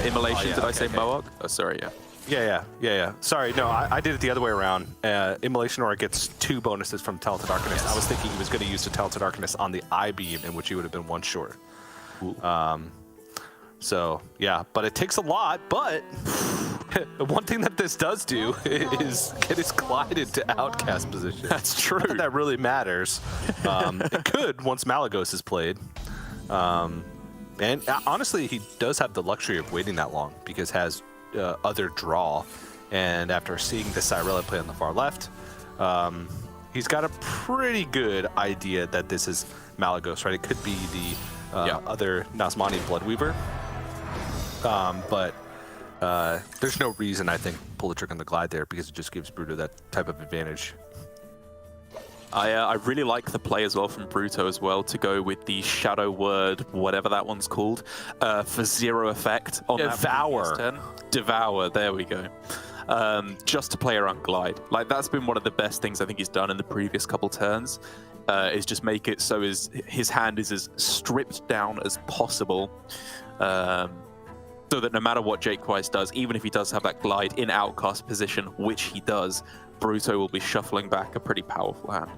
Immolation, yeah, did I say okay. Moarg? Oh, sorry, yeah. Yeah. Sorry, no, I did it the other way around. Immolation Aura gets 2 bonuses from Talented Arcanist. Yes. I was thinking he was going to use the Talented Arcanist on the I-Beam, in which he would have been 1 short. So, yeah, but it takes a lot, but one thing that this does do is get his Glide into outcast position. That's true. Not that that really matters. It could once Malygos is played. And honestly, he does have the luxury of waiting that long because has other draw. And after seeing the Cyrella play on the far left, he's got a pretty good idea that this is Malygos, right? It could be the other Nazmani Bloodweaver. But there's no reason, I think, pull the trick on the Glide there because it just gives BruTo that type of advantage. I really like the play as well from BruTo as well to go with the Shadow Word, whatever that one's called, for 0 effect on Devour. that turn. Devour, there we go. Just to play around Glide. Like, that's been one of the best things I think he's done in the previous couple turns, is just make it so his hand is as stripped down as possible. So that no matter what JheickWeiss does, even if he does have that Glide in outcast position, which he does, BruTo will be shuffling back a pretty powerful hand.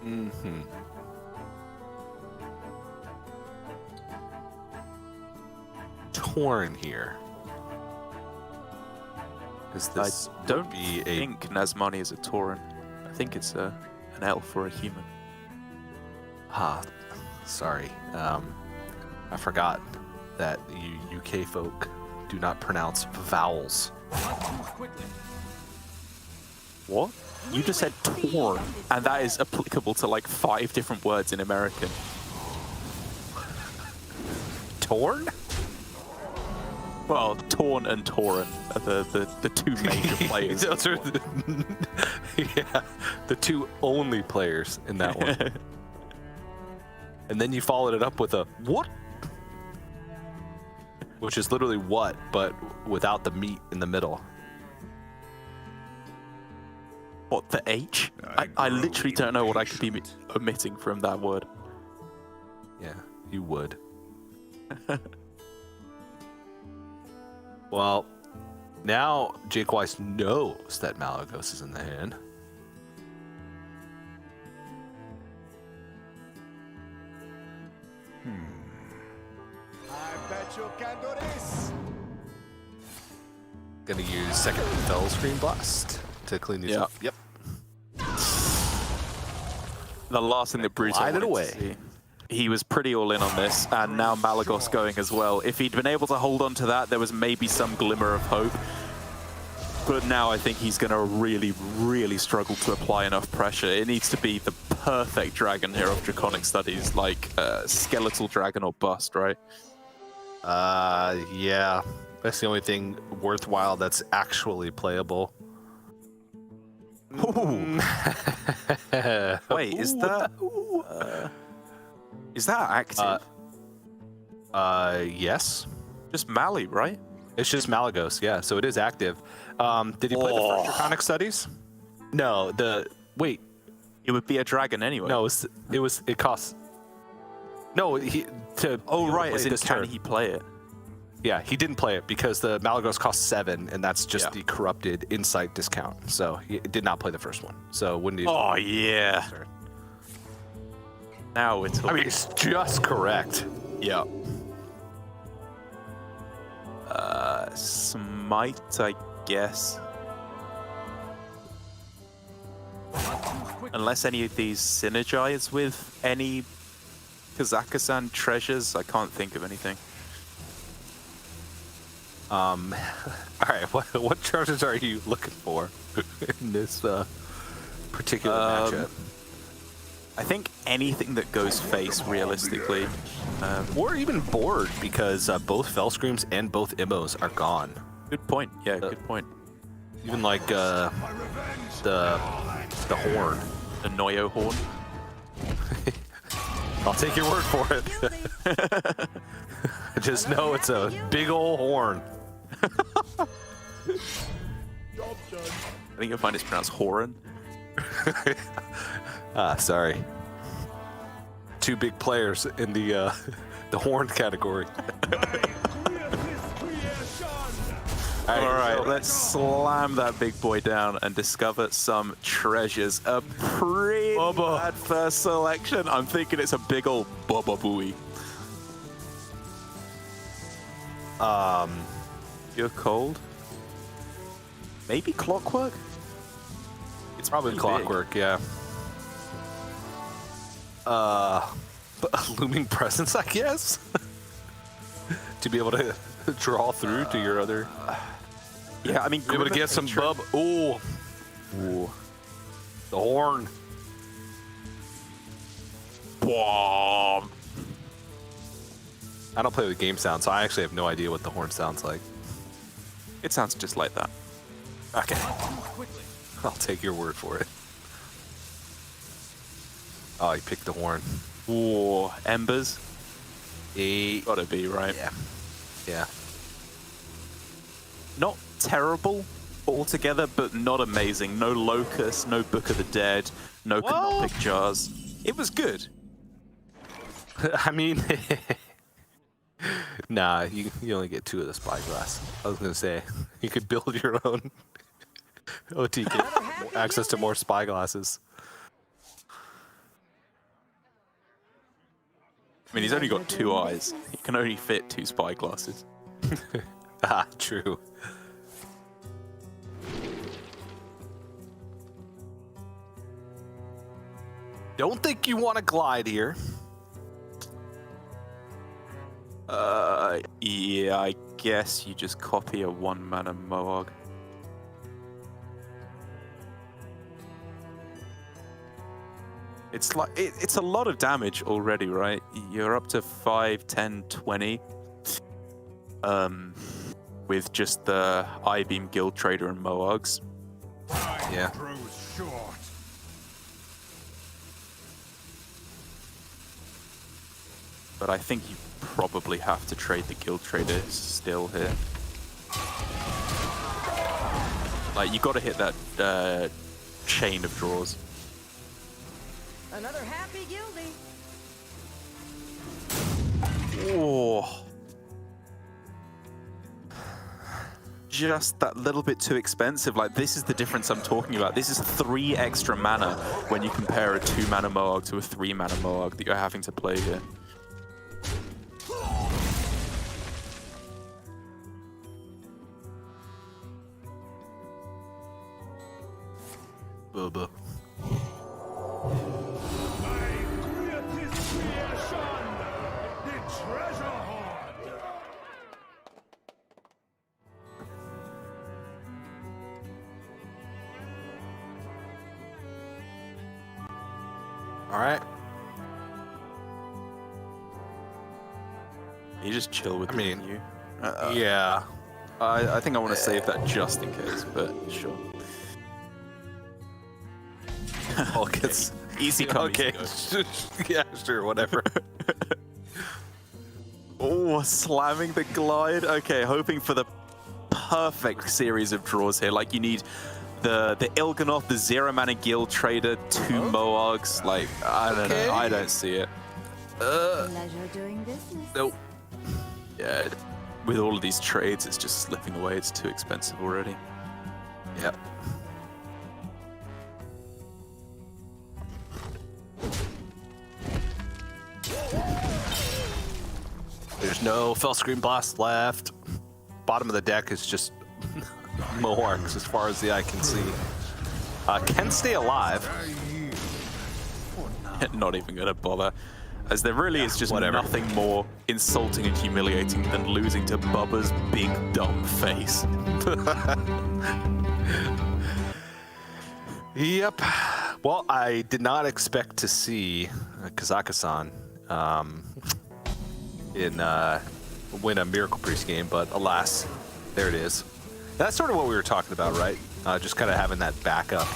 Mm-hmm. Torn here. Is this I don't think Nazmani is a Tauren. I think it's an elf or a human. Sorry. I forgot that you UK folk do not pronounce vowels. What? You just said torn, and that is applicable to like 5 different words in American. Torn? Well, Torn and Tauren are the 2 major players. Those are the 2 only players in that one. And then you followed it up with a what? Which is literally what, but without the meat in the middle. What, the H? I literally don't know what I could be omitting from that word. Yeah, you would. Well, Now JheickWeiss knows that Malagos is in the hand. I bet you can do this. Gonna use second Fell Screen Blast to clean these up. Yep. The last thing that BruTo Glide it wanted to away. see. He was pretty all in on this, and now Malagos going as well. If he'd been able to hold on to that, there was maybe some glimmer of hope. But now I think he's going to really, really struggle to apply enough pressure. It needs to be the perfect dragon here of Draconic Studies, like Skeletal Dragon or Bust, right? Yeah. That's the only thing worthwhile that's actually playable. Wait, is that active? Yes. Just Mali, right? It's just Malagos, yeah. So it is active. Did he play the first Draconic Studies? No. Wait. It would be a dragon anyway. No. It costs. No. Right. As in, this can turn. he play it? Yeah, he didn't play it because the Malagos costs 7, and that's just the corrupted insight discount. So he did not play the first one. So wouldn't he? Oh yeah. Now it's. I mean, it's just correct. Yeah. Smite, I guess. Unless any of these synergize with any Kazakhstan treasures, I can't think of anything. All right, what treasures are you looking for in this particular matchup? I think anything that goes face, realistically. Or even board, because both Fell Screams and both Immos are gone. Good point. Yeah, good point. Even like the horn. The Noyo horn. I'll take your word for it. Just know it's a big old horn. I think you'll find it's pronounced Horan. Sorry. 2 big players in the horn category. All right, let's slam that big boy down and discover some treasures. A pretty bad first selection. I'm thinking it's a big old Bubba Booey. You're cold? Maybe Clockwork? It's probably pretty Clockwork, yeah. Looming Presence, I guess? to be able to draw through to your other... Yeah, I mean... Be able to get some bub... Ooh. The horn. Boom. I don't play with game sound, so I actually have no idea what the horn sounds like. It sounds just like that. Okay. I'll take your word for it. Oh, you picked the horn. Ooh, Embers? 8. Gotta be, right? Yeah. Not terrible altogether, but not amazing. No Locust, no Book of the Dead, no Canopic Jars. It was good. I mean... Nah, you only get 2 of the spyglass. I was gonna say, you could build your own OT, get access to more spyglasses. I mean, he's only got 2 eyes. He can only fit 2 spyglasses. True. Don't think you want to glide here. Yeah, I guess you just copy a 1-mana Moog. It's like it's a lot of damage already, right? You're up to 5, 10, 20. With just the I-Beam Guild Trader and Moags. Yeah. But I think you probably have to trade the Guild Trader still here. Like, you got to hit that chain of draws. Another happy guildie. Oh. just that little bit too expensive. Like, this is the difference I'm talking about. This is 3 extra mana when you compare a 2-mana Moog to a 3-mana Moog that you're having to play here. Bubba. All right. You just chill with you. Yeah. I think I want to save that just in case, but sure. Okay. Easy come, Okay. easy go. Yeah, sure, whatever. Oh, slamming the glide. Okay, hoping for the perfect series of draws here. Like, you need the Il'gynoth, the 0-mana Guild Trader, 2 Moags. Like, I don't know. I don't see it. Pleasure doing business. Nope. Yeah, with all of these trades, it's just slipping away. It's too expensive already. Yep. There's no Fell Screen Blast left. Bottom of the deck is just Moarks as far as the eye can see. Can stay alive. Not even gonna bother, as there really is just nothing more insulting and humiliating than losing to Bubba's big dumb face. Yep. Well, I did not expect to see Kazakasan win a Miracle Priest game, but alas, there it is. That's sort of what we were talking about, right? Just kind of having that backup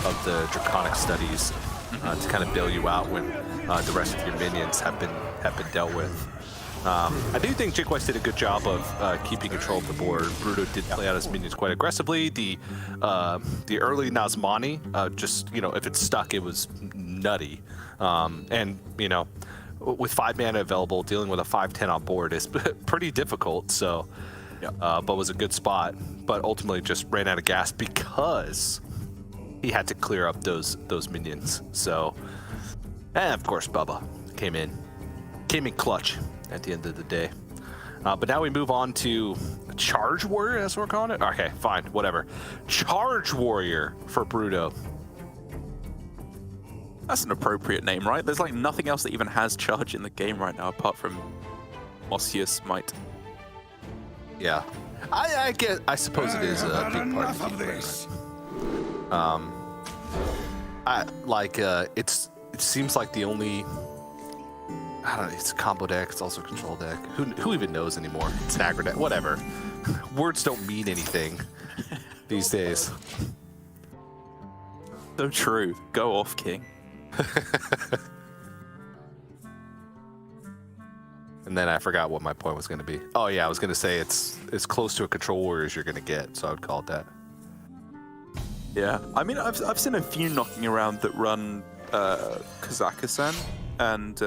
of the Draconic Studies to kind of bail you out when the rest of your minions have been dealt with. I do think JheickWeiss did a good job of keeping control of the board. BruTo did play out his minions quite aggressively. The early Nazmani, just, if it stuck, it was nutty. And, with 5 mana available, dealing with a 5/10 on board is pretty difficult. So, but was a good spot. But ultimately just ran out of gas because he had to clear up those minions. So, and of course Bubba came in clutch at the end of the day. But now we move on to Charge Warrior, that's what we're calling it? Okay, fine, whatever. Charge Warrior for BruTo. That's an appropriate name, right? There's like nothing else that even has charge in the game right now apart from Osseous Might. Yeah. I suppose it is a big part of the game. It seems like the only, I don't know, it's a combo deck, it's also a control deck. Who even knows anymore? It's an aggro deck, whatever. Words don't mean anything these days. So true. Go off, King. And then I forgot what my point was going to be. Oh yeah, I was going to say it's as close to a control warrior as you're going to get, so I would call it that. Yeah, I mean, I've seen a few knocking around that run Kazakasan and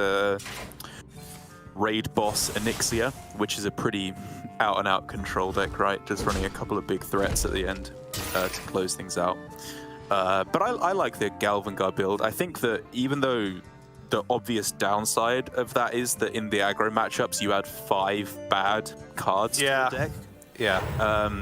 Raid Boss Onyxia, which is a pretty out-and-out control deck, right? Just running a couple of big threats at the end to close things out. But I like the GheickWeiss build. I think that even though the obvious downside of that is that in the aggro matchups you add 5 bad cards to the deck. Yeah.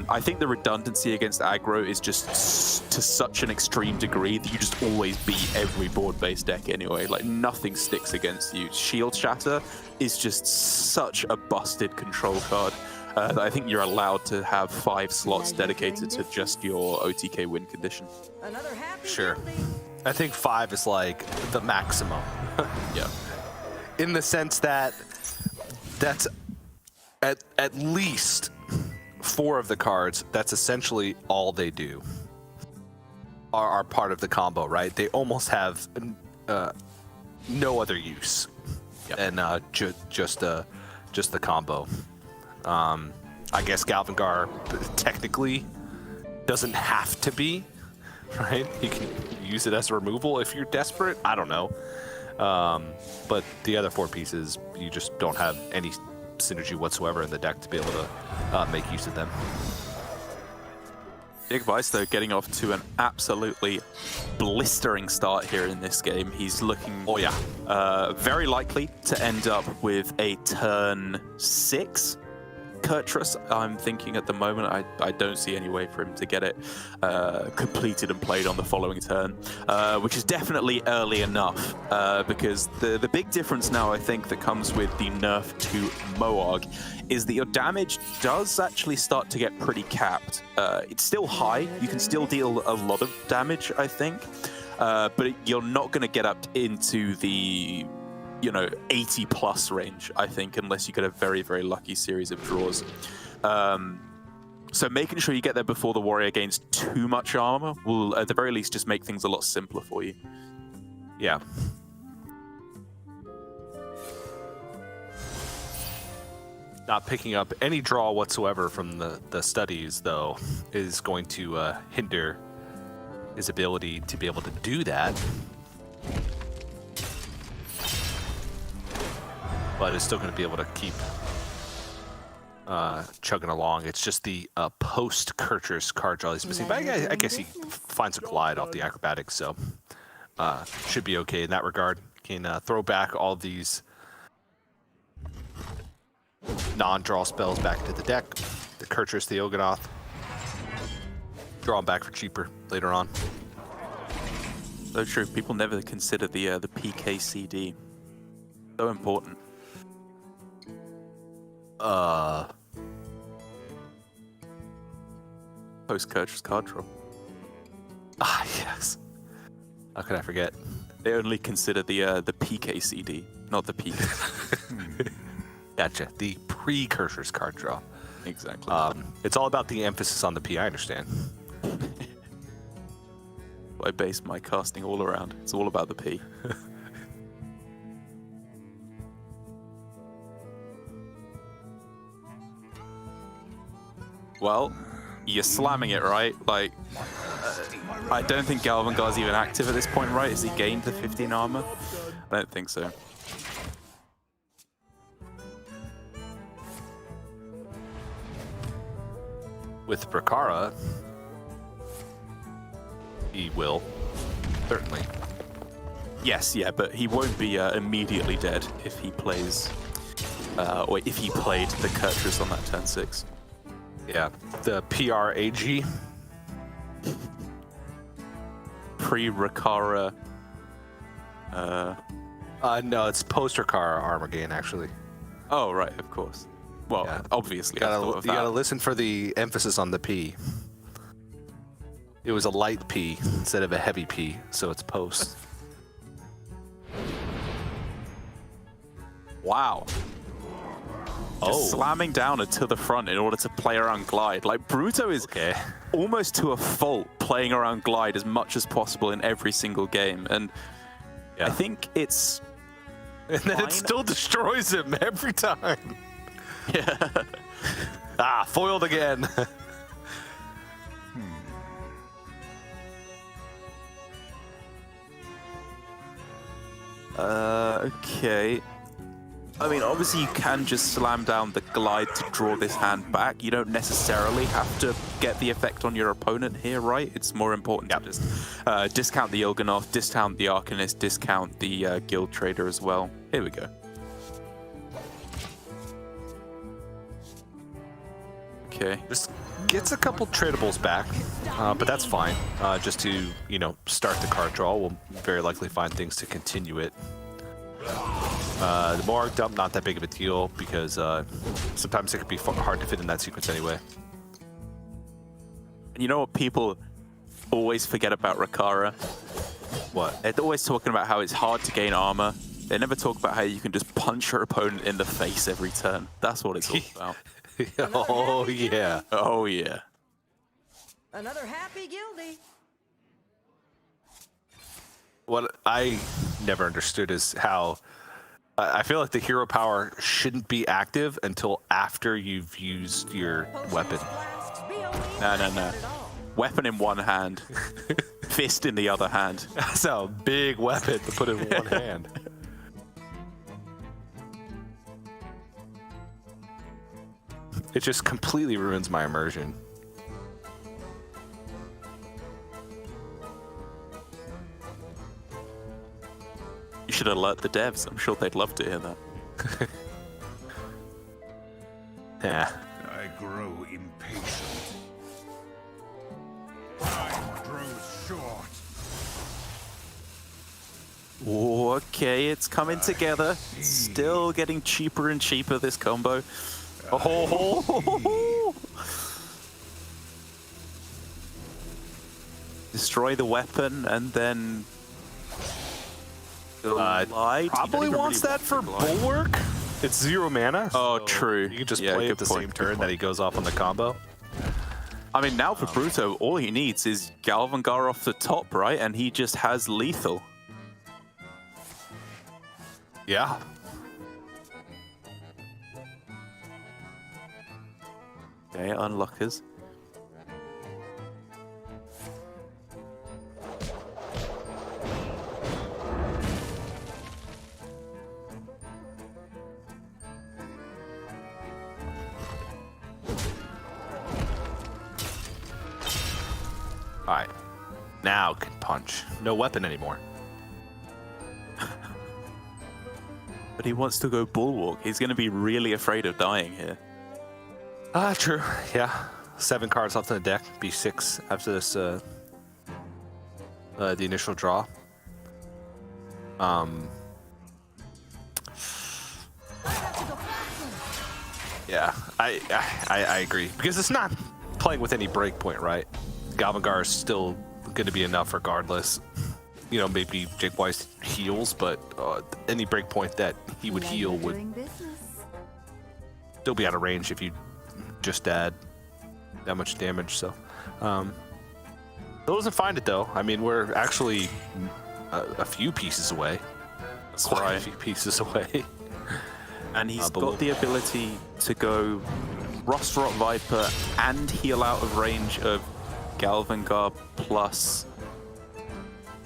I think the redundancy against aggro is just to such an extreme degree that you just always beat every board-based deck anyway. Like, nothing sticks against you. Shield Shatter is just such a busted control card that I think you're allowed to have 5 slots dedicated to just your OTK win condition. Sure. I think 5 is like the maximum. Yeah. In the sense that that's at least 4 of the cards, that's essentially all they do, are part of the combo, right? They almost have no other use, and just the combo. I guess GheickWeiss technically doesn't have to be, right? You can use it as a removal if you're desperate. I don't know. But the other 4 pieces, you just don't have any synergy whatsoever in the deck to be able to make use of them. JheickWeiss, though, getting off to an absolutely blistering start here in this game. He's looking very likely to end up with a turn 6 Kurtrus. I'm thinking at the moment I don't see any way for him to get it completed and played on the following turn, which is definitely early enough because the big difference now I think that comes with the nerf to Moog is that your damage does actually start to get pretty capped. It's still high, you can still deal a lot of damage I think, but you're not going to get up into the 80 plus range, I think, unless you get a very, very lucky series of draws. So making sure you get there before the warrior gains too much armor will, at the very least, just make things a lot simpler for you. Yeah. Not picking up any draw whatsoever from the studies, though, is going to hinder his ability to be able to do that. But is still going to be able to keep chugging along. It's just the post-Kurtrus card draw he's missing. But I guess he finds a glide off the acrobatics, so should be okay in that regard. Can throw back all these non-draw spells back into the deck. The Kurtrus, the Il'gynoth. Draw them back for cheaper later on. So true. People never consider the PKCD. So important. Post-Kurtrus card draw. Ah, yes. How could I forget? They only consider the PKCD, not the PK. Gotcha. The pre-Kurtrus card draw. Exactly. It's all about the emphasis on the P, I understand. I base my casting all around. It's all about the P. Well, you're slamming it, right? Like, I don't think GalvanGuard's even active at this point, right? Has he gained the 15 armor? I don't think so. With Brakara, he will, certainly. Yes, yeah, but he won't be immediately dead if he plays, or if he played the Kurtrus on that turn 6. Yeah, the PRAG. Pre-Rakara. No, it's post-Rakara armor gain, actually. Oh, right, of course. Well, Yeah. obviously. You gotta listen for the emphasis on the P. It was a light P instead of a heavy P, so it's post. Wow. Just Oh. slamming down and to the front in order to play around glide. Like, BruTo is almost to a fault playing around glide as much as possible in every single game. And I think it's... And then it still destroys him every time. Yeah. Ah, foiled again. Okay. I mean, obviously you can just slam down the glide to draw this hand back. You don't necessarily have to get the effect on your opponent here, right? It's more important to just discount the Il'gynoth, discount the Arcanist, discount the Guild Trader as well. Here we go. Okay. Just gets a couple tradables back, but that's fine. Just to, start the card draw. We'll very likely find things to continue it. The Moog dump, not that big of a deal, because sometimes it could be hard to fit in that sequence anyway. And you know what people always forget about Rakara? What? They're always talking about how it's hard to gain armor. They never talk about how you can just punch your opponent in the face every turn. That's what it's all about. Oh, yeah. Oh, yeah. Another happy guildie. What I never understood is how I feel like the hero power shouldn't be active until after you've used your weapon. No. Weapon in one hand, fist in the other hand. That's a big weapon to put in one hand. It just completely ruins my immersion. You should alert the devs. I'm sure they'd love to hear that. Yeah. I grow impatient. Time grows short. Okay, it's coming together. Still getting cheaper and cheaper, this combo. Oh. Destroy the weapon and then... Probably wants that for Bulwark. It's 0 mana. Oh, so true. You can just Yeah, play good it the point, same good turn that he goes off on the combo. I mean, now for BruTo, all he needs is Galvangar off the top, right? And he just has lethal. Yeah. Okay, unlockers. Alright. Now can punch. No weapon anymore. But he wants to go Bulwark. He's going to be really afraid of dying here. True. Yeah. 7 cards left in the deck. Be 6 after this, the initial draw. Yeah, I agree. Because it's not playing with any breakpoint, right? Galvangar is still going to be enough regardless. You know, maybe JheickWeiss heals, but any breakpoint that he would heal would still be out of range if you just add that much damage. So, doesn't find it though. I mean, we're actually a few pieces away. Quite a few pieces away. And he's got the ability to go Rostrot Viper and heal out of range of Galvangar plus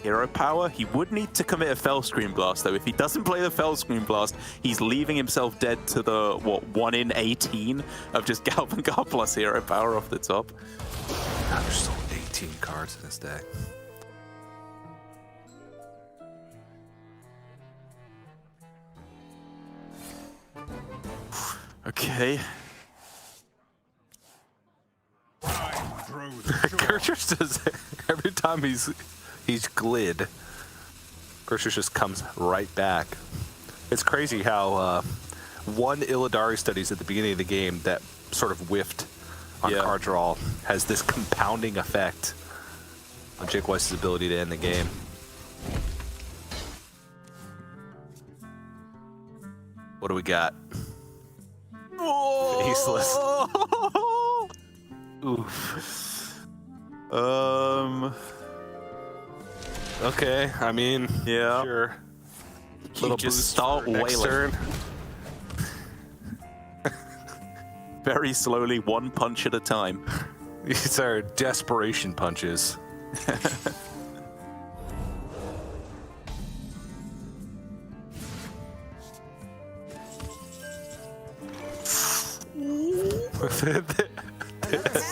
hero power. He would need to commit a Fell Screen Blast though. If he doesn't play the Fell Screen Blast, he's leaving himself dead to the, what, 1 in 18 of just Galvangar plus hero power off the top. God, there's still 18 cards in this deck. Okay. Gertrude does every time he's glid. Gertrude just comes right back. It's crazy how one Illidari studies at the beginning of the game that sort of whiffed on card draw has this compounding effect on JheickWeiss' ability to end the game. What do we got? Faceless. Oof. Okay, I mean, yeah. Sure. Little just start wailing. Very slowly, one punch at a time. These are desperation punches.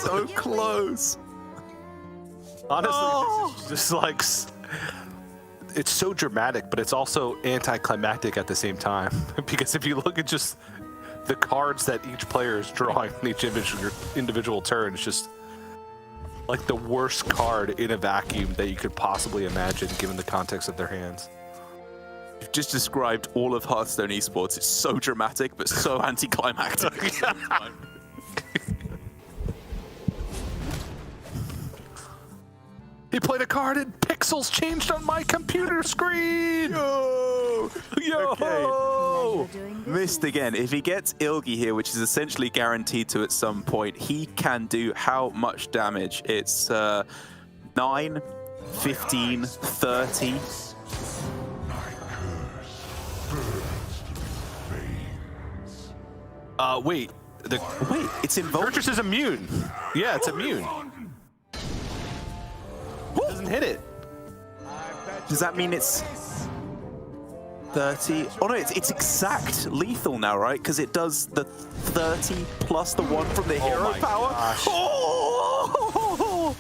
So close. Honestly, this is just like, it's so dramatic, but it's also anticlimactic at the same time. Because if you look at just the cards that each player is drawing in each individual turn, it's just like the worst card in a vacuum that you could possibly imagine given the context of their hands. You've just described all of Hearthstone Esports. It's so dramatic, but so anticlimactic. He played a card and pixels changed on my computer screen! Yo! Okay. Missed again. If he gets Ilgi here, which is essentially guaranteed to at some point, he can do how much damage? It's 9, 15, 30. Wait. Wait, it's involved. Purchase is immune. Yeah, it's immune. Doesn't hit it. Does that mean it's 30? Oh no, it's exact lethal now, right? Because it does the 30 plus the 1 from the hero power. Oh!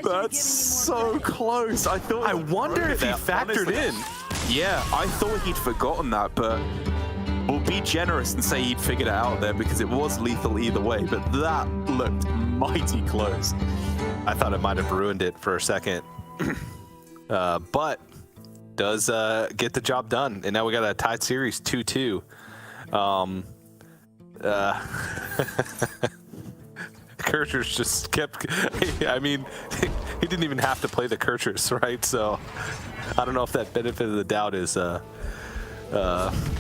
That's so close. I thought. I wonder if he factored in. Yeah, I thought he'd forgotten that, but we'll be generous and say he'd figured it out there because it was lethal either way, but that looked mighty close. I thought it might have ruined it for a second. But does get the job done. And now we got a tied series 2-2. Kirchner's just kept, I mean, he didn't even have to play the Kirchers, right? So I don't know if that benefit of the doubt is,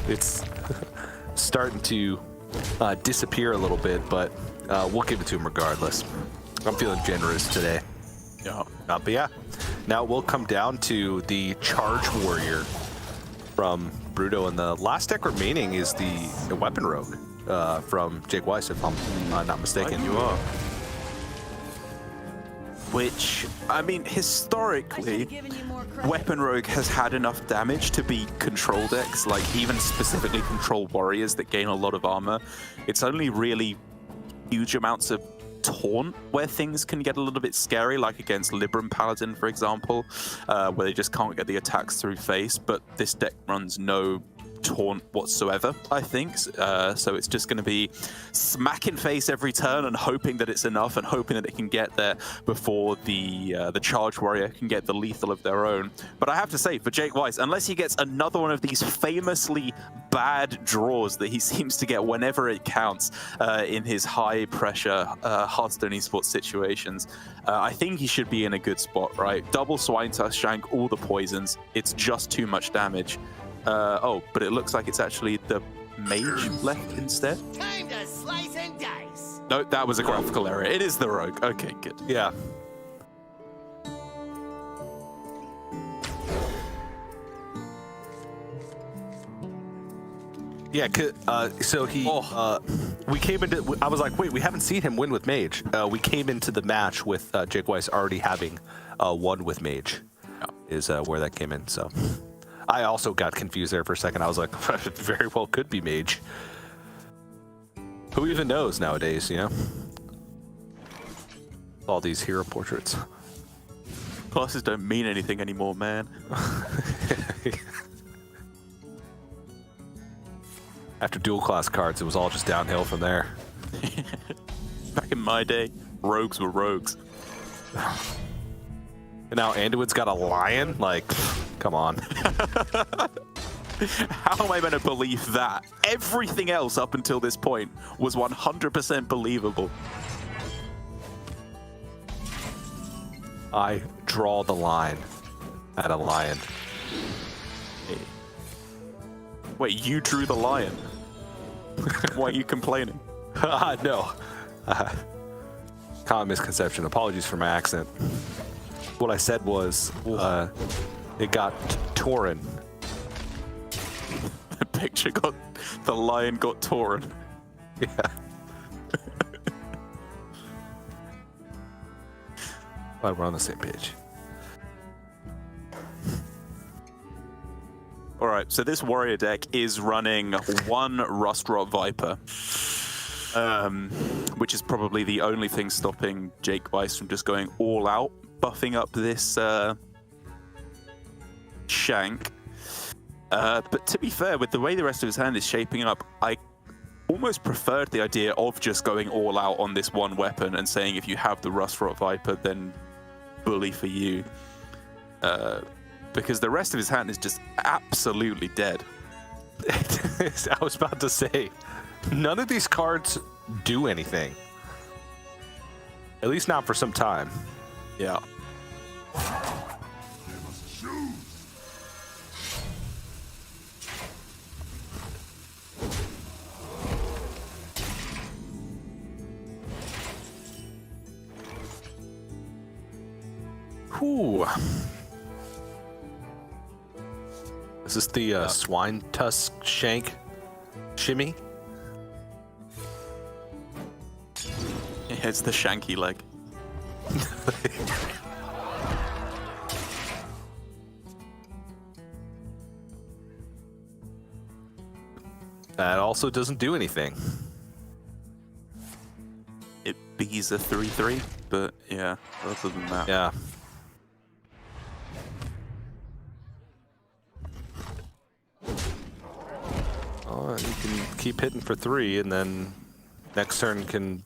it's starting to disappear a little bit, but we'll give it to him regardless. I'm feeling generous today. Yeah. But yeah, now we'll come down to the Charge Warrior from BruTo, and the last deck remaining is the Weapon Rogue from JheickWeiss, if I'm not mistaken. You are. Which, I mean, historically, Weapon Rogue has had enough damage to be control decks, like even specifically control warriors that gain a lot of armor. It's only really huge amounts of taunt where things can get a little bit scary, like against Libram Paladin, for example, where they just can't get the attacks through face, but this deck runs no taunt whatsoever, I think. So it's just going to be smacking face every turn and hoping that it's enough and hoping that it can get there before the Charge Warrior can get the lethal of their own. But I have to say, for JheickWeiss, unless he gets another one of these famously bad draws that he seems to get whenever it counts in his high-pressure Hearthstone Esports situations, I think he should be in a good spot, right? Double Swine Tusk, shank all the poisons. It's just too much damage. Oh, but it looks like it's actually the mage left instead. Time to slice and dice. No, that was a graphical error. It is the rogue. Okay, good. Yeah. Yeah, so he, we came into, I was like, wait, we haven't seen him win with Mage. We came into the match with JheickWeiss already having won with Mage, is where that came in, so. I also got confused there for a second. I was like, it very well could be Mage. Who even knows nowadays, you know? All these hero portraits. Classes don't mean anything anymore, man. After dual class cards, it was all just downhill from there. Back in my day, rogues were rogues. And now Anduin's got a lion? Like, come on. How am I meant to believe that? Everything else up until this point was 100% believable. I draw the line at a lion. Hey. Wait, you drew the lion? Why are you complaining? No. Common misconception. Apologies for my accent. What I said was, it got torn. The picture got, the lion got torn. Yeah. Glad we're on the same page. All right, so this warrior deck is running one Rustrot Viper, which is probably the only thing stopping JheickWeiss from just going all out, buffing up this shank. But to be fair, with the way the rest of his hand is shaping up, I almost preferred the idea of just going all out on this one weapon and saying if you have the Rustrot Viper, then bully for you. Because the rest of his hand is just absolutely dead. I was about to say, none of these cards do anything. At least not for some time. Yeah. Whew. Is this the swine tusk shank shimmy? Yeah, it's the shanky leg. That also doesn't do anything. It bees a 3/3, but yeah, other than that. Yeah. Well, you can keep hitting for 3, and then next turn can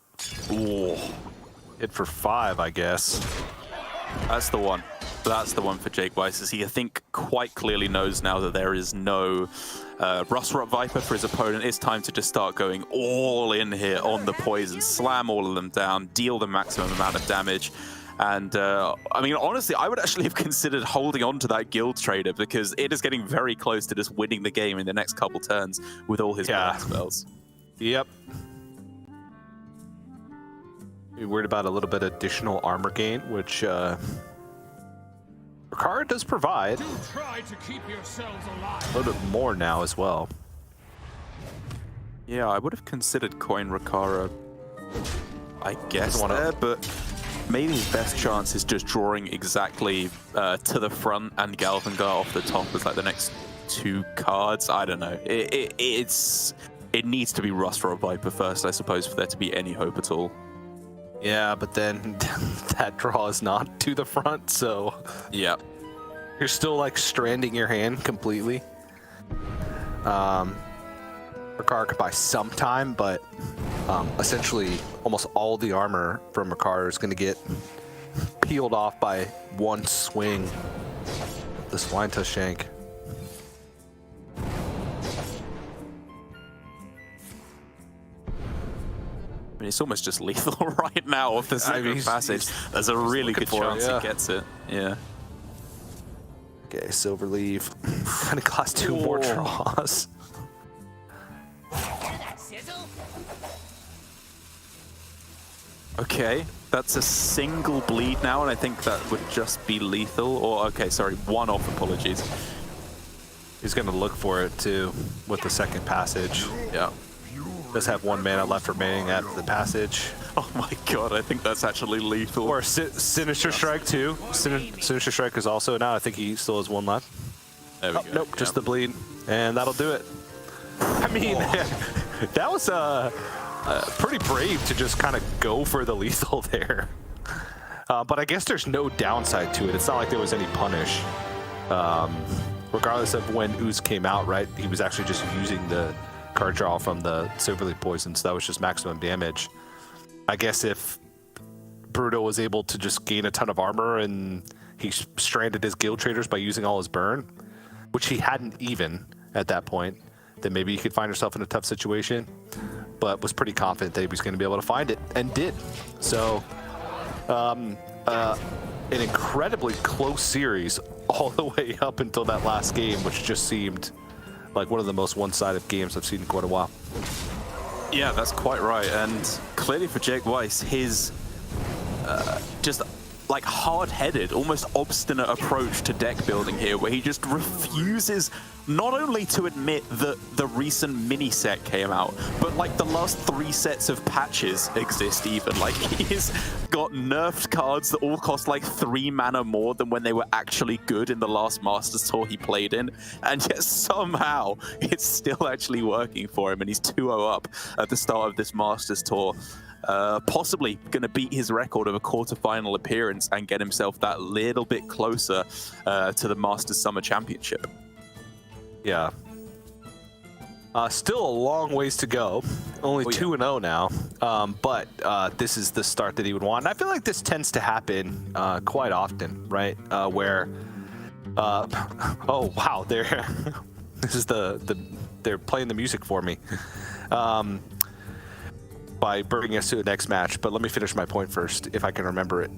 hit for 5, I guess. That's the one. That's the one for JheickWeiss, as he, I think, quite clearly knows now that there is no Rust Viper for his opponent. It's time to just start going all in here on the poison, slam all of them down, deal the maximum amount of damage. And, I mean, honestly, I would actually have considered holding on to that guild trader because it is getting very close to just winning the game in the next couple turns with all his balance spells. Yep. You're worried about a little bit of additional armor gain, which Ricard does provide. Do try to keep yourselves A alive. little bit more now as well. Yeah, I would have considered coin Ricard, I guess, Doesn't wanna- there, but maybe his best chance is just drawing exactly to the front and GalvanGuard off the top as like the next 2 cards. I don't know. It needs to be Rust Viper first, I suppose, for there to be any hope at all. Yeah, but then that draw is not to the front, so Yeah. you're still like stranding your hand completely. Ricard could buy some time, but essentially almost all the armor from Ricard is going to get peeled off by one swing. The Swine Tusk Shank. I mean, it's almost just lethal right now off the second he's- passage. There's a really good looking for it, chance yeah. he gets it. Yeah. Okay, Silverleaf. Gonna cost 2 more draws. Sizzle. Okay, that's a single bleed now, and I think that would just be lethal. Or, okay, sorry, 1 off, apologies. He's gonna look for it too with the second passage. Yeah. Does have 1 mana left remaining at the passage. Oh my god, I think that's actually lethal. Or Sinister Strike too. Sinister Strike is also now. I think he still has 1 left. There we go. Nope, just the Yeah. bleed, and that'll do it. I mean, that was pretty brave to just kind of go for the lethal there. But I guess there's no downside to it. It's not like there was any punish. Regardless of when Ooze came out, right? He was actually just using the card draw from the Silverleaf poison, so that was just maximum damage. I guess if BruTo was able to just gain a ton of armor and he stranded his guild traders by using all his burn, which he hadn't even at that point, then maybe you could find yourself in a tough situation, but was pretty confident that he was going to be able to find it, and did. So, an incredibly close series all the way up until that last game, which just seemed like one of the most one-sided games I've seen in quite a while. Yeah, that's quite right. And clearly for JheickWeiss, his just like hard-headed, almost obstinate approach to deck building here, where he just refuses not only to admit that the recent mini set came out, but like the last 3 sets of patches exist even. Like he's got nerfed cards that all cost like 3 mana more than when they were actually good in the last Masters Tour he played in, and yet somehow it's still actually working for him, and he's 2-0 up at the start of this Masters Tour. Possibly going to beat his record of a quarterfinal appearance and get himself that little bit closer to the Masters Summer Championship. Yeah. Still a long ways to go. Only 2-0 now. But this is the start that he would want. And I feel like this tends to happen quite often, right? Where, oh wow, they're this is they're playing the music for me. By bringing us to the next match, but let me finish my point first, if I can remember it.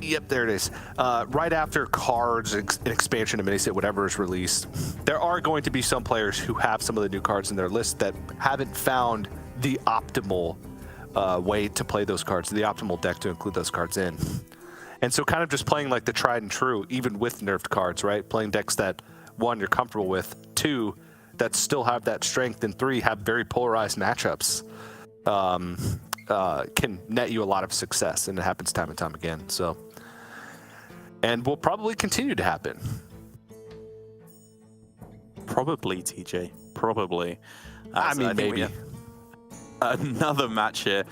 Yep, there it is. Right after cards, an expansion, a miniset, whatever is released, there are going to be some players who have some of the new cards in their list that haven't found the optimal way to play those cards, the optimal deck to include those cards in. And so kind of just playing like the tried and true, even with nerfed cards, right? Playing decks that, 1, you're comfortable with, 2, that still have that strength, and 3, have very polarized matchups. Can net you a lot of success, and it happens time and time again. So, and will probably continue to happen. Probably, TJ. Probably. I mean, maybe. another match here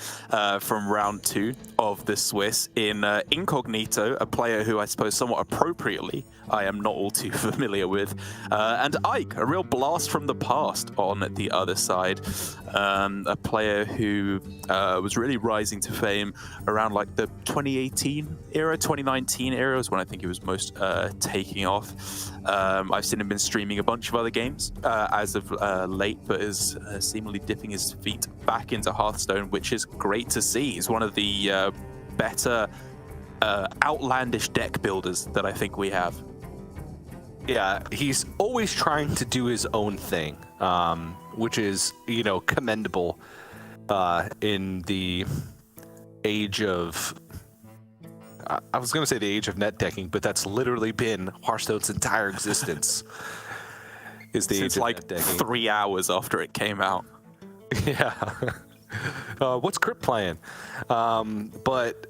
from round 2 of the Swiss in Incognito, a player who I suppose somewhat appropriately I am not all too familiar with, and Ike, a real blast from the past on the other side, a player who was really rising to fame around like the 2018 era, 2019 era was when I think he was most taking off. I've seen him been streaming a bunch of other games as of late, but is seemingly dipping his feet back into Hearthstone, which is great to see. He's one of the better outlandish deck builders that I think we have. Yeah, he's always trying to do his own thing, which is, you know, commendable in the age of... I was going to say the age of net decking, but that's literally been Hearthstone's entire existence. Is the Since age of like net decking. 3 hours after it came out. Yeah. What's Crypt playing? But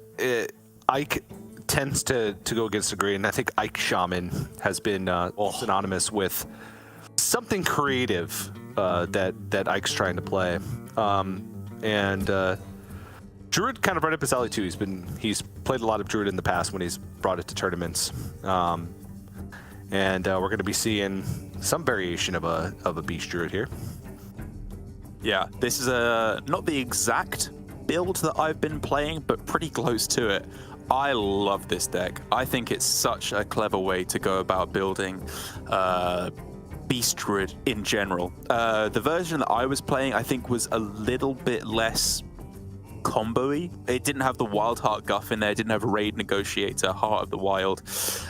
Ike tends to go against the grain. I think Ike Shaman has been synonymous with something creative that Ike's trying to play. Druid kind of right up his alley too. He's played a lot of Druid in the past when he's brought it to tournaments, and we're going to be seeing some variation of a Beast Druid here. Yeah, this is not the exact build that I've been playing, but pretty close to it. I love this deck. I think it's such a clever way to go about building Beast Druid in general. The version that I was playing, I think, was a little bit less combo-y. It didn't have the Wild Heart Guff in there, it didn't have a Raid Negotiator, Heart of the Wild,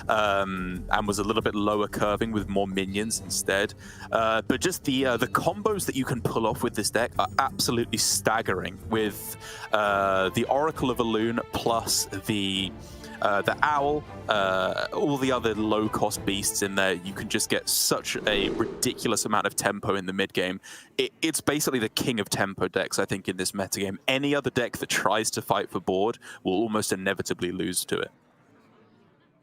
and was a little bit lower curving with more minions instead. But just the combos that you can pull off with this deck are absolutely staggering, with the Oracle of Elune plus the Owl, all the other low-cost beasts in there. You can just get such a ridiculous amount of tempo in the mid-game. It's basically the king of tempo decks, I think, in this metagame. Any other deck that tries to fight for board will almost inevitably lose to it.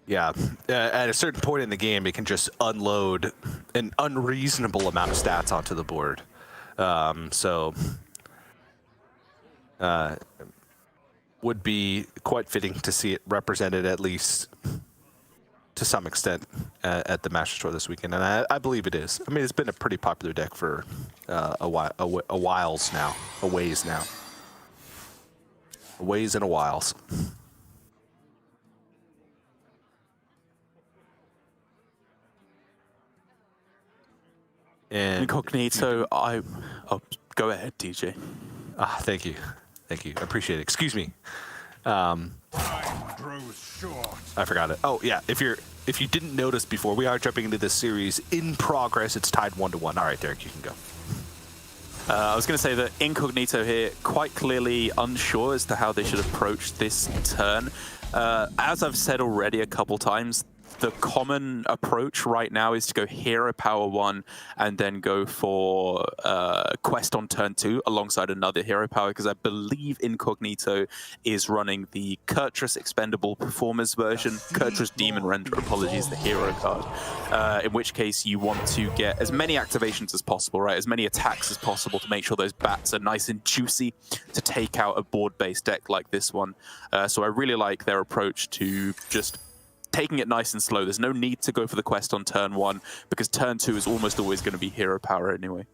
Yeah, at a certain point in the game, it can just unload an unreasonable amount of stats onto the board. Would be quite fitting to see it represented, at least to some extent, at the Masters Tour this weekend, and I believe it is. I mean, it's been a pretty popular deck for a ways now. A ways and a whiles. And Incognito, go ahead, DJ. Thank you. I appreciate it. Excuse me. Time grows short. I forgot it. Oh yeah, if you didn't notice before, we are jumping into this series in progress. It's tied 1-1. All right, Derek, you can go. I was going to say that Incognito here quite clearly unsure as to how they should approach this turn. As I've said already a couple times, the common approach right now is to go Hero Power 1 and then go for Quest on turn 2 alongside another Hero Power, because I believe Incognito is running the Kurtrus Expendable Performers version, Kurtrus Demon Render, apologies, the hero card, in which case you want to get as many activations as possible, right? As many attacks as possible to make sure those bats are nice and juicy to take out a board-based deck like this one. So I really like their approach to just taking it nice and slow. There's no need to go for the quest on turn 1 because turn 2 is almost always going to be hero power anyway.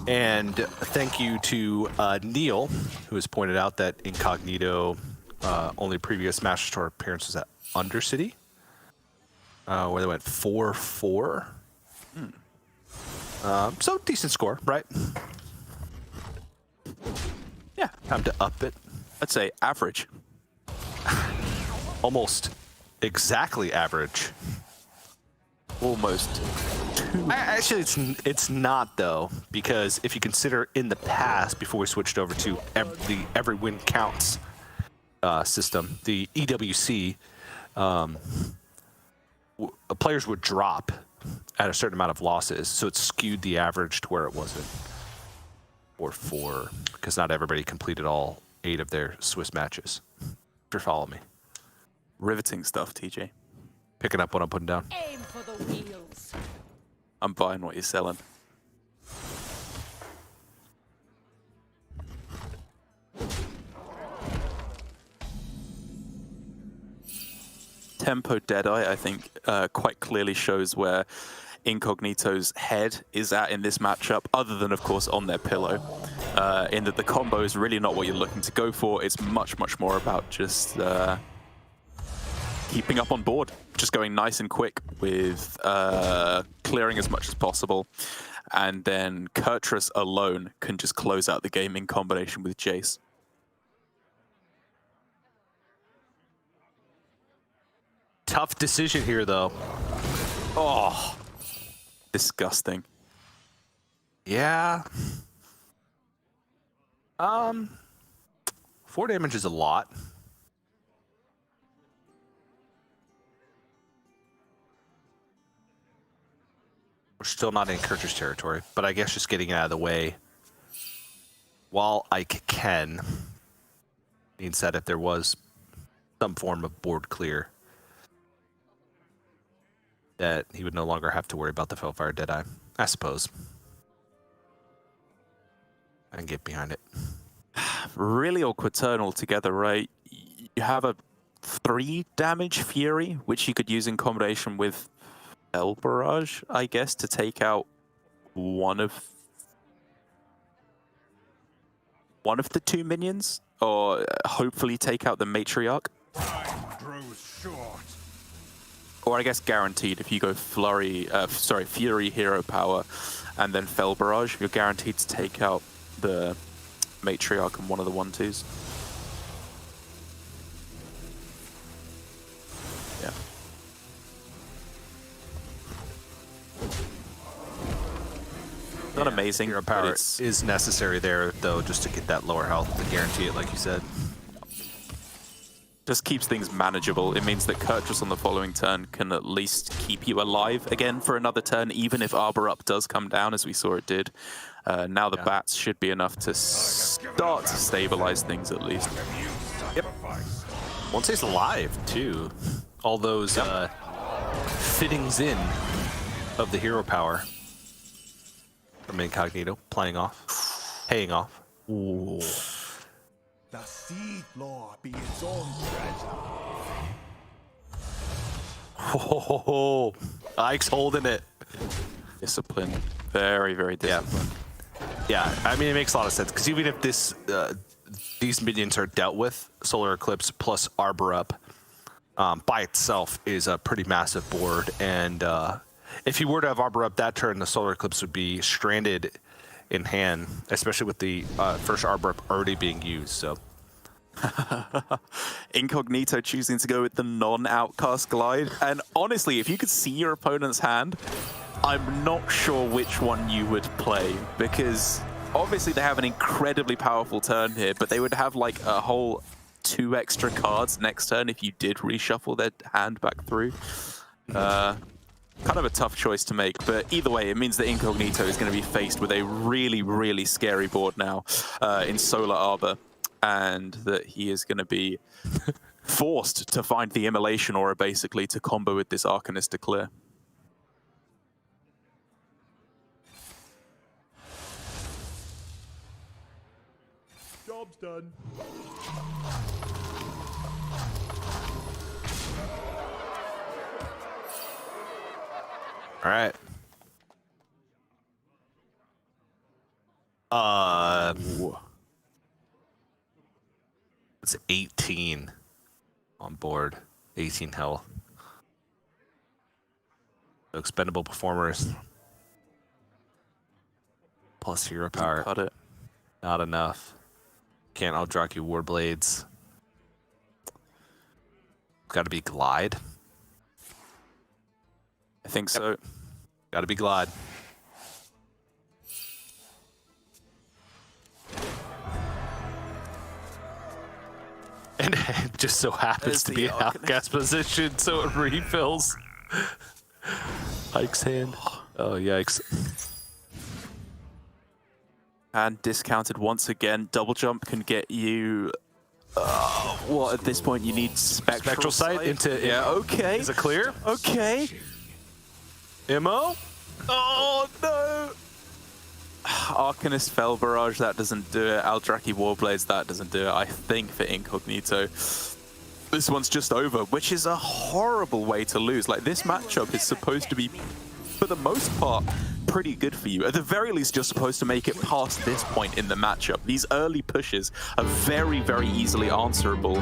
And thank you to Neil, who has pointed out that Incognito only previous Masters Tour appearance was at Undercity, where they went 4-4. So decent score, right? Yeah. Time to up it. I'd say average. Almost exactly average. Almost. Actually, it's not, though, because if you consider in the past, before we switched over to the every win counts system, the EWC, players would drop at a certain amount of losses, so it skewed the average to where it wasn't. Or 4, because not everybody completed all 8 of their Swiss matches. If you follow me. Riveting stuff, TJ. Picking up what I'm putting down. Aim for the wheels. I'm buying what you're selling. Tempo Deadeye, I think, quite clearly shows where Incognito's head is at in this matchup, other than, of course, on their pillow. In that the combo is really not what you're looking to go for. It's much, much more about just keeping up on board, just going nice and quick with clearing as much as possible. And then Kurtrus alone can just close out the game in combination with Jace. Tough decision here, though. Oh, disgusting. Yeah. 4 damage is a lot. We're still not in Kurtrus territory, but I guess just getting it out of the way while Ike can means that if there was some form of board clear, that he would no longer have to worry about the Fellfire Deadeye, I suppose. I can get behind it. Really awkward turn altogether, right? You have a 3 damage Fury, which you could use in combination with El Barrage, I guess, to take out one of the 2 minions, or hopefully take out the Matriarch. Time grows short. Or I guess guaranteed, if you go Fury Hero Power, and then Fel Barrage, you're guaranteed to take out the Matriarch and one of the 1/2s. Yeah. Not amazing. Hero power is necessary there, though, just to get that lower health to guarantee it, like you said. Just keeps things manageable. It means that Kurtrus on the following turn can at least keep you alive again for another turn, even if Arbor Up does come down, as we saw it did. Now the bats should be enough to start to stabilize things at least. Yep. Once he's alive, too. All those fittings in of the hero power from Incognito paying off. Ooh. The seed law be its own treasure. Oh, Ike's holding it. Discipline. Very, very disciplined. Yeah, I mean, it makes a lot of sense, because even if these minions are dealt with, Solar Eclipse plus Arbor Up by itself is a pretty massive board, and if you were to have Arbor Up that turn, the Solar Eclipse would be stranded in hand, especially with the first Arbor Up already being used, so. Incognito choosing to go with the non-outcast glide, and honestly, if you could see your opponent's hand, I'm not sure which one you would play, because obviously they have an incredibly powerful turn here, but they would have like a whole 2 extra cards next turn if you did reshuffle their hand back through. Kind of a tough choice to make, but either way, it means that Incognito is going to be faced with a really, really scary board now in Solar Arbor, and that he is going to be forced to find the Immolation Aura, basically, to combo with this Arcanist to clear. Job's done. All right. It's 18 on board, 18 health. So expendable performers plus hero power. Cut it. Not enough. Can't outdraw you Warblades. Got to be Glide. I think so. Got to be Glide. And it just so happens to be an outcast position, so it refills. Ike's hand. Oh, yikes. And discounted once again. Double jump can get you Well, at this point, you need Spectral Sight into... Yeah, okay. Is it clear? Okay. Immo? Oh, no. Arcanist Fell Barrage, that doesn't do it. Aldraki Warblades, that doesn't do it. I think for Incognito, this one's just over, which is a horrible way to lose. Like, this matchup is supposed to be, for the most part, pretty good for you. At the very least, you're supposed to make it past this point in the matchup. These early pushes are very, very easily answerable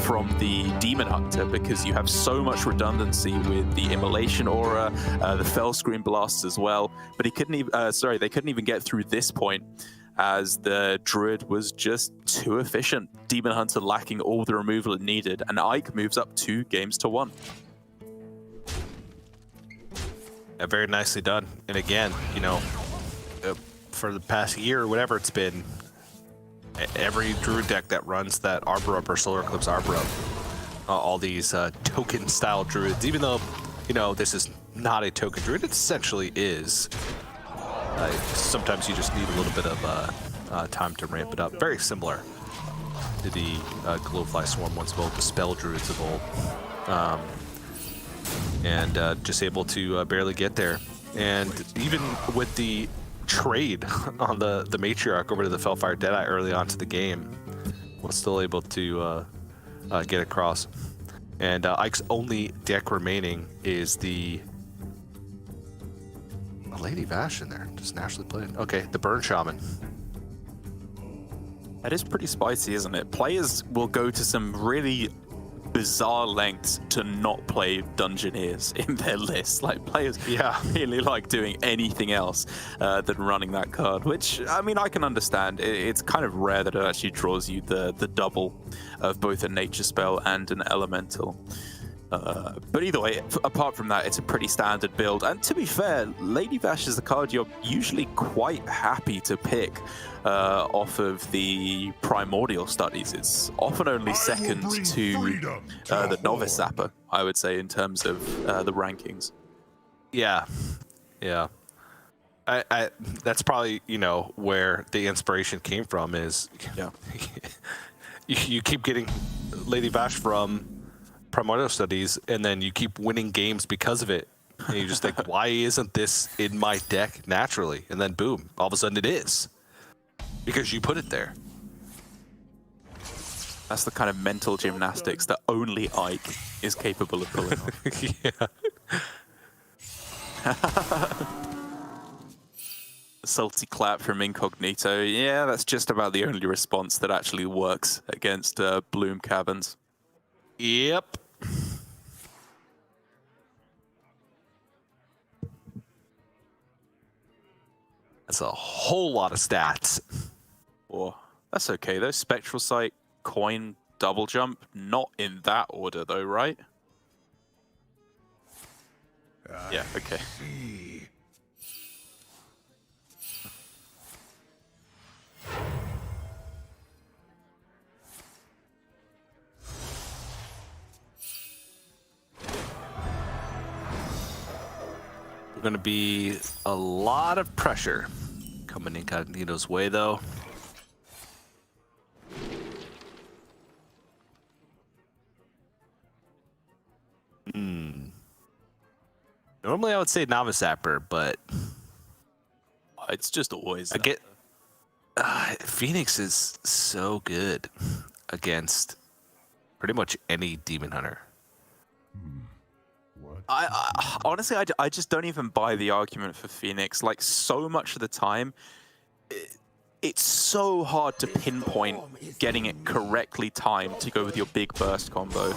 from the Demon Hunter because you have so much redundancy with the Immolation Aura, the Fell Screen Blasts as well. But he couldn't even, they couldn't even get through this point as the Druid was just too efficient. Demon Hunter lacking all the removal it needed, and Ike moves up 2 games to 1. Very nicely done. And again, you know, for the past year or whatever it's been, every Druid deck that runs that Arbor Up or Solar Eclipse Arbor Up, all these token style Druids, even though, you know, this is not a token Druid, it essentially is. Sometimes you just need a little bit of time to ramp it up. Very similar to the Glowfly Swarm ones of old, the Spell Druids of old. And just able to barely get there. And even with the trade on the Matriarch over to the Fellfire Deadeye early on to the game, was still able to get across. And Ike's only deck remaining is the Lady Vash in there, just naturally played. Okay, the Burn Shaman. That is pretty spicy, isn't it? Players will go to some really bizarre lengths to not play Dungeoneers in their list. Like, players really like doing anything else than running that card, which, I mean, I can understand. It's kind of rare that it actually draws you the double of both a nature spell and an elemental. But either way, apart from that, it's a pretty standard build. And to be fair, Lady Vash is the card you're usually quite happy to pick off of the Primordial Studies. It's often only second to the Novice Zapper, I would say, in terms of the rankings. Yeah. That's probably, you know, where the inspiration came from is you keep getting Lady Vash from Primordial Studies, and then you keep winning games because of it. And you just think, why isn't this in my deck naturally? And then boom, all of a sudden it is. Because you put it there. That's the kind of mental gymnastics that only Ike is capable of pulling off. Salty clap from Incognito. Yeah, that's just about the only response that actually works against Bloom Caverns. Yep. That's a whole lot of stats. Oh, that's okay though. Spectral Sight, Coin, Double Jump. Not in that order though, right? Yeah, okay. Going to be a lot of pressure coming Incognito's way, though. Normally, I would say Novice Zapper, but it's just always. Phoenix is so good against pretty much any Demon Hunter. I honestly, I just don't even buy the argument for Phoenix. Like, so much of the time, it's so hard to pinpoint getting it correctly timed to go with your big burst combo.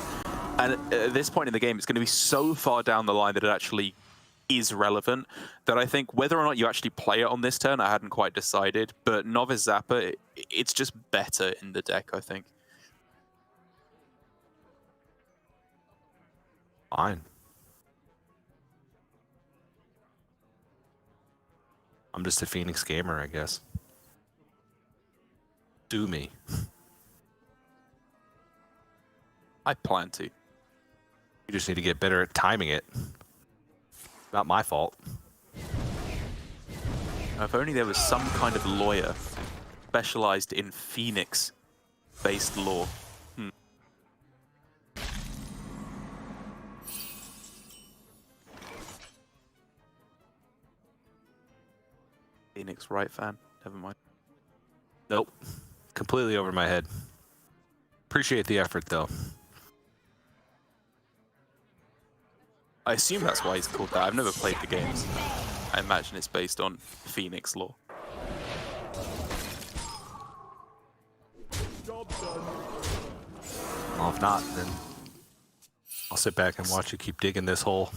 And at this point in the game, it's going to be so far down the line that it actually is relevant that I think whether or not you actually play it on this turn, I hadn't quite decided. But Novice Zapper, it's just better in the deck, I think. Fine. I'm just a Phoenix gamer, I guess. Sue me. I plan to. You just need to get better at timing it. Not my fault. If only there was some kind of lawyer specialized in Phoenix based lore. Phoenix right fan? Never mind. Nope. Completely over my head. Appreciate the effort, though. I assume that's why he's called that. I've never played the games. I imagine it's based on Phoenix lore. Well, if not, then I'll sit back and watch you keep digging this hole.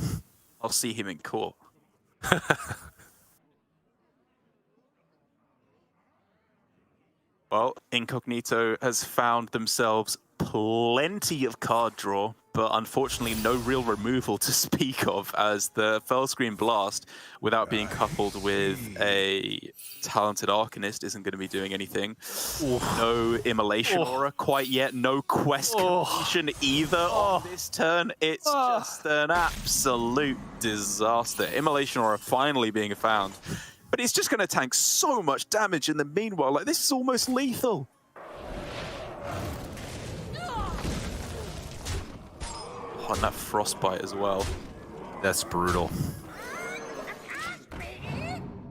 I'll see him in court. Well, Incognito has found themselves plenty of card draw, but unfortunately no real removal to speak of, as the Fell Screen Blast, without being coupled with a talented Arcanist, isn't going to be doing anything. No Immolation Aura quite yet, no Quest completion either on this turn. It's just an absolute disaster. Immolation Aura finally being found. But it's just going to tank so much damage in the meanwhile. Like, this is almost lethal. Oh, and that Frostbite as well. That's brutal.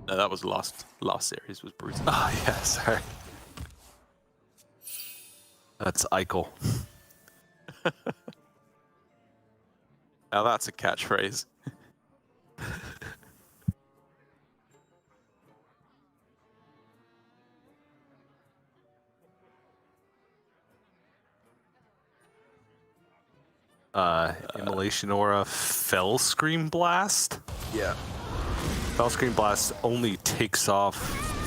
No, that was last series was brutal. Oh, yeah, sorry. That's Eichel. Now that's a catchphrase. Immolation Aura, Fell Scream Blast? Yeah. Fell Scream Blast only takes off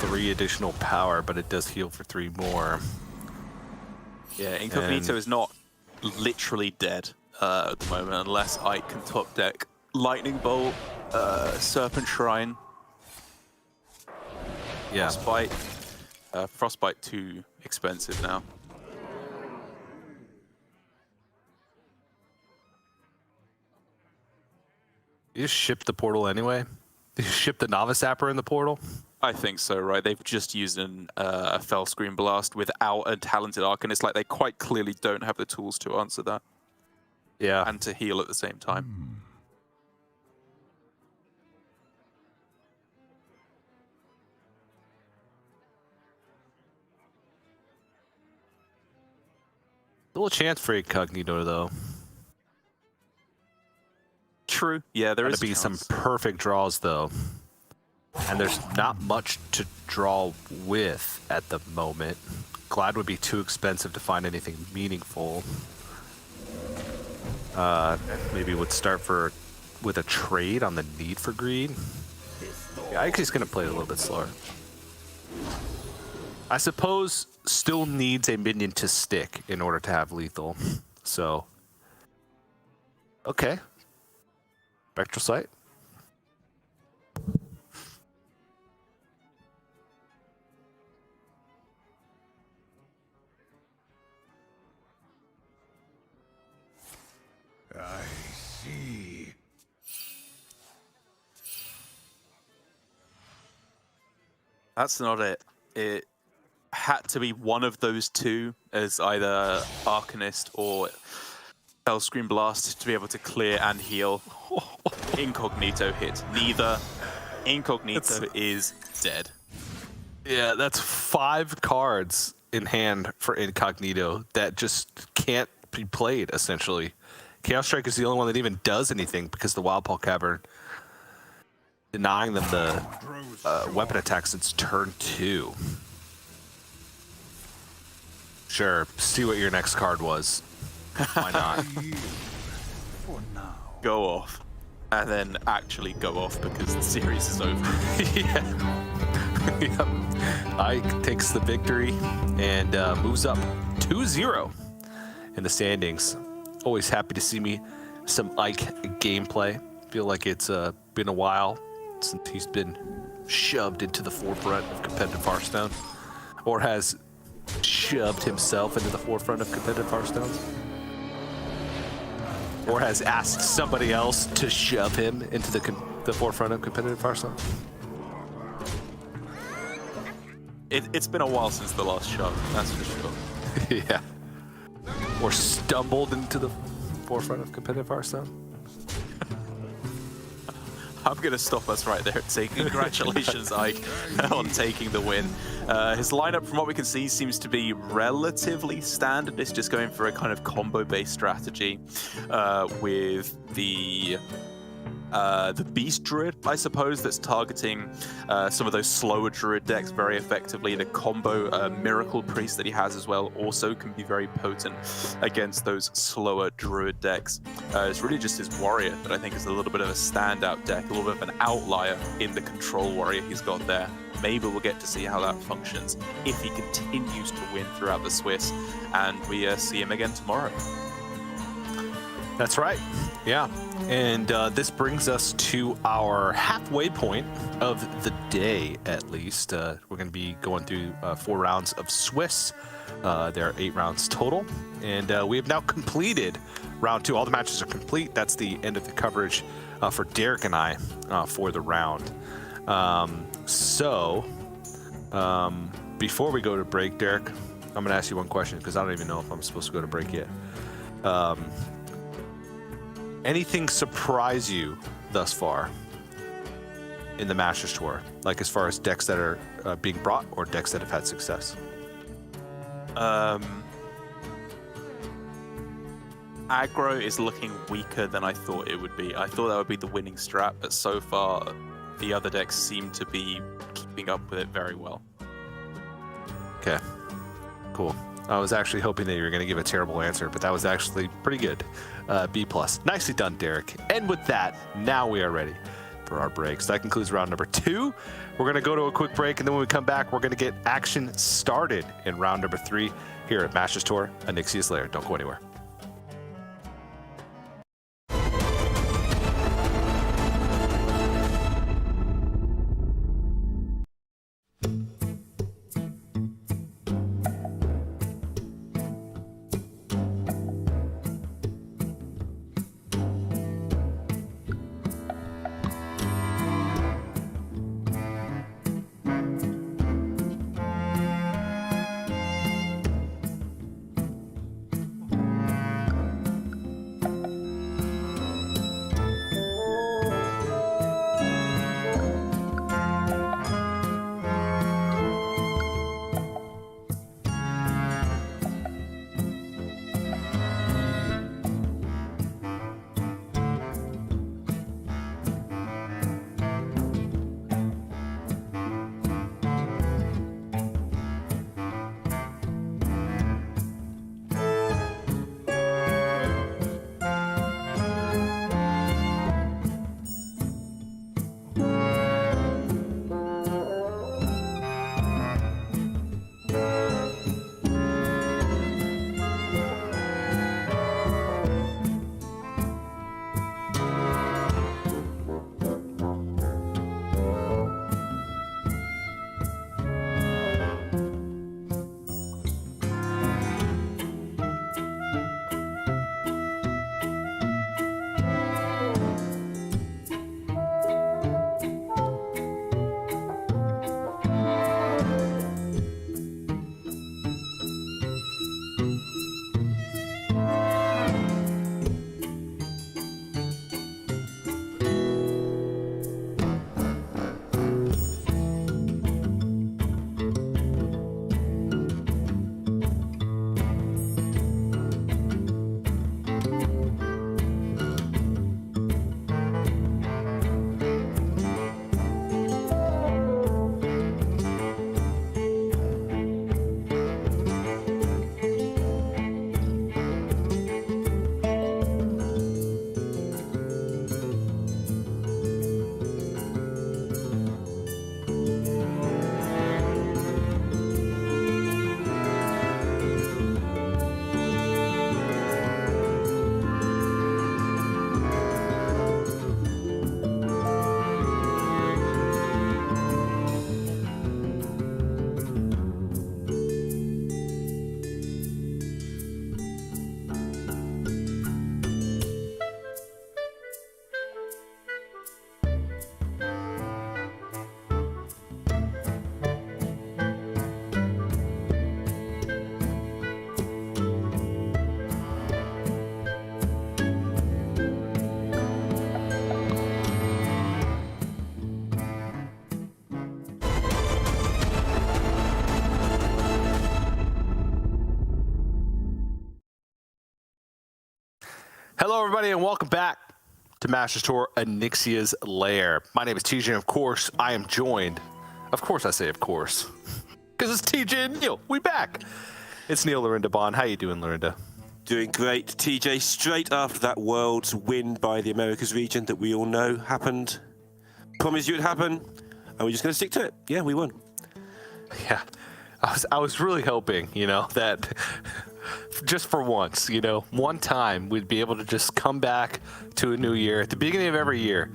3 additional power, but it does heal for 3 more. Yeah, Incognito is not literally dead at the moment, unless Ike can top deck Lightning Bolt, Serpent Shrine, Yeah. Frostbite. Frostbite too expensive now. You just ship the portal anyway? Did you ship the Novice Zapper in the portal? I think so, right? They've just used a Fell Screen Blast without a talented Arcanist. Like, they quite clearly don't have the tools to answer that. Yeah. And to heal at the same time. Still a chance for Incognito, though. True. Yeah, there is to be some perfect draws, though. And there's not much to draw with at the moment. Glad would be too expensive to find anything meaningful. Maybe would start with a trade on the need for greed. Yeah, I think he's going to play it a little bit slower. I suppose still needs a minion to stick in order to have lethal. So, okay. Spectral Sight. I see. That's not it. It had to be one of those two, as either Arcanist or Fell Screen Blast, to be able to clear and heal. Incognito hit neither. Incognito is dead. Yeah, that's 5 cards in hand for Incognito that just can't be played, essentially. Chaos Strike is the only one that even does anything because the Wild Paw Cavern denying them the weapon attack since turn 2. Sure, see what your next card was. Why not? Go off. And then actually go off because the series is over. Yeah. Yep. Ike takes the victory and moves up 2-0 in the standings. Always happy to see me some Ike gameplay. Feel like it's been a while since he's been shoved into the forefront of competitive Hearthstone, or has shoved himself into the forefront of competitive Hearthstone, or has asked somebody else to shove him into the forefront of competitive Hearthstone. It's been a while since the last shove, that's for sure. Yeah. Or stumbled into the forefront of competitive Hearthstone. I'm going to stop us right there and say congratulations, Ike, on taking the win. His lineup, from what we can see, seems to be relatively standard. It's just going for a kind of combo-based strategy with the Beast Druid, I suppose, that's targeting some of those slower Druid decks very effectively. The combo Miracle Priest that he has as well also can be very potent against those slower Druid decks. It's really just his Warrior that I think is a little bit of a standout deck, a little bit of an outlier in the Control Warrior he's got there. Maybe we'll get to see how that functions if he continues to win throughout the Swiss, and we see him again tomorrow. That's right. Yeah. And this brings us to our halfway point of the day, at least. We're going to be going through 4 rounds of Swiss. There are 8 rounds total. And we have now completed round 2. All the matches are complete. That's the end of the coverage for Derek and I for the round. Before we go to break, Derek, I'm going to ask you one question because I don't even know if I'm supposed to go to break yet. Anything surprise you thus far in the Masters Tour? Like as far as decks that are being brought or decks that have had success? Aggro is looking weaker than I thought it would be. I thought that would be the winning strat, but so far the other decks seem to be keeping up with it very well. Okay, cool. I was actually hoping that you were going to give a terrible answer, but that was actually pretty good. B+. Nicely done, Derek. And with that, now we are ready for our breaks. That concludes round number 2. We're going to go to a quick break, and then when we come back, we're going to get action started in round number 3 here at Masters Tour, Onyxia's Lair. Don't go anywhere. Hello, everybody, and welcome back to Masters Tour Onyxia's Lair. My name is TJ, and of course, I am joined. Of course, I say of course, because it's TJ and Neil. We back. It's Neil Lorinda Bond. How you doing, Lorinda? Doing great, TJ. Straight after that Worlds win by the Americas region that we all know happened. Promised you it'd happen, and we're just going to stick to it. Yeah, we won. Yeah, I was really hoping, that just for once, one time we'd be able to just come back to a new year at the beginning of every year.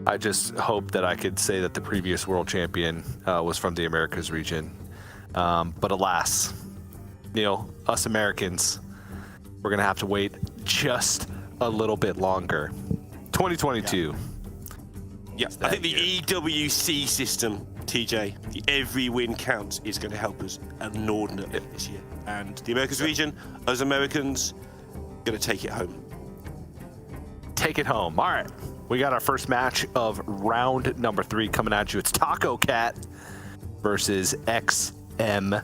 I just hope that I could say that the previous world champion was from the Americas region. But alas, us Americans, we're going to have to wait just a little bit longer. 2022. Yeah, I think the EWC system, TJ, the every win counts, is going to help us inordinately this year. And the Americas region, us Americans, going to take it home. Take it home. All right. We got our first match of round number 3 coming at you. It's TacoCat versus XMG.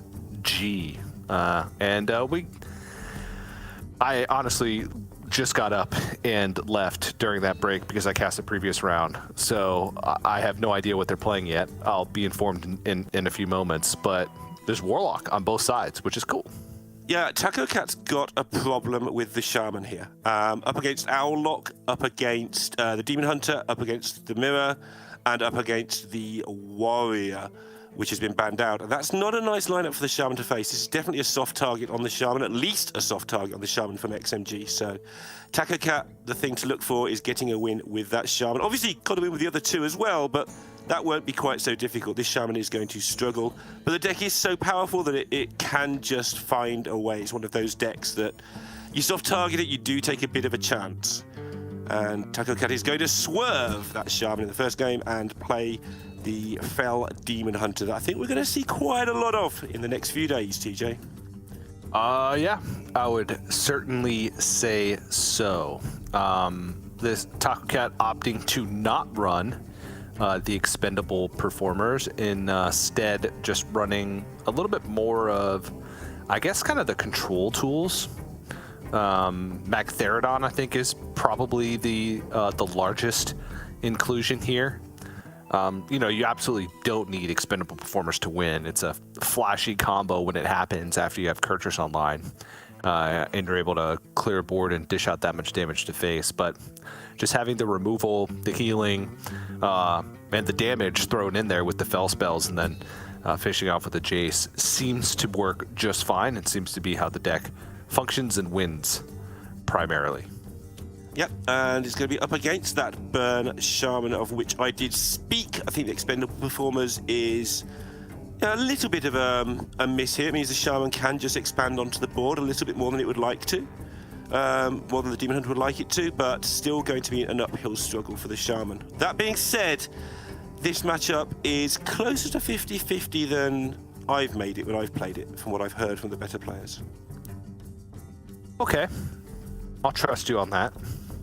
I honestly just got up and left during that break because I cast the previous round. So I have no idea what they're playing yet. I'll be informed in a few moments, but there's Warlock on both sides, which is cool. Yeah, TacoCat's got a problem with the Shaman here. Up against Owllock, up against the Demon Hunter, up against the Mirror, and up against the Warrior, which has been banned out. And that's not a nice lineup for the Shaman to face. This is definitely a soft target on the Shaman, at least a soft target on the Shaman from XMG. So TacoCat, the thing to look for is getting a win with that Shaman. Obviously, got to win with the other two as well, but that won't be quite so difficult. This Shaman is going to struggle. But the deck is so powerful that it can just find a way. It's one of those decks that you soft target it, you do take a bit of a chance. And TacoCat is going to swerve that Shaman in the first game and play the Fell Demon Hunter that I think we're going to see quite a lot of in the next few days, TJ. Yeah, I would certainly say so. This TacoCat opting to not run the expendable performers, instead just running a little bit more of, I guess, kind of the control tools. Magtheridon, I think, is probably the largest inclusion here. You absolutely don't need expendable performers to win. It's a flashy combo when it happens after you have Kurtrus online, and you're able to clear a board and dish out that much damage to face. But just having the removal, the healing, and the damage thrown in there with the Fell spells, and then finishing off with the Jace seems to work just fine, and seems to be how the deck functions and wins primarily. Yep, and it's going to be up against that Burn Shaman, of which I did speak. I think the expendable performers is a little bit of a miss here. It means the Shaman can just expand onto the board a little bit more than it would like to, more than the Demon Hunter would like it to, but still going to be an uphill struggle for the Shaman. That being said, this matchup is closer to 50-50 than I've made it when I've played it, from what I've heard from the better players. Okay, I'll trust you on that.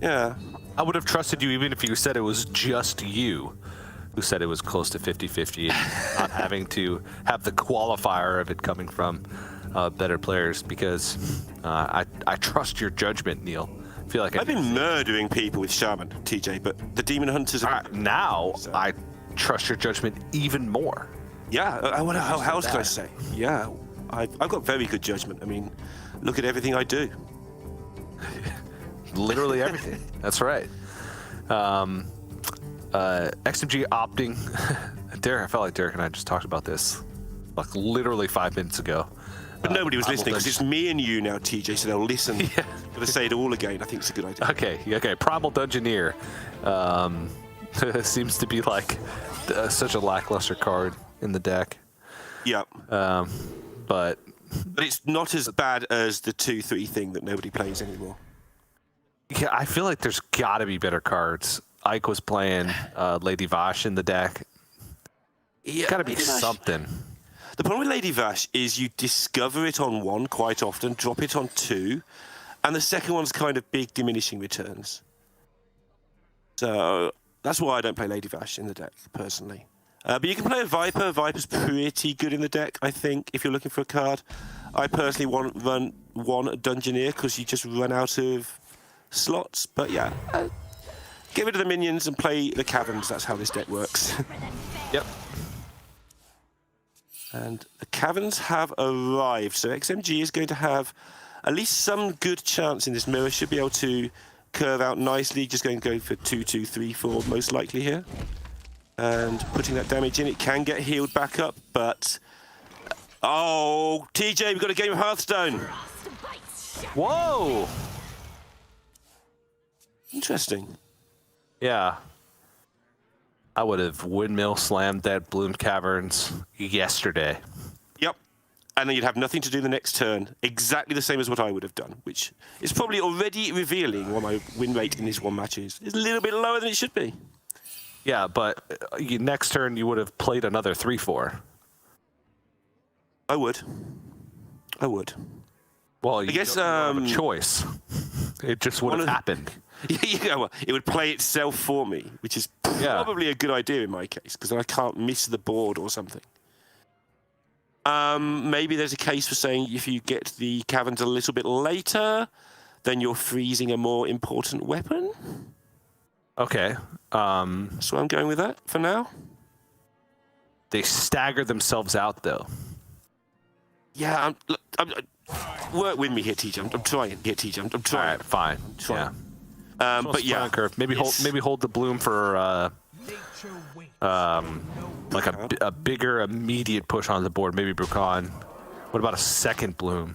Yeah. I would have trusted you even if you said it was just you who said it was close to 50-50, not having to have the qualifier of it coming from better players, because I trust your judgment, Neil. I feel like I've been murdering people with Shaman, TJ, but the Demon Hunters are... now I trust your judgment even more. Yeah, how else can I say? Yeah, I've got very good judgment. I mean, look at everything I do. Literally everything. That's right. XMG opting. Derek, I felt like Derek and I just talked about this like literally 5 minutes ago. But nobody was listening because it's me and you now, TJ, so they'll listen. Yeah. But to say it all again, I think it's a good idea. Okay. Primal Dungeoneer seems to be like such a lackluster card in the deck. Yeah. But it's not as bad as the 2-3 thing that nobody plays anymore. Yeah, I feel like there's got to be better cards. Ike was playing Lady Vash in the deck. Yeah, got to be something. The problem with Lady Vash is you discover it on 1 quite often, drop it on 2, and the second one's kind of big diminishing returns. So that's why I don't play Lady Vash in the deck, personally. But you can play a Viper. Viper's pretty good in the deck, I think, if you're looking for a card. I personally run one Dungeoneer because you just run out of slots. But yeah, get rid of the minions and play the caverns. That's how this deck works. Yep. And the caverns have arrived, so XMG is going to have at least some good chance in this mirror. Should be able to curve out nicely, just going to go for 2, 2, 3, 4 most likely here. And putting that damage in, it can get healed back up, but... Oh, TJ, we've got a game of Hearthstone. Whoa! Interesting. Yeah. I would have windmill slammed that Bloom Caverns yesterday. Yep. And then you'd have nothing to do the next turn. Exactly the same as what I would have done, which is probably already revealing what my win rate in this one match is. It's a little bit lower than it should be. Yeah, but next turn you would have played another 3-4. I would. Well, you guess, don't have a choice. It just would have happened. Yeah, well, it would play itself for me, which is probably a good idea in my case, because then I can't miss the board or something. Maybe there's a case for saying if you get the caverns a little bit later, then you're freezing a more important weapon. Okay. So I'm going with that for now. They stagger themselves out, though. Yeah, work with me here, TJ. I'm trying. Yeah, TJ, I'm trying. All right, fine. Trying. Yeah. But yeah, curve. Maybe hold the Bloom for like a bigger immediate push on the board. Maybe Brucon. What about a second Bloom?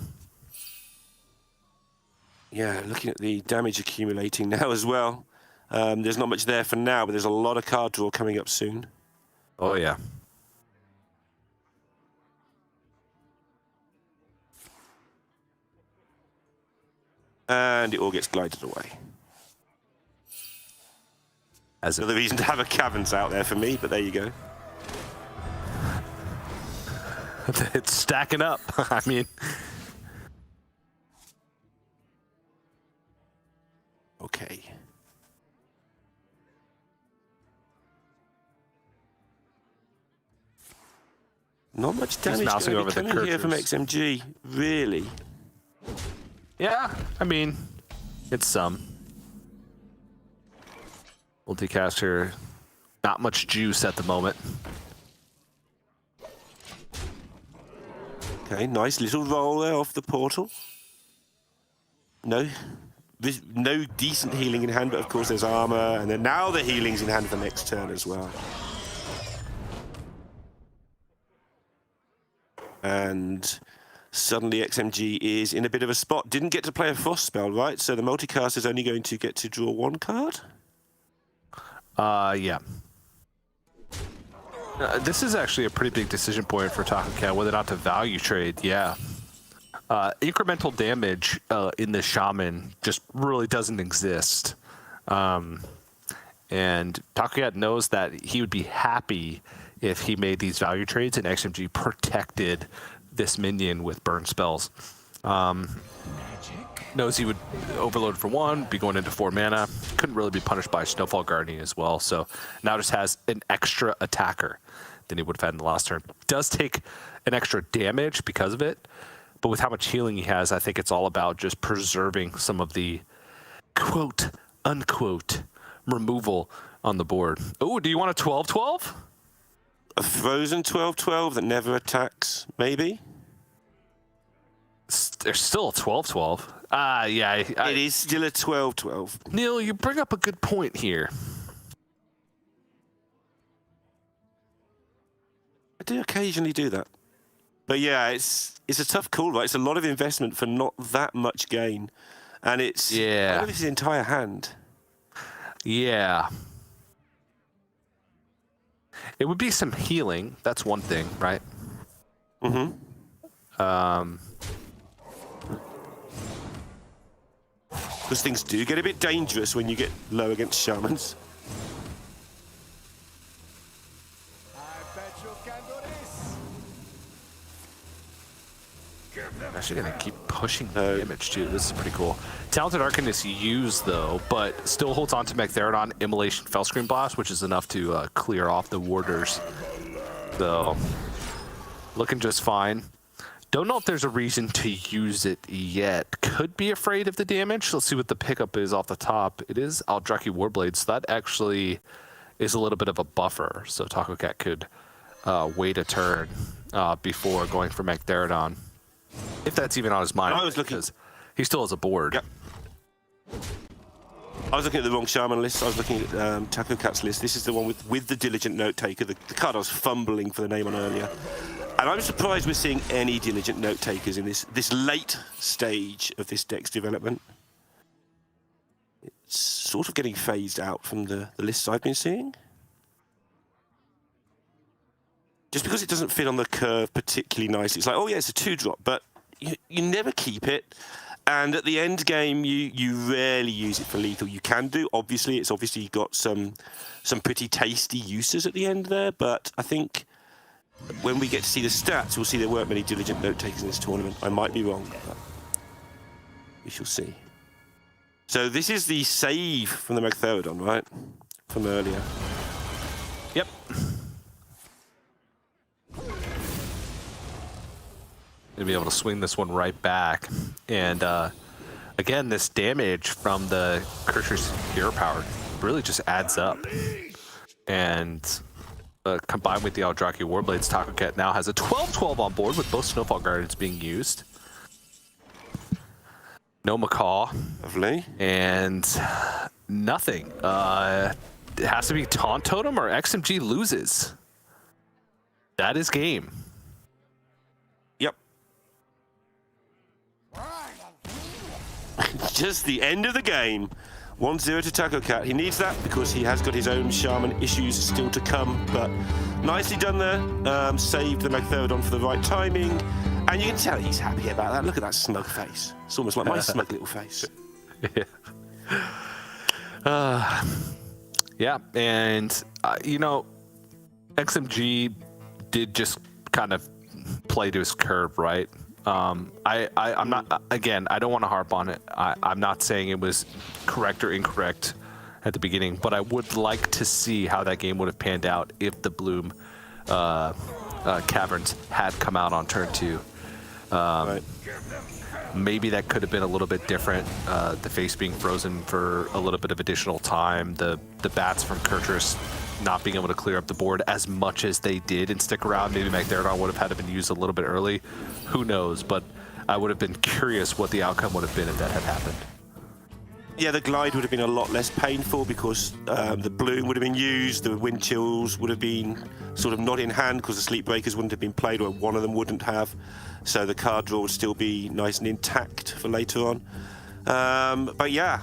Yeah, looking at the damage accumulating now as well. There's not much there for now, but there's a lot of card draw coming up soon. Oh yeah. And it all gets glided away. Another reason to have a caverns out there for me, but there you go. It's stacking up. I mean. Okay. Not much damage going to be coming here from XMG, really. Yeah, I mean, it's some. Multicaster, not much juice at the moment. Okay, nice little roll there off the portal. No decent healing in hand, but of course there's armor, and then now the healing's in hand for next turn as well. And suddenly XMG is in a bit of a spot. Didn't get to play a frost spell, right? So the multicast is only going to get to draw one card? Yeah. This is actually a pretty big decision point for TacoCat, whether or not to value trade. Yeah. Incremental damage in the Shaman just really doesn't exist. And TacoCat knows that he would be happy if he made these value trades and XMG protected this minion with burn spells. Knows he would overload for 1, be going into 4 mana. Couldn't really be punished by Snowfall Guardian as well. So now just has an extra attacker than he would have had in the last turn. Does take an extra damage because of it, but with how much healing he has, I think it's all about just preserving some of the quote unquote removal on the board. Oh, do you want a 12/12? A frozen 12/12 that never attacks, maybe? There's still a 12/12. Yeah. It is still a 12/12. Neil, you bring up a good point here. I do occasionally do that. But yeah, it's a tough call, right? It's a lot of investment for not that much gain. And it's his entire hand. Yeah. It would be some healing. That's one thing, right? Mm-hmm. Because things do get a bit dangerous when you get low against shamans. I'm actually going to keep pushing the image, too. This is pretty cool. Talented Arcanist used, though, but still holds on to Mechtherodon, Immolation, Fellscream Blast, which is enough to clear off the warders. So, looking just fine. Don't know if there's a reason to use it yet. Could be afraid of the damage. Let's see what the pickup is off the top. It is Eldrazi Warblade, so that actually is a little bit of a buffer. So TacoCat could wait a turn before going for Magtheridon. If that's even on his mind. I was looking... because he still has a board. Yep. I was looking at the wrong Shaman list. I was looking at TacoCat's list. This is the one with the Diligent Note Taker, the card I was fumbling for the name on earlier. And I'm surprised we're seeing any Diligent Note Takers in this late stage of this deck's development. It's sort of getting phased out from the lists I've been seeing. Just because it doesn't fit on the curve particularly nicely. It's like, oh yeah, it's a 2-drop, but you never keep it. And at the end game, you rarely use it for lethal. You can do, obviously. It's obviously got some pretty tasty uses at the end there, but I think when we get to see the stats, we'll see there weren't many Diligent Note Takers in this tournament. I might be wrong, but we shall see. So this is the save from the Magtheridon, right? From earlier. Yep. Gonna be able to swing this one right back. And again, this damage from the Kersh's Hero Power really just adds up. And combined with the Eldrazi Warblades, TacoCat now has a 12-12 on board with both Snowfall Guardians being used. No Macaw. Lovely. And nothing. It has to be Taunt Totem or XMG loses. That is game. Yep. Just the end of the game. 1-0 to TacoCat. He needs that because he has got his own Shaman issues still to come, but nicely done there. Saved the Magtheridon for the right timing, and you can tell he's happy about that. Look at that smug face. It's almost like my smug little face. Yeah, and you know, XMG did just kind of play to his curve, right? I'm not, again, I don't want to harp on it. I'm not saying it was correct or incorrect at the beginning, but I would like to see how that game would have panned out if the Bloom Caverns had come out on turn 2. Right. Maybe that could have been a little bit different. The face being frozen for a little bit of additional time. The bats from Kurtrus not being able to clear up the board as much as they did and stick around. Maybe Magtheridon would have had to been used a little bit early. Who knows? But I would have been curious what the outcome would have been if that had happened. Yeah, the glide would have been a lot less painful because the bloom would have been used, the wind chills would have been sort of not in hand because the sleep breakers wouldn't have been played, or one of them wouldn't have. So the card draw would still be nice and intact for later on. But yeah,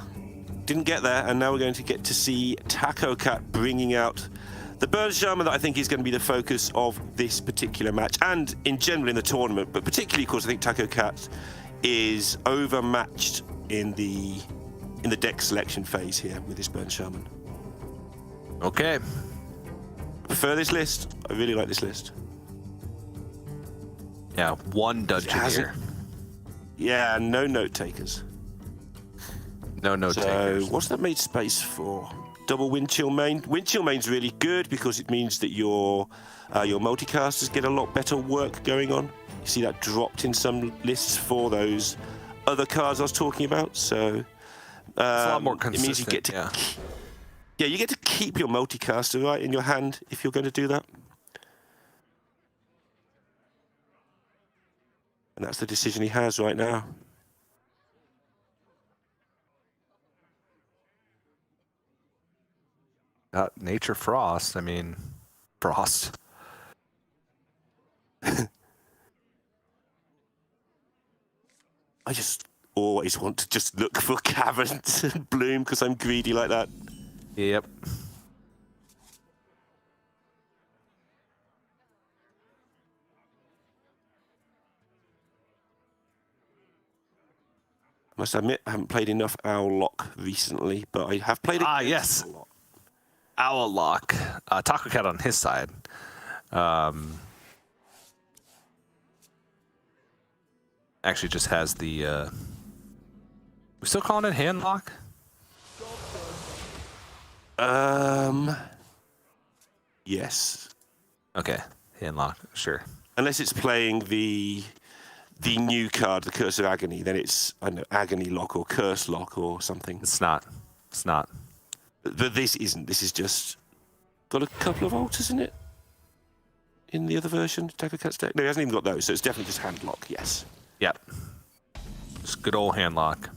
didn't get there, and now we're going to get to see TacoCat bringing out the Burn Shaman that I think is going to be the focus of this particular match, and in general in the tournament, but particularly because I think TacoCat is overmatched in the deck selection phase here with this Burn Shaman. Okay. I prefer this list. I really like this list. Yeah, one dungeon here. Yeah, no note takers. No note takers. So what's that made space for? Double Windchill Main. Windchill Main's really good because it means that your multicasters get a lot better work going on. You see that dropped in some lists for those other cards I was talking about. So it's a lot more consistent. It means you get to you get to keep your multicaster right in your hand if you're going to do that. And that's the decision he has right now. Nature Frost. I mean, Frost. I just always want to just look for caverns and bloom because I'm greedy like that. Yep. I must admit, I haven't played enough Owl Lock recently, but I have played it. Yes. A lot. Owl Lock. TacoCat on his side. Actually just has the... we still calling it Hand Lock? Yes. Okay. Hand Lock, sure. Unless it's playing the the new card, the Curse of Agony, then it's, I don't know, Agony Lock or Curse Lock or something. It's not. It's not. But this isn't. This is just got a couple of altars in it. In the other version, TacoCat's deck. No, he hasn't even got those, so it's definitely just hand lock. Yes. Yep. Just good old hand lock.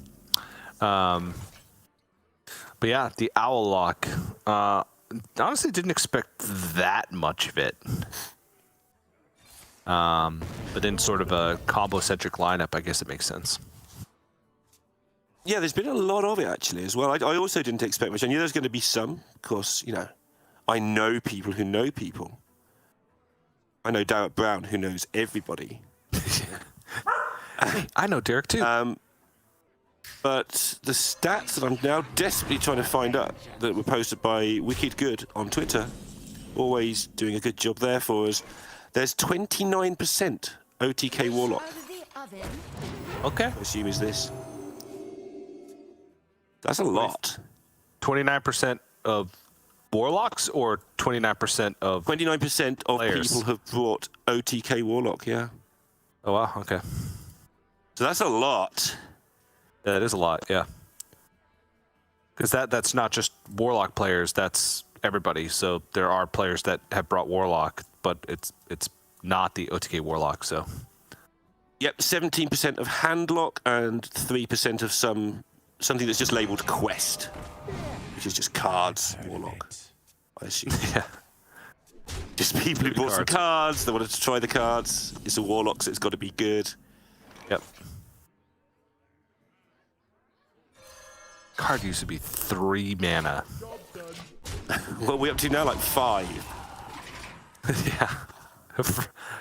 But yeah, the owl lock. Honestly, didn't expect that much of it. But in sort of a combo-centric lineup, I guess it makes sense. Yeah, there's been a lot of it actually as well. I also didn't expect much. I knew there was going to be some. Of course, you know, I know people who know people. I know Derek Brown, who knows everybody. I know Derek too. But the stats that I'm now desperately trying to find out that were posted by Wicked Good on Twitter, always doing a good job there for us. There's 29% OTK Warlock. Okay. I assume is this. That's a lot. 29% of Warlocks or 29% of 29% of players? people have brought OTK Warlock, yeah. Oh, wow. Okay. So that's a lot. Yeah, that is a lot, yeah. Because that's not just Warlock players, that's everybody. So there are players that have brought Warlock, but it's not the OTK Warlock, so. Yep, 17% of Handlock and 3% of something that's just labelled Quest, which is just cards, Warlock, I assume. Yeah. Just people who bought some cards, they wanted to try the cards. It's a Warlock, so it's got to be good. Yep. Card used to be 3 mana. What are we up to now? Like 5. Yeah.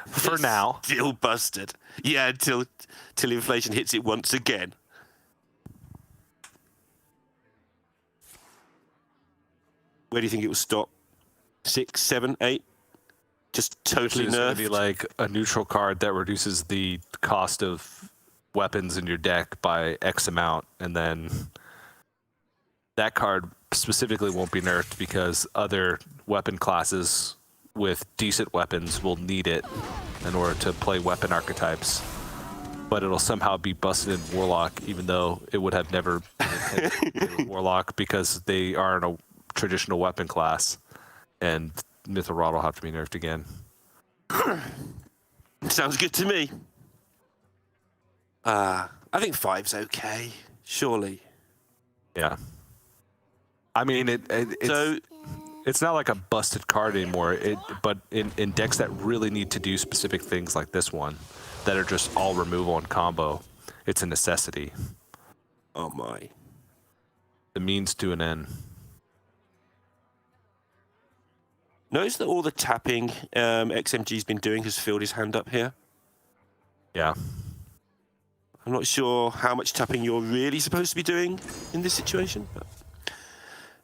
For now. Still busted. Yeah, until inflation hits it once again. Where do you think it will stop? 6, 7, 8? Just totally It's going to be nerfed? like a neutral card that reduces the cost of weapons in your deck by X amount, and then that card specifically won't be nerfed because other weapon classes with decent weapons will need it in order to play weapon archetypes. But it'll somehow be busted in Warlock, even though it would have never been Warlock because they aren't a traditional weapon class, and Mithril will have to be nerfed again. Sounds good to me. I think 5's okay, surely. Yeah. I mean, it's not like a busted card anymore. But in decks that really need to do specific things like this one, that are just all removal and combo, it's a necessity. Oh my. The means to an end. Notice that all the tapping XMG's been doing has filled his hand up here. Yeah. I'm not sure how much tapping you're really supposed to be doing in this situation, but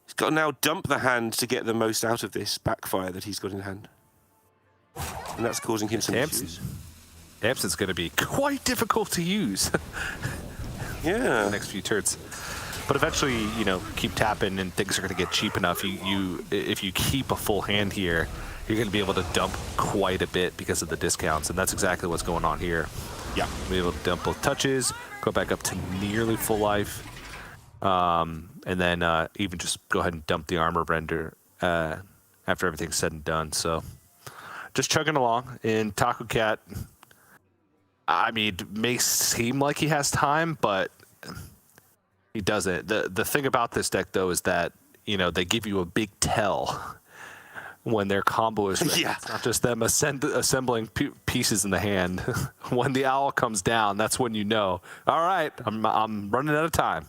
he's got to now dump the hand to get the most out of this backfire that he's got in hand. And that's causing him some issues. Damson's going to be quite difficult to use. Yeah. The next few turns. But eventually, you know, keep tapping and things are going to get cheap enough. If you keep a full hand here, you're going to be able to dump quite a bit because of the discounts, and that's exactly what's going on here. Yeah. Be able to dump both touches, go back up to nearly full life, and then even just go ahead and dump the armor render after everything's said and done. So just chugging along. In TacoCat, I mean, it may seem like he has time, but he doesn't. The thing about this deck, though, is that, you know, they give you a big tell when their combo is ready. Yeah. It's not just them assembling pieces in the hand. When the owl comes down, that's when you know, all right, I'm running out of time.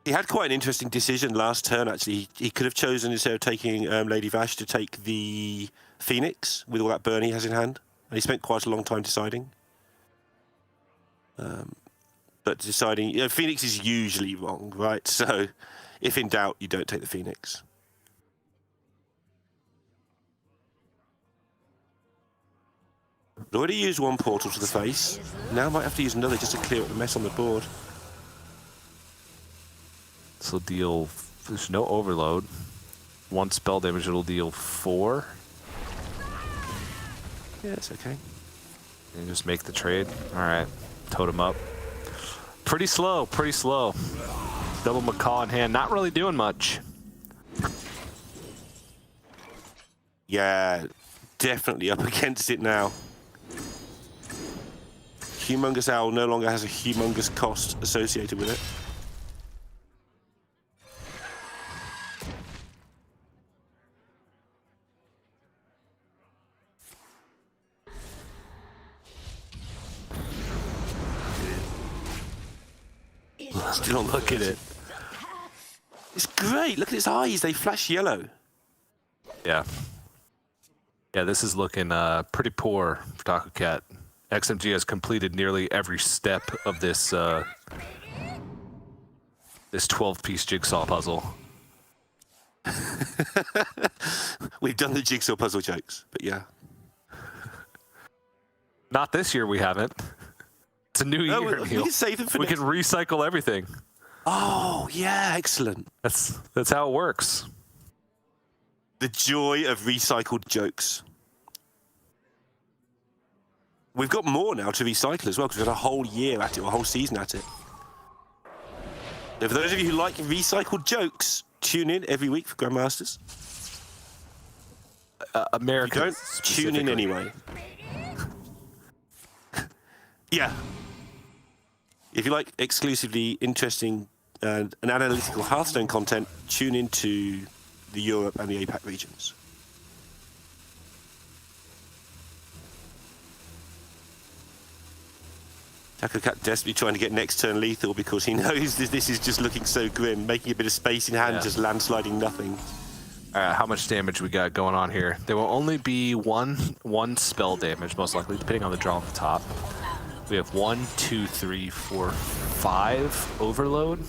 He had quite an interesting decision last turn, actually. He could have chosen, instead of taking Lady Vash, to take the Phoenix with all that burn he has in hand. And he spent quite a long time deciding. But deciding, you know, Phoenix is usually wrong, right? So if in doubt, you don't take the Phoenix. Already used one portal to the face. Now might have to use another just to clear up the mess on the board. This will deal, there's no overload. 1 spell damage, it'll deal 4. Yeah, it's okay. And just make the trade. All right, totem up. Pretty slow, pretty slow. Double Macaw in hand, not really doing much. Yeah, definitely up against it now. Humongous Owl no longer has a humongous cost associated with it. Still look at it. It's great. Look at its eyes. They flash yellow. Yeah. Yeah, this is looking pretty poor for TacoCat. XMG has completed nearly every step of this this 12-piece jigsaw puzzle. We've done the jigsaw puzzle jokes, but yeah. Not this year, we haven't. It's a new year. We can save them for We can recycle everything. Oh, yeah, excellent. That's how it works. The joy of recycled jokes. We've got more now to recycle as well, because we've had a whole year at it, or a whole season at it. Now, for those of you who like recycled jokes, tune in every week for Grandmasters. Americans. If you don't, tune in anyway. Yeah. If you like exclusively interesting and analytical Hearthstone content, tune into the Europe and the APAC regions. TacoCat desperately trying to get next turn lethal because he knows this is just looking so grim, making a bit of space in hand, just landsliding nothing. How much damage we got going on here? There will only be one spell damage, most likely, depending on the draw at the top. We have 1, 2, 3, 4, 5 overload.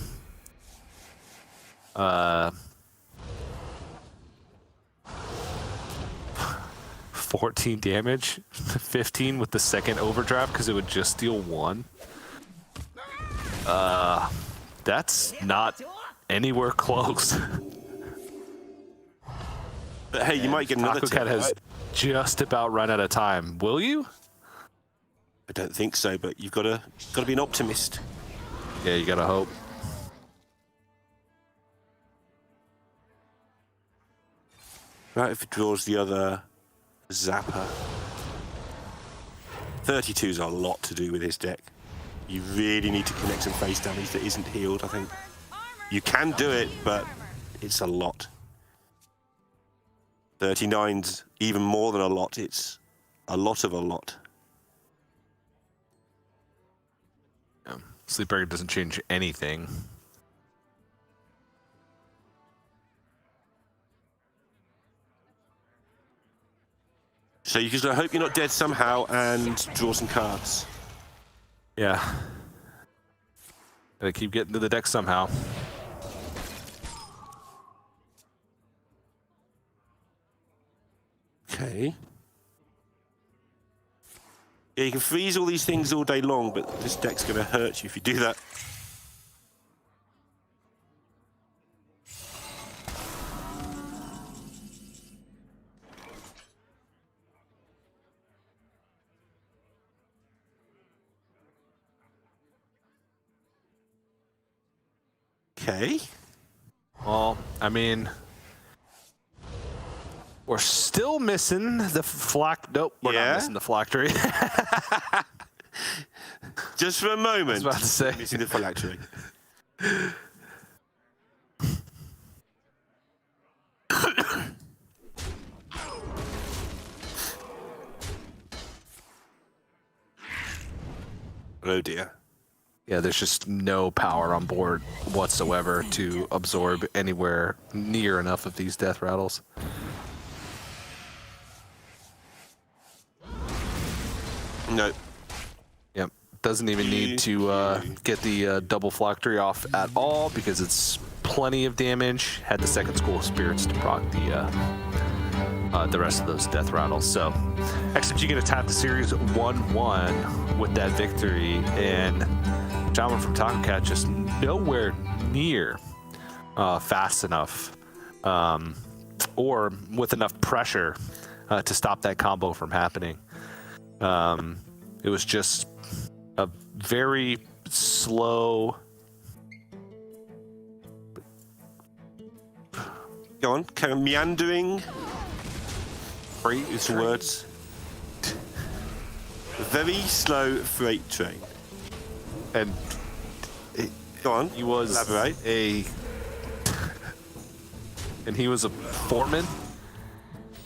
14 damage, 15 with the second overdraft because it would just deal 1. That's not anywhere close. But hey, you might get another TacoCat has just about run out of time. Will you? I don't think so, but you've got to be an optimist. Yeah, you gotta hope. Right, if it draws the other Zapper. 32 is a lot to do with this deck. You really need to connect some face damage that isn't healed, I think. You can do it, but it's a lot. 39's even more than a lot. It's a lot of a lot. Yeah. Sleepbreaker doesn't change anything. So you just hope you're not dead somehow and draw some cards. Yeah. Gotta keep getting to the deck somehow. Okay. Yeah, you can freeze all these things all day long, but this deck's going to hurt you if you do that. Okay. Well, I mean, we're still missing the nope, we're not missing the phylactery. Just for a moment. I was about to say. Missing the phylactery. Oh dear. Yeah, there's just no power on board whatsoever to absorb anywhere near enough of these death rattles. No. Yep. Doesn't even need to get the double phylactery off at all because it's plenty of damage. Had the second school of spirits to proc the rest of those death rattles. So XMG gonna tap the series 1-1 with that victory, and Judgement from TacoCat just nowhere near fast enough or with enough pressure to stop that combo from happening. It was just a very slow. Go on, kind of meandering. Freight Use the words. Very slow freight train. And Go on. he was Elaborate. and he was a foreman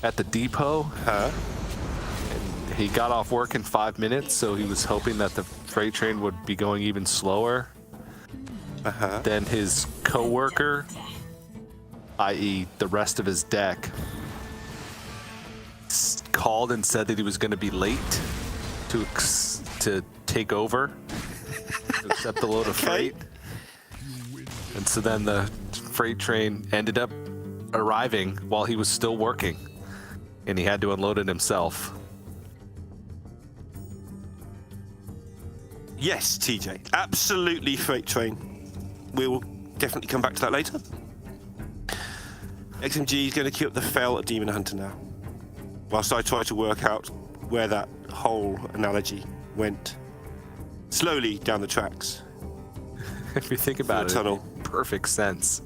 at the depot. Huh? And he got off work in 5 minutes, so he was hoping that the freight train would be going even slower. Then his co-worker, i.e. the rest of his deck, called and said that he was going to be late to take over, to accept the load of freight. And so then the freight train ended up arriving while he was still working, and he had to unload it himself. Yes, TJ. Absolutely freight train. We will definitely come back to that later. XMG is going to queue up the Fel Demon Hunter now, whilst I try to work out where that whole analogy went. Slowly down the tracks. If you think about it, tunnel. it made perfect sense.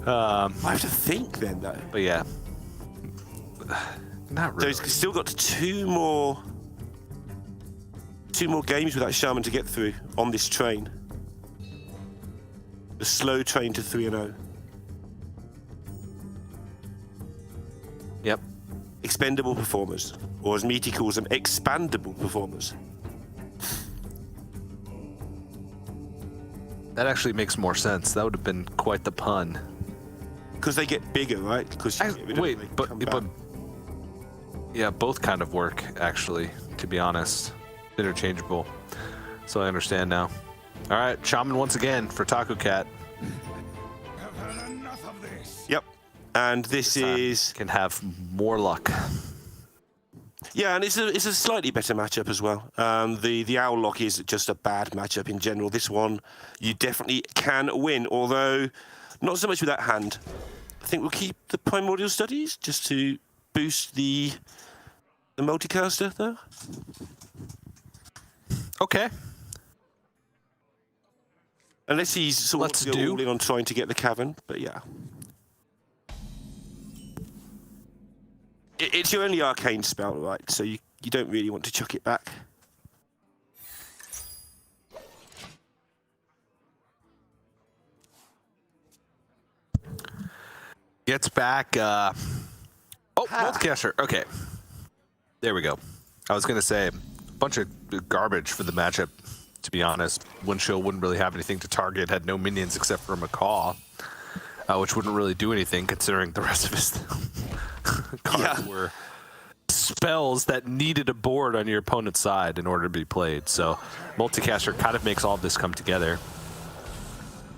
I have to think then, though. But yeah, not really. So he's still got two more games with that Shaman to get through on this train. The slow train to 3-0. Yep. Expendable performers, or as Meaty calls them, expandable performers. That actually makes more sense. That would have been quite the pun. Because they get bigger, right? Because yeah, both kind of work actually. To be honest, interchangeable. So I understand now. All right, Shaman once again for TacoCat. I've had enough of this. Yep. And this is Can have more luck. yeah, and it's a slightly better matchup as well. The Owl Lock is just a bad matchup in general. This one you definitely can win, although not so much with that hand. I think we'll keep the Primordial Studies just to boost the multicaster though. Okay. Unless he's sort of all in on trying to get the cavern, but yeah. It's your only arcane spell, right? So you don't really want to chuck it back. Gets back. Multicaster. Okay. There we go. I was going to say a bunch of garbage for the matchup, to be honest. Windshield wouldn't really have anything to target, had no minions except for Macaw, which wouldn't really do anything considering the rest of his cards were spells that needed a board on your opponent's side in order to be played. So Multicaster kind of makes all of this come together.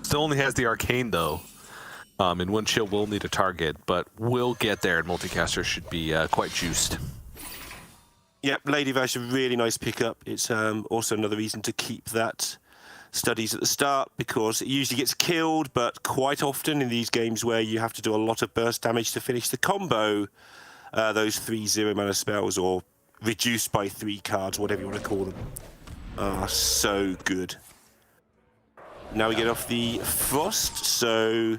Still only has the arcane though. And Windshield will need a target, but we'll get there, and Multicaster should be quite juiced. Yep, Lady Vash, a really nice pickup. It's also another reason to keep that Studies at the start, because it usually gets killed, but quite often in these games where you have to do a lot of burst damage to finish the combo, those 3 0-mana spells, or reduced by 3 cards, whatever you want to call them, are so good. Now we get off the Frost, so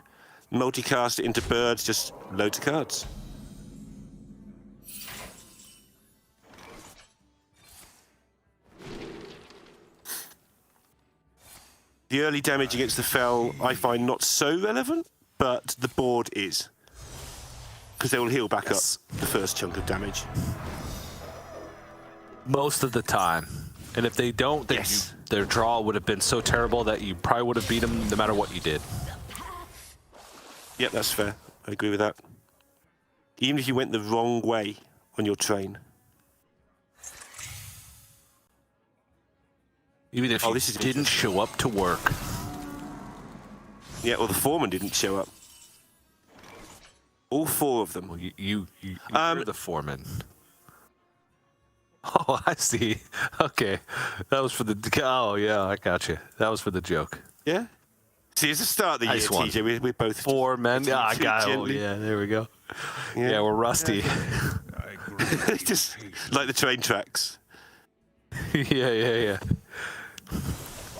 multicast it into birds, just loads of cards. The early damage against the Fel I find not so relevant, but the board is. Because they will heal back up the first chunk of damage. Most of the time. And if they don't, then their draw would have been so terrible that you probably would have beat them no matter what you did. Yep, that's fair. I agree with that. Even if you went the wrong way on your train. Even if you didn't show up to work. Yeah, well, the foreman didn't show up. All 4 of them. Well, you're the foreman. Oh, I see. Okay. That was for the... Oh, yeah, I got you. That was for the joke. Yeah? See, it's the start of the year, TJ. We're both... 4 men. Yeah, I got it. Oh, yeah, there we go. Yeah, we're rusty. Just like the train tracks. Yeah.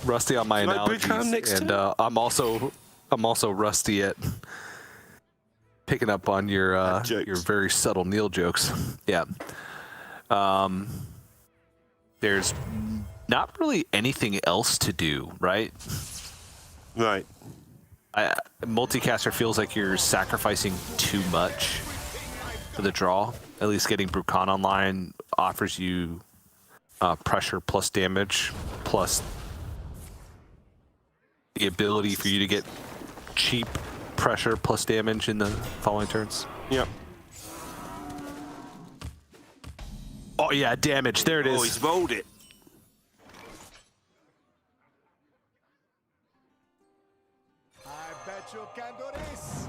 Rusty on my Should I analogies, BruTo next and turn? I'm also rusty at picking up on your very subtle Neil jokes. Yeah. There's not really anything else to do, right? Right. Multicaster feels like you're sacrificing too much for the draw. At least getting Brukan online offers you pressure plus damage plus the ability for you to get cheap pressure plus damage in the following turns. Yep. Oh yeah, damage. There it is. Oh, he's rolled it. I bet you can do this.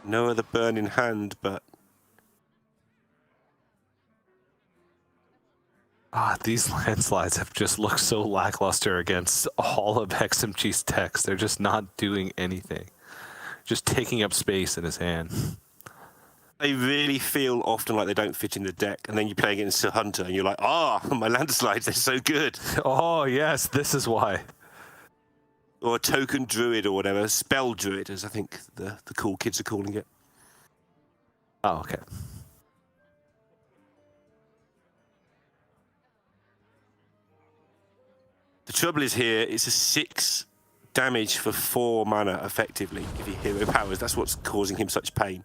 No other burn in hand, but These landslides have just looked so lackluster against all of XMG's decks. They're just not doing anything. Just taking up space in his hand. they really feel often like they don't fit in the deck, and then you play against a hunter, and you're like, my landslides, they're so good. Oh, yes, this is why. Or a token druid or whatever, spell druid, as I think the cool kids are calling it. Oh, okay. The trouble is here, it's a 6 damage for 4 mana, effectively, if he hero powers. That's what's causing him such pain.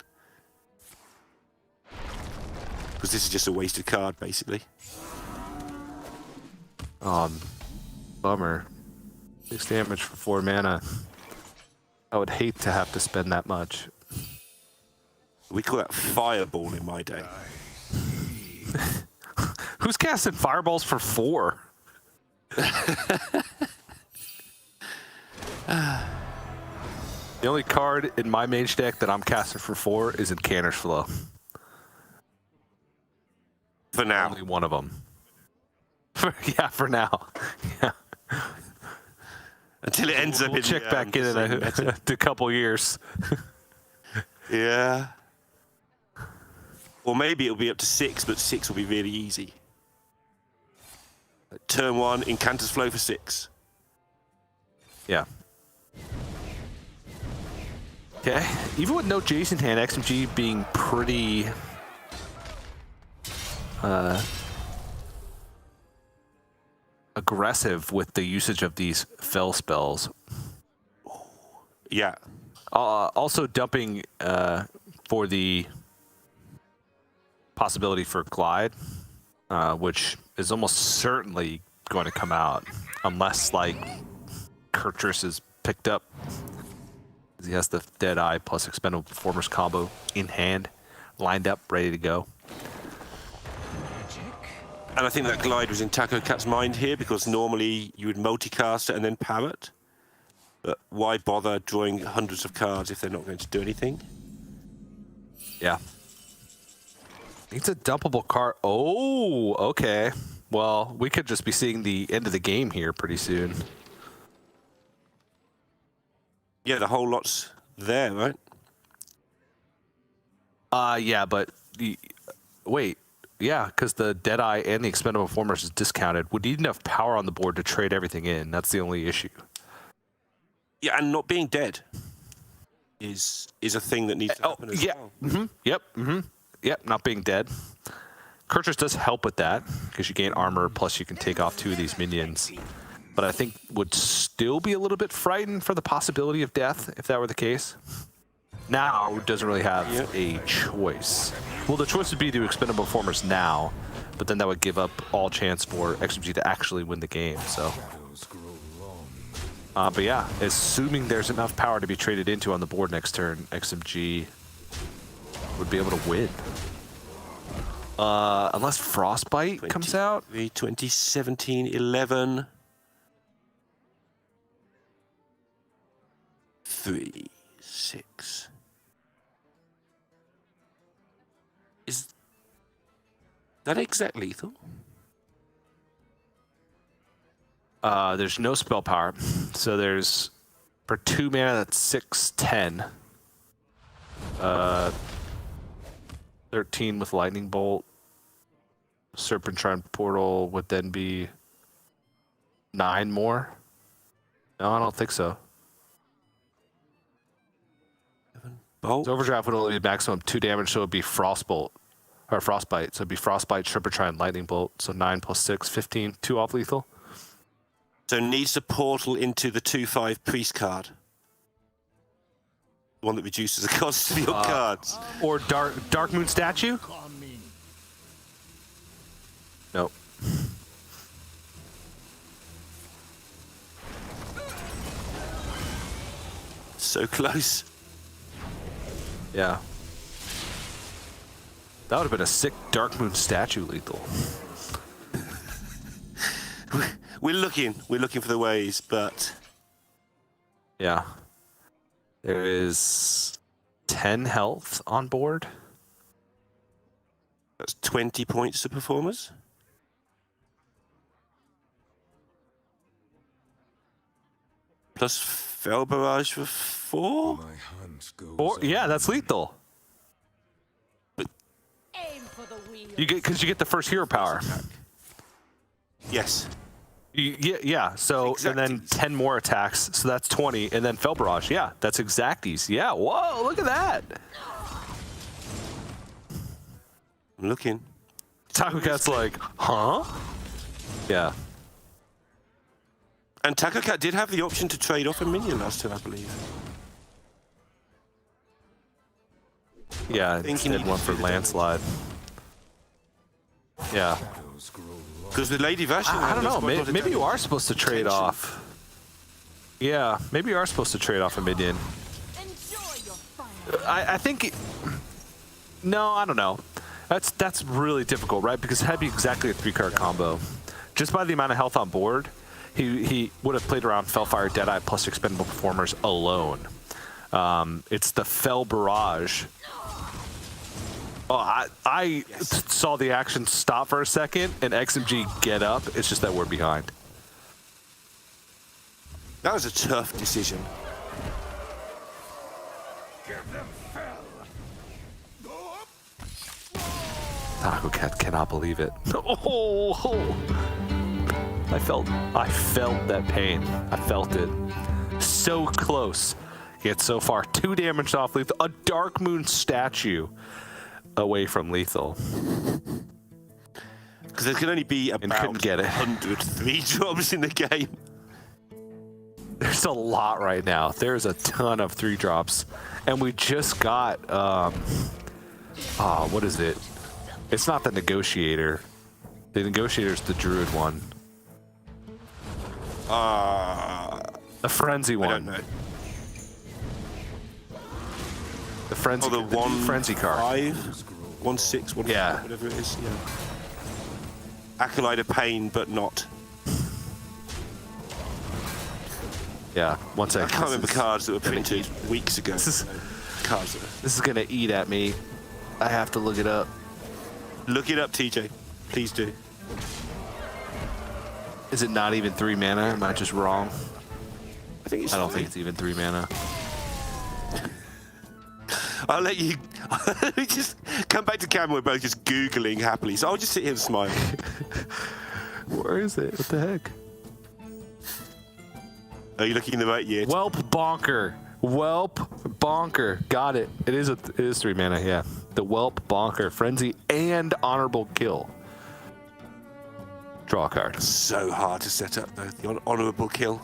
Because this is just a wasted card, basically. Bummer. 6 damage for 4 mana. I would hate to have to spend that much. We call that fireball in my day. Who's casting fireballs for 4? The only card in my mage deck that I'm casting for 4 is Incanter's Flow. For now. Only one of them. Yeah, for now. Yeah. Until it ends up We'll in check back in a couple years. Yeah. Or maybe it'll be up to 6, but 6 will be really easy. Turn 1, Incanter's Flow for 6. Yeah. Okay. Even with no Jason hand, XMG being pretty aggressive with the usage of these fell spells. Yeah. Also dumping for the possibility for Glide, which is almost certainly going to come out unless like Kurtrus is picked up. He has the Deadeye plus Expendable Performers combo in hand, lined up, ready to go. And I think that Glide was in TacoCat's mind here, because normally you would multicast it and then parrot. But why bother drawing hundreds of cards if they're not going to do anything? Yeah. It's a dumpable card. Oh, okay. Well, we could just be seeing the end of the game here pretty soon. Yeah, the whole lot's there, right? Yeah, but wait. Yeah, because the Deadeye and the Expendable Performers is discounted. Would need enough power on the board to trade everything in. That's the only issue. Yeah, and not being dead is a thing that needs to happen as well. Mm-hmm. Yep. Mm-hmm. Yep. Not being dead. Kurtrus does help with that because you gain armor, plus you can take off 2 of these minions. But I think would still be a little bit frightened for the possibility of death if that were the case. Now doesn't really have a choice. Well, the choice would be to Expendable Performers now, but then that would give up all chance for XMG to actually win the game. So, but yeah, assuming there's enough power to be traded into on the board next turn, XMG would be able to win. Unless Frostbite comes out. 2017, 11. 3, 6. Is that exact lethal? There's no spell power. So there's, for 2 mana, that's 6, 10. 13 with Lightning Bolt. Serpentine Portal would then be 9 more. No, I don't think so. Bolt. So Overdrive would only be maximum 2 damage, so it would be Frostbolt. Or Frostbite. So it'd be Frostbite, Serpentine, Lightning Bolt. So 9 plus 6, 15. 2 off lethal. So needs to portal into the 2/5 priest card. The one that reduces the cost of your cards. Or Dark Moon Statue? Nope. So close. Yeah. That would have been a sick Dark Moon Statue lethal. We're looking for the ways, but Yeah. There is 10 health on board. that's 20 points to performers. Plus Fell Barrage for 4. My hunt goes Or, yeah, that's lethal. Aim for the wheel. You get the first hero power. Yes. Yeah. So and then Exacties. 10 more attacks. So that's 20, and then Fell Barrage. Yeah, that's exacties. Yeah. Whoa! Look at that. I'm looking. TacoCat's like, huh? Yeah. And TacoCat did have the option to trade off a minion last turn, I believe. Yeah. think he Instead needed one to for do the double. landslide. Yeah. Because the Lady Vashon. I don't know. Maybe you are supposed to trade off. Yeah. Maybe you are supposed to trade off a minion. Enjoy your fun. I think. No, I don't know. That's really difficult, right? Because it had to be exactly a 3-card combo. Just by the amount of health on board, he would have played around Fellfire, Deadeye plus expendable performers alone. It's the Fell Barrage. Oh, I saw the action stop for a second and XMG get up. It's just that we're behind. That was a tough decision. TacoCat cannot believe it. Oh, I felt that pain. I felt it. So close. Yet so far, 2 damage off lethal. A Dark Moon Statue away from lethal. Because there can only be couldn't about get it. 100 3-drops in the game. There's a lot right now. There's a ton of 3-drops. And we just got, what is it? It's not the Negotiator. The Negotiator's the Druid one. The Frenzy I one. don't know. The Frenzy, Oh, the new one Frenzy card. 5, 1 6, 1 Yeah. 4, whatever it is. Yeah. Acolyte of Pain, but not. Yeah, one I second. can't remember cards that were gonna printed weeks ago. This is- cards that This is gonna eat at me. I have to look it up. Look it up, TJ. Please do. Is it not even 3 mana? Am I just wrong? I think it's I don't 3. think it's even 3 mana. I'll let you just come back to camera. We're both just Googling happily. So I'll just sit here and smile. Where is it? What the heck? Are you looking in the right year? Whelp Bonker. Whelp Bonker. Got it. It is 3 mana, yeah. The Whelp Bonker. Frenzy and Honorable Kill. Draw a card. So hard to set up, though. The honourable kill.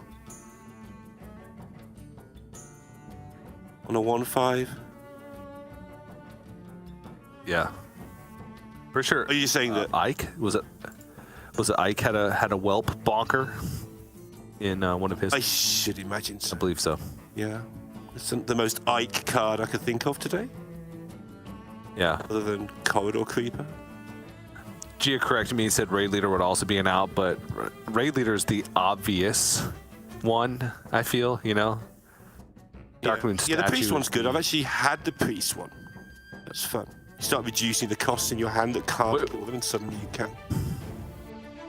On a 1/5. Yeah. For sure. Are you saying that? Ike? Was it Ike had a Whelp Bonker in one of his? I should imagine I so. believe so. Yeah. It's the most Ike card I could think of today, Yeah. other than Corridor Creeper. Gia corrected me and said Raid Leader would also be an out, but Raid Leader is the obvious one, I feel, you know? Darkmoon Statue. Yeah, the Priest one's good. I've actually had the Priest one. That's fun. You start reducing the costs in your hand that can't Wait. pull them, and suddenly you can.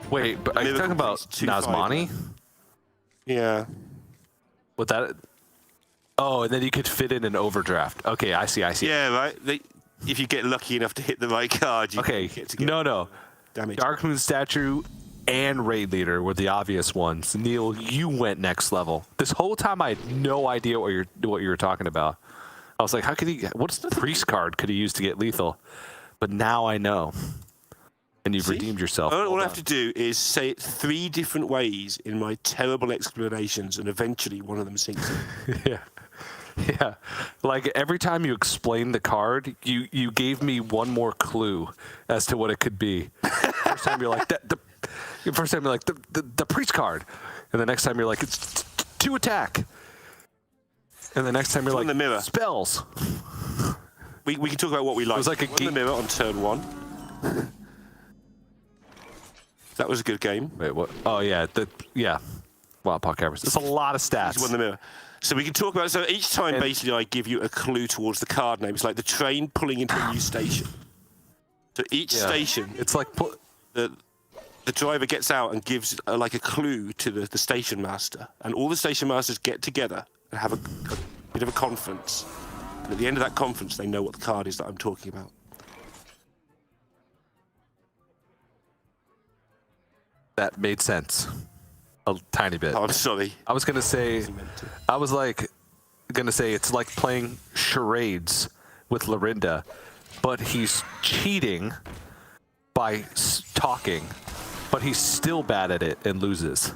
Wait, but are you Miracle talking about Priest, 2/5. Nazmani? Yeah. With that? Oh, and then you could fit in an overdraft. Okay, I see. Yeah, right. If you get lucky enough to hit the right card, you Okay, get to get no. damage. Dark Moon Statue and Raid Leader were the obvious ones. Neil, you went next level. This whole time I had no idea what you were talking about. I was like, how could he? What's the priest card could he use to get lethal? But now I know. And you've redeemed yourself. All I have to do is say it 3 different ways in my terrible explanations, and eventually one of them sinks in. Yeah. Like every time you explained the card, you gave me one more clue as to what it could be. First time you're like the priest card, and the next time you're like it's 2 attack, and the next time you're like the mirror spells. We can talk about what we like. It was like the mirror on turn 1. That was a good game. Wait, what? Oh yeah, Wow, Paul Cavers. It's a lot of stats. He's won the mirror. So we can talk about. So each time, basically, I give you a clue towards the card name. It's like the train pulling into a new station. So each station, it's like the driver gets out and gives like a clue to the station master, and all the station masters get together and have a bit of a conference. And at the end of that conference, they know what the card is that I'm talking about. That made sense. A tiny bit. Oh, I'm sorry. I was gonna say it's like playing charades with Lorinda, but he's cheating by talking, but he's still bad at it and loses.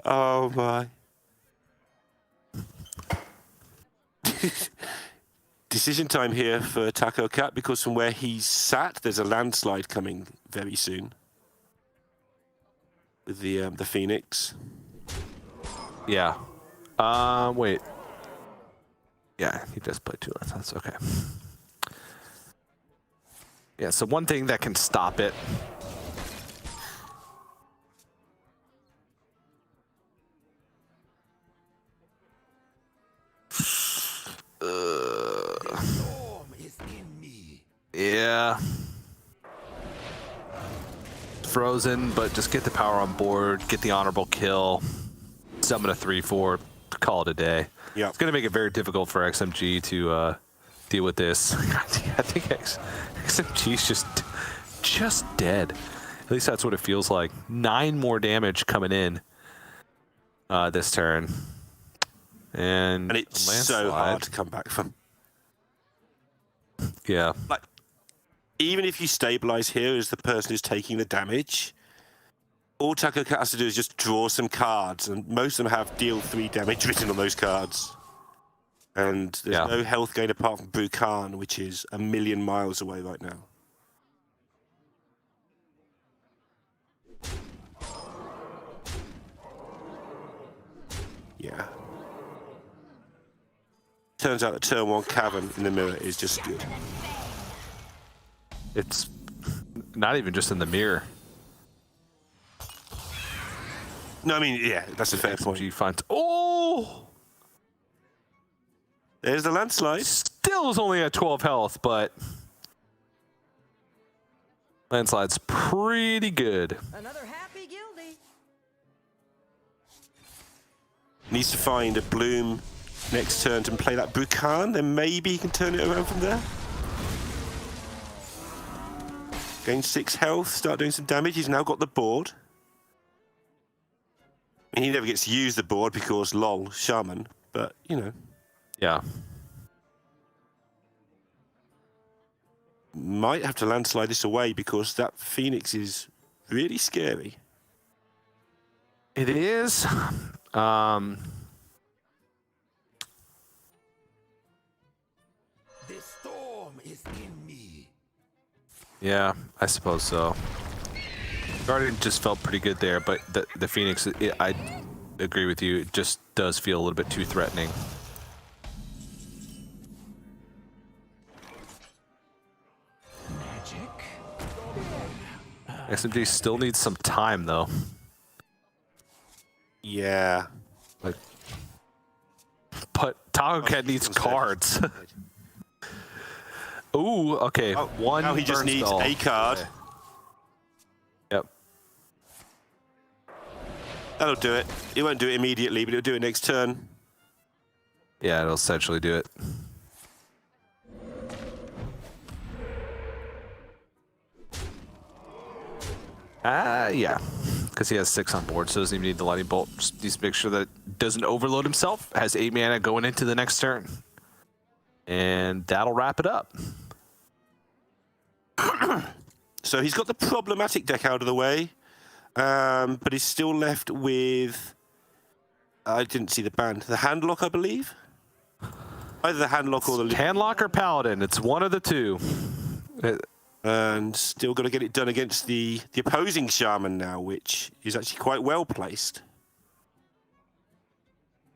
Oh my. Decision time here for TacoCat, because from where he's sat, there's a landslide coming very soon with the Phoenix. Yeah. Wait. Yeah, he does play 2 landslides. Okay. Yeah. So one thing that can stop it. Yeah. Frozen, but just get the power on board, get the honorable kill, summon a 3/4, call it a day. Yeah. It's going to make it very difficult for XMG to deal with this. I think XMG is just dead. At least that's what it feels like. 9 more damage coming in this turn. And it's so hard to come back from. Yeah. Like, even if you stabilize here as the person who's taking the damage, all TacoCat has to do is just draw some cards, and most of them have deal 3 damage written on those cards. And there's no health gain apart from BruTo, which is a million miles away right now. Yeah. Turns out that turn 1 Cavern in the mirror is just good. It's not even just in the mirror. No, I mean, yeah, that's a fair point. Finds. Oh! There's the landslide. Still is only at 12 health, but landslide's pretty good. Another happy guilty. Needs to find a bloom next turn to play that BruTo, then maybe he can turn it around from there. Gain 6 health, start doing some damage. He's now got the board. I mean, he never gets to use the board because lol, shaman, but you know. Yeah. Might have to landslide this away because that Phoenix is really scary. It is. The storm is in me. Yeah, I suppose so. Guardian just felt pretty good there, but the Phoenix, I agree with you, it just does feel a little bit too threatening. Magic. SMG still needs some time, though. Yeah. Like, but TacoCat needs cards. Ooh, okay. Oh, one. now he just burn needs spell. a card. Okay. Yep. That'll do it. It won't do it immediately, but it'll do it next turn. Yeah, it'll essentially do it. Yeah, because he has 6 on board, so doesn't even need the lightning bolt. Just needs to make sure that it doesn't overload himself. Has 8 mana going into the next turn, and that'll wrap it up. So he's got the problematic deck out of the way, but he's still left with. I didn't see the band. The handlock, I believe. Either the handlock or the handlock or paladin. It's one of the two. And still got to get it done against the opposing shaman now, which is actually quite well placed.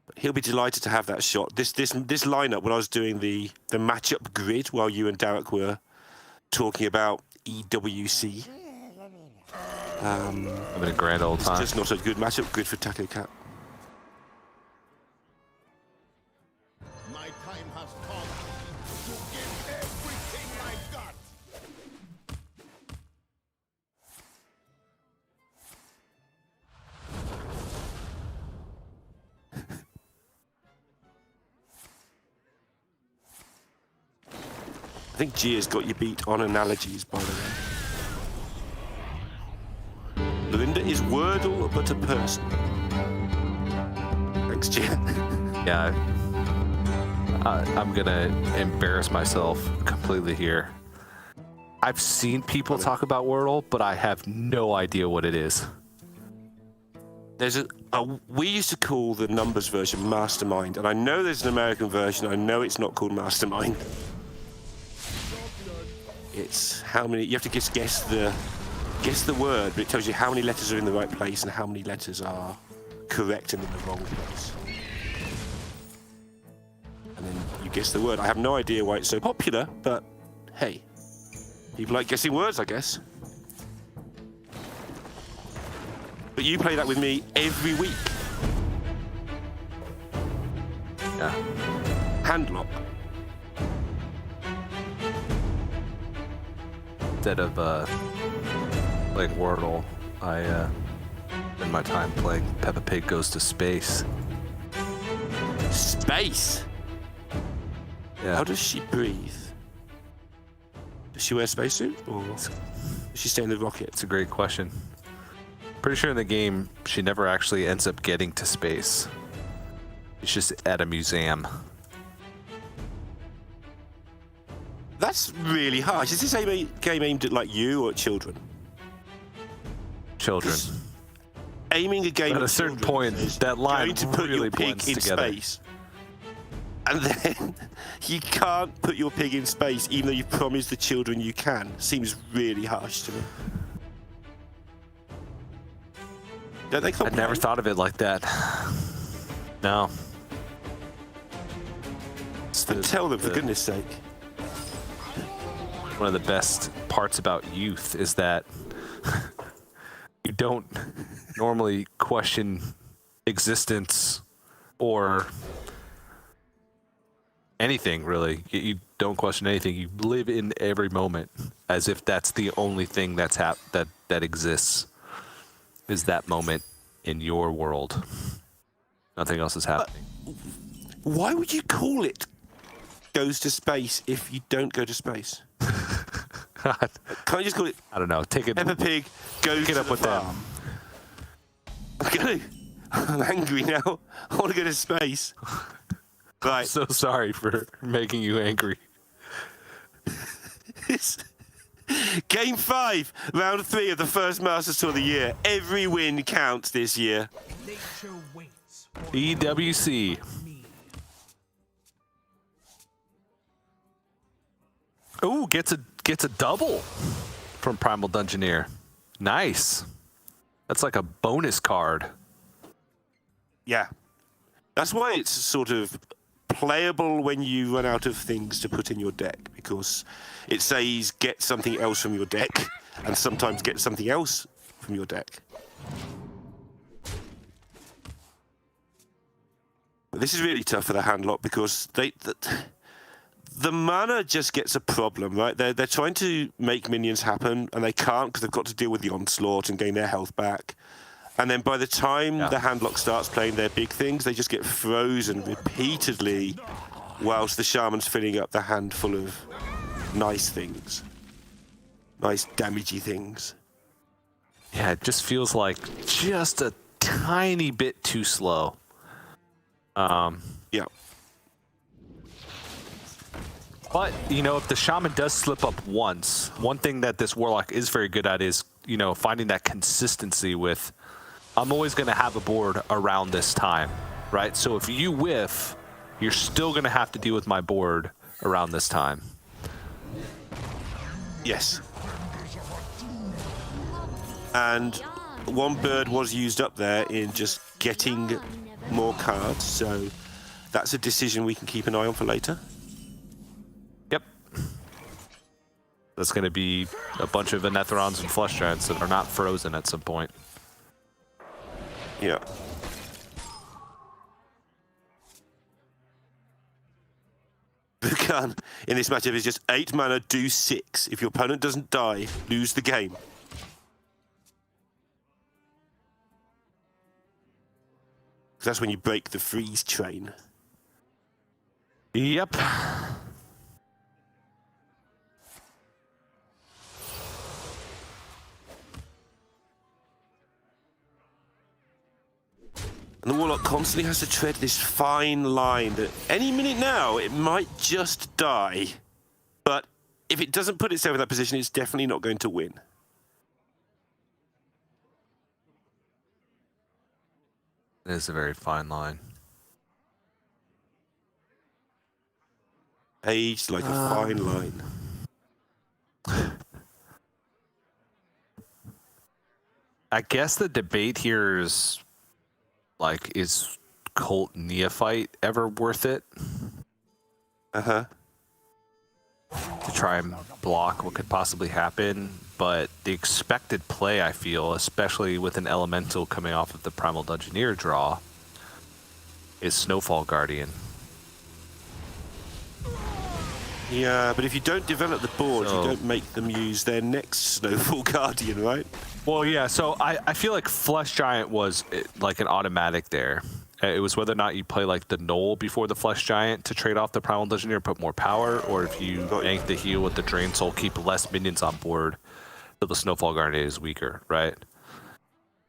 But he'll be delighted to have that shot. This lineup, when I was doing the matchup grid while you and Derek were talking about EWC, having a grand old time. It's just not a good matchup grid for TacoCat. My time has come to give everything I got. I think Gia's got you beat on analogies, by the way. Lorinda is Wordle, but a person. Thanks, Gia. Yeah, I'm gonna embarrass myself completely here. I've seen people talk about Wordle, but I have no idea what it is. There's we used to call the numbers version Mastermind, and I know there's an American version. I know it's not called Mastermind. It's how many you have to just guess the word, but it tells you how many letters are in the right place and how many letters are correct and in the wrong place. And then you guess the word. I have no idea why it's so popular, but hey, people like guessing words, I guess. But you play that with me every week. Yeah. Handlock. Instead of playing Wordle, I spend my time playing Peppa Pig Goes to Space. Space? Yeah. How does she breathe? Does she wear a spacesuit, or does she stay in the rocket? It's a great question. Pretty sure in the game she never actually ends up getting to space. It's just at a museum. That's really harsh. Is this a game aimed at like you or at children? Children. Aiming a game at a certain point, that line going to put really your pig blends in together. space, and then you can't put your pig in space, even though you promised the children you can. Seems really harsh to me. Don't they complain? I never thought of it like that. No. Tell them, for goodness sake. One of the best parts about youth is that you don't normally question existence or anything, really. You don't question anything. You live in every moment as if that's the only thing that's that exists, is that moment in your world. Nothing else is happening. Why would you call it Goes to Space if you don't go to space? Can't you just call it? I don't know. Take it. Peppa Pig goes to the farm. I'm angry now. I want to go to space. Right. I'm so sorry for making you angry. Game 5, round 3 of the first Masters Tour of the year. Every win counts this year. EWC. Ooh, gets a double from Primal Dungeoneer. Nice. That's like a bonus card. Yeah. That's why it's sort of playable when you run out of things to put in your deck, because it says get something else from your deck, and sometimes get something else from your deck. But this is really tough for the handlock, because the mana just gets a problem, right? They're trying to make minions happen, and they can't because they've got to deal with the onslaught and gain their health back. And then by the time the handlock starts playing their big things, they just get frozen repeatedly whilst the shaman's filling up the hand full of nice things. Nice damagey things. Yeah, it just feels like just a tiny bit too slow. Yeah. But, you know, if the shaman does slip up once, one thing that this warlock is very good at is, you know, finding that consistency with, I'm always going to have a board around this time, right? So if you whiff, you're still going to have to deal with my board around this time. Yes. And one bird was used up there in just getting more cards, so that's a decision we can keep an eye on for later. Yep. That's going to be a bunch of Anetherons and Flesh Giants that are not frozen at some point. Yeah. Bukan in this matchup is just 8 mana, do 6. If your opponent doesn't die, lose the game. That's when you break the freeze train. Yep. And the Warlock constantly has to tread this fine line that any minute now, it might just die. But if it doesn't put itself in that position, it's definitely not going to win. It is a very fine line. Aged like a fine line. I guess the debate here is, like, is Cult Neophyte ever worth it? Uh-huh. To try and block what could possibly happen, but the expected play, I feel, especially with an Elemental coming off of the Primal Dungeoneer draw, is Snowfall Guardian. Yeah, but if you don't develop the board, you don't make them use their next Snowfall Guardian, right? Well, yeah, so I feel like Flesh Giant was like an automatic there. It was whether or not you play like the Knoll before the Flesh Giant to trade off the Primal Dungeoneer, put more power, or if you bank the heal with the Drain Soul, keep less minions on board, so the Snowfall Guardian is weaker, right?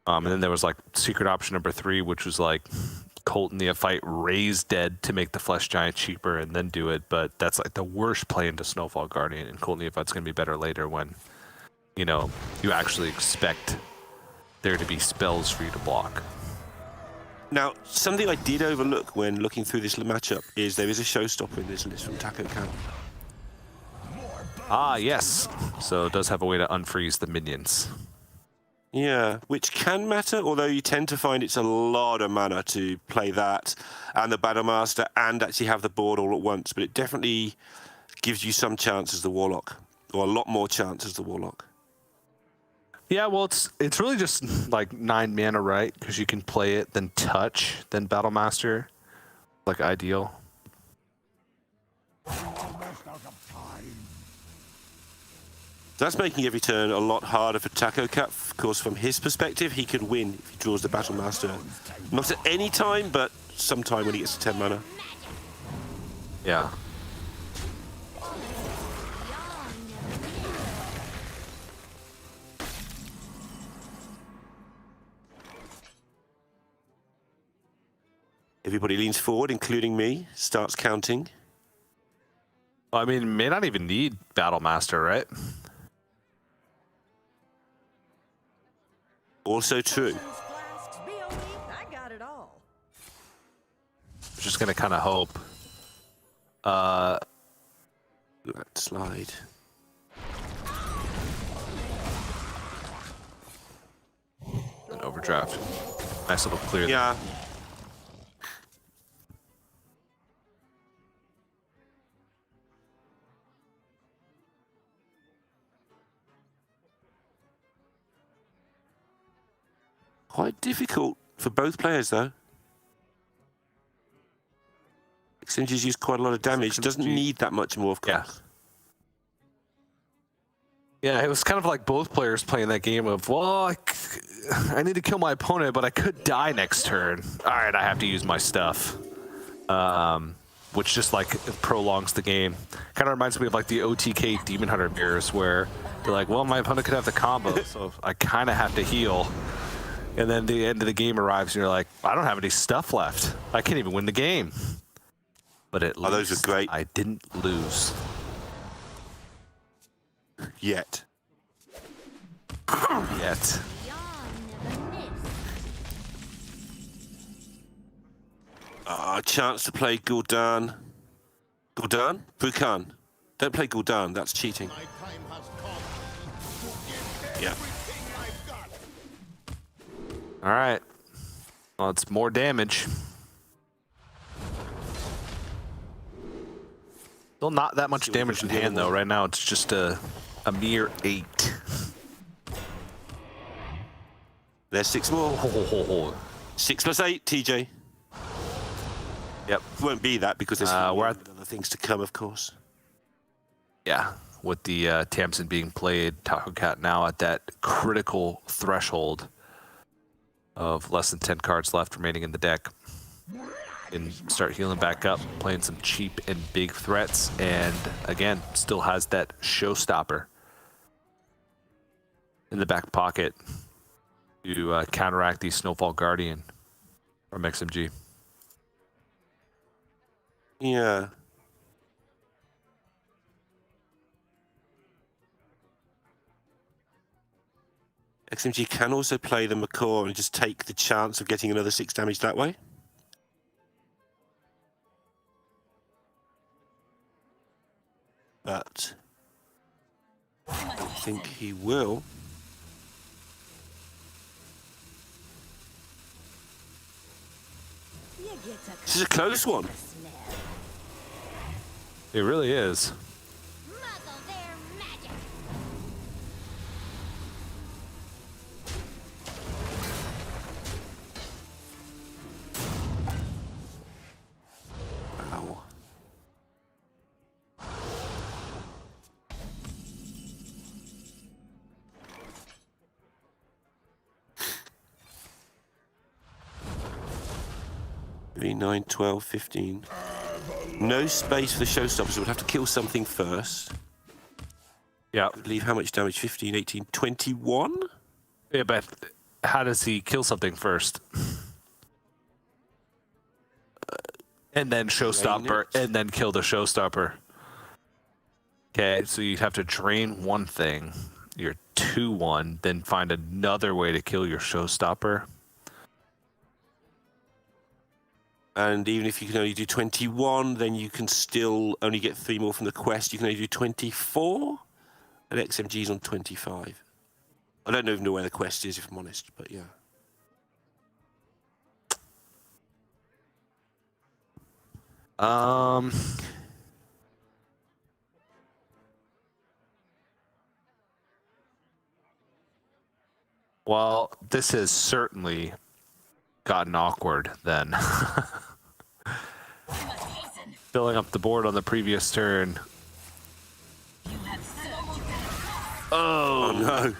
And then there was like secret option number 3, which was like Cult Neophyte raise dead to make the Flesh Giant cheaper and then do it, but that's like the worst play into Snowfall Guardian, and Cult Neophyte's going to be better later when, you know, you actually expect there to be spells for you to block. Now, something I did overlook when looking through this matchup is there is a showstopper in this list from TacoCat. Ah, yes. So it does have a way to unfreeze the minions. Yeah, which can matter, although you tend to find it's a lot of mana to play that and the Battlemaster and actually have the board all at once, but it definitely gives you some chance as the Warlock, or a lot more chance as the Warlock. Yeah, well, it's really just like 9 mana, right? Because you can play it, then touch, then Battlemaster. Like, ideal. That's making every turn a lot harder for TacoCat. Of course, from his perspective, he could win if he draws the Battlemaster. Not at any time, but sometime when he gets to 10 mana. Yeah. Everybody leans forward, including me, starts counting. Well, I mean, may not even need Battlemaster, right? Also true. I got it all. Just gonna kind of hope. Look at that slide. An overdraft. Nice little clear. Yeah. Quite difficult for both players, though. Xmg's used quite a lot of damage. Doesn't need that much more, of course. Yeah, it was kind of like both players playing that game of, well, I need to kill my opponent, but I could die next turn. All right, I have to use my stuff. Which just like prolongs the game. Kind of reminds me of like the OTK Demon Hunter mirrors where you're like, well, my opponent could have the combo, so I kind of have to heal. And then the end of the game arrives and you're like, I don't have any stuff left. I can't even win the game. But at least those are great. I didn't lose. Yet. Yet. Chance to play Gul'dan. Gul'dan? Brukan. Don't play Gul'dan, that's cheating. My time has come to give Yeah. everything I've got. All right. Well, it's more damage. Still not that much damage in hand, though. Right now, it's just a mere 8. There's 6 more. 6 plus 8, TJ. Yep. Won't be that because there's we're at other things to come, of course. Yeah, with the Tamsin being played, TacoCat now at that critical threshold of less than 10 cards left remaining in the deck. And start healing back up, playing some cheap and big threats, and again, still has that showstopper in the back pocket to counteract the Snowfall Guardian from XMG. Yeah. XMG can also play the Macaw and just take the chance of getting another 6 damage that way. But I don't think he will. This is a close one. It really is. Wow. 3, 9, 12, 15. No space for the showstoppers. We'll have to kill something first. Yeah. Leave how much damage? 15, 18, 21? Yeah, but how does he kill something first? And then showstopper, and then kill the showstopper. Okay, so you have to drain one thing, your 2-1, then find another way to kill your showstopper. And even if you can only do 21, then you can still only get 3 more from the quest. You can only do 24, and XMG's on 25. I don't even know where the quest is, if I'm honest, but yeah. Well, this has certainly gotten awkward then. Filling up the board on the previous turn. Oh no.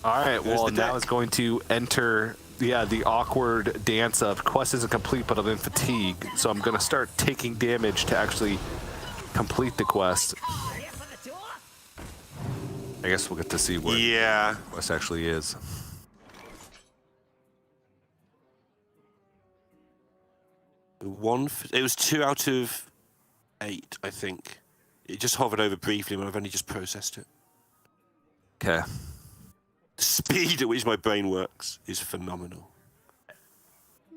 All right, well, the now deck. it's going to enter, the awkward dance of quest isn't complete, but I'm in fatigue. So I'm going to start taking damage to actually complete the quest. I guess we'll get to see what Yeah. the quest actually is. It was 2 out of 8, I think. It just hovered over briefly, but I've only just processed it. Okay. The speed at which my brain works is phenomenal.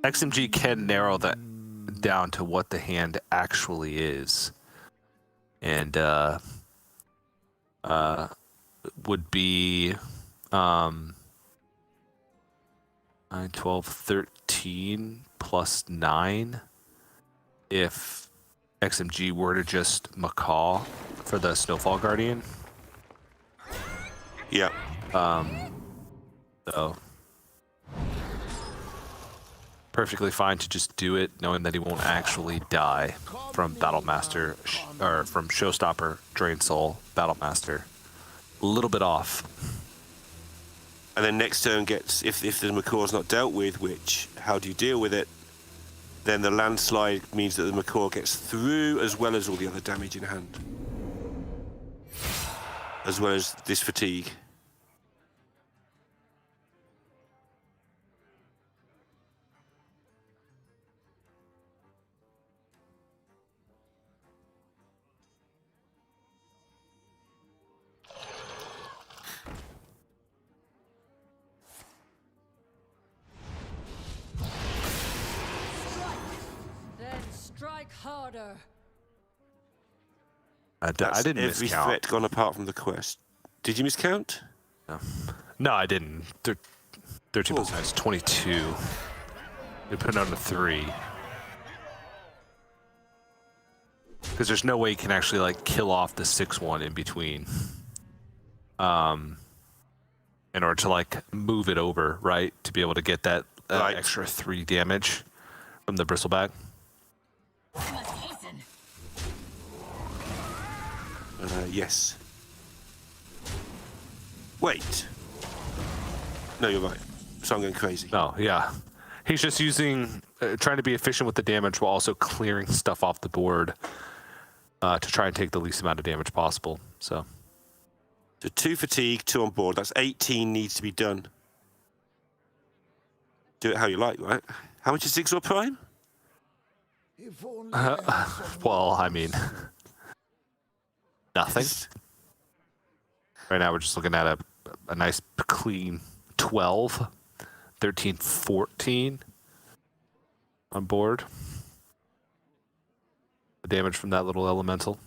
XMG can narrow that down to what the hand actually is. And would be 9, 12, 13 plus 9 if XMG were to just macaw for the Snowfall Guardian. Yeah. So perfectly fine to just do it, knowing that he won't actually die from Battlemaster or from Showstopper, Drain Soul, Battlemaster. A little bit off. And then next turn gets, if the Macaw's not dealt with, which, how do you deal with it? Then the landslide means that the Macaw gets through, as well as all the other damage in hand. As well as this fatigue. Then strike harder. I didn't every miscount. threat gone apart from the quest. Did you miscount? No, I didn't. 13 plus 9 is 22. They put it on a 3. Because there's no way you can actually like kill off the 6-1 in between. In order to like move it over, right? To be able to get that Right. extra 3 damage from the bristleback. Yes. Wait. No, you're right. So I'm going crazy. No, yeah. He's just using, trying to be efficient with the damage while also clearing stuff off the board to try and take the least amount of damage possible. So 2 fatigue, 2 on board. That's 18 needs to be done. Do it how you like, right? How much is Zigzor Prime? If only well, I mean, nothing. Right now we're just looking at a nice clean 12, 13, 14 on board. The damage from that little elemental.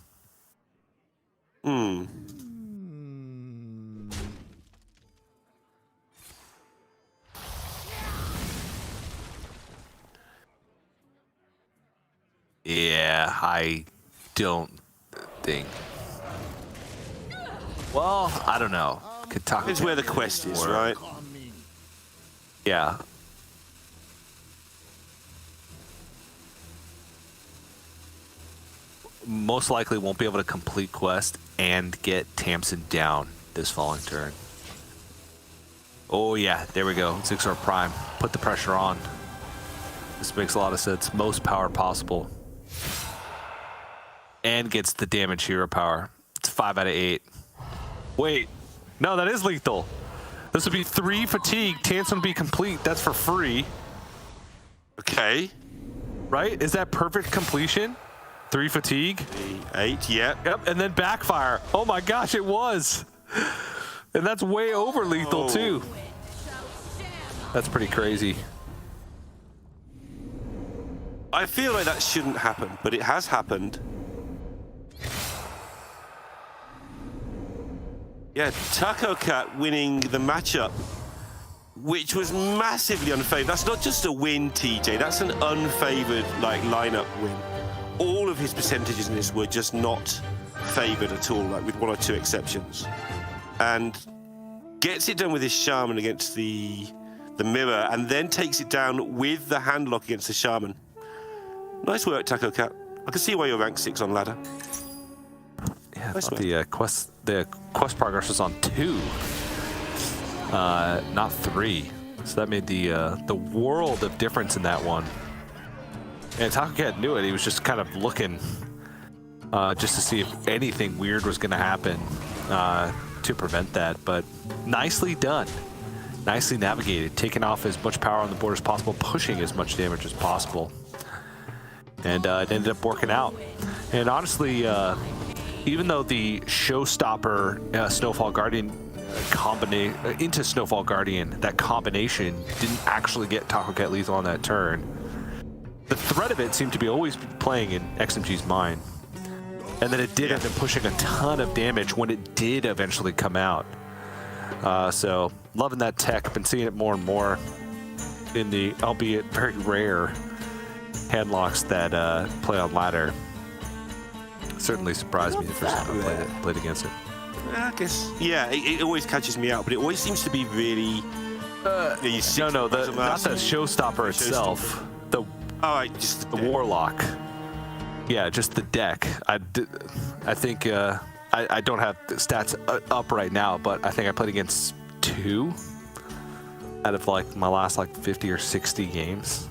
Yeah, I don't think. Well, I don't know. TacoCat It's where the quest is, right? Yeah. Most likely won't be able to complete quest and get Tamsin down this following turn. Oh yeah, there we go. Zigzor Prime. Put the pressure on. This makes a lot of sense. Most power possible. And gets the damage hero power. It's 5 out of 8. Wait. No, that is lethal. This would be 3 fatigue. Tamsin would be complete. That's for free. Okay. Right? Is that perfect completion? 3 fatigue? 8, yeah. Yep, and then backfire. Oh my gosh, it was. And that's way over lethal too. That's pretty crazy. I feel like that shouldn't happen, but it has happened. Yeah, TacoCat winning the matchup, which was massively unfavored. That's not just a win, TJ. That's an unfavored like lineup win. All of his percentages in this were just not favored at all, like with 1 or 2 exceptions. And gets it done with his Shaman against the mirror, and then takes it down with the handlock against the Shaman. Nice work, TacoCat. I can see why you're rank 6 on ladder. Yeah, Nice work. the quest progress was on 2, not 3. So that made the world of difference in that one. And TacoCat knew it. He was just kind of looking just to see if anything weird was going to happen to prevent that. But nicely done. Nicely navigated. Taking off as much power on the board as possible, pushing as much damage as possible. And it ended up working out. And honestly, even though the Showstopper Snowfall Guardian into Snowfall Guardian, that combination didn't actually get TacoCat lethal on that turn, the threat of it seemed to be always playing in XMG's mind. And then it did end up pushing a ton of damage when it did eventually come out. So, loving that tech. Been seeing it more and more in the, albeit very rare, handlocks that play on ladder. Certainly surprised me the first time I played against it. I guess, yeah, it always catches me out, but it always seems to be really No, not the showstopper itself. The Alright, just the warlock. Yeah, just the deck. I think I don't have the stats up right now, but I think I played against 2 out of like my last like 50 or 60 games.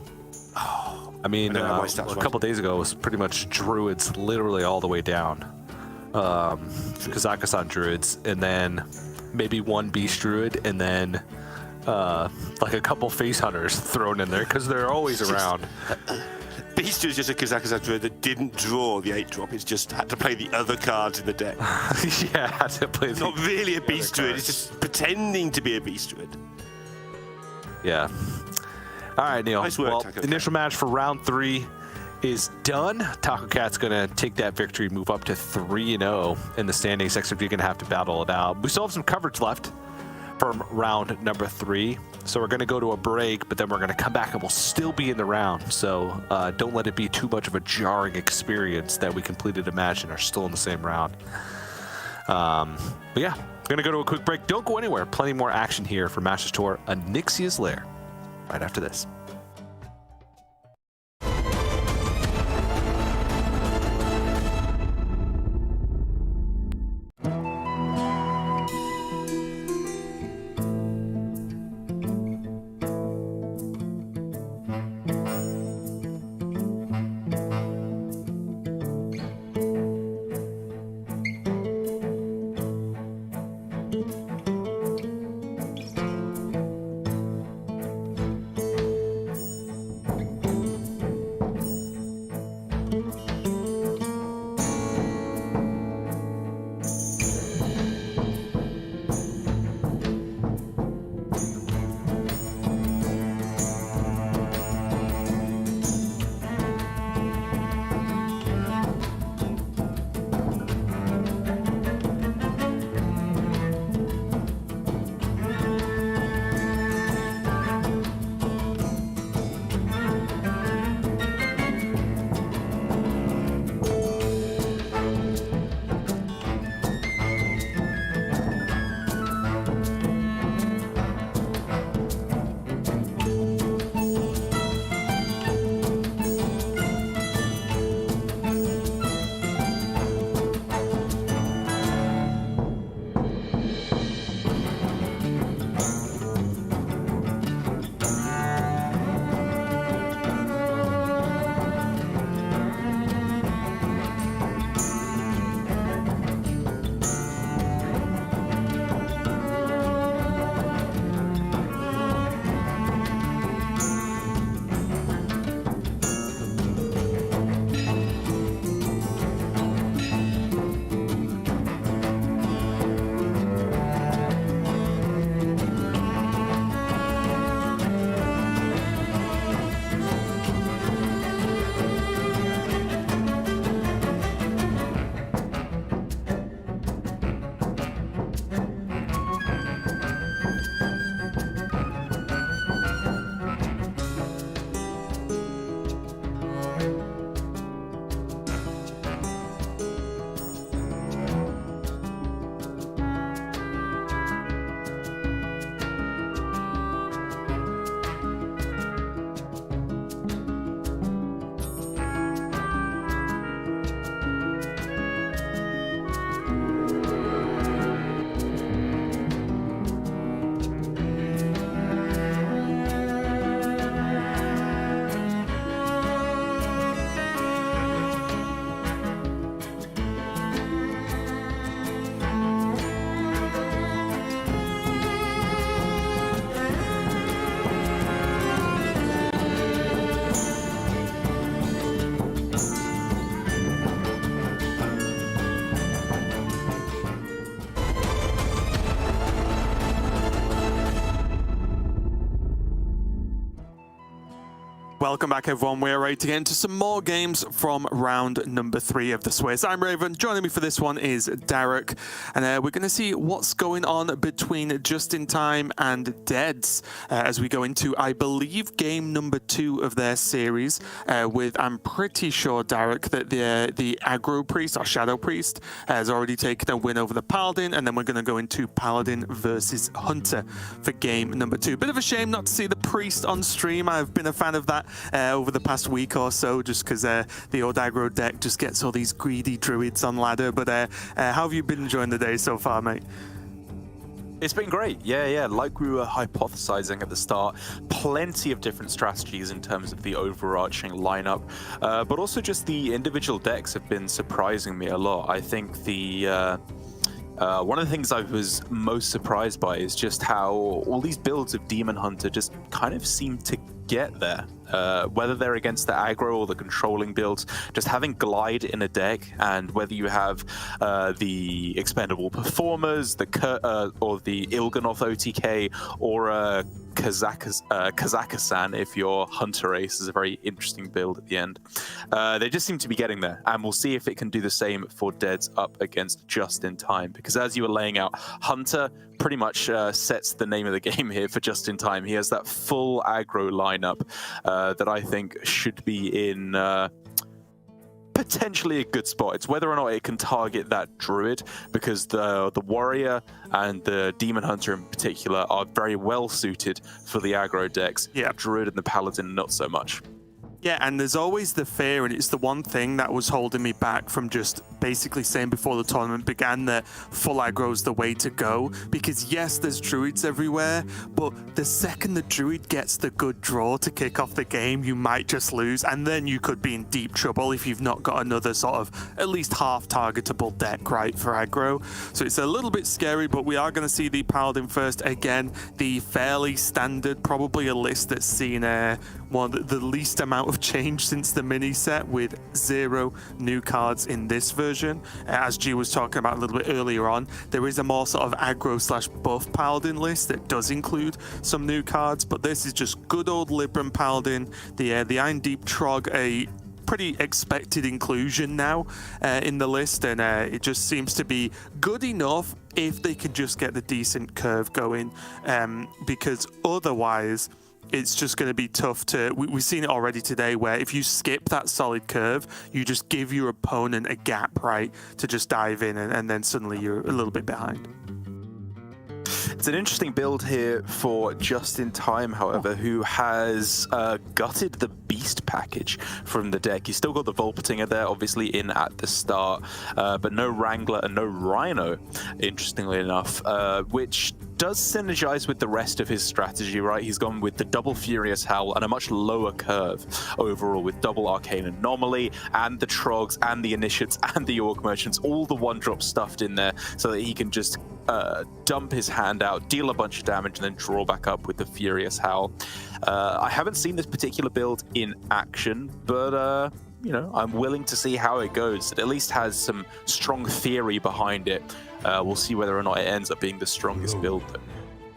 I mean, a couple days ago it was pretty much druids literally all the way down. Kazakhstan druids, and then maybe 1 beast druid, and then like a couple face hunters thrown in there because they're always around. Beast Druid is just a Kazakhstan druid that didn't draw the 8-drop. It's just had to play the other cards in the deck. Yeah, had to play. It's not really a beast druid. It's just pretending to be a beast druid. Yeah. All right, Neil. Nice work, well, TacoCat. initial match for round 3 is done. TacoCat's going to take that victory, move up to 3-0 in the standings. XMG going to have to battle it out. We still have some coverage left from round number 3. So we're going to go to a break, but then we're going to come back and we'll still be in the round. So don't let it be too much of a jarring experience that we completed a match and are still in the same round. But yeah, we're going to go to a quick break. Don't go anywhere. Plenty more action here for Masters Tour Onyxia's Lair right after this. Welcome back, everyone. We're ready to get into some more games from round number 3 of the Swiss. I'm Raven. Joining me for this one is Derek. And we're going to see what's going on between JustinTime and Deads as we go into, I believe, game number 2 of their series with, I'm pretty sure, Derek, that the Aggro Priest, or Shadow Priest, has already taken a win over the Paladin. And then we're going to go into Paladin versus Hunter for game number 2. Bit of a shame not to see the Priest on stream. I've been a fan of that over the past week or so, just because the old aggro deck just gets all these greedy druids on ladder. But how have you been enjoying the day so far, mate? It's been great, yeah. Like we were hypothesizing at the start, plenty of different strategies in terms of the overarching lineup, but also just the individual decks have been surprising me a lot. I think the one of the things I was most surprised by is just how all these builds of Demon Hunter just kind of seem to get there. Whether they're against the aggro or the controlling builds, just having Glide in a deck, and whether you have the Expendable Performers, or the Il'gynoth OTK, or Kazakhstan if your hunterace is a very interesting build at the end. They just seem to be getting there, and we'll see if it can do the same for Deads up against JustinTime, because as you were laying out, Hunter pretty much sets the name of the game here for JustinTime. He has that full aggro lineup that I think should be in potentially a good spot. It's whether or not it can target that druid, because the warrior and the demon hunter in particular are very well suited for the aggro decks. Yeah, druid and the paladin not so much. Yeah, and there's always the fear, and it's the one thing that was holding me back from just basically saying before the tournament began that full aggro is the way to go. Because yes, there's druids everywhere, but the second the druid gets the good draw to kick off the game, you might just lose, and then you could be in deep trouble if you've not got another sort of at least half targetable deck, right, for aggro. So it's a little bit scary, but we are going to see the Paladin first. Again, the fairly standard, probably a list that's seen the least amount of change since the mini set, with 0 new cards in this version. As G was talking about a little bit earlier on, there is a more sort of aggro / buff Paladin list that does include some new cards, but this is just good old Libram Paladin. The Iron Deep Trog, a pretty expected inclusion now in the list, and it just seems to be good enough if they can just get the decent curve going, because otherwise it's just going to be tough to... We've seen it already today, where if you skip that solid curve, you just give your opponent a gap, right, to just dive in, and then suddenly you're a little bit behind. It's an interesting build here for JustinTime, however, who has gutted the Beast package from the deck. He's still got the Volpatinger there, obviously, in at the start, but no Wrangler and no Rhino, interestingly enough, which does synergize with the rest of his strategy, right? He's gone with the double Furious Howl and a much lower curve overall, with double Arcane Anomaly and the Trogs and the Initiates and the Orc Merchants, all the one-drop stuffed in there, so that he can just dump his hand out, deal a bunch of damage, and then draw back up with the Furious Howl. I haven't seen this particular build in action, but you know, I'm willing to see how it goes. It at least has some strong theory behind it. We'll see whether or not it ends up being the strongest build, though.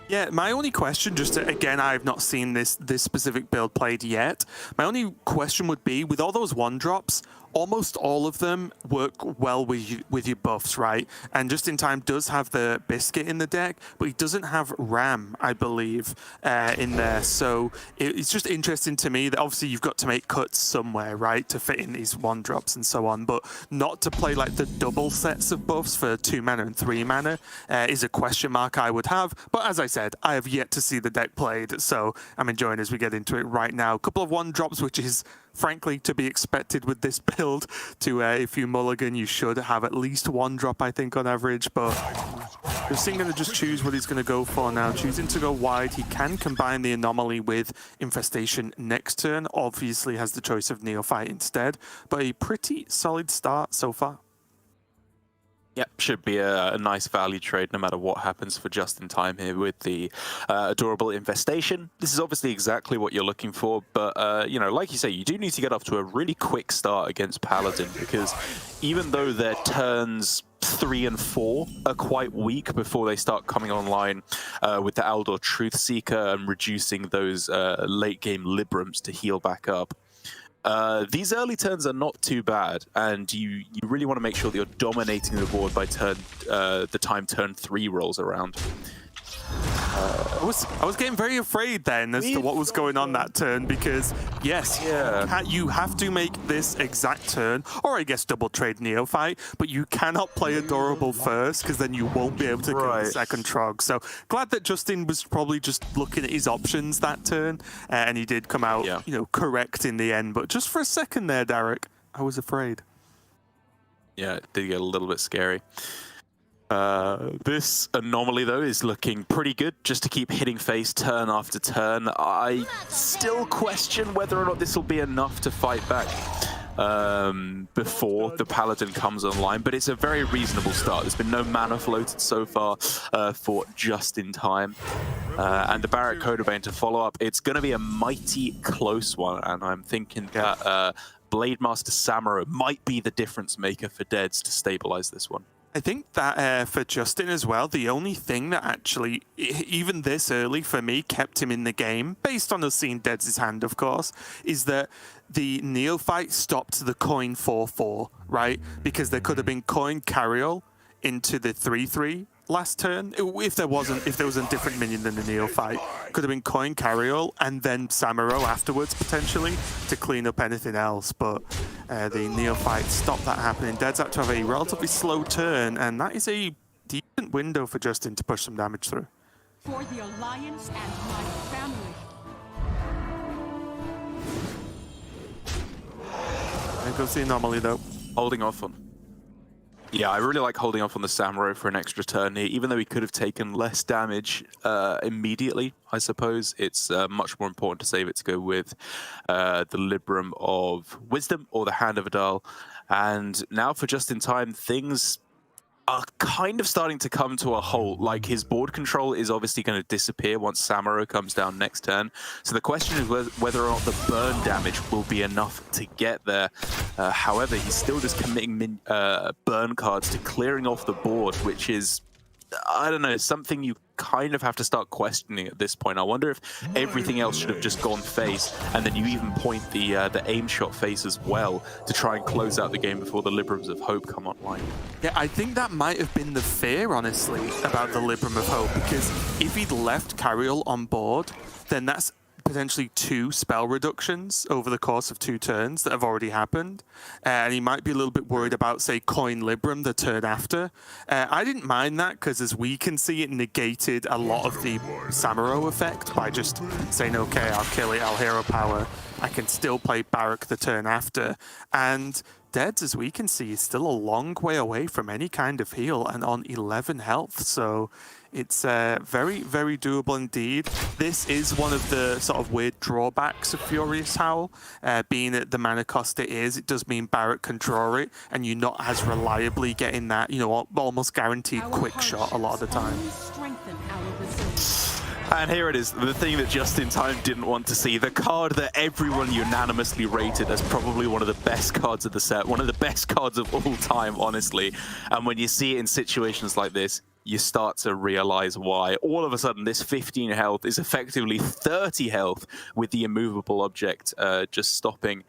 Yeah, my only question, again, I've not seen this specific build played yet. My only question would be, with all those one-drops, almost all of them work well with your buffs, right? And JustinTime does have the Biscuit in the deck, but he doesn't have Ram, I believe, in there. So it's just interesting to me that obviously you've got to make cuts somewhere, right, to fit in these one-drops and so on, but not to play like the double sets of buffs for 2 mana and 3 mana is a question mark I would have. But as I said, I have yet to see the deck played, so I'm enjoying as we get into it right now. A couple of one-drops, which is frankly to be expected with this build. If you mulligan, you should have at least 1 drop, I think, on average, but Justin going to just choose what he's going to go for now. Choosing to go wide, he can combine the Anomaly with Infestation next turn. Obviously has the choice of Neophyte instead, but a pretty solid start so far. Yep, should be a nice value trade no matter what happens for JustinTime here with the adorable Infestation. This is obviously exactly what you're looking for, but you know, like you say, you do need to get off to a really quick start against Paladin, because even though their turns 3 and 4 are quite weak before they start coming online with the Aldor Truthseeker and reducing those late game Librams to heal back up. These early turns are not too bad, and you really want to make sure that you're dominating the board by the time turn 3 rolls around. I was getting very afraid then as to what was going on that turn, because yes, you have to make this exact turn, or I guess double trade Neophyte, but you cannot play Adorable first, because then you won't be able to go the second Trog. So glad that Justin was probably just looking at his options that turn, and he did come out, you know, correct in the end. But just for a second there, Derek, I was afraid. Yeah, it did get a little bit scary. This anomaly, though, is looking pretty good, just to keep hitting face turn after turn. I still question whether or not this will be enough to fight back before the Paladin comes online, but it's a very reasonable start. There's been no mana floated so far for JustinTime. And the Barret Codebane to follow up. It's going to be a mighty close one, and I'm thinking that Blademaster Samuro might be the difference maker for Deads to stabilize this one. I think that for Justin as well, the only thing that actually, even this early for me, kept him in the game, based on us seeing Deads' hand, of course, is that the Neophyte stopped the coin 4-4, right? Because there could have been coin Carriol into the 3-3 last turn. If there was a different minion than the Neophyte, could have been coin Carriol and then Samuro afterwards, potentially, to clean up anything else. But the Neophyte stopped that happening. Deads had to have a relatively slow turn, and that is a decent window for Justin to push some damage through. For the Alliance and my family. There goes the anomaly, though. Holding off on. Yeah, I really like holding off on the Samuro for an extra turn here, even though he could have taken less damage immediately, I suppose. It's much more important to save it to go with the Libram of Wisdom or the Hand of Adal. And now for JustinTime, things are kind of starting to come to a halt. Like, his board control is obviously going to disappear once Samuro comes down next turn. So the question is whether or not the burn damage will be enough to get there. However, he's still just committing burn cards to clearing off the board, which is, I don't know, something you kind of have to start questioning at this point. I wonder if everything else should have just gone face, and then you even point the aim shot face as well to try and close out the game before the Librams of Hope come online. Yeah, I think that might have been the fear, honestly, about the Libram of Hope, because if he'd left Carriol on board, then that's potentially 2 spell reductions over the course of 2 turns that have already happened. And he might be a little bit worried about, say, Coin Libram the turn after. I didn't mind that, because as we can see, it negated a lot of the Samuro effect by just saying, okay, I'll kill it, I'll hero power. I can still play Barak the turn after. And Deads, as we can see, is still a long way away from any kind of heal and on 11 health. So it's very, very doable indeed. This is one of the sort of weird drawbacks of Furious Howl, being at the mana cost it is. It does mean Barret can draw it, and you're not as reliably getting that, you know, almost guaranteed quick shot a lot of the time. And here it is, the thing that JustinTime didn't want to see, the card that everyone unanimously rated as probably one of the best cards of the set, one of the best cards of all time, honestly. And when you see it in situations like this, you start to realize why. All of a sudden, this 15 health is effectively 30 health with the immovable object just stopping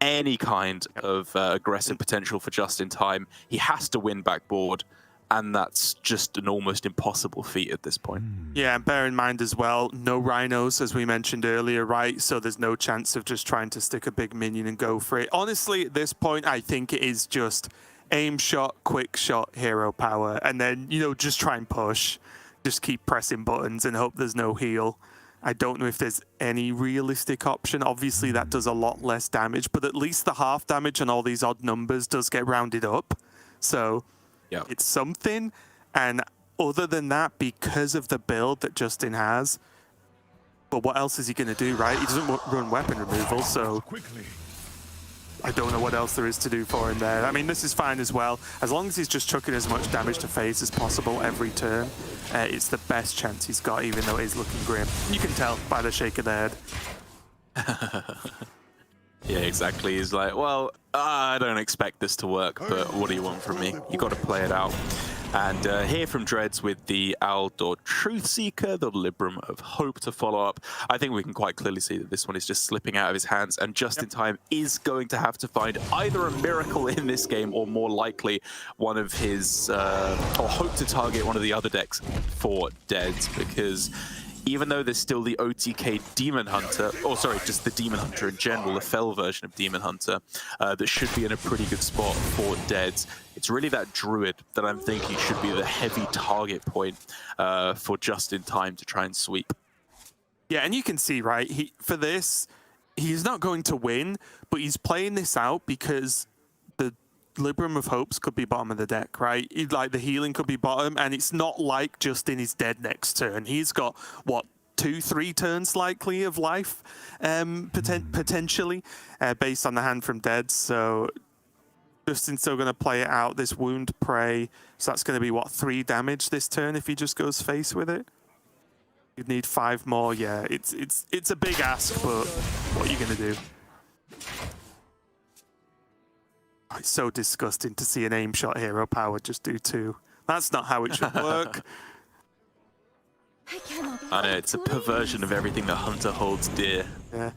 any kind of aggressive potential for JustinTime. He has to win backboard, and that's just an almost impossible feat at this point. Yeah, and bear in mind as well, no rhinos, as we mentioned earlier, right? So there's no chance of just trying to stick a big minion and go for it. Honestly, at this point, I think it is just aim shot, quick shot, hero power, and then, you know, just try and push. Just keep pressing buttons and hope there's no heal. I don't know if there's any realistic option. Obviously, that does a lot less damage, but at least the half damage on all these odd numbers does get rounded up. So it's something. And other than that, because of the build that Justin has, but what else is he going to do, right? He doesn't run weapon removal, so I don't know what else there is to do for him there. I mean, this is fine as well. As long as he's just chucking as much damage to face as possible every turn, it's the best chance he's got, even though it is looking grim. You can tell by the shake of the head. Yeah, exactly. He's like, well, I don't expect this to work, but what do you want from me? You got to play it out. And here from Dreads with the Aldor Truthseeker, the Libram of Hope to follow up. I think we can quite clearly see that this one is just slipping out of his hands, and JustinTime is going to have to find either a miracle in this game or more likely one of his, or hope to target one of the other decks for Deads, because even though there's still the OTK Demon Hunter, or sorry, just the Demon Hunter in general, the Fel version of Demon Hunter, that should be in a pretty good spot for Deads. It's really that Druid that I'm thinking should be the heavy target point for JustinTime to try and sweep. Yeah, and you can see, right, for this, he's not going to win, but he's playing this out because the Libram of Hopes could be bottom of the deck, right? Like the healing could be bottom, and it's not like Justin is dead next turn. He's got, what, 2-3 turns likely of life, potentially, based on the hand from Dead. So Justin's still going to play it out, this Wound Prey. So that's going to be, what, 3 damage this turn if he just goes face with it? You'd need 5 more. Yeah, it's a big ask, but what are you going to do? It's so disgusting to see an aim shot hero power just do 2. That's not how it should work. I know, it's a perversion of everything the Hunter holds dear. Yeah.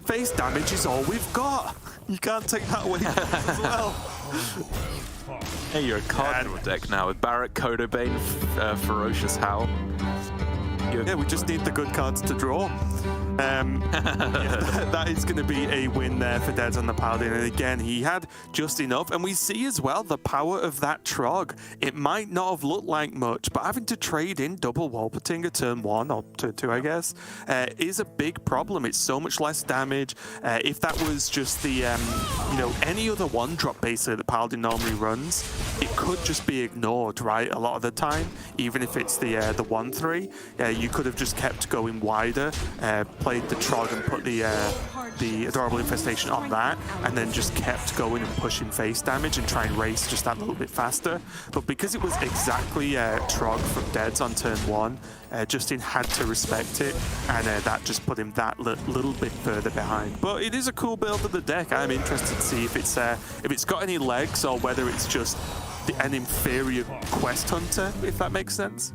Face damage is all we've got. You can't take that away as well. Hey, you're a card draw deck now with Barret, Kodobane, Ferocious Howl. Yeah, we just need the good cards to draw. Yeah, that is going to be a win there for Deads on the Paladin. And again, he had just enough. And we see as well the power of that Trog. It might not have looked like much, but having to trade in double Wolpertinger turn 1 or turn 2, I guess, is a big problem. It's so much less damage. If that was just the, you know, any other 1-drop basically that Paladin normally runs, it could just be ignored, right? A lot of the time, even if it's the 1/3, you could have just kept going wider, played the Trog and put the Adorable Infestation on that, and then just kept going and pushing face damage and try and race just that little bit faster. But because it was exactly Trog from Deads on turn 1, Justin had to respect it, and that just put him that little bit further behind. But it is a cool build of the deck. I'm interested to see if it's got any legs or whether it's just an inferior Quest Hunter, if that makes sense.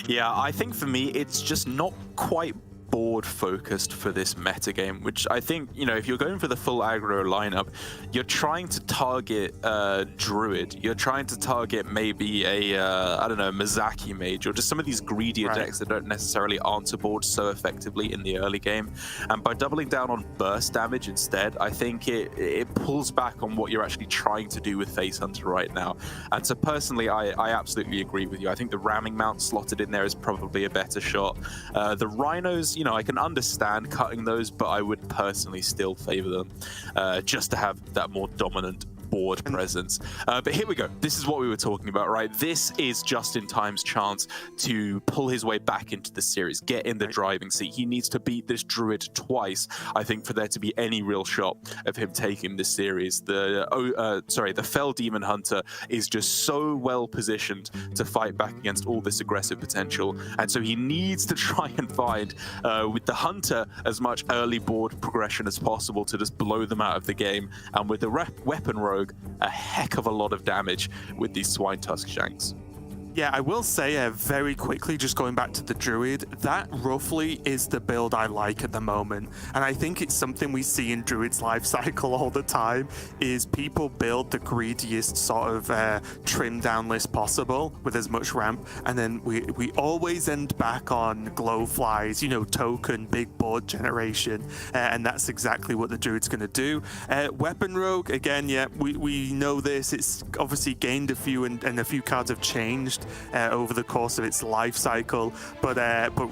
Yeah, I think for me, it's just not quite board focused for this metagame, which I think, you know, if you're going for the full aggro lineup, you're trying to target Druid, you're trying to target maybe a, I don't know, Mizaki Mage, or just some of these greedier decks that don't necessarily answer board so effectively in the early game. And by doubling down on burst damage instead, I think it pulls back on what you're actually trying to do with Face Hunter right now. And so personally, I absolutely agree with you. I think the ramming mount slotted in there is probably a better shot. The Rhinos, you know, I can understand cutting those, but I would personally still favor them just to have that more dominant board presence. But here we go. This is what we were talking about, right? This is JustinTime's chance to pull his way back into the series, get in the driving seat. He needs to beat this Druid twice, I think, for there to be any real shot of him taking this series. The Fel Demon Hunter is just so well positioned to fight back against all this aggressive potential, and so he needs to try and find, with the Hunter, as much early board progression as possible to just blow them out of the game, and with the Weapon Rogue, a heck of a lot of damage with these Swine Tusk Shanks. Yeah, I will say very quickly, just going back to the Druid, that roughly is the build I like at the moment. And I think it's something we see in Druid's life cycle all the time, is people build the greediest sort of trimmed down list possible with as much ramp. And then we always end back on Glowflies, you know, token, big board generation. And that's exactly what the Druid's going to do. Weapon Rogue, again, yeah, we know this. It's obviously gained a few and a few cards have changed over the course of its life cycle, but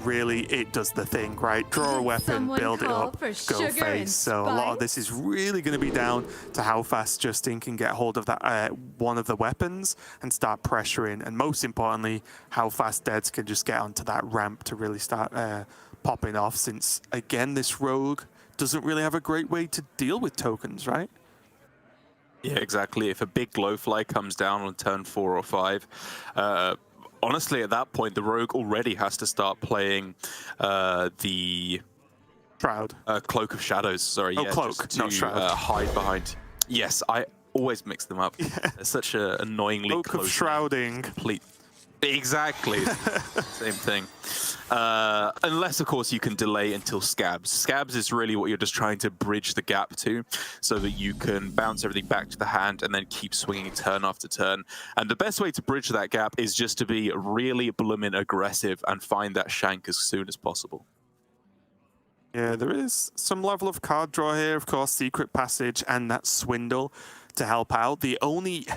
really it does the thing, right? Draw a weapon, build it up, go face. So a lot of this is really going to be down to how fast Justin can get hold of that one of the weapons and start pressuring, and most importantly, how fast Deads can just get onto that ramp to really start popping off, since again this rogue doesn't really have a great way to deal with tokens, right? Yeah, exactly. If a big Glowfly comes down on turn 4 or 5, honestly, at that point, the Rogue already has to start playing the Shroud. Cloak of Shadows, sorry. Oh, yeah, Cloak, just not to, Shroud. hide behind. Yes, I always mix them up. They're such a annoyingly Cloak close of Shrouding. complete. Exactly. Same thing. Unless, of course, you can delay until Scabs. Scabs is really what you're just trying to bridge the gap to, so that you can bounce everything back to the hand and then keep swinging turn after turn. And the best way to bridge that gap is just to be really bloomin' aggressive and find that shank as soon as possible. Yeah, there is some level of card draw here. Of course, Secret Passage and that Swindle to help out. The only...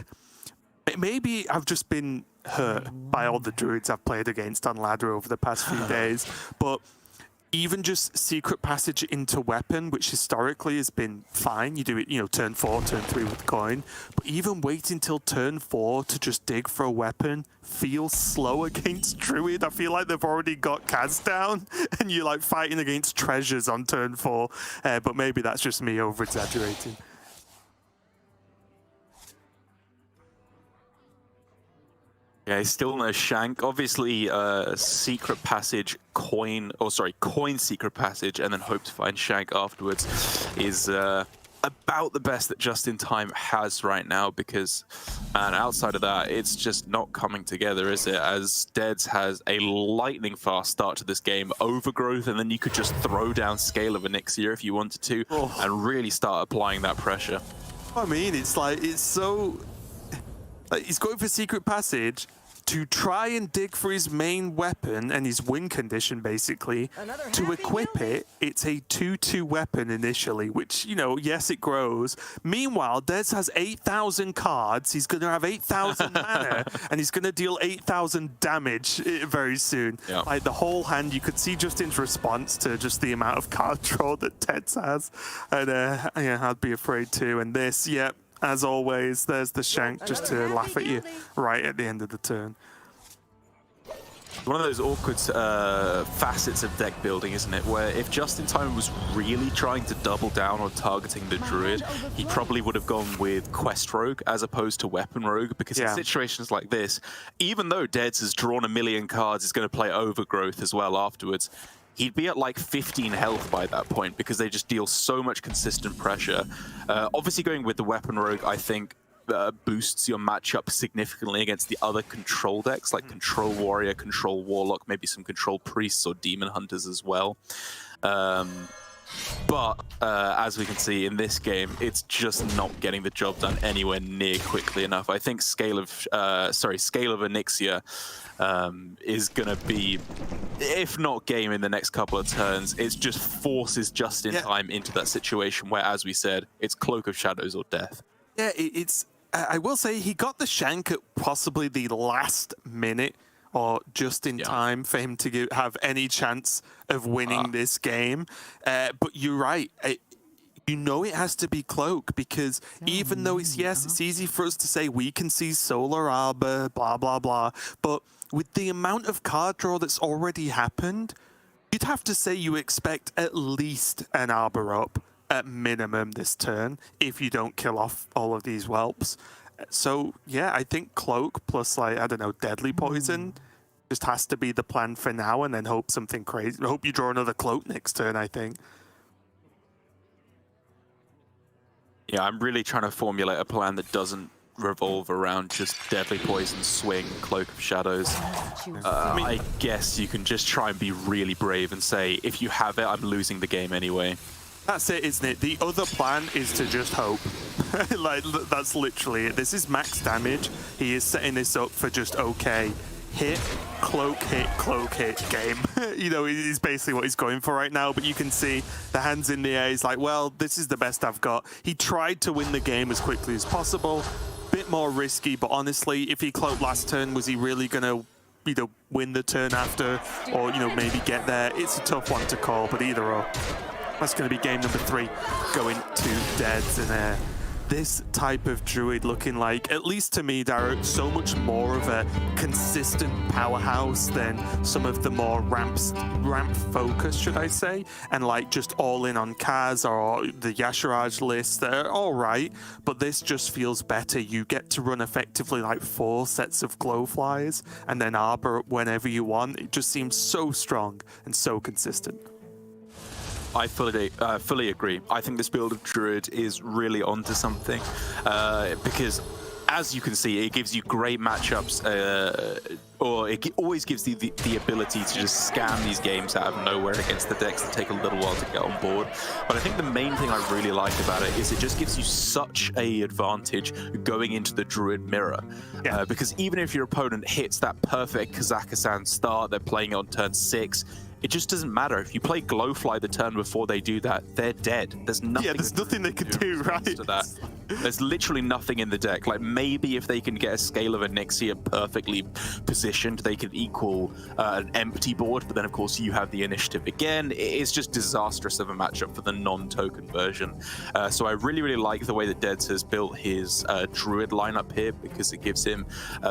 Maybe I've just been hurt by all the druids I've played against on ladder over the past few days, but even just Secret Passage into weapon, which historically has been fine. You do it, turn 4, turn 3 with coin, but even waiting till turn 4 to just dig for a weapon feels slow against druid. I feel like they've already got Kaz down, and you're like fighting against treasures on turn 4, but maybe that's just me over-exaggerating. Yeah, still no shank. Obviously, Secret Passage, coin Secret Passage, and then hope to find shank afterwards is about the best that JustinTime has right now, because, and outside of that, it's just not coming together, is it? As Deads has a lightning fast start to this game, Overgrowth, and then you could just throw down Scale of Onyxia if you wanted to, and really start applying that pressure. I mean, it's like, it's so... Like, he's going for Secret Passage to try and dig for his main weapon and his win condition, basically. To equip it, it's a 2-2 weapon initially, which, yes, it grows. Meanwhile, Dez has 8,000 cards. He's going to have 8,000 mana, and he's going to deal 8,000 damage very soon. Yeah. Like, the whole hand, you could see Justin's response to just the amount of card draw that Ted's has. And, yeah, I'd be afraid too. And this, yeah. As always, there's the shank just to laugh at you right at the end of the turn. One of those awkward facets of deck building, isn't it? Where if JustinTime was really trying to double down on targeting the druid, he probably would have gone with Quest Rogue as opposed to Weapon Rogue, because in situations like this, even though Deads has drawn 1 million cards, he's going to play Overgrowth as well afterwards. He'd be at like 15 health by that point, because they just deal so much consistent pressure. Obviously going with the Weapon Rogue, I think, boosts your matchup significantly against the other control decks, like Control Warrior, Control Warlock, maybe some Control Priests or Demon Hunters as well. But as we can see in this game, it's just not getting the job done anywhere near quickly enough. I think Scale of Onyxia is going to be, if not game in the next couple of turns, it just forces JustinTime into that situation where, as we said, it's Cloak of Shadows or death. Yeah, it's... I will say he got the shank at possibly the last minute, or just in time for him to have any chance of winning this game. But you're right. It has to be Cloak, because even though it's easy for us to say we can see Solar Arbor, blah, blah, blah, but with the amount of card draw that's already happened, you'd have to say you expect at least an Arbor up at minimum this turn if you don't kill off all of these whelps. So, yeah, I think Cloak plus, like, I don't know, Deadly Poison just has to be the plan for now, and then hope something crazy. Hope you draw another Cloak next turn, I think. Yeah, I'm really trying to formulate a plan that doesn't revolve around just Deadly Poison, Swing, Cloak of Shadows. I guess you can just try and be really brave and say, if you have it, I'm losing the game anyway. That's it, isn't it? The other plan is to just hope. Like, that's literally it. This is max damage. He is setting this up for just okay. Hit, cloak, hit game. Is basically what he's going for right now, but you can see the hands in the air. He's like, well, this is the best I've got. He tried to win the game as quickly as possible. Bit more risky, but honestly, if he cloaked last turn, was he really going to win the turn after, or maybe get there? It's a tough one to call, but either or. That's going to be game number 3, going to Deads. And this type of druid looking like, at least to me, Darek, so much more of a consistent powerhouse than some of the more ramp focus, should I say, and like just all in on Kaz or the Yasharaj list. They're all right, but this just feels better. You get to run effectively like 4 sets of Glowflies and then Arbor whenever you want. It just seems so strong and so consistent. I fully agree. I think this build of Druid is really onto something because, as you can see, it gives you great matchups, or it always gives you the ability to just scam these games out of nowhere against the decks that take a little while to get on board. But I think the main thing I really like about it is it just gives you such a advantage going into the Druid mirror. Because even if your opponent hits that perfect Kazakhstan start, they're playing it on turn 6, it just doesn't matter. If you play Glowfly the turn before they do that, they're dead. There's nothing. Yeah, there's nothing they can do, right? To that. There's literally nothing in the deck. Like, maybe if they can get a scale of Onyxia perfectly positioned, they can equal an empty board. But then, of course, you have the initiative again. It's just disastrous of a matchup for the non-token version. So I really, really like the way that Deads has built his Druid lineup here, because it gives him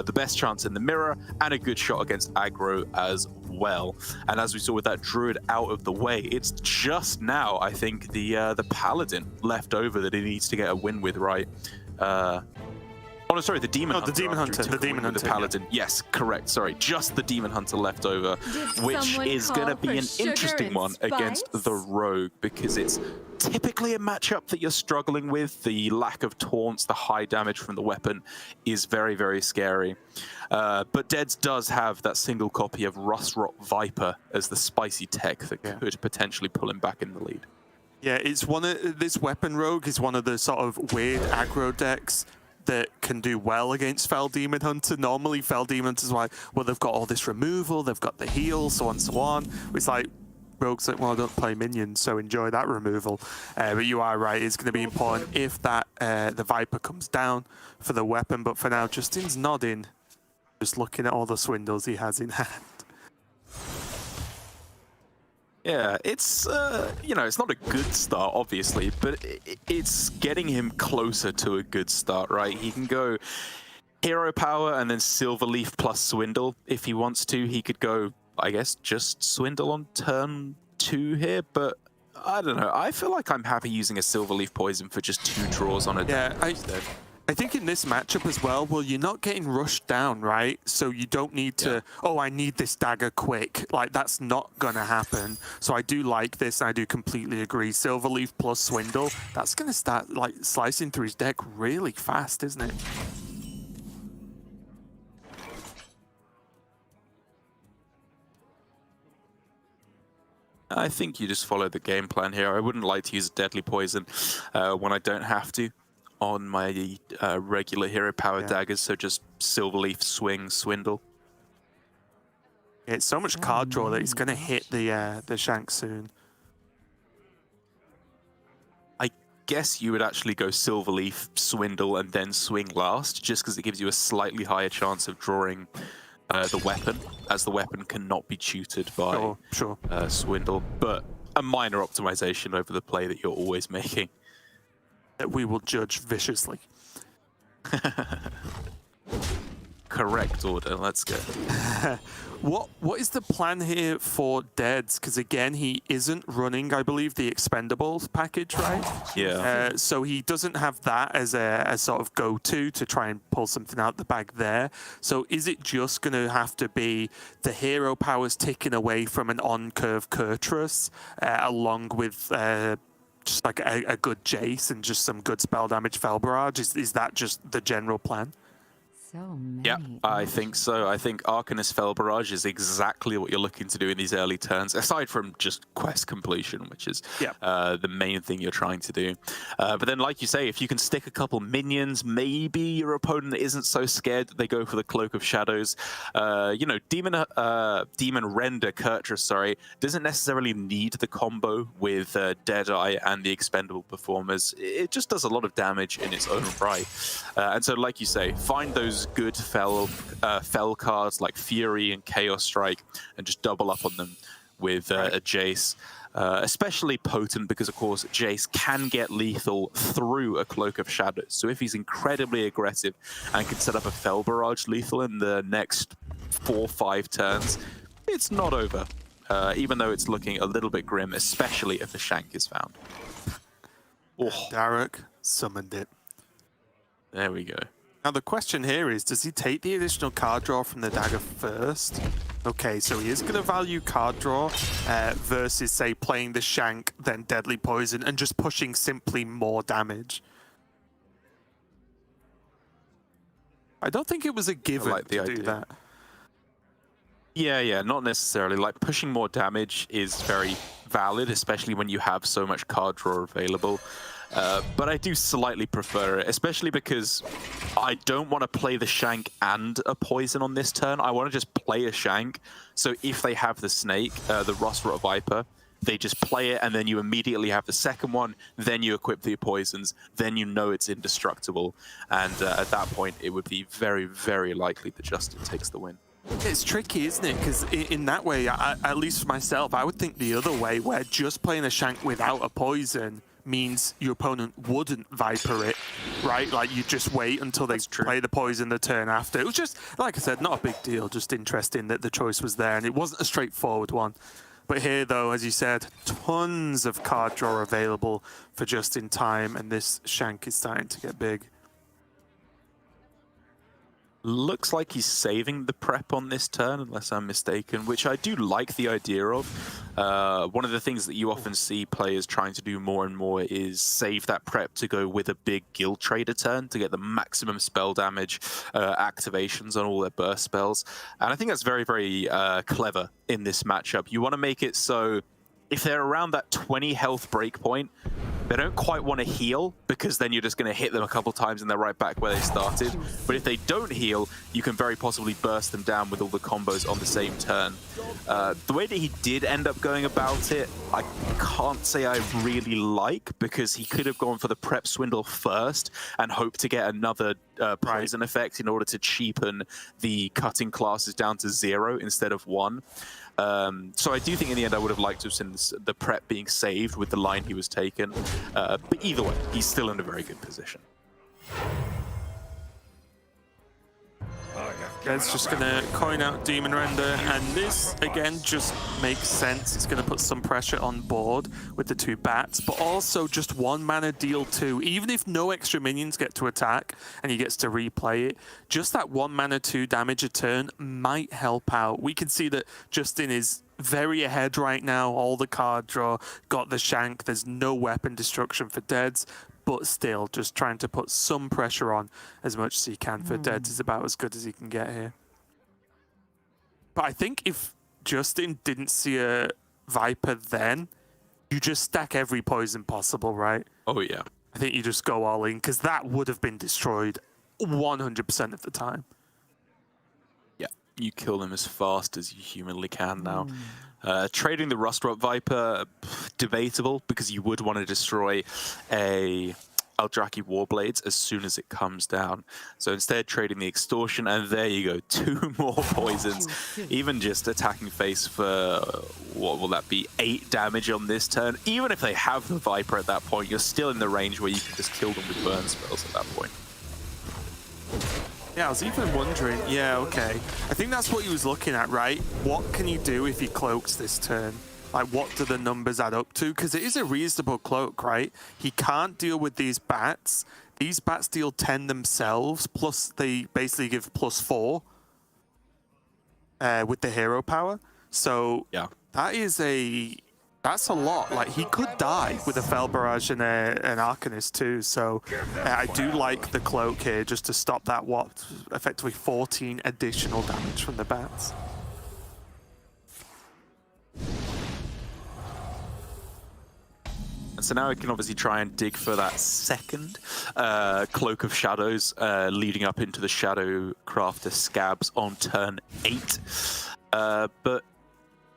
the best chance in the mirror and a good shot against aggro as well. And as we saw with that Druid out of the way, it's just now, I think, the Paladin left over that he needs to get a win with, right? Oh, no, sorry, the Demon Hunter. The Demon Hunter. The Demon Hunter. The Paladin. Yeah. Yes, correct. Sorry, just the Demon Hunter left over, which is going to be an interesting one against the Rogue, because it's typically a matchup that you're struggling with. The lack of taunts, the high damage from the weapon is very, very scary. But Deads does have that single copy of Rustrot Viper as the spicy tech that could potentially pull him back in the lead. Yeah, it's one of this weapon rogue is one of the sort of weird aggro decks that can do well against Fel Demon Hunter. Normally, Fel Demon Hunter's like, well, they've got all this removal, they've got the heal, so on, so on. It's like, Rogue's like, well, I don't play minions, so enjoy that removal. But you are right, it's going to be important if that the Viper comes down for the weapon. But for now, Justin's nodding, just looking at all the swindles he has in hand. Yeah, it's, you know, it's not a good start, obviously, but it's getting him closer to a good start, right? He can go Hero Power and then Silverleaf plus Swindle. If he wants to, he could go, I guess, just Swindle on turn 2 here, but I don't know. I feel like I'm happy using a Silverleaf Poison for just 2 draws on a deck instead. I think in this matchup as well, well, you're not getting rushed down, right? So you don't need to, oh, I need this dagger quick. Like, that's not going to happen. So I do like this. I do completely agree. Silverleaf plus Swindle, that's going to start, like, slicing through his deck really fast, isn't it? I think you just follow the game plan here. I wouldn't like to use Deadly Poison when I don't have to on my regular hero power daggers, so just Silverleaf, Swing, Swindle. It's so much card draw that he's going to hit the shank soon. I guess you would actually go Silverleaf, Swindle, and then Swing last, just because it gives you a slightly higher chance of drawing the weapon, as the weapon cannot be tutored by Swindle. But a minor optimization over the play that you're always making. That we will judge viciously. Correct order, let's go. What is the plan here for Deads? Because again, he isn't running, I believe, the Expendables package, right? Yeah. So he doesn't have that as a sort of go-to to try and pull something out the bag there. So is it just going to have to be the hero powers ticking away from an on-curve Kurtrus, along with just like a good Jace and just some good spell damage Fel Barrage? Is that just the general plan? So many. Yeah, I think so. I think Arcanist Fel Barrage is exactly what you're looking to do in these early turns, aside from just quest completion, which is the main thing you're trying to do. But then, like you say, if you can stick a couple minions, maybe your opponent isn't so scared that they go for the Cloak of Shadows. You know, Demon Render Kurtrus, doesn't necessarily need the combo with Deadeye and the Expendable Performers. It just does a lot of damage in its own right. And so, like you say, find those good Fel cards like Fury and Chaos Strike and just double up on them with a Jace. Especially potent because, of course, Jace can get lethal through a Cloak of Shadows. So if he's incredibly aggressive and can set up a Fel Barrage lethal in the next 4-5 turns, it's not over. Even though it's looking a little bit grim, especially if the Shank is found. Derek summoned it. There we go. Now the question here is, does he take the additional card draw from the dagger first? Okay, so he is going to value card draw versus, say, playing the Shank, then Deadly Poison, and just pushing simply more damage. I don't think it was a given like the to do idea. that. Yeah, not necessarily. Like, pushing more damage is very valid, especially when you have so much card draw available. But I do slightly prefer it, especially because I don't want to play the Shank and a Poison on this turn. I want to just play a Shank. So if they have the Snake, the Rust-Rot Viper, they just play it, and then you immediately have the second one, then you equip the Poisons, then you know it's indestructible. And at that point, it would be very, very likely that Justin takes the win. It's tricky, isn't it? Because in that way, at least for myself, I would think the other way, where just playing a Shank without a Poison means your opponent wouldn't Viper it, right? Like, you just wait until they play the Poison the turn after. It was just, like I said, not a big deal, just interesting that the choice was there, and it wasn't a straightforward one. But here, though, as you said, tons of card draw available for JustinTime, and this Shank is starting to get big. Looks like he's saving the prep on this turn, unless I'm mistaken, which I do like the idea of. One of the things that you often see players trying to do more and more is save that prep to go with a big Guild Trader turn to get the maximum spell damage activations on all their burst spells. And I think that's very, very clever in this matchup. You want to make it so if they're around that 20 health breakpoint, they don't quite want to heal, because then you're just going to hit them a couple times and they're right back where they started. But if they don't heal, you can very possibly burst them down with all the combos on the same turn. The way that he did end up going about it, I can't say I really like, because he could have gone for the prep swindle first and hoped to get another poison effect in order to cheapen the cutting classes down to 0 instead of 1. So I do think in the end I would have liked to have seen the prep being saved with the line he was taken. But either way, he's still in a very good position. It's just going to coin out Demon Render, and this, again, just makes sense. It's going to put some pressure on board with the 2 bats, but also just 1 mana deal 2. Even if no extra minions get to attack and he gets to replay it, just that 1 mana 2 damage a turn might help out. We can see that Justin is very ahead right now. All the card draw, got the Shank, there's no weapon destruction for Deads, but still just trying to put some pressure on as much as he can for Deads is about as good as he can get here. But I think if Justin didn't see a Viper then, you just stack every poison possible, right? Oh, yeah. I think you just go all in, because that would have been destroyed 100% of the time. Yeah, you kill them as fast as you humanly can now. Trading the Rust-Rot Viper, debatable, because you would want to destroy a Eldrazi Warblades as soon as it comes down. So instead, trading the Extortion, and there you go, 2 more poisons. Even just attacking face for, what will that be, 8 damage on this turn. Even if they have the Viper at that point, you're still in the range where you can just kill them with burn spells at that point. Yeah, I was even wondering, yeah, okay. I think that's what he was looking at, right? What can he do if he cloaks this turn? Like, what do the numbers add up to? Because it is a reasonable cloak, right? He can't deal with these bats. These bats deal 10 themselves, plus they basically give +4 with the hero power. So yeah, that's a lot. Like, he could die with a Fel Barrage and an Arcanist too. So I do like the cloak here, just to stop that, effectively 14 additional damage from the bats. And so now we can obviously try and dig for that second Cloak of Shadows, leading up into the Shadow Crafter Scabs on turn 8. But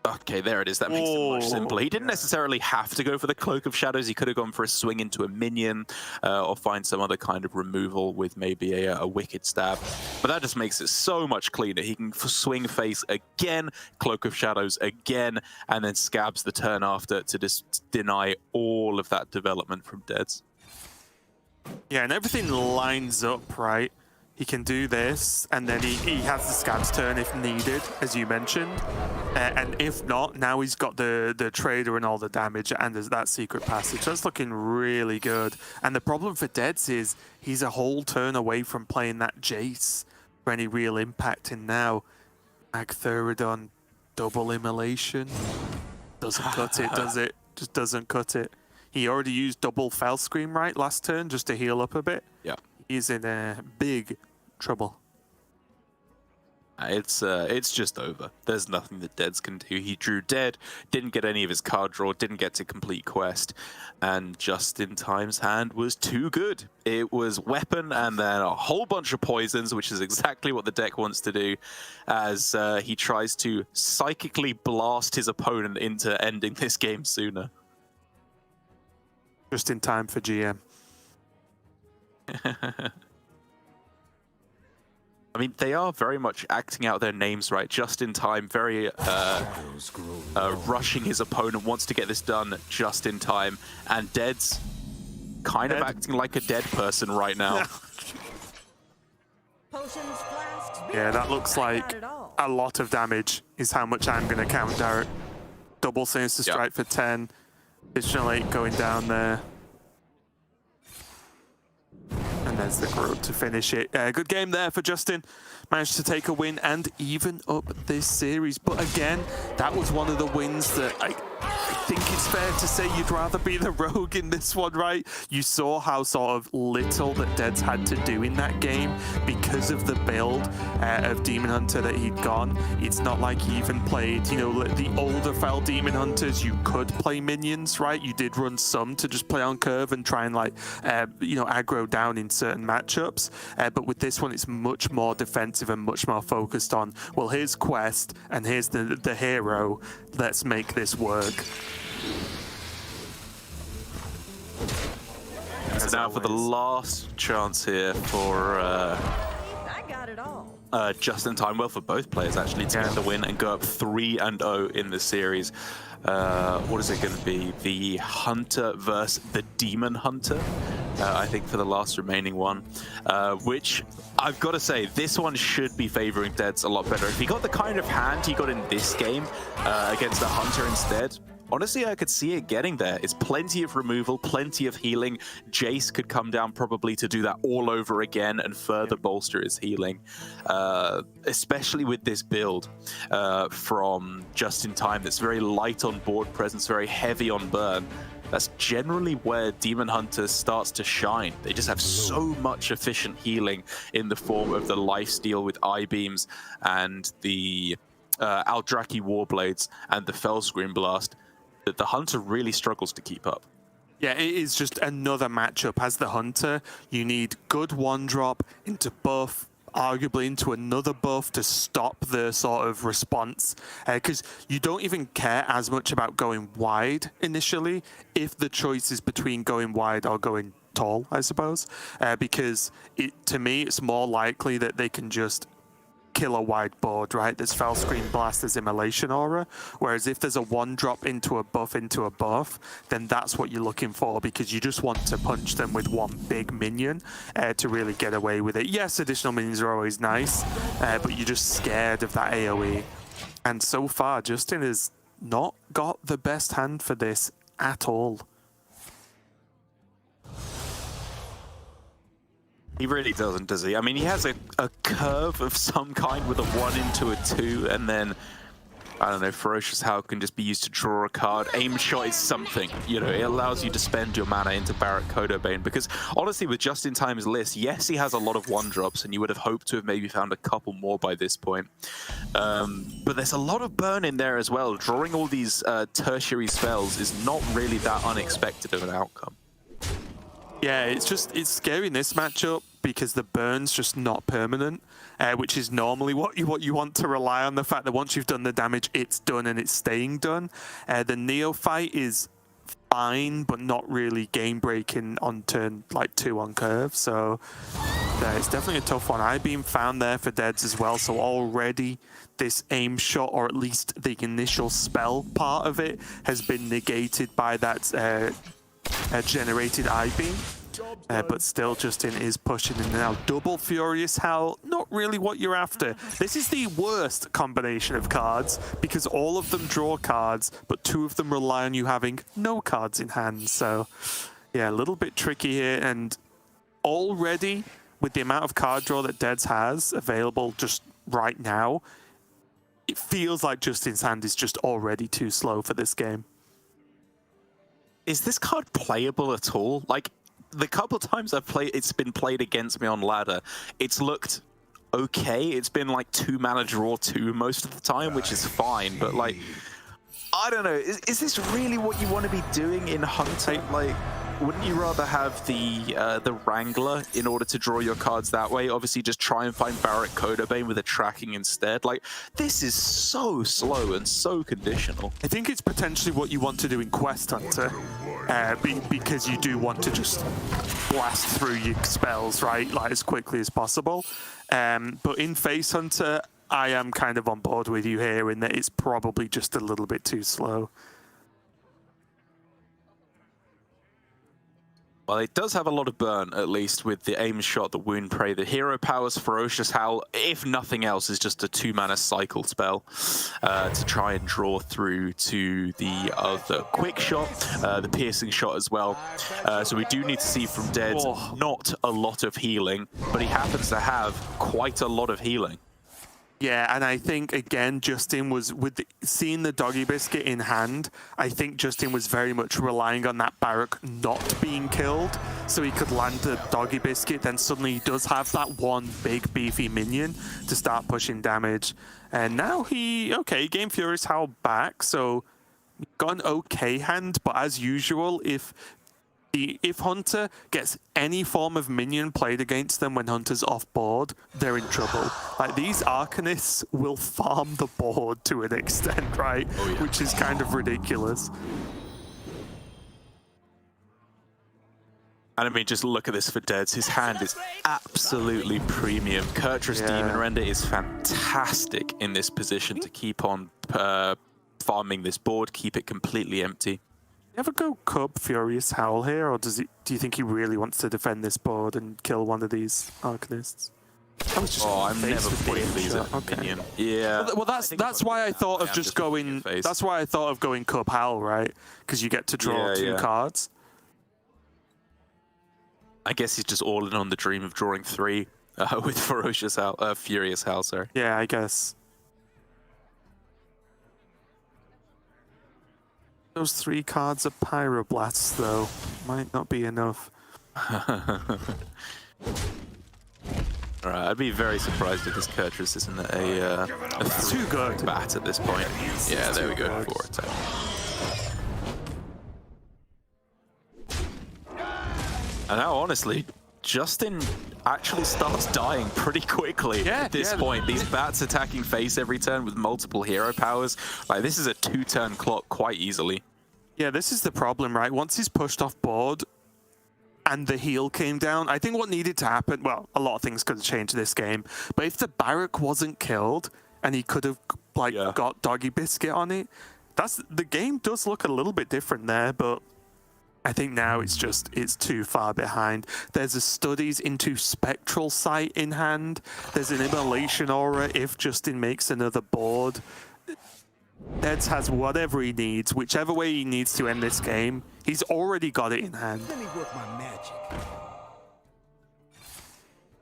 okay, there it is. That makes it much simpler. He didn't necessarily have to go for the Cloak of Shadows. He could have gone for a swing into a minion or find some other kind of removal with maybe a Wicked Stab. But that just makes it so much cleaner. He can swing face again, Cloak of Shadows again, and then Scabs the turn after to just deny all of that development from Deads. Yeah, and everything lines up, right? He can do this, and then he has the Scabs turn if needed, as you mentioned. And if not, now he's got the Trader and all the damage, and there's that Secret Passage. That's looking really good. And the problem for Deads is he's a whole turn away from playing that Jace for any real impact. And now Agtheridon, double immolation. Doesn't cut it, does it? Just doesn't cut it. He already used double Fell Scream right last turn just to heal up a bit. Yeah. He's in big trouble. It's just over. There's nothing that Deads can do. He drew dead, didn't get any of his card draw, didn't get to complete quest, and JustinTime's hand was too good. It was weapon and then a whole bunch of poisons, which is exactly what the deck wants to do, as he tries to psychically blast his opponent into ending this game sooner. Just in time for GM. I mean, they are very much acting out their names right. JustinTime, very rushing his opponent, wants to get this done just in time. And Dead's kind of acting like a dead person right now. Potions, flasks, Yeah, that looks I like got it all. a lot of damage is how much I'm going to count, Derek. Double Sinister Strike for 10. Additional 8 going down there. And there's the group to finish it. Good game there for Justin. Managed to take a win and even up this series. But again, that was one of the wins that I think it's fair to say you'd rather be the rogue in this one, right? You saw how sort of little that Deads had to do in that game because of the build of Demon Hunter that he'd gone. It's not like he even played, you know, the older Fell Demon Hunters. You could play minions, right? You did run some to just play on curve and try and like, you know, aggro down in certain matchups. But with this one, it's much more defensive and much more focused on, well, here's quest and here's the hero. Let's make this work. So now for the last chance here for I got it all. JustinTime, well, for both players actually, to get the win and go up 3-0 in the series. What is it going to be? The Hunter versus the Demon Hunter, I think, for the last remaining one. Which, I've got to say, this one should be favoring Deads a lot better. If he got the kind of hand he got in this game against the Hunter instead, honestly, I could see it getting there. It's plenty of removal, plenty of healing. Jace could come down probably to do that all over again and further bolster his healing, especially with this build from JustinTime that's very light on board presence, very heavy on burn. That's generally where Demon Hunter starts to shine. They just have so much efficient healing in the form of the lifesteal with I-beams and the Aldraki Warblades and the Fell Scream Blast, that the Hunter really struggles to keep up. Yeah, it is just another matchup. As the Hunter, you need good one drop into buff, arguably into another buff to stop the sort of response. Because you don't even care as much about going wide initially if the choice is between going wide or going tall, I suppose. Because to me, it's more likely that they can just kill a wide board, right? There's Fell Scream Blast, there's Immolation Aura. Whereas if there's a one drop into a buff, then that's what you're looking for, because you just want to punch them with one big minion to really get away with it. Yes, additional minions are always nice, but you're just scared of that AoE. And so far, Justin has not got the best hand for this at all. He really doesn't, does he? I mean, he has a curve of some kind with a 1 into a 2, and then, I don't know, Ferocious Howl can just be used to draw a card. Aim Shot is something, you know, it allows you to spend your mana into Barret Kodobane, because honestly, with JustinTime's list, yes, he has a lot of one-drops, and you would have hoped to have maybe found a couple more by this point. But there's a lot of burn in there as well. Drawing all these tertiary spells is not really that unexpected of an outcome. Yeah, it's scary in this matchup because the burn's just not permanent, which is normally what you want to rely on, the fact that once you've done the damage, it's done and it's staying done. The Neophyte is fine, but not really game-breaking on turn like 2 on curve, so it's definitely a tough one. I-Beam found there for Deads as well, so already this aim shot, or at least the initial spell part of it, has been negated by that generated I-Beam, but still Justin is pushing in now. Double Furious Howl, not really what you're after. This is the worst combination of cards because all of them draw cards, but 2 of them rely on you having no cards in hand. So yeah, a little bit tricky here, and already with the amount of card draw that Deads has available just right now, it feels like Justin's hand is just already too slow for this game. Is this card playable at all? Like, the couple times I've played, it's been played against me on ladder, it's looked okay. It's been like 2-mana draw 2 most of the time, which is fine, but like, I don't know, is this really what you want to be doing in Hunter? Like, wouldn't you rather have the Wrangler in order to draw your cards that way? Obviously, just try and find Barrack Codabane with a tracking instead. Like, this is so slow and so conditional. I think it's potentially what you want to do in Quest Hunter, because you do want to just blast through your spells, right, like as quickly as possible. But in Face Hunter, I am kind of on board with you here in that it's probably just a little bit too slow. Well, it does have a lot of burn, at least, with the aim shot, the wound prey. The hero powers Ferocious Howl, if nothing else, is just a 2-mana cycle spell to try and draw through to the other quick shot, the piercing shot as well. So we do need to see from Dead not a lot of healing, but he happens to have quite a lot of healing. Yeah, and I think, again, Justin was, seeing the Doggy Biscuit in hand, I think Justin was very much relying on that Barrack not being killed, so he could land the Doggy Biscuit, then suddenly he does have that one big beefy minion to start pushing damage. And now he gained Furious Howl back, so got an okay hand, but as usual, if Hunter gets any form of minion played against them when Hunter's off board, they're in trouble. Like, these Arcanists will farm the board to an extent, right? Oh, yeah. Which is kind of ridiculous. And I mean, just look at this for Deads. His hand is absolutely premium. Kurtrus Demon Render is fantastic in this position to keep on farming this board, keep it completely empty. You ever go Cub Furious Howl here, or do you think he really wants to defend this board and kill one of these Arcanists? I'm never putting these at minion. Yeah. Well, that's why I thought of just going. That's why I thought of going Cub Howl, right? Because you get to draw 2 cards. I guess he's just all in on the dream of drawing 3 with Furious Howl. Sorry. Yeah, I guess. Those 3 cards of Pyroblasts, though, might not be enough. Alright, I'd be very surprised if this Kurtrus isn't a too good bat at this point. Yeah, there we go. 4 attack. And now, honestly, Justin actually starts dying pretty quickly at this point. These bats attacking face every turn with multiple hero powers. Like, this is a 2-turn clock quite easily. Yeah, this is the problem, right? Once he's pushed off board and the heal came down, I think what needed to happen, well, a lot of things could have changed this game, but if the Barrack wasn't killed and he could have got Doggy Biscuit on it, the game does look a little bit different there, but I think now it's too far behind. There's a Studies into Spectral Sight in hand. There's an Immolation Aura if Justin makes another board. Deads has whatever he needs, whichever way he needs to end this game. He's already got it in hand. Let me work my magic.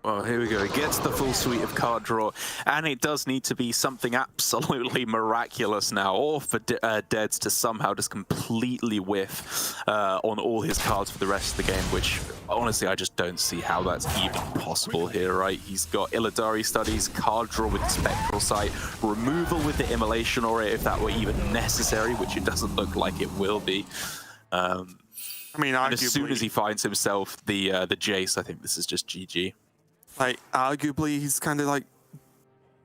Well, here we go. It gets the full suite of card draw, and it does need to be something absolutely miraculous now, or for Deads to somehow just completely whiff on all his cards for the rest of the game, which, honestly, I just don't see how that's even possible here, right? He's got Illidari Studies, card draw with Spectral Sight, removal with the Immolation Aura if that were even necessary, which it doesn't look like it will be. I mean, arguably, as soon as he finds himself the Jace, I think this is just GG. Like, arguably, he's kind of like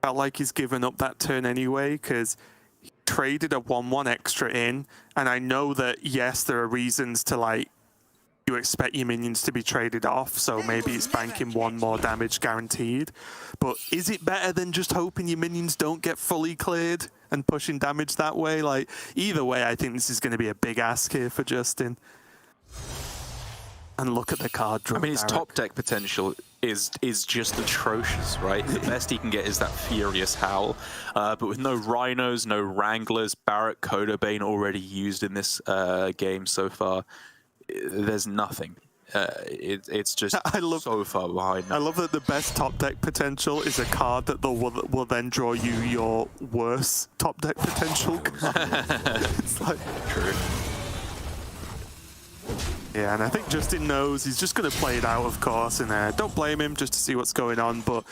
felt like he's given up that turn anyway, because he traded a 1/1 extra in, and I know that, yes, there are reasons to, like, you expect your minions to be traded off, so maybe it's banking 1 more damage guaranteed, but is it better than just hoping your minions don't get fully cleared and pushing damage that way? Like, either way, I think this is going to be a big ask here for Justin. And look at the card draw. I mean, his top deck potential is just atrocious, right? The best he can get is that Furious Howl, but with no Rhinos, no Wranglers, Barrack Codabane already used in this game so far, there's nothing. it's just I love, so far behind. I love that the best top deck potential is a card that will then draw you your worst top deck potential. It's like True. Yeah, and I think Justin knows he's just going to play it out, of course, and don't blame him just to see what's going on, but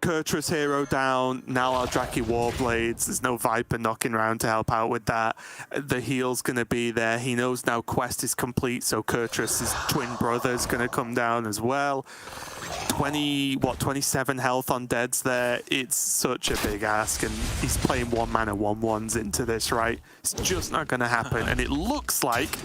Kurtra's hero down, now our Draki Warblades, there's no Viper knocking around to help out with that. The heal's going to be there. He knows now quest is complete, so Kurtra's twin brother is going to come down as well. 27 health on Deads there. It's such a big ask, and he's playing 1-mana 1/1s into this, right? It's just not going to happen, and it looks like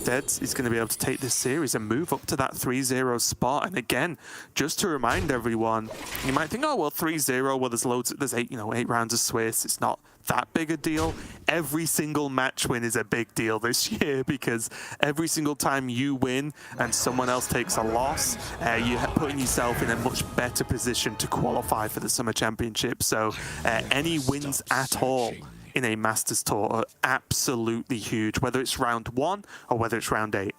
Deads is going to be able to take this series and move up to that 3-0 spot. And again, just to remind everyone, you might think, oh well, 3-0, well there's 8 rounds of Swiss, it's not that big a deal. Every single match win is a big deal this year, because every single time you win and someone else takes a loss, you're putting yourself in a much better position to qualify for the Summer Championship. So any wins at all in a Masters Tour are absolutely huge, whether it's round 1 or whether it's round 8.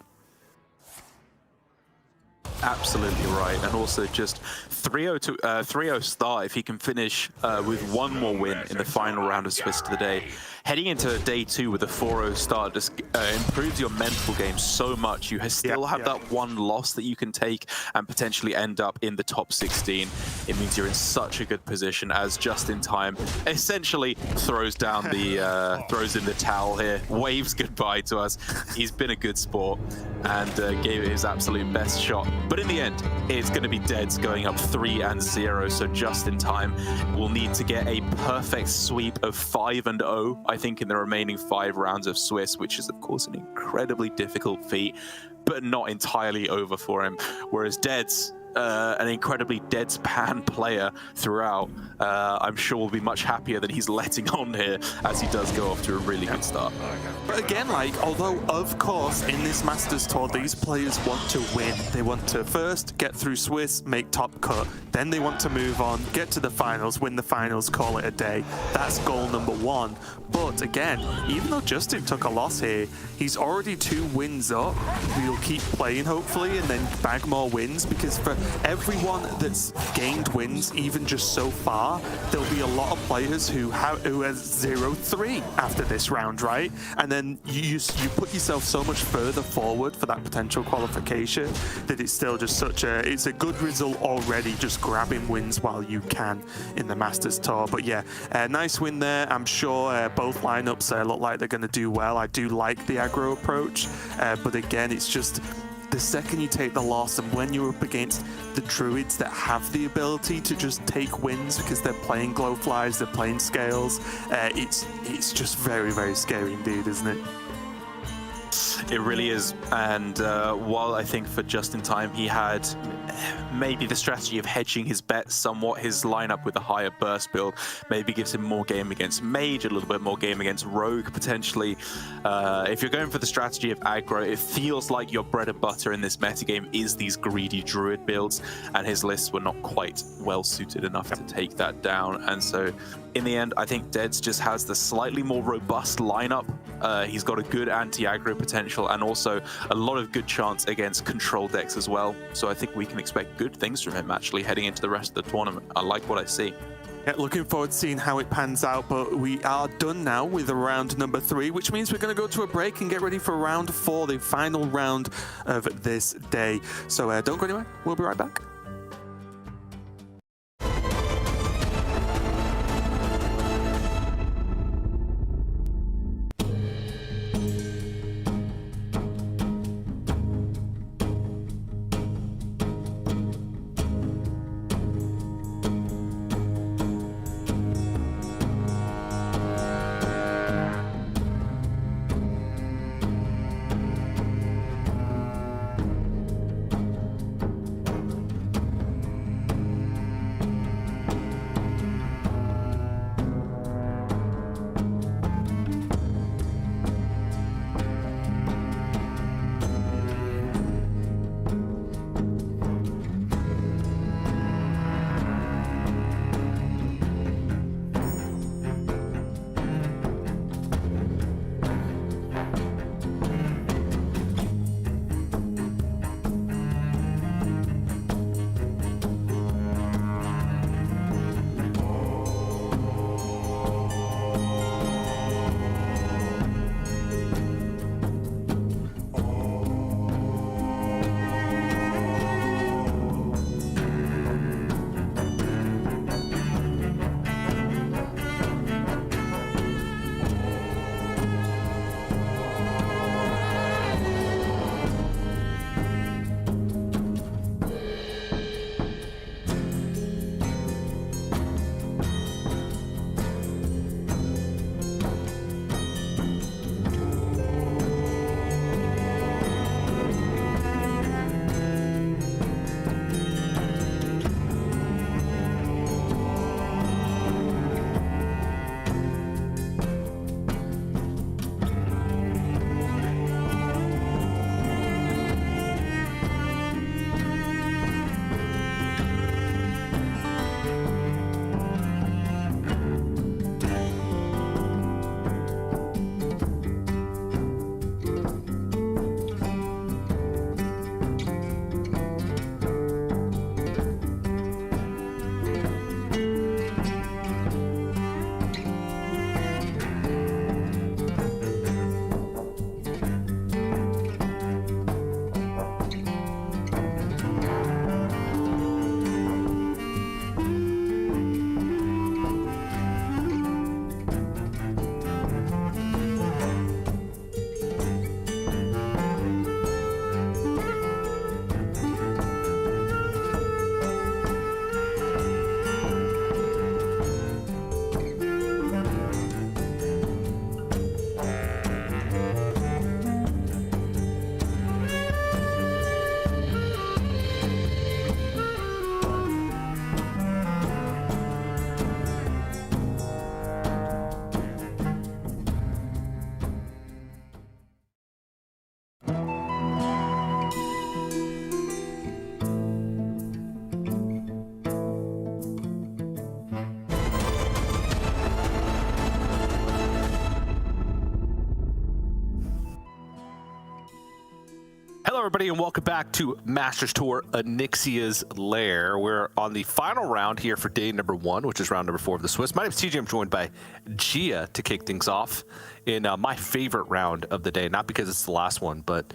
Absolutely right, and also just 3-0 start if he can finish with one more win in the final round of Swiss to the day. Heading into day 2 with a 4-0 start just improves your mental game so much. You still have that one loss that you can take and potentially end up in the top 16. It means you're in such a good position as JustinTime essentially throws in the towel here, waves goodbye to us. He's been a good sport and gave it his absolute best shot. But in the end, it's going to be Deads going up 3-0, so JustinTime will need to get a perfect sweep of 5-0, I think, in the remaining 5 rounds of Swiss, which is, of course, an incredibly difficult feat, but not entirely over for him. Whereas Deads, an incredibly deadpan player throughout, I'm sure will be much happier that he's letting on here as he does go off to a really good start. But again, although of course in this Masters Tour these players want to win, they want to first get through Swiss, make top cut, then they want to move on, get to the finals, win the finals, call it a day. That's goal number 1. But again, even though Justin took a loss here, he's already 2 wins up. We'll keep playing hopefully and then bag more wins, because for everyone that's gained wins, even just so far, there'll be a lot of players who has 0-3 after this round, right? And then you put yourself so much further forward for that potential qualification that it's still just it's a good result already, just grabbing wins while you can in the Masters Tour. But yeah, nice win there. I'm sure both lineups look like they're going to do well. I do like the aggro approach, but again, it's just the second you take the loss, and when you're up against the Druids that have the ability to just take wins because they're playing Glowflies, they're playing Scales, it's just very, very scary indeed, isn't it? It really is, and while I think for JustinTime he had maybe the strategy of hedging his bets somewhat, his lineup with a higher burst build maybe gives him more game against Mage, a little bit more game against Rogue potentially. If you're going for the strategy of aggro, it feels like your bread and butter in this metagame is these greedy Druid builds, and his lists were not quite well suited enough to take that down. And so in the end, I think Deads just has the slightly more robust lineup. He's got a good anti-aggro potential and also a lot of good chance against control decks as well. So I think we can expect good things from him actually heading into the rest of the tournament. I like what I see. Yeah, looking forward to seeing how it pans out, but we are done now with round number 3, which means we're going to go to a break and get ready for round 4, the final round of this day. So don't go anywhere. We'll be right back. everybody, and welcome back to Masters Tour Onyxia's Lair. We're on the final round here for day number 1, which is round number 4 of the Swiss. My name is TJ. I'm joined by Gia to kick things off in my favorite round of the day. Not because it's the last one, but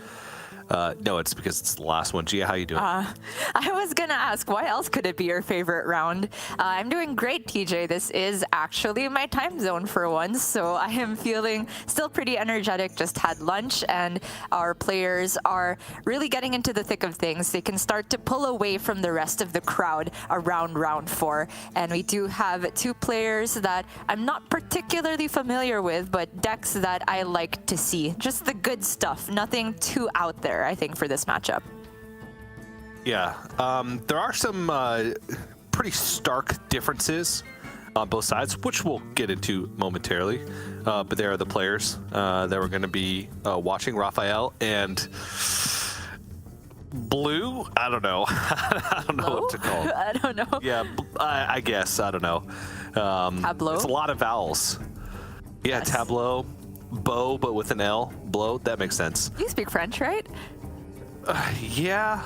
no, it's because it's the last one. Gia, how you doing? I was gonna ask, why else could it be your favorite round? I'm doing great, TJ. This is actually my time zone for once, so I am feeling still pretty energetic. Just had lunch, and our players are really getting into the thick of things. They can start to pull away from the rest of the crowd around round 4, and we do have 2 players that I'm not particularly familiar with, but decks that I like to see. Just the good stuff, nothing too out there, I think, for this matchup. Yeah, there are some pretty stark differences on both sides, which we'll get into momentarily. But there are the players that we're going to be watching, RaFaEl and Blue. I don't know. I don't know what to call it. I don't know. Yeah, I guess. I don't know. Tableau? It's a lot of vowels. Yeah, Yes. Tableau. Bow, but with an L. Blow. That makes sense. You speak French, right? Yeah.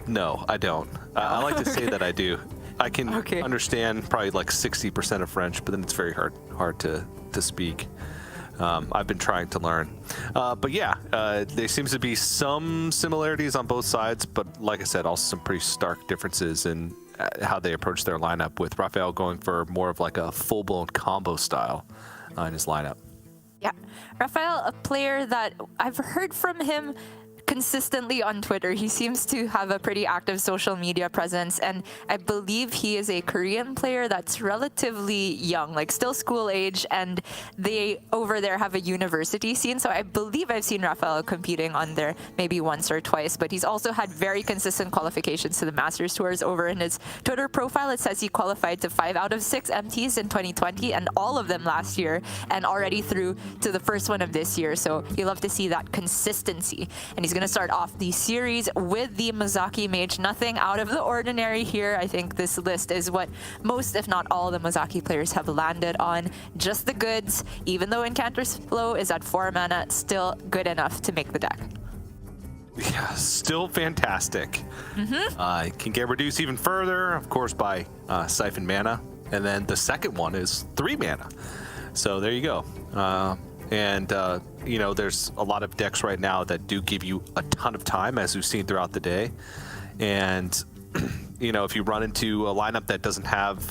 No, I don't. I like to say that I do. I can understand probably like 60% of French, but then it's very hard to speak. I've been trying to learn. But yeah, there seems to be some similarities on both sides, but like I said, also some pretty stark differences in how they approach their lineup, with RaFaEl going for more of like a full-blown combo style in his lineup. Yeah, RaFaEl, a player that I've heard from him consistently on Twitter. He seems to have a pretty active social media presence, and I believe he is a Korean player that's relatively young, like still school age, and they over there have a university scene, so I believe I've seen RaFaEl competing on there maybe once or twice, but he's also had very consistent qualifications to the Masters Tours. Over in his Twitter profile, it says he qualified to 5 out of 6 MTs in 2020, and all of them last year, and already through to the first one of this year, so you love to see that consistency. And he's going to start off the series with the Mozaki Mage. Nothing out of the ordinary here. I think this list is what most, if not all, the Mozaki players have landed on. Just the goods. Even though LFBleau is at 4 mana, still good enough to make the deck. Yeah, still fantastic. Can get reduced even further, of course, by Siphon Mana. And then the second one is 3 mana. So there you go. You know, there's a lot of decks right now that do give you a ton of time, as we've seen throughout the day. And, you know, if you run into a lineup that doesn't have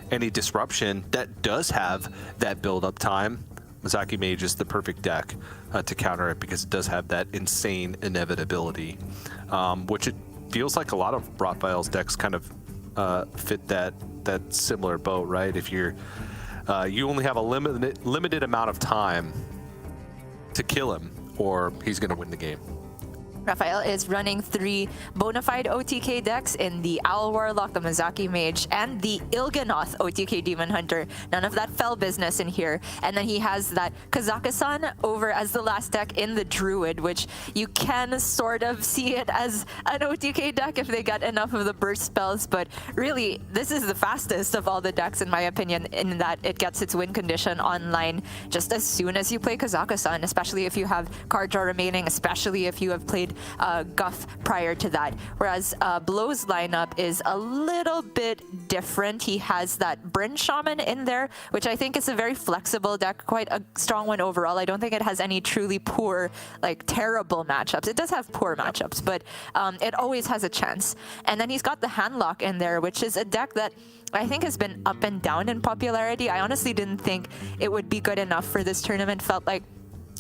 any disruption, that does have that build-up time, Mozaki Mage is the perfect deck to counter it, because it does have that insane inevitability, which it feels like a lot of RaFaEl's decks kind of fit that similar boat, right? If you're you only have a limited amount of time to kill him, or he's going to win the game. RaFaEl is running 3 bona fide OTK decks in the Owl Warlock, the Mozaki Mage, and the Il'gynoth OTK Demon Hunter. None of that fell business in here. And then he has that Kazakhstan over as the last deck in the Druid, which you can sort of see it as an OTK deck if they get enough of the burst spells. But really, this is the fastest of all the decks, in my opinion, in that it gets its win condition online just as soon as you play Kazakhstan, especially if you have card draw remaining, especially if you have played Guff prior to that. Whereas Blow's lineup is a little bit different. He has that Bryn Shaman in there, which I think is a very flexible deck, quite a strong one overall. I don't think it has any truly poor, like terrible matchups. It does have poor matchups, but it always has a chance. And then he's got the Handlock in there, which is a deck that I think has been up and down in popularity. I honestly didn't think it would be good enough for this tournament. Felt like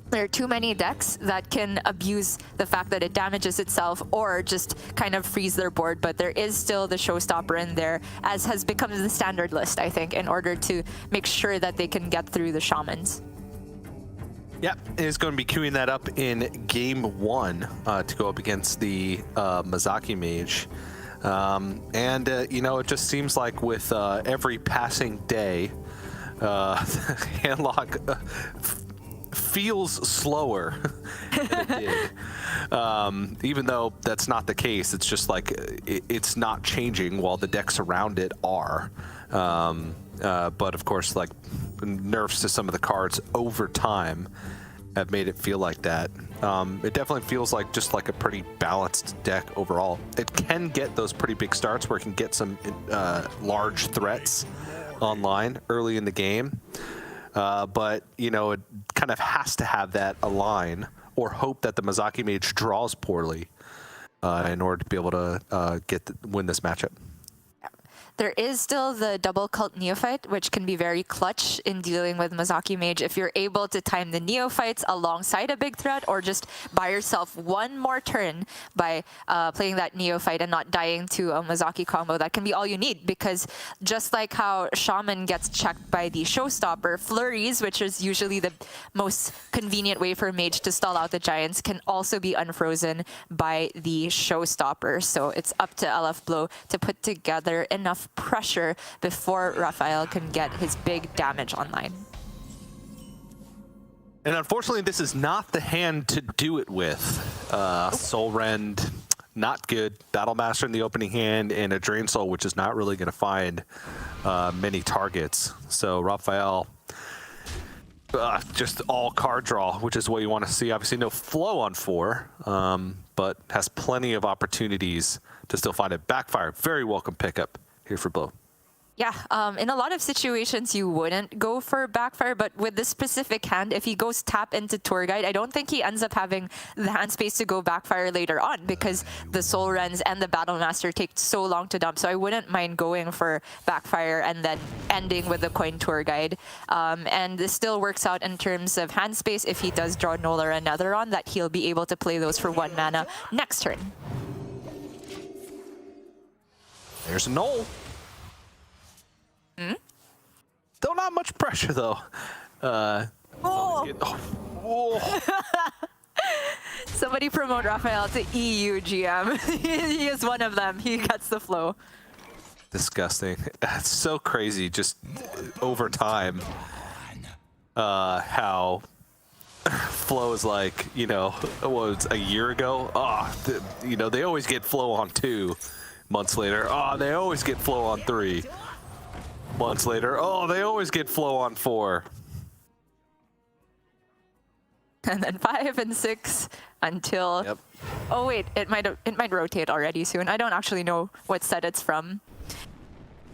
there are too many decks that can abuse the fact that it damages itself or just kind of freeze their board, but there is still the showstopper in there, as has become the standard list, I think, in order to make sure that they can get through the Shamans. Yep, is going to be queuing that up in game 1 to go up against the Mozaki Mage. You know, it just seems like with every passing day, Handlock feels slower than it did. Even though that's not the case, it's just like it's not changing while the decks around it are. But of course, like nerfs to some of the cards over time have made it feel like that. It definitely feels like just like a pretty balanced deck overall. It can get those pretty big starts where it can get some large threats online early in the game. But, you know, it kind of has to have that align or hope that the Mozaki Mage draws poorly in order to be able to win this matchup. There is still the double cult neophyte, which can be very clutch in dealing with Mozaki Mage if you're able to time the neophytes alongside a big threat, or just buy yourself one more turn by playing that neophyte and not dying to a Mozaki combo. That can be all you need, because just like how Shaman gets checked by the Showstopper, flurries, which is usually the most convenient way for Mage to stall out the Giants, can also be unfrozen by the Showstopper. So it's up to LFBleau to put together enough pressure before RaFaEl can get his big damage online. And unfortunately, this is not the hand to do it with. Soul Rend, not good. Battle Master in the opening hand, and a Drain Soul, which is not really going to find many targets. So RaFaEl, just all card draw, which is what you want to see. Obviously, no flow on 4, but has plenty of opportunities to still find it. Backfire, very welcome pickup here for Blow. Yeah, in a lot of situations you wouldn't go for Backfire, but with this specific hand, if he goes tap into Tour Guide, I don't think he ends up having the hand space to go Backfire later on, because the Soul Rends and the Battle Master take so long to dump. So I wouldn't mind going for Backfire and then ending with the Coin Tour Guide. And this still works out in terms of hand space if he does draw Null or another on, that he'll be able to play those for 1 mana next turn. There's a Null. Still not much pressure, though. Somebody promote RaFaEl to EU GM. He is one of them. He gets the flow. Disgusting. It's so crazy, just over time, how flow is like, you know, was a year ago. You know, they always get flow on 2. Months later, they always get flow on 3. Months later, they always get flow on 4. And then 5 and 6 until... Yep. Oh wait, it might rotate already soon. I don't actually know what set it's from.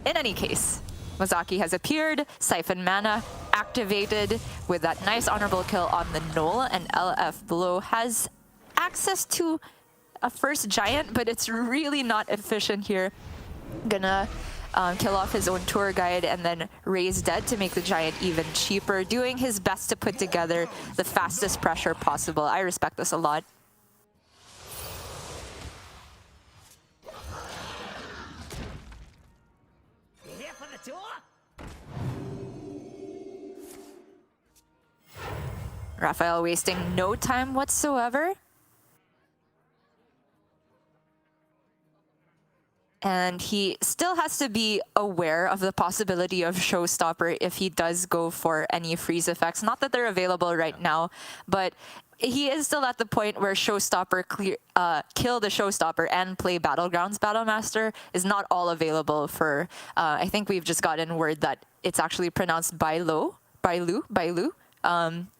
In any case, Mozaki has appeared, Siphon Mana activated with that nice honorable kill on the Null, and LFBleau has access to a first Giant, but it's really not efficient here. Gonna kill off his own Tour Guide and then raise Dead to make the Giant even cheaper, doing his best to put together the fastest pressure possible. I respect this a lot. Here for the tour? RaFaEl wasting no time whatsoever. And he still has to be aware of the possibility of Showstopper if he does go for any freeze effects. Not that they're available right now, but he is still at the point where Showstopper kill the Showstopper and play Battlegrounds Battlemaster is not all available for, I think we've just gotten word that it's actually pronounced Bailu.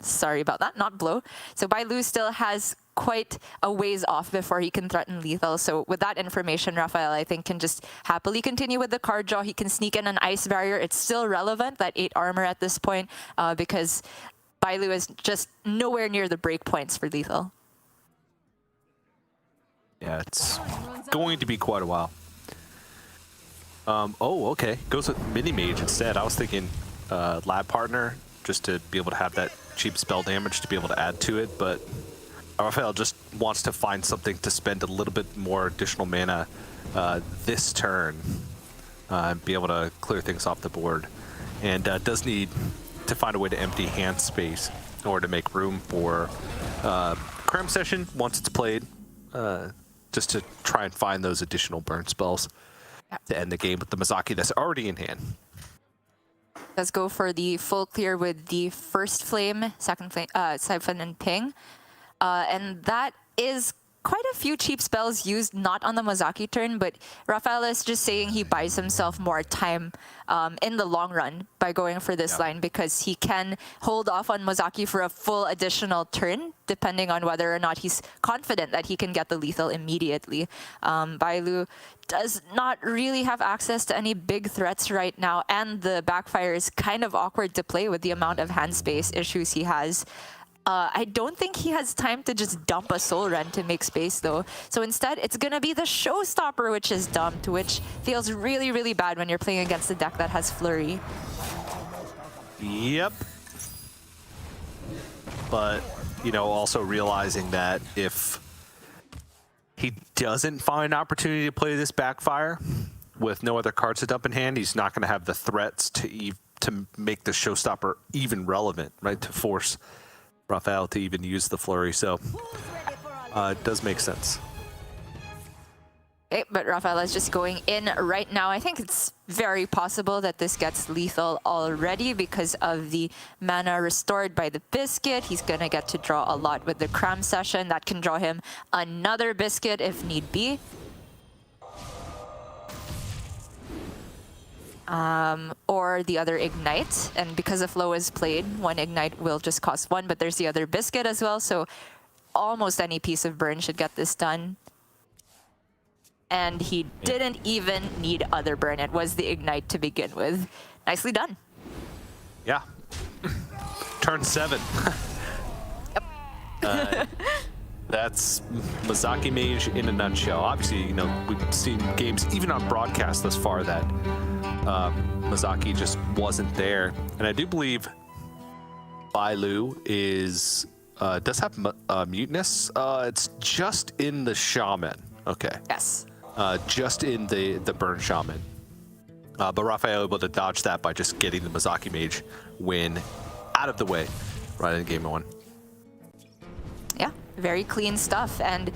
Sorry about that, not Blow. So Bailu still has quite a ways off before he can threaten lethal. So with that information, RaFaEl, I think, can just happily continue with the card draw. He can sneak in an Ice Barrier. It's still relevant, that 8 armor at this point, because Bailu is just nowhere near the break points for lethal. Yeah, it's going to be quite a while. Okay. Goes with Mini Mage instead. I was thinking Lab Partner, just to be able to have that cheap spell damage to be able to add to it, but RaFaEl just wants to find something to spend a little bit more additional mana this turn and be able to clear things off the board, and does need to find a way to empty hand space in order to make room for Cram Session once it's played, just to try and find those additional burn spells to end the game with the Mozaki that's already in hand. Let's go for the full clear with the first flame, second flame, Siphon and Ping. And that is quite a few cheap spells used not on the Mozaki turn, but RaFaEl is just saying he buys himself more time in the long run by going for this line, because he can hold off on Mozaki for a full additional turn, depending on whether or not he's confident that he can get the lethal immediately. BruTo does not really have access to any big threats right now, and the backfire is kind of awkward to play with the amount of hand space issues he has. I don't think he has time to just dump a Soul Rend to make space, though. So instead, it's going to be the Showstopper which is dumped, which feels really, really bad when you're playing against a deck that has Flurry. Yep. But, you know, also realizing that if he doesn't find an opportunity to play this backfire with no other cards to dump in hand, he's not going to have the threats to make the Showstopper even relevant, right? To force RaFaEl to even use the Flurry, so it does make sense. Okay, but RaFaEl is just going in right now. I think it's very possible that this gets lethal already because of the mana restored by the Biscuit. He's going to get to draw a lot with the Cram Session. That can draw him another Biscuit if need be. Or the other Ignite, and because a Flow is played, one Ignite will just cost one, but there's the other Biscuit as well, so almost any piece of burn should get this done. And he didn't even need other burn, it was the Ignite to begin with. Nicely done. Yeah. Turn 7. Yep. That's Mozaki Mage in a nutshell. Obviously, you know, we've seen games, even on broadcast thus far, that Mozaki just wasn't there. And I do believe BruTo is does have Mutinous. It's just in the Shaman. Okay. Yes. Just in the Burn Shaman. But RaFaEl able to dodge that by just getting the Mozaki Mage win out of the way right in game 1. Yeah, very clean stuff. And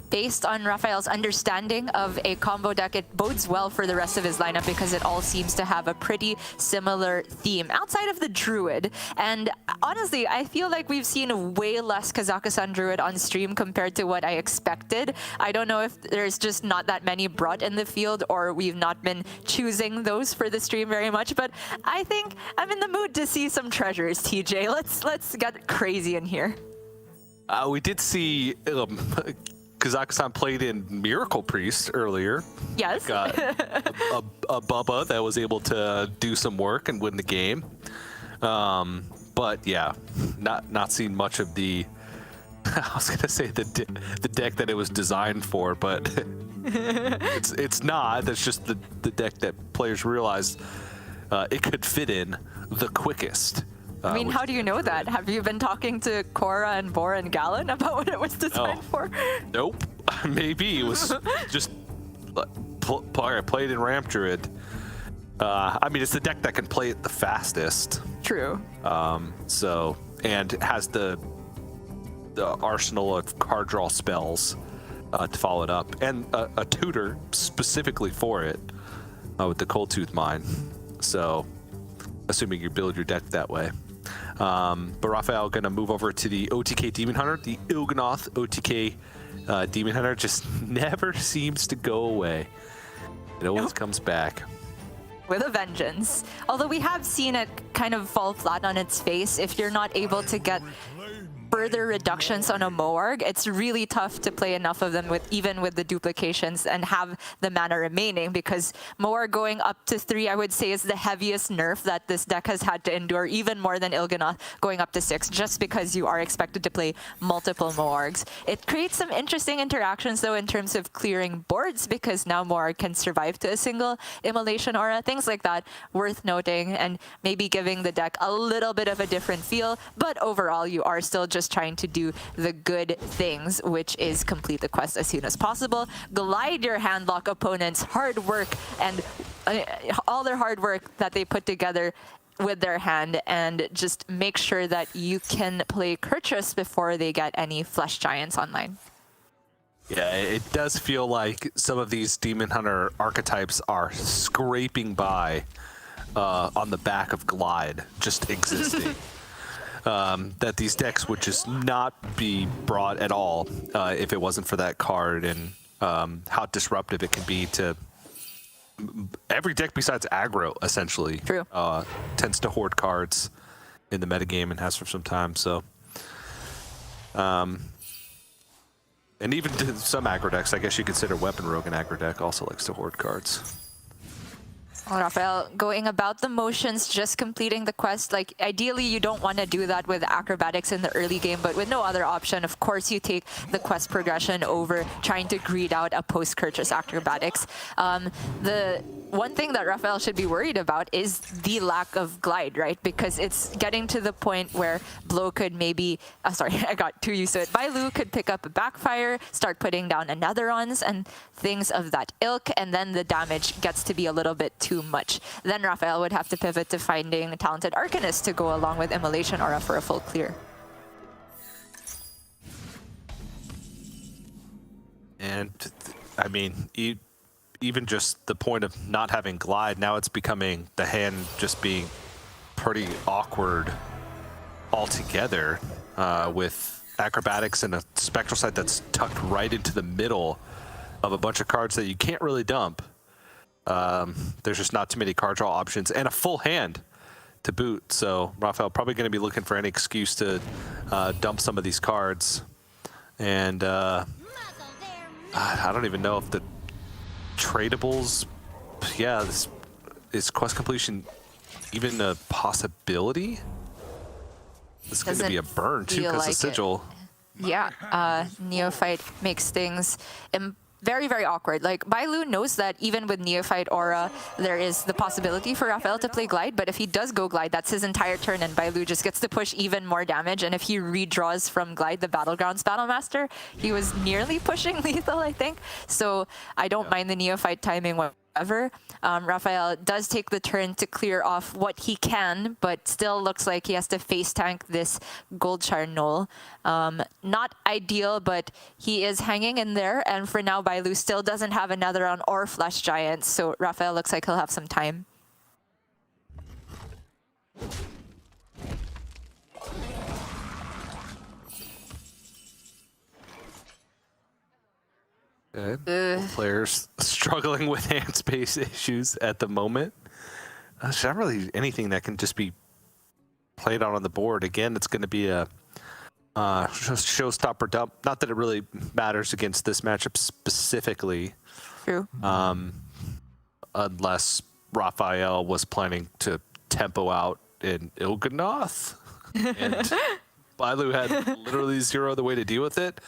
based on RaFaEl's understanding of a combo deck, it bodes well for the rest of his lineup because it all seems to have a pretty similar theme outside of the Druid. And honestly, I feel like we've seen way less Kazakhstan Druid on stream compared to what I expected. I don't know if there's just not that many brought in the field or we've not been choosing those for the stream very much, but I think I'm in the mood to see some treasures, TJ. Let's get crazy in here. We did see Kazakhstan played in Miracle Priest earlier. Yes. Got a Bubba that was able to do some work and win the game. But yeah, not seeing much of the. I was gonna say the deck that it was designed for, but it's not. That's just the deck that players realized it could fit in the quickest. I mean, how do you know that? Have you been talking to Cora and Bor and Gallon about what it was designed for? Nope. Maybe it was just played in Ramp Druid. I mean, it's the deck that can play it the fastest. True. So, and has the arsenal of card draw spells to follow it up, and a tutor specifically for it with the Cold Tooth Mine. So, assuming you build your deck that way. But RaFaEl gonna move over to the OTK Demon Hunter. The Il'gynoth OTK Demon Hunter just never seems to go away. It always comes back. With a vengeance. Although we have seen it kind of fall flat on its face. If you're not able to get further reductions on a Moarg, it's really tough to play enough of them even with the duplications and have the mana remaining, because Moarg going up to 3, I would say, is the heaviest nerf that this deck has had to endure, even more than Il'gynoth going up to 6, just because you are expected to play multiple Moargs. It creates some interesting interactions though in terms of clearing boards, because now Moarg can survive to a single Immolation Aura, things like that, worth noting, and maybe giving the deck a little bit of a different feel, but overall you are still just trying to do the good things, which is complete the quest as soon as possible, glide your handlock opponents' hard work and all their hard work that they put together with their hand, and just make sure that you can play Kurtrus before they get any Flesh Giants online. Yeah, it does feel like some of these Demon Hunter archetypes are scraping by on the back of Glide, just existing. that these decks would just not be brought at all if it wasn't for that card, and how disruptive it can be to every deck besides aggro, essentially. True. Tends to hoard cards in the metagame and has for some time, so. And even to some aggro decks, I guess you consider Weapon Rogue an aggro deck, also likes to hoard cards. Well, RaFaEl, going about the motions, just completing the quest. Like, ideally, you don't want to do that with acrobatics in the early game, but with no other option, of course, you take the quest progression over trying to greed out a post-purchase acrobatics. The one thing that RaFaEl should be worried about is the lack of glide, right? Because it's getting to the point where Blow could maybe, sorry, I got too used to it. Bailu could pick up a backfire, start putting down anotherons and things of that ilk, and then the damage gets to be a little bit too much. Then RaFaEl would have to pivot to finding a talented Arcanist to go along with Immolation Aura for a full clear. And, I mean, even just the point of not having glide, now it's becoming the hand just being pretty awkward altogether, with acrobatics and a spectral sight that's tucked right into the middle of a bunch of cards that you can't really dump. There's just not too many card draw options and a full hand to boot, so RaFaEl probably going to be looking for any excuse to dump some of these cards. And I don't even know if the tradables, yeah, is quest completion even a possibility? This is going to be a burn too, because the sigil. Yeah, Neophyte makes things very, very awkward. Like, Bailu knows that even with Neophyte Aura, there is the possibility for RaFaEl to play Glide, but if he does go Glide, that's his entire turn, and Bailu just gets to push even more damage, and if he redraws from Glide the Battlegrounds Battlemaster, he was nearly pushing lethal, I think. So I don't mind the Neophyte timing whatsoever. RaFaEl does take the turn to clear off what he can, but still looks like he has to face tank this Goldshire Knoll. Not ideal, but he is hanging in there, and for now Bailu still doesn't have another on or Flesh Giant, so RaFaEl looks like he'll have some time. Players struggling with hand space issues at the moment. There's not really anything that can just be played out on the board. Again, it's going to be a showstopper dump. Not that it really matters against this matchup specifically. True. Unless RaFaEl was planning to tempo out in Il'gynoth. And Bailu had literally zero other way to deal with it.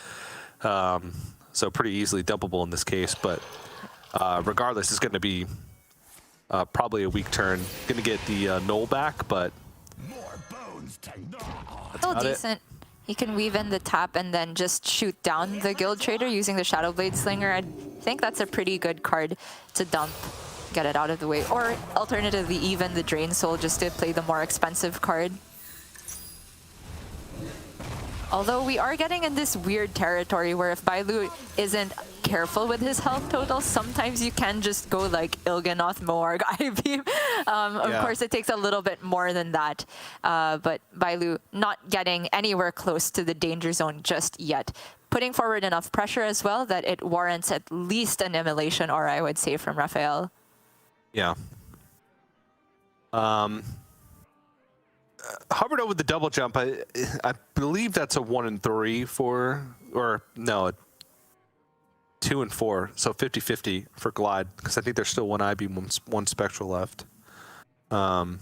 So pretty easily dumpable in this case, but regardless, it's going to be probably a weak turn. Going to get the Knoll back, but still decent. He can weave in the tap and then just shoot down the Guild Trader using the Shadowblade Slinger. I think that's a pretty good card to dump, get it out of the way. Or alternatively, even the Drain Soul just to play the more expensive card. Although we are getting in this weird territory where if Bailu isn't careful with his health total, sometimes you can just go like Il'gynoth, Moarg, I-Beam. Of course, it takes a little bit more than that. But Bailu not getting anywhere close to the danger zone just yet. Putting forward enough pressure as well that it warrants at least an Immolation Aura, I would say, from RaFaEl. Yeah. Hovered over the double jump. I believe that's a 1 and 3 for, or no, 2 and 4. So 50-50 for Glide, because I think there's still one I-Beam, one Spectral left. Oh,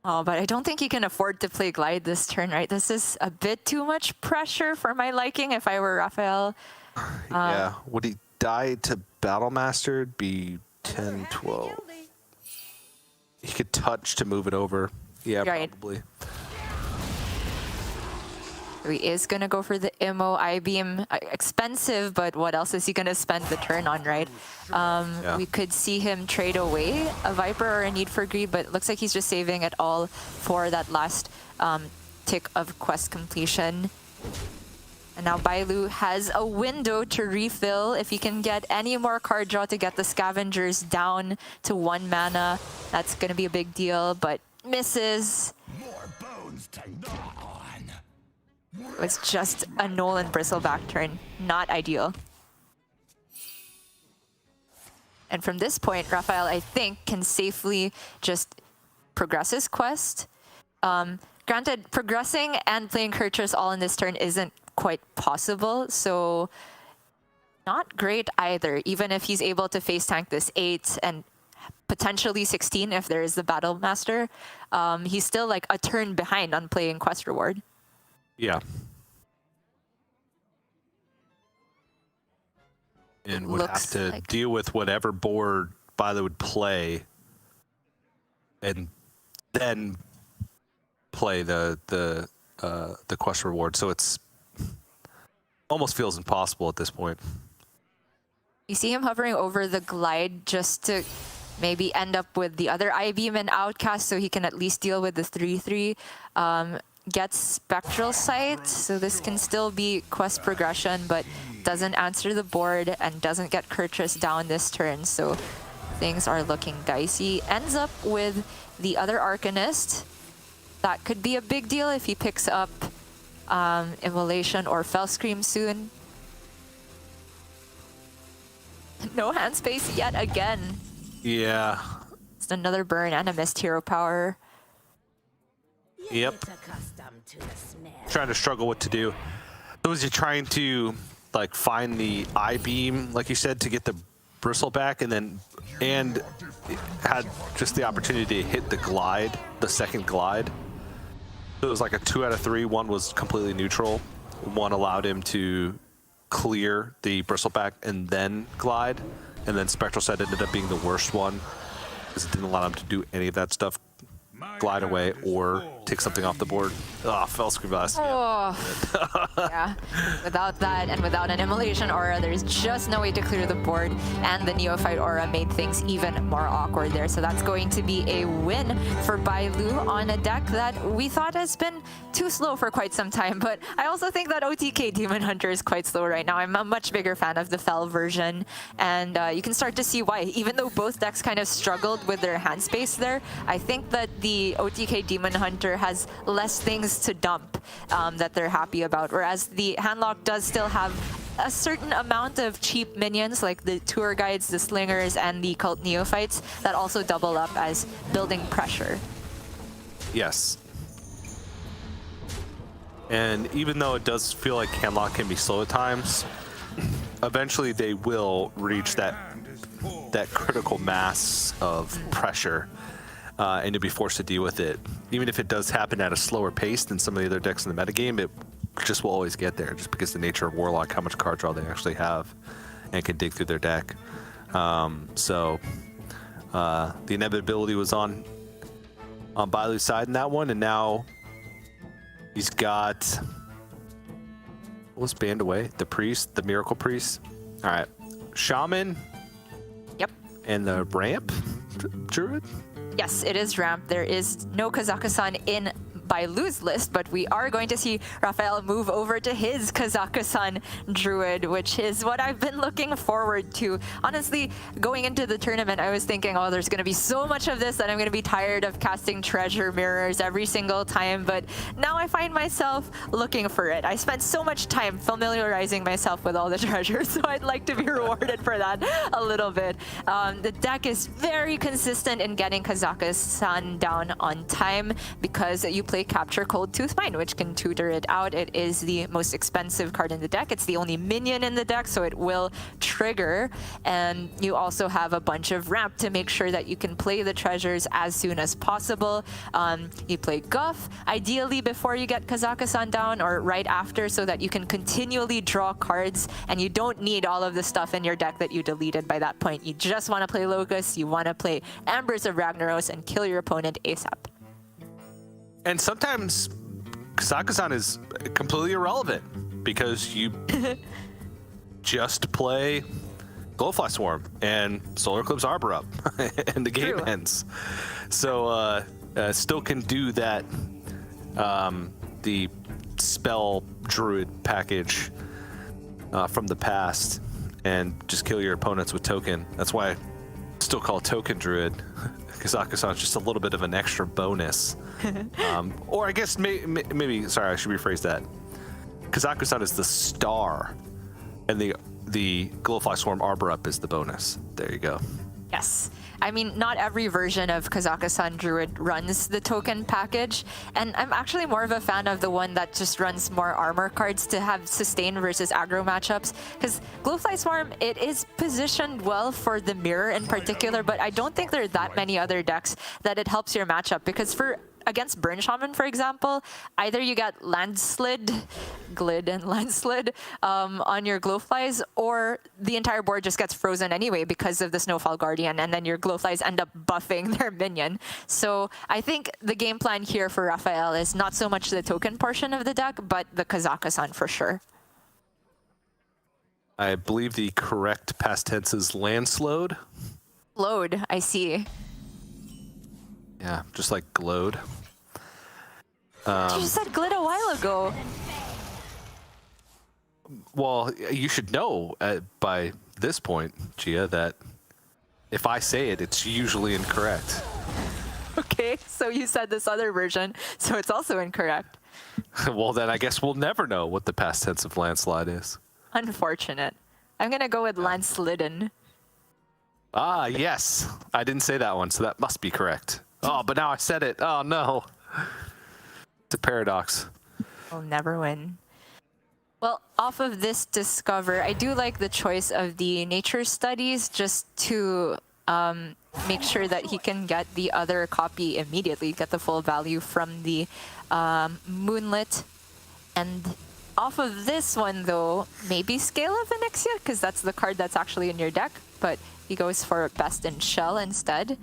but I don't think you can afford to play Glide this turn, right? This is a bit too much pressure for my liking if I were RaFaEl. Yeah. Would he die to Battlemaster? It'd be 10, 12. He could touch to move it over. Yeah, right. Probably. He is going to go for the Immo I-Beam. Expensive, but what else is he going to spend the turn on, right? We could see him trade away a Viper or a Need for Greed, but it looks like he's just saving it all for that last tick of quest completion. And now Bailu has a window to refill. If he can get any more card draw to get the Scavengers down to 1 mana, that's going to be a big deal, but misses. It's just a Nolan bristleback turn. Not ideal. And from this point, RaFaEl, I think, can safely just progress his quest. Granted, progressing and playing Kurtrus all in this turn isn't quite possible, so not great either. Even if he's able to face tank this 8 and potentially 16 if there is the Battle Master, he's still like a turn behind on playing quest reward. Yeah. And would have to deal with whatever board BruTo would play, and then play the quest reward. So it's almost feels impossible at this point. You see him hovering over the glide just to maybe end up with the other I-Beam and Outcast so he can at least deal with the 3/3. Gets Spectral Sight, so this can still be quest progression, but doesn't answer the board and doesn't get Kurtrus down this turn, so things are looking dicey. Ends up with the other Arcanist. That could be a big deal if he picks up Immolation or Fell Scream soon. No hand space yet again. Yeah. It's another burn and a missed hero power. Yep. Trying to struggle what to do. So is he trying to like find the I-Beam, like you said, to get the bristle back, and had just the opportunity to hit the glide, the second glide. So it was like a 2 out of 3. One was completely neutral. One allowed him to clear the bristleback and then glide. And then Spectral Sight ended up being the worst one because it didn't allow him to do any of that stuff, glide away or take something off the board. Ah, Fell Scream Blast. Oh, yeah. Without that and without an Immolation Aura, there's just no way to clear the board, and the Neophyte Aura made things even more awkward there. So that's going to be a win for BruTo on a deck that we thought has been too slow for quite some time. But I also think that OTK Demon Hunter is quite slow right now. I'm a much bigger fan of the Fel version, and you can start to see why. Even though both decks kind of struggled with their hand space there, I think that the OTK Demon Hunter has less things to dump that they're happy about, whereas the Handlock does still have a certain amount of cheap minions like the Tour Guides, the Slingers, and the Cult Neophytes that also double up as building pressure. Yes. And even though it does feel like Handlock can be slow at times, eventually they will reach that critical mass of pressure. And you'll be forced to deal with it. Even if it does happen at a slower pace than some of the other decks in the metagame, it just will always get there, just because the nature of Warlock, how much card draw they actually have, and can dig through their deck. So the inevitability was on BruTo's side in that one, and now he's got, what was banned away? The Priest, the Miracle Priest. All right, Shaman. Yep. And the Ramp Druid. Yes, it is Ramp. There is no Kazakhstan in BruTo's list, but we are going to see RaFaEl move over to his Kazakhstan Druid, which is what I've been looking forward to. Honestly, going into the tournament, I was thinking, oh, there's going to be so much of this that I'm going to be tired of casting treasure mirrors every single time, but now I find myself looking for it. I spent so much time familiarizing myself with all the treasures, so I'd like to be rewarded for that a little bit. The deck is very consistent in getting Kazakhstan down on time because you play Capture Cold Tooth Mine, which can tutor it out. It is the most expensive card in the deck. It's the only minion in the deck, so it will trigger. And you also have a bunch of ramp to make sure that you can play the treasures as soon as possible. You play Guff, ideally before you get Kazakhstan down or right after, so that you can continually draw cards and you don't need all of the stuff in your deck that you deleted by that point. You just want to play Locust, you want to play Embers of Ragnaros and kill your opponent ASAP. And sometimes Kazakhstan is completely irrelevant because you just play Glowfly Swarm and Solar Eclipse Arbor up and the game ends. So still can do that, the spell druid package from the past and just kill your opponents with token. That's why I still call token druid Kazakhstan's just a little bit of an extra bonus. Or I guess maybe, sorry, I should rephrase that. Kazakhstan is the star, and the Glowfly Swarm Arbor Up is the bonus. There you go. Yes. I mean, not every version of Kazakhstan Druid runs the token package, and I'm actually more of a fan of the one that just runs more armor cards to have sustain versus aggro matchups, because Glowfly Swarm, it is positioned well for the mirror in particular, but I don't think there are that many other decks that it helps your matchup, because against Burn Shaman, for example, either you get Glid and Landslid on your Glowflies, or the entire board just gets frozen anyway because of the Snowfall Guardian, and then your Glowflies end up buffing their minion. So I think the game plan here for RaFaEl is not so much the token portion of the deck, but the Kazakhstan for sure. I believe the correct past tense is Landslode. Load, I see. Yeah, just like glowed. You just said glid a while ago. Well, you should know by this point, Gia, that if I say it, it's usually incorrect. Okay, so you said this other version, so it's also incorrect. Well, then I guess we'll never know what the past tense of landslide is. Unfortunate. I'm gonna go with landslidden. Ah, yes. I didn't say that one, so that must be correct. Oh, but now I said it. Oh, no. It's a paradox. We'll never win. Well, off of this Discover, I do like the choice of the nature studies just to make sure that he can get the other copy immediately, get the full value from the Moonlit. And off of this one, though, maybe Scale of Onyxia, because that's the card that's actually in your deck, but he goes for Best in Shell instead.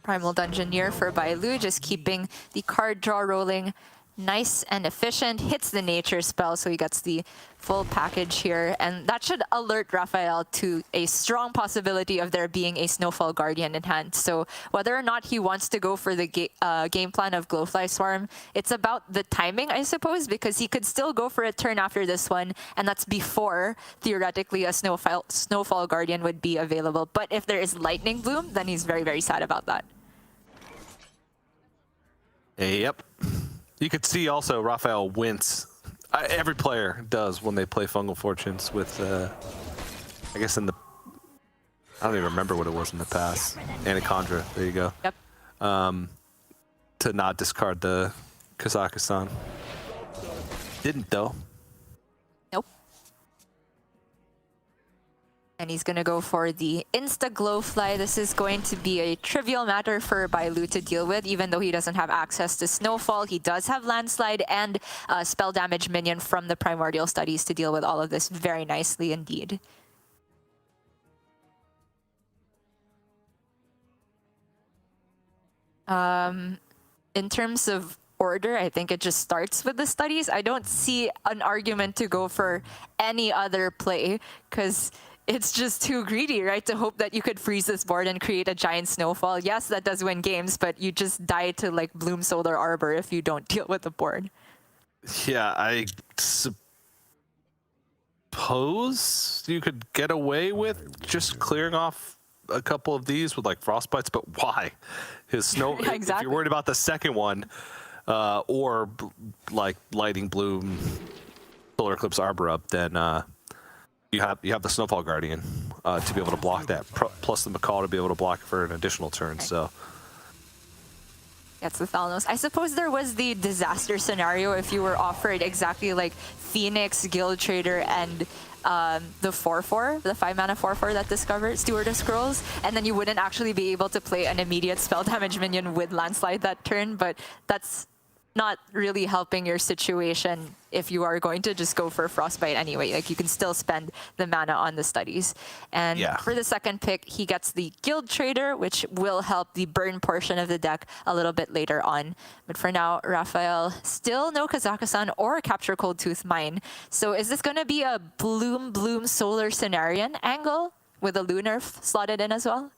Primal Dungeoneer for Bailu, just keeping the card draw rolling nice and efficient. Hits the nature spell, so he gets the full package here. And that should alert RaFaEl to a strong possibility of there being a Snowfall Guardian in hand. So whether or not he wants to go for the game plan of Glowfly Swarm, it's about the timing, I suppose, because he could still go for a turn after this one, and that's before, theoretically, a Snowfall Guardian would be available. But if there is Lightning Bloom, then he's very, very sad about that. Yep. You could see also RaFaEl wince. Every player does when they play Fungal Fortunes with, I guess in the, I don't even remember what it was in the past. Anaconda, there you go. Yep. To not discard the Kazakhstan. Didn't though. Nope. And he's going to go for the Insta Glowfly. This is going to be a trivial matter for Bailu to deal with, even though he doesn't have access to Snowfall. He does have Landslide and Spell Damage Minion from the Primordial Studies to deal with all of this very nicely indeed. In terms of order, I think it just starts with the studies. I don't see an argument to go for any other play, because it's just too greedy, right? To hope that you could freeze this board and create a giant snowfall. Yes, that does win games, but you just die to like Bloom Solar Arbor if you don't deal with the board. Yeah, I suppose you could get away with just clearing off a couple of these with like Frostbites, but why? His snow. Yeah, exactly. If you're worried about the second one, or like Lightning Bloom, Solar Eclipse Arbor Up, then you have the Snowfall Guardian to be able to block that, plus the Macaw to be able to block for an additional turn. So Gets the Thalnos. I suppose there was the disaster scenario if you were offered exactly like Phoenix, Guild Trader, and the 4/4, the 5-mana 4/4 that discovered Steward of Scrolls, and then you wouldn't actually be able to play an immediate spell damage minion with Landslide that turn, but that's not really helping your situation if you are going to just go for Frostbite anyway. Like, you can still spend the mana on the studies. And for the second pick, he gets the Guild Trader, which will help the burn portion of the deck a little bit later on. But for now, RaFaEl, still no Kazakhstan or Capture Cold Tooth Mine. So is this going to be a Bloom Solar Cenarian angle with a Lunar slotted in as well?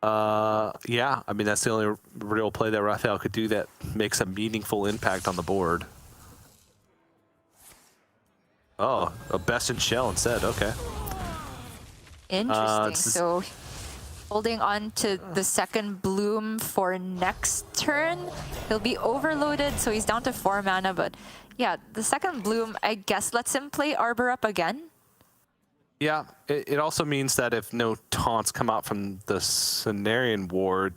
Yeah, I mean, that's the only real play that RaFaEl could do that makes a meaningful impact on the board. Oh, a Best in Shell instead, okay. Interesting. So holding on to the second bloom for next turn. He'll be overloaded, so he's down to 4 mana. But yeah, the second bloom, I guess, lets him play Arbor up again. Yeah, it also means that if no taunts come out from the Cenarian ward,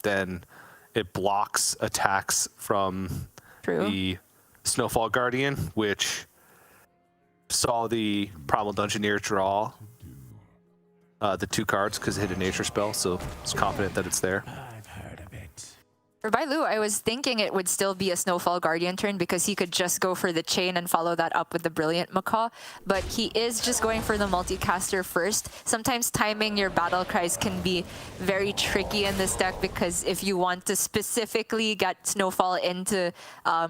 then it blocks attacks from the Snowfall Guardian, which saw the Primal Dungeoneer draw the 2 cards because it hit a nature spell, so it's confident that it's there. For BruTo, I was thinking it would still be a Snowfall Guardian turn because he could just go for the chain and follow that up with the Brilliant Macaw, but he is just going for the multicaster first. Sometimes timing your battle cries can be very tricky in this deck because if you want to specifically get Snowfall into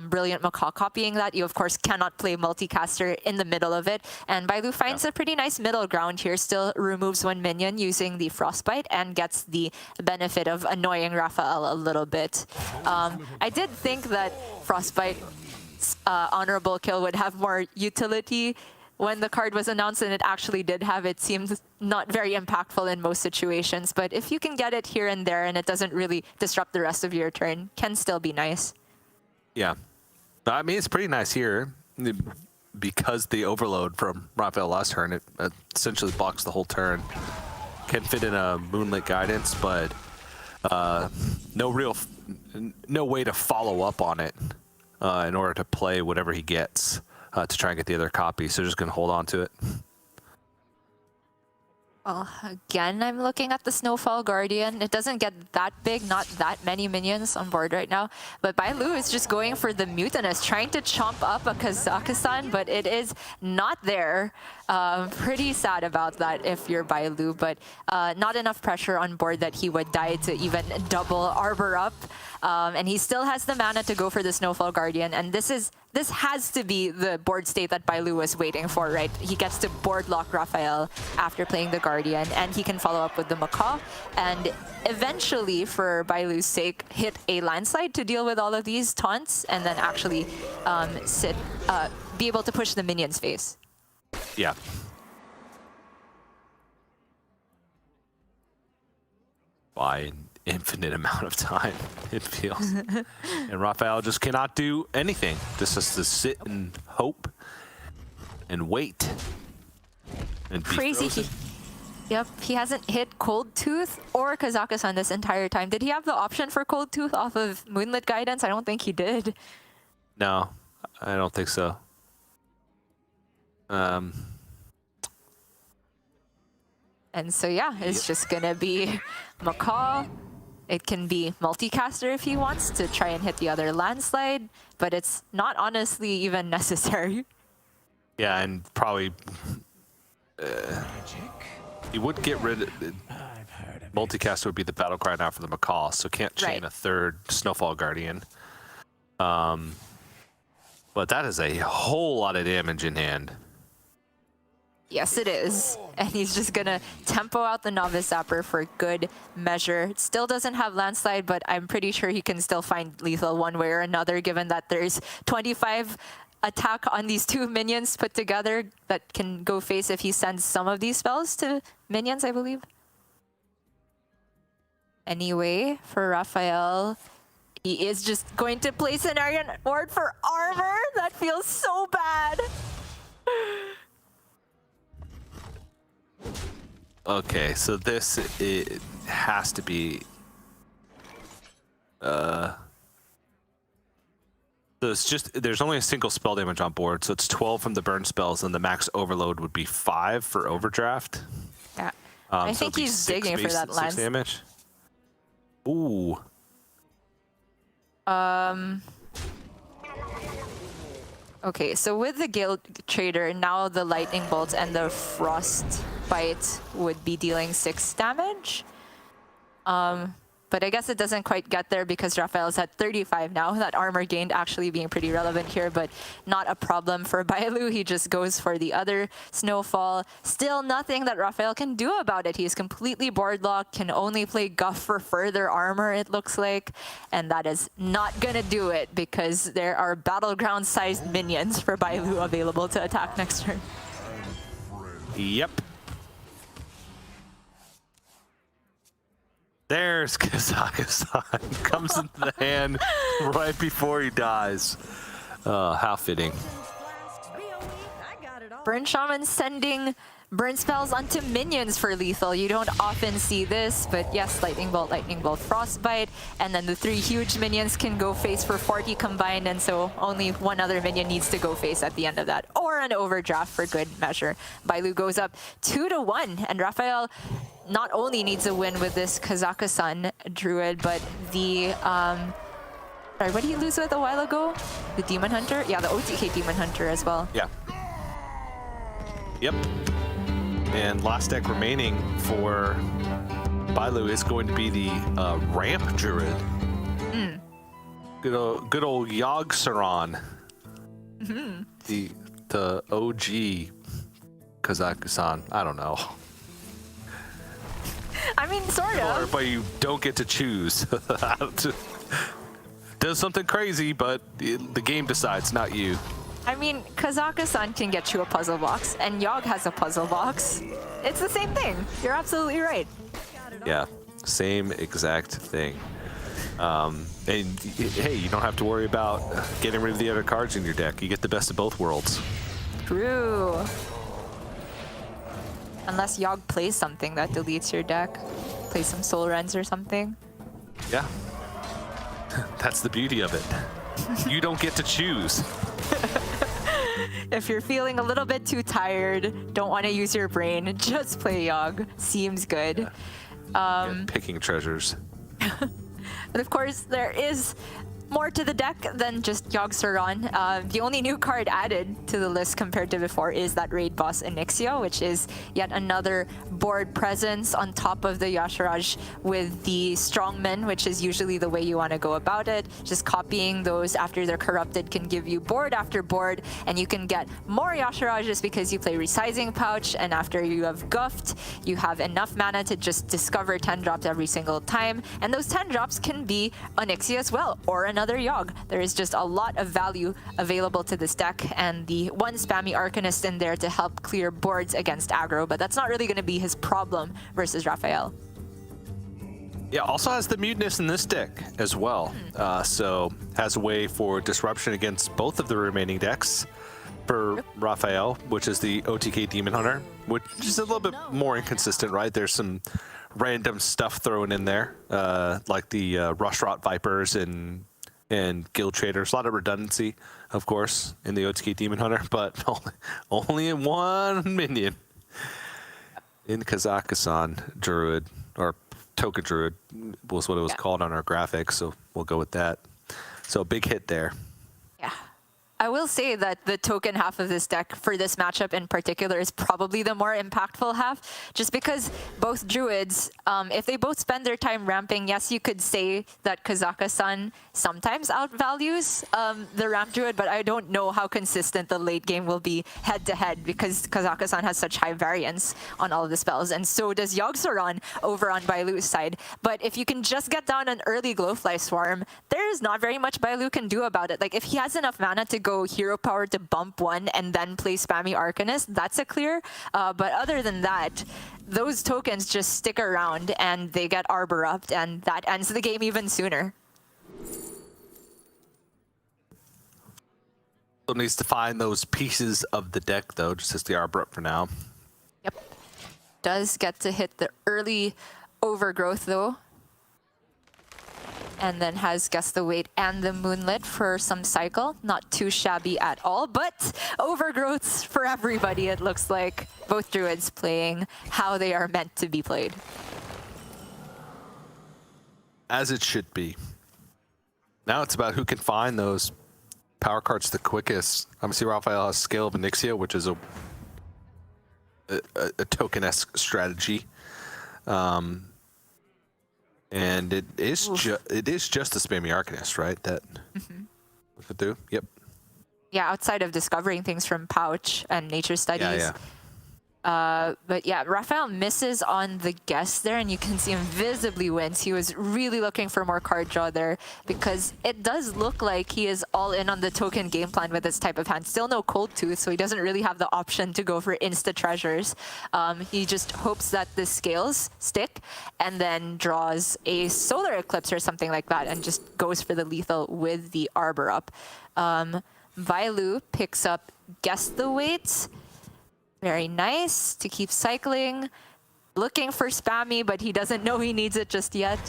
Brilliant Macaw copying that, you of course cannot play multicaster in the middle of it. And BruTo finds a pretty nice middle ground here, still removes 1 minion using the Frostbite and gets the benefit of annoying RaFaEl a little bit. I did think that Frostbite honorable kill would have more utility when the card was announced, and it actually did have. It seems not very impactful in most situations, but if you can get it here and there and it doesn't really disrupt the rest of your turn, can still be nice. Yeah, I mean, it's pretty nice here because the overload from RaFaEl last turn, it essentially blocks the whole turn. Can fit in a Moonlit Guidance, but no way to follow up on it in order to play whatever he gets to try and get the other copy. So just going to hold on to it. Well, again, I'm looking at the Snowfall Guardian. It doesn't get that big, not that many minions on board right now. But BruTo is just going for the Mutinous, trying to chomp up a Kazakhstan, but it is not there. Pretty sad about that if you're BruTo, but not enough pressure on board that he would die to even double Arbor up. And he still has the mana to go for the Snowfall Guardian, and this has to be the board state that BruTo was waiting for, right? He gets to board lock RaFaEl after playing the Guardian, and he can follow up with the Macaw, and eventually, for BruTo's sake, hit a landslide to deal with all of these taunts, and then actually be able to push the minion's face. Yeah. By an infinite amount of time, it feels. And RaFaEl just cannot do anything. Just has to sit and hope and wait. And Crazy. Yep, he hasn't hit Cold Tooth or Kazakhstan this entire time. Did he have the option for Cold Tooth off of Moonlit Guidance? I don't think he did. No, I don't think so. And so yeah, it's just gonna be Macaw. It can be multicaster if he wants to try and hit the other landslide, but it's not honestly even necessary. Yeah, and probably he would get rid of multicaster would be the battle cry now for the Macaw, so can't chain a third Snowfall Guardian. But that is a whole lot of damage in hand. Yes, it is. And he's just gonna tempo out the Novice Zapper for good measure. It still doesn't have landslide, but I'm pretty sure he can still find lethal one way or another, given that there's 25 attack on these 2 minions put together that can go face if he sends some of these spells to minions, I believe. Anyway, for RaFaEl, he is just going to place an Cenarian ward for armor. That feels so bad. Okay, so this it has to be so it's just there's only a single spell damage on board, so it's 12 from the burn spells, and the max overload would be 5 for overdraft. Yeah, I think he's digging for that last damage. Ooh. Okay, so with the Guild Trader, now the Lightning Bolt and the Frostbite would be dealing 6 damage. But I guess it doesn't quite get there because RaFaEl's at 35 now. That armor gained actually being pretty relevant here, but not a problem for BruTo. He just goes for the other Snowfall. Still nothing that RaFaEl can do about it. He's completely board locked, can only play Guff for further armor, it looks like. And that is not gonna do it because there are battleground-sized minions for BruTo available to attack next turn. Yep. There's Kazakhstan. Comes into the hand right before he dies. How fitting. Burn Shaman sending burn spells onto minions for lethal. You don't often see this, but yes, Lightning Bolt, Frostbite, and then the 3 huge minions can go face for 40 combined, and so only one other minion needs to go face at the end of that, or an overdraft for good measure. ByLu goes up 2-1, and RaFaEl not only needs a win with this Kazakhstan Druid, but the sorry, what did he lose with a while ago? The Demon Hunter? Yeah, the OTK Demon Hunter as well. Yeah. Yep. And last deck remaining for ByLu is going to be the Ramp Druid. Good old Yogg-Saron. The OG Kazakhstan. I don't know. I mean, sort of. But you don't get to choose. Does something crazy, but the game decides, not you. I mean, Kazakhstan can get you a puzzle box, and Yogg has a puzzle box. It's the same thing. You're absolutely right. Yeah, same exact thing. And hey, you don't have to worry about getting rid of the other cards in your deck. You get the best of both worlds. True. Unless Yogg plays something that deletes your deck. Play some Soul Rends or something. Yeah. That's the beauty of it. You don't get to choose. If you're feeling a little bit too tired, don't want to use your brain, just play Yogg. Seems good. Picking treasures. But of course, there is more to the deck than just Yogg-Saron. The only new card added to the list compared to before is that raid boss Onyxia, which is yet another board presence on top of the Yasharaj with the strongmen, which is usually the way you want to go about it. Just copying those after they're corrupted can give you board after board, and you can get more Yasharajas because you play Resizing Pouch, and after you have Guffed, you have enough mana to just discover 10 drops every single time, and those 10 drops can be Onyxia as well, or another Yogg. There is just a lot of value available to this deck, and the one spammy Arcanist in there to help clear boards against aggro, but that's not really going to be his problem versus RaFaEl. Yeah, also has the Mutinous in this deck as well. So has a way for disruption against both of the remaining decks for RaFaEl, which is the OTK Demon Hunter, which is a little bit more inconsistent, right? There's some random stuff thrown in there, like the Rushrot Vipers and Guild Traders. A lot of redundancy, of course, in the OTK Demon Hunter, but only in one minion. In Kazakhstan Druid, or Toka Druid was what it was called on our graphics, so we'll go with that. So big hit there. Yeah. I will say that the token half of this deck for this matchup in particular is probably the more impactful half, just because both Druids, if they both spend their time ramping, yes, you could say that Kazakhstan sometimes outvalues the ramp Druid, but I don't know how consistent the late game will be head-to-head because Kazakhstan has such high variance on all of the spells, and so does Yogg-Saron over on ByLu's side. But if you can just get down an early Glowfly Swarm, there's not very much ByLu can do about it. Like, if he has enough mana to go hero power to bump one and then play spammy Arcanist, that's a clear. But other than that, those tokens just stick around and they get Arbor upped, and that ends the game even sooner. Still needs to find those pieces of the deck, though, just as the Arbor up for now. Yep. Does get to hit the early Overgrowth, though. And then has Guess the Weight and the Moonlit for some cycle. Not too shabby at all, but Overgrowths for everybody, it looks like. Both Druids playing how they are meant to be played. As it should be. Now it's about who can find those power cards the quickest. Obviously, RaFaEl has Scale of Onyxia, which is a token-esque strategy. And it is just the spammy Arcanist, right? That we could do. Yep. Yeah, outside of discovering things from Pouch and Nature Studies. Yeah. But yeah, RaFaEl misses on the guess there, and you can see him visibly wins. He was really looking for more card draw there because it does look like he is all in on the token game plan with this type of hand. Still no Cold Tooth, so he doesn't really have the option to go for insta treasures. He just hopes that the scales stick and then draws a Solar Eclipse or something like that and just goes for the lethal with the Arbor up. Vailu picks up Guess the Weights. Very nice to keep cycling. Looking for spammy, but he doesn't know he needs it just yet.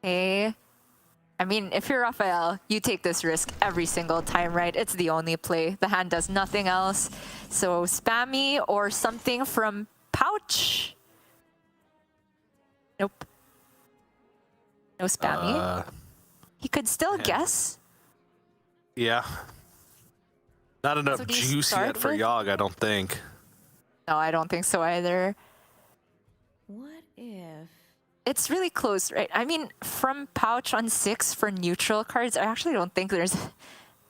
Okay. I mean, if you're RaFaEl, you take this risk every single time, right? It's the only play. The hand does nothing else. So spammy or something from Pouch. Nope. No spammy. He could still guess. Yeah. Not enough So do you juice start yet for with- Yogg, I don't think. No, I don't think so either. What if? It's really close, right? I mean, from Pouch on 6 for neutral cards, I actually don't think there's...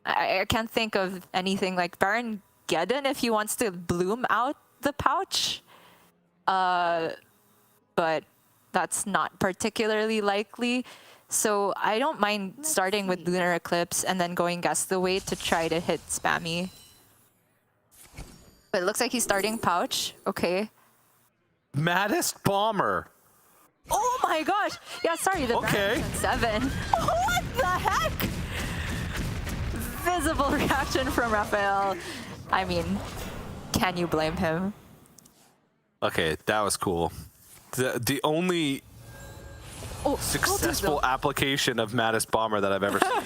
I can't think of anything like Baron Geddon if he wants to bloom out the Pouch. But that's not particularly likely. So I don't mind starting with Lunar Eclipse and then going Guess the Weight to try to hit spammy. But it looks like he's starting Pouch. Okay. Maddest Bomber. Oh my gosh! Yeah, sorry, the Okay. 7. What the heck? Visible reaction from RaFaEl. I mean, can you blame him? Okay, that was cool. The only successful application of Maddest Bomber that I've ever seen.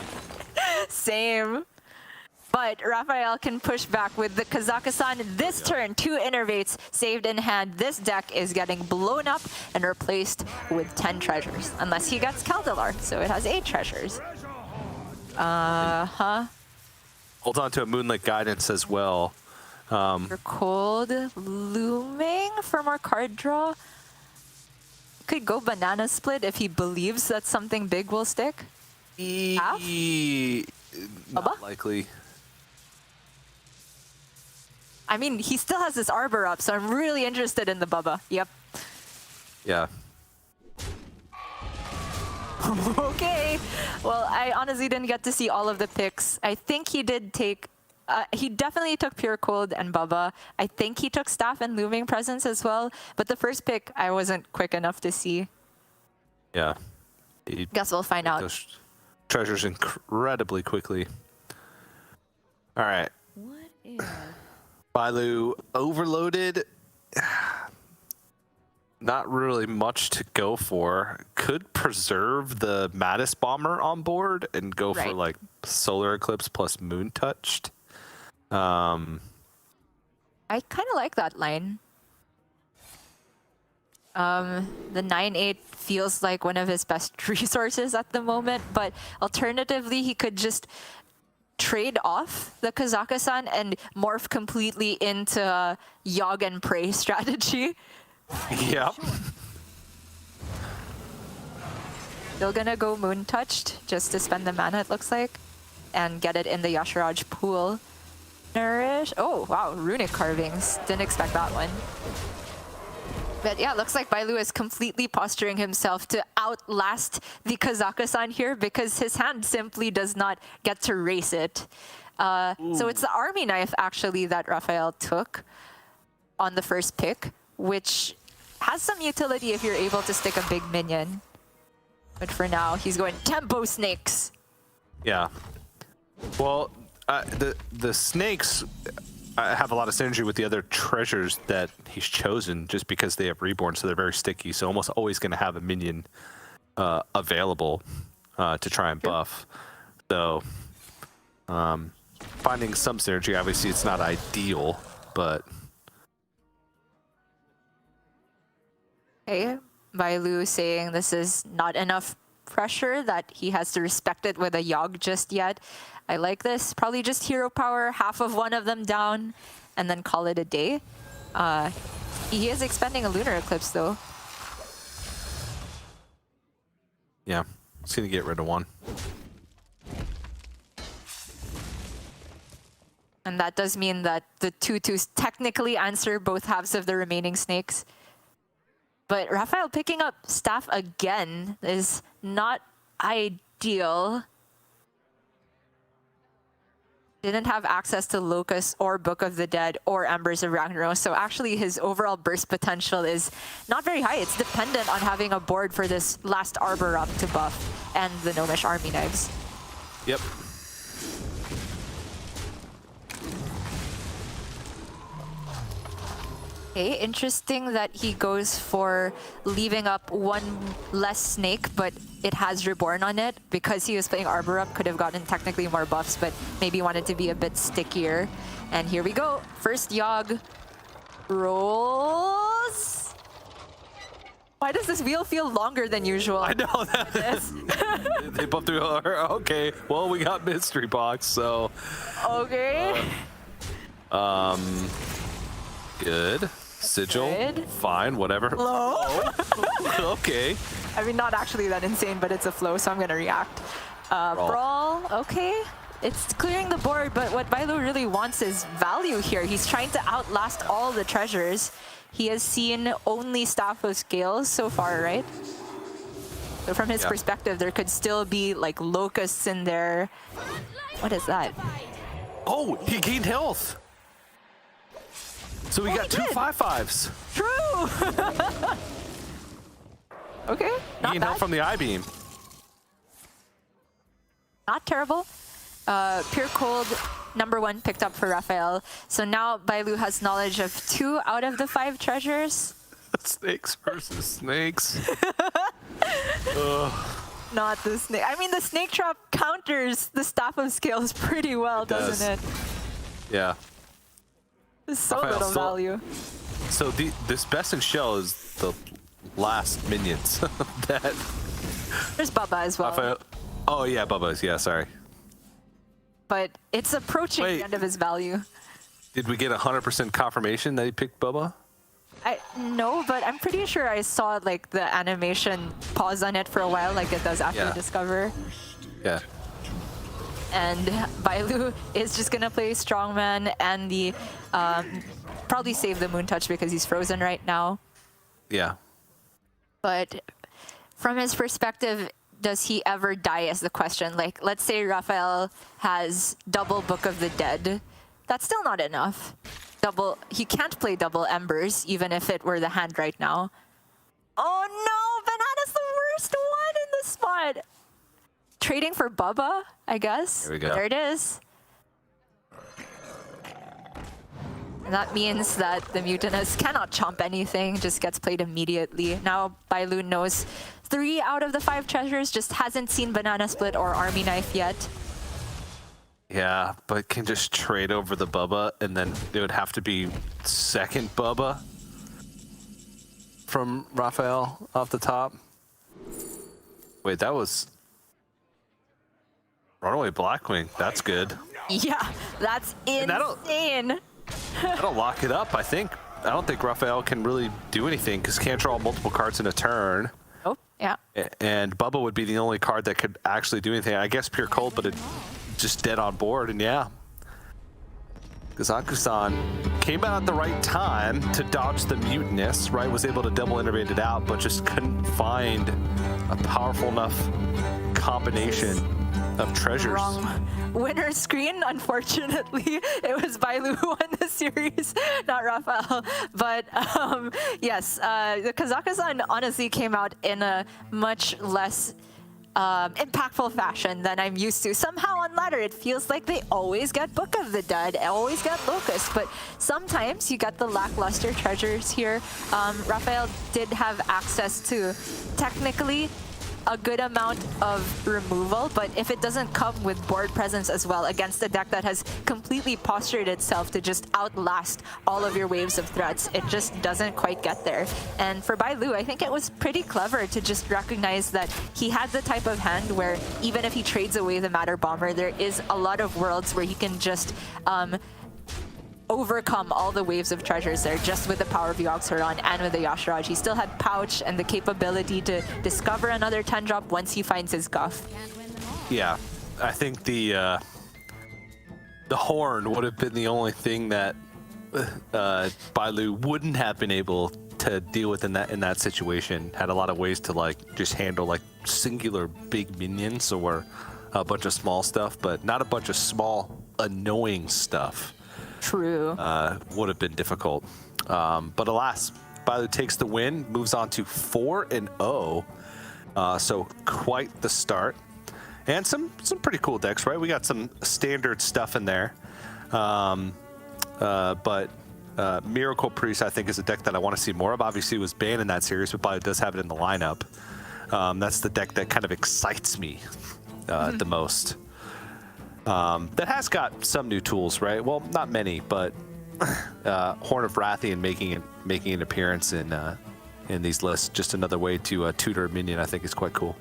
Same. But RaFaEl can push back with the Kazakhstan this turn. 2 innervates saved in hand. This deck is getting blown up and replaced with 10 treasures. Unless he gets Kaldalar, so it has 8 treasures. Hold on to a Moonlit Guidance as well. For Cold Looming for more card draw. Could go Banana Split if he believes that something big will stick. Not Bubba? likely. I mean, he still has this Arbor up, so I'm really interested in the Bubba. Yep. Yeah. Okay. Well, I honestly didn't get to see all of the picks. I think he did take... he definitely took Pure Cold and Bubba. I think he took Staff and Looming Presence as well. But the first pick, I wasn't quick enough to see. Yeah. Guess we'll find out. Those treasures incredibly quickly. All right. What if? Bailu overloaded. Not really much to go for. Could preserve the Maddest Bomber on board and go for like Solar Eclipse plus Moon Touched. I kind of like that line. The 9/8 feels like one of his best resources at the moment, but alternatively, he could just trade off the Kazakhstan and morph completely into Yogg and Prey strategy. Yep. Still gonna go Moon Touched just to spend the mana, it looks like, and get it in the Yasharaj pool. Nourish. Oh, wow, Runic Carvings. Didn't expect that one. But yeah, looks like Bailu is completely posturing himself to outlast the Kazakhstan here because his hand simply does not get to race it. So it's the Army Knife, actually, that RaFaEl took on the first pick, which has some utility if you're able to stick a big minion. But for now, he's going Tempo Snakes. Yeah. Well, the snakes have a lot of synergy with the other treasures that he's chosen just because they have Reborn, so they're very sticky. So almost always going to have a minion available to try and buff. So finding some synergy, obviously it's not ideal, but... Okay, Bailu saying this is not enough pressure, that he has to respect it with a Yogg just yet. I like this. Probably just hero power, half of one of them down, and then call it a day. He is expending a Lunar Eclipse, though. Yeah, he's going to get rid of one. And that does mean that the 2/2s technically answer both halves of the remaining snakes. But RaFaEl picking up staff again is not ideal. Didn't have access to Locust or Book of the Dead or Embers of Ragnarok, so actually his overall burst potential is not very high. It's dependent on having a board for this last Arbor up to buff and the Gnomish Army Knives. Yep. Okay, interesting that he goes for leaving up one less snake, but it has Reborn on it. Because he was playing Arbor up, could have gotten technically more buffs, but maybe wanted to be a bit stickier. And here we go. First Yogg rolls. Why does this wheel feel longer than usual? I know that. They both do. Okay, well, we got Mystery Box, so. Okay. Good. Sigil. Good. Fine, whatever. Flow. Okay. I mean, not actually that insane, but it's a flow, so I'm gonna react. Brawl. Okay. It's clearing the board, but what BruTo really wants is value here. He's trying to outlast all the treasures. He has seen only Staff of Scales so far, right? So from his perspective, there could still be like locusts in there. What is that? Oh, he gained health. So we got 2 5/5s. True. Okay. He gained health from the I-beam. Not terrible. Pure Cold, #1 picked up for RaFaEl. So now BruTo has knowledge of 2 out of the 5 treasures. Snakes versus snakes. Not the snake. I mean, the snake trap counters the Staff of Scales pretty well, doesn't it? Yeah. There's so RaFaEl little value. So this Best in Shell is the last minions that. There's Bubba as well. RaFaEl. Oh yeah, Bubba's. Yeah, sorry. But it's approaching the end of his value. Did we get 100% confirmation that he picked Bubba? No, but I'm pretty sure I saw like the animation pause on it for a while, like it does after Discover. Yeah. And BruTo is just gonna play Strongman and the probably save the Moon Touch because he's frozen right now. Yeah. But from his perspective, does he ever die is the question. Like, let's say RaFaEl has double Book of the Dead. That's still not enough. He can't play double Embers, even if it were the hand right now. Oh no, Banana's the worst one in the spot. Trading for Bubba, I guess. There we go. There it is. And that means that the Mutinous cannot chomp anything, just gets played immediately. Now BruTo knows 3 out of the 5 treasures, just hasn't seen Banana Split or Army Knife yet. Yeah, but can just trade over the Bubba, and then it would have to be second Bubba from RaFaEl off the top. Wait, that was Runaway Blackwing. That's good. Yeah, that's insane. That'll lock it up, I think. I don't think RaFaEl can really do anything because can't draw multiple cards in a turn. Oh, yeah. And Bubba would be the only card that could actually do anything. I guess Pure Cold, but it just dead on board, and yeah. Kazakhstan came out at the right time to dodge the Mutinous, right? Was able to double innovate it out, but just couldn't find a powerful enough combination of treasures. Wrong winner screen, unfortunately. It was BruTo who won the series, not RaFaEl. But yes, the Kazakhstan honestly came out in a much less impactful fashion than I'm used to. Somehow on ladder, it feels like they always get Book of the Dead, always get Locust, but sometimes you get the lackluster treasures here. RaFaEl did have access to technically a good amount of removal, but if it doesn't come with board presence as well against a deck that has completely postured itself to just outlast all of your waves of threats, it just doesn't quite get there. And for BruTo, I think it was pretty clever to just recognize that he had the type of hand where even if he trades away the Matter Bomber, there is a lot of worlds where he can just overcome all the waves of treasures there just with the power of Yogg-Saron and with the Yasharaj. He still had Pouch and the capability to discover another 10-drop once he finds his Guff. Yeah, I think the the horn would have been the only thing that BruTo wouldn't have been able to deal with in that situation. Had a lot of ways to like just handle like singular big minions or a bunch of small stuff, but not a bunch of small annoying stuff. True. Would have been difficult. But alas, BruTo takes the win, moves on to 4-0. So quite the start. And some pretty cool decks, right? We got some standard stuff in there. But Miracle Priest, I think, is a deck that I want to see more of. Obviously, it was banned in that series, but BruTo does have it in the lineup. That's the deck that kind of excites me the most. That has got some new tools, right? Well, not many, but Horn of Rathian making an appearance in these lists. Just another way to tutor a minion, I think, is quite cool.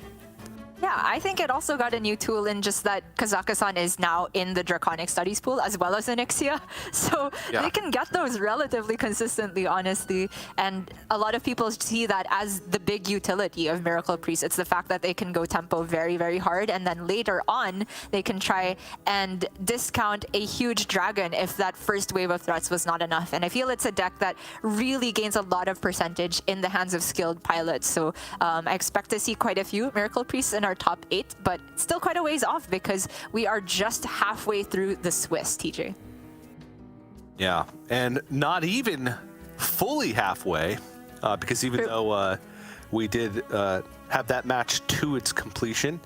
Yeah, I think it also got a new tool in just that Kazakhstan is now in the Draconic Studies pool as well as Onyxia. So they can get those relatively consistently, honestly. And a lot of people see that as the big utility of Miracle Priest. It's the fact that they can go tempo very, very hard. And then later on, they can try and discount a huge dragon if that first wave of threats was not enough. And I feel it's a deck that really gains a lot of percentage in the hands of skilled pilots. So I expect to see quite a few Miracle Priests in our top 8, but still quite a ways off because we are just halfway through the Swiss, TJ. Yeah, and not even fully halfway, because even though we did have that match to its completion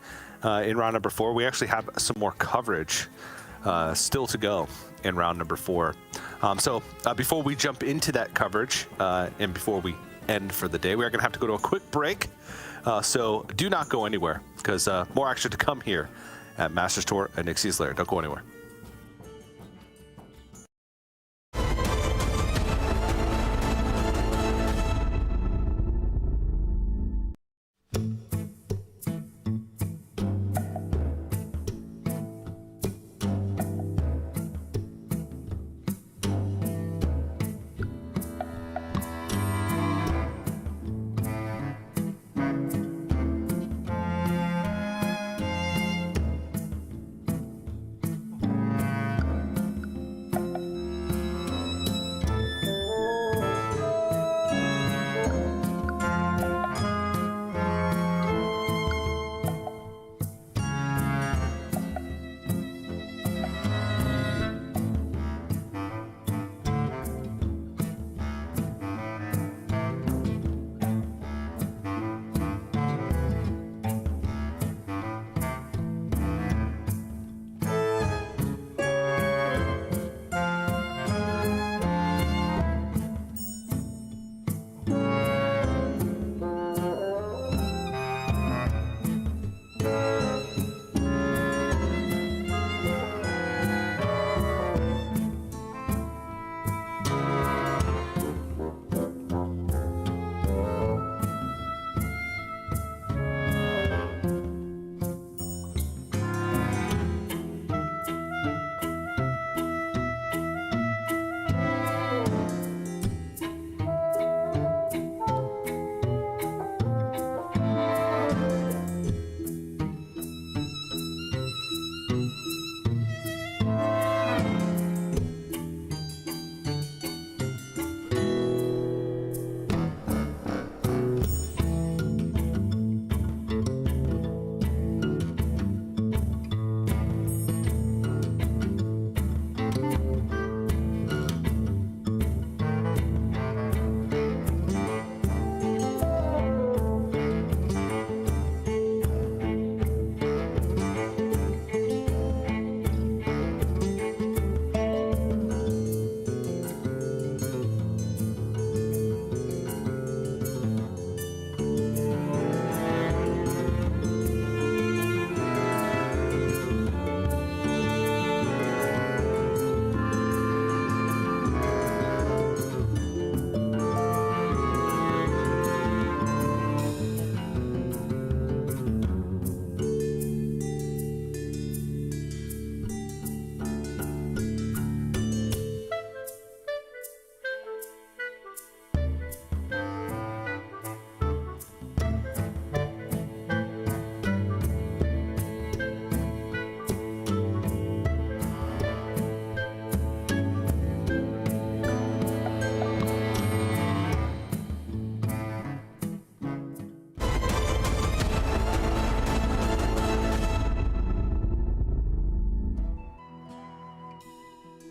in round number 4, we actually have some more coverage still to go in round number 4. So before we jump into that coverage and before we end for the day, we are going to have to go to a quick break. So do not go anywhere, because more action to come here at Masters Tour and Onyxia's Lair. Don't go anywhere.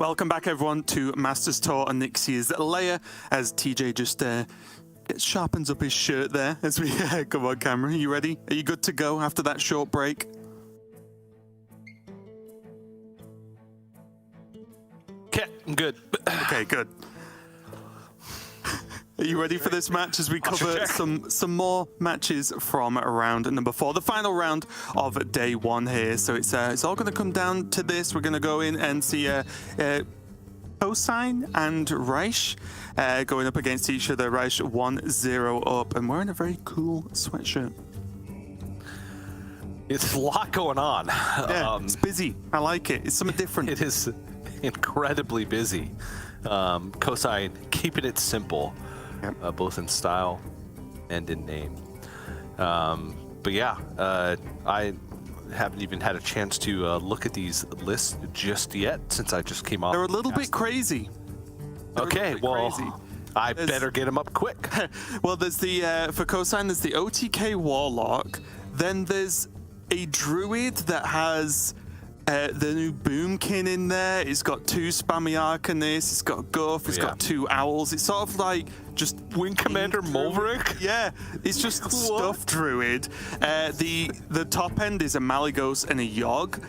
Welcome back, everyone, to Masters Tour Onyxia's Lair, as TJ just sharpens up his shirt there as we come on camera. Are you ready? Are you good to go after that short break? Okay, I'm good. Okay, good. Are you ready for this match as we cover some more matches from round number 4, the final round of day 1 here? So it's all going to come down to this. We're going to go in and see Cosine and Rysh going up against each other. Rysh 1-0 up and wearing a very cool sweatshirt. It's a lot going on. Yeah, it's busy. I like it. It's something different. It is incredibly busy. Cosine keeping it simple. Yep. Both in style and in name. But yeah, I haven't even had a chance to look at these lists just yet since I just came off. They're a little bit crazy. Okay, well, crazy. I better get them up quick. Well, there's the, for Cosine, there's the OTK Warlock. Then there's a Druid that has the new Boomkin in there. It's got 2 spammy Arcanists. It's got Guff. It's got 2 Owls. It's sort of like just Wing Commander Mulverick. Yeah, it's just stuff Druid. The top end is a Malygos and a Yogg.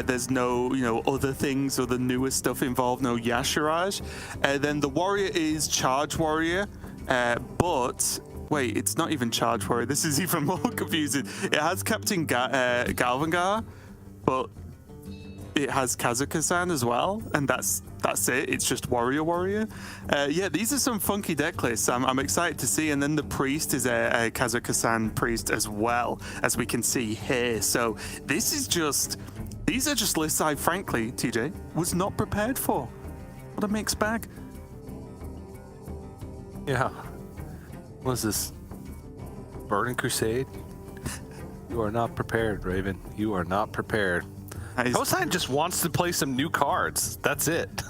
There's no other things or the newer stuff involved. No Yashiraj. Then the Warrior is Charge Warrior, but. Wait, it's not even Charge Warrior. This is even more confusing. It has Captain Galvangar, but it has Kazakhstan as well, and that's it. It's just Warrior. Yeah, these are some funky deck lists. I'm excited to see. And then the Priest is a Kazakhstan Priest as well, as we can see here. So these are just lists I frankly, TJ, was not prepared for. What a mixed bag. Yeah. What is this? Burning Crusade? You are not prepared, Raven. You are not prepared. Cosine just wants to play some new cards. That's it.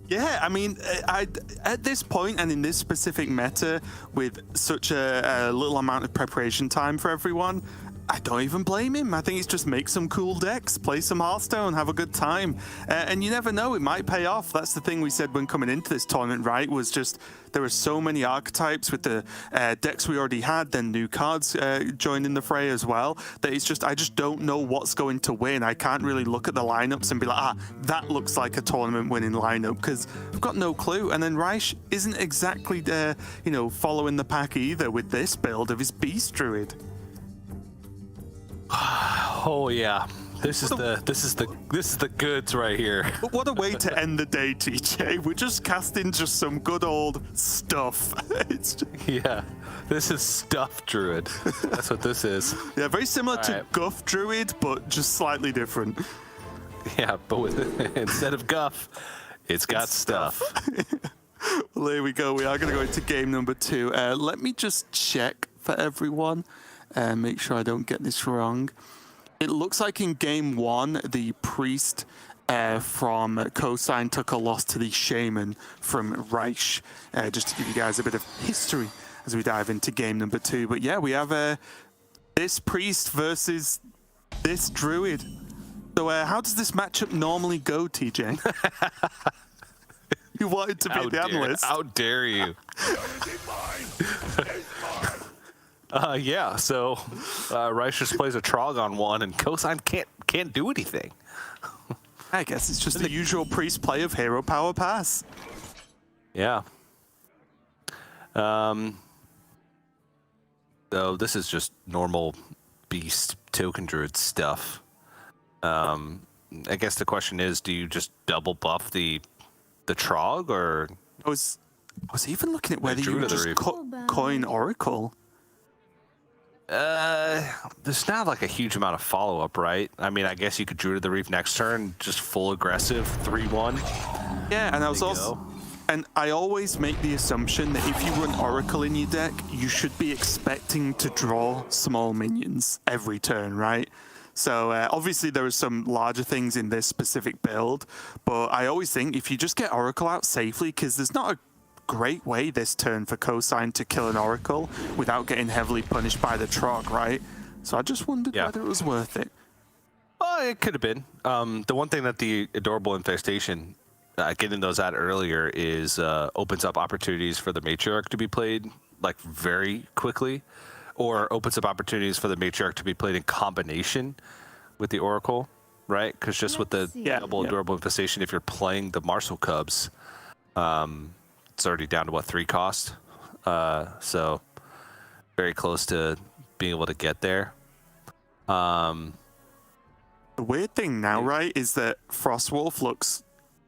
Yeah, I mean, at this point and in this specific meta, with such a little amount of preparation time for everyone, I don't even blame him. I think it's just make some cool decks, play some Hearthstone, have a good time. And you never know, it might pay off. That's the thing we said when coming into this tournament, right? Was just there were so many archetypes with the decks we already had, then new cards joining the fray as well, that it's just, I just don't know what's going to win. I can't really look at the lineups and be like, that looks like a tournament winning lineup, because I've got no clue. And then Rysh isn't exactly, following the pack either with this build of his Beast Druid. Oh yeah, this is the goods right here. But what a way to end the day, TJ. We're just casting just some good old stuff. Yeah, this is Stuff Druid. That's what this is. Yeah, very similar to Guff Druid, but just slightly different. Yeah, but instead of Guff, it's got stuff. Well, there we go. We are going to go into game number 2. Let me just check for everyone. Make sure I don't get this wrong. It looks like in game 1, the Priest from Cosine took a loss to the Shaman from Rysh. Just to give you guys a bit of history as we dive into game number 2. But yeah, we have this Priest versus this Druid. So how does this matchup normally go, TJ? You wanted to be the analyst. How dare you? Yeah, so Rysh just plays a Trog on 1, and Cosine can't do anything. I guess it's just the usual Priest play of Hero Power Pass. Yeah. So this is just normal Beast Token Druid stuff. I guess the question is, do you just double buff the Trog, or? I was even looking at whether you just coin Oracle. There's not like a huge amount of follow-up, right? I mean, I guess you could Druid of the Reef next turn, just full aggressive 3-1. Yeah, and I always make the assumption that if you run Oracle in your deck, you should be expecting to draw small minions every turn, right? So obviously there are some larger things in this specific build, but I always think if you just get Oracle out safely, because there's not a great way this turn for Cosine to kill an Oracle without getting heavily punished by the Trog, right? So I just wondered whether it was worth it. Well, it could have been. The one thing that the Adorable Infestation getting those out earlier is opens up opportunities for the Matriarch to be played like very quickly, or opens up opportunities for the Matriarch to be played in combination with the Oracle, right? Because just with the double durable infestation, if you're playing the Marshall Cubs, it's already down to what, 3 cost? So very close to being able to get there. The weird thing now, right, is that Frostwolf looks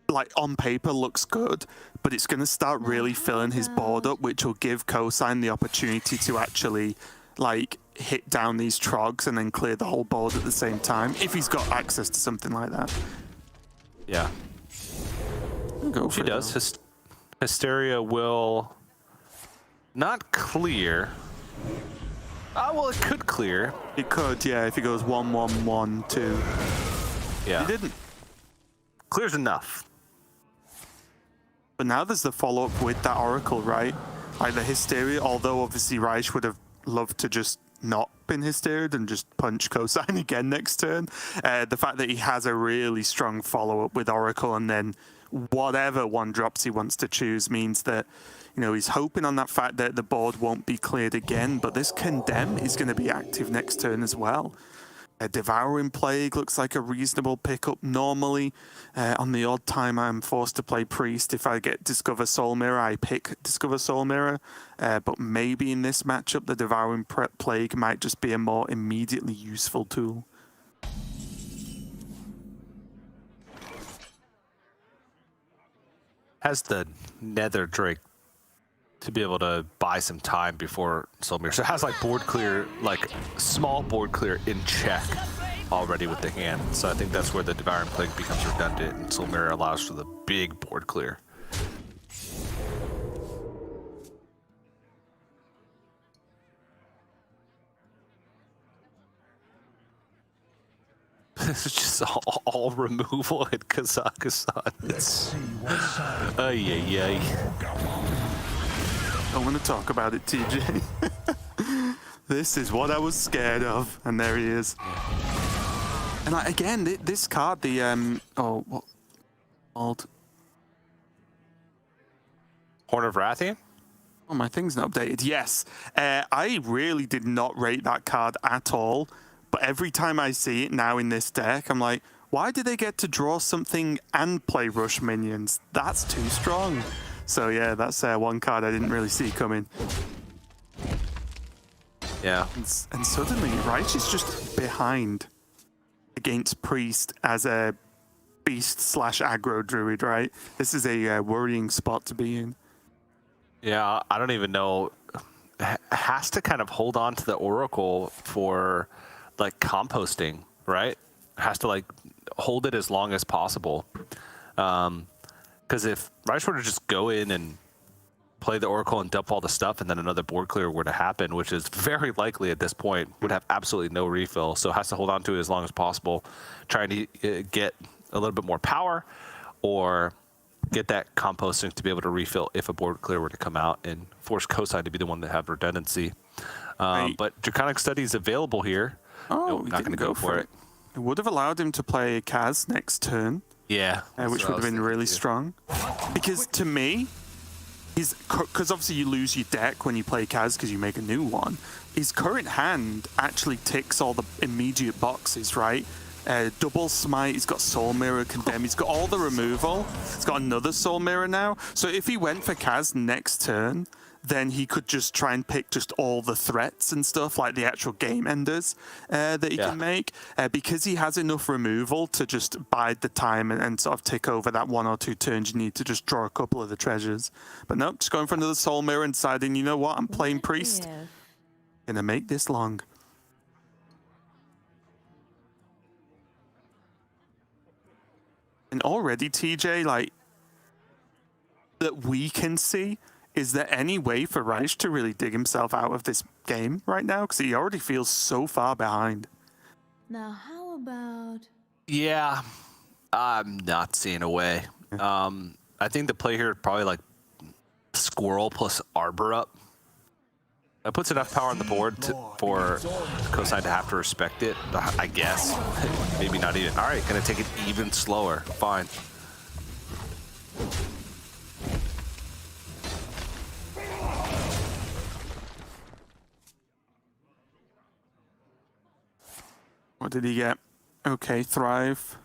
like on paper looks good, but it's going to start really filling his board up, which will give Cosine the opportunity to actually like hit down these trogs and then clear the whole board at the same time if he's got access to something like that. Yeah. Go for She it, does. though. Hysteria will not clear. Well, it could clear. It could, yeah, if he goes 1-1-1-2. Yeah. He didn't. Clears enough. But now there's the follow-up with that Oracle, right? Like the Hysteria, although obviously Rysh would have loved to just not been Hysteria'd and just punch Cosine again next turn. The fact that he has a really strong follow-up with Oracle and then whatever one drops he wants to choose means that, you know, he's hoping on that fact that the board won't be cleared again, but this Condemn is going to be active next turn as well. Devouring Plague looks like a reasonable pickup normally. On the odd time I'm forced to play Priest. If I get Discover Soul Mirror, I pick Discover Soul Mirror. But maybe in this matchup, the Devouring Plague might just be a more immediately useful tool. Has the Nether Drake to be able to buy some time before Soul Mirror. So it has like board clear, like small board clear in check already with the hand. So I think that's where the Devouring Plague becomes redundant and Soul Mirror allows for the big board clear. This is just all removal in Kazakhstan. Let's see what's up. Ay. I want to talk about it, TJ. This is what I was scared of, and there he is. And like, again, this card, the what called? Horn of Rathian? Oh, my thing's not updated. Yes, I really did not rate that card at all. But every time I see it now in this deck, I'm like, why did they get to draw something and play Rush minions? That's too strong. So yeah, that's one card I didn't really see coming. Yeah. And suddenly, Rysh is just behind against Priest as a beast/aggro druid, right? This is a worrying spot to be in. Yeah, I don't even know. Has to kind of hold on to the Oracle for like composting, right? Has to like hold it as long as possible. Because if Rysh were to just go in and play the Oracle and dump all the stuff and then another board clear were to happen, which is very likely at this point, would have absolutely no refill. So has to hold on to it as long as possible, trying to get a little bit more power or get that composting to be able to refill if a board clear were to come out and force Cosine to be the one that have redundancy. But Draconic Study is available here. Oh, nope, not going to go for it. It would have allowed him to play Kaz next turn. Yeah. Which would have been really strong. Because to me, because obviously you lose your deck when you play Kaz because you make a new one. His current hand actually ticks all the immediate boxes, right? Double Smite, he's got Soul Mirror, Condemn, he's got all the removal. He's got another Soul Mirror now. So if he went for Kaz next turn, then he could just try and pick just all the threats and stuff, like the actual game enders that he can make. Because he has enough removal to just bide the time and sort of tick over that 1 or 2 turns you need to just draw a couple of the treasures. But nope, just going for another Soul Mirror and deciding, you know what, I'm playing Priest. Gonna make this long. And already, TJ, like, that we can see, is there any way for Rysh to really dig himself out of this game right now? Because he already feels so far behind. Now, how about... Yeah, I'm not seeing a way. I think the play here is probably like Squirrel plus Arbor up. That puts enough power on the board for Cosine to have to respect it, I guess. Maybe not even. All right, gonna take it even slower. Fine. What did he get? Okay, Thrive.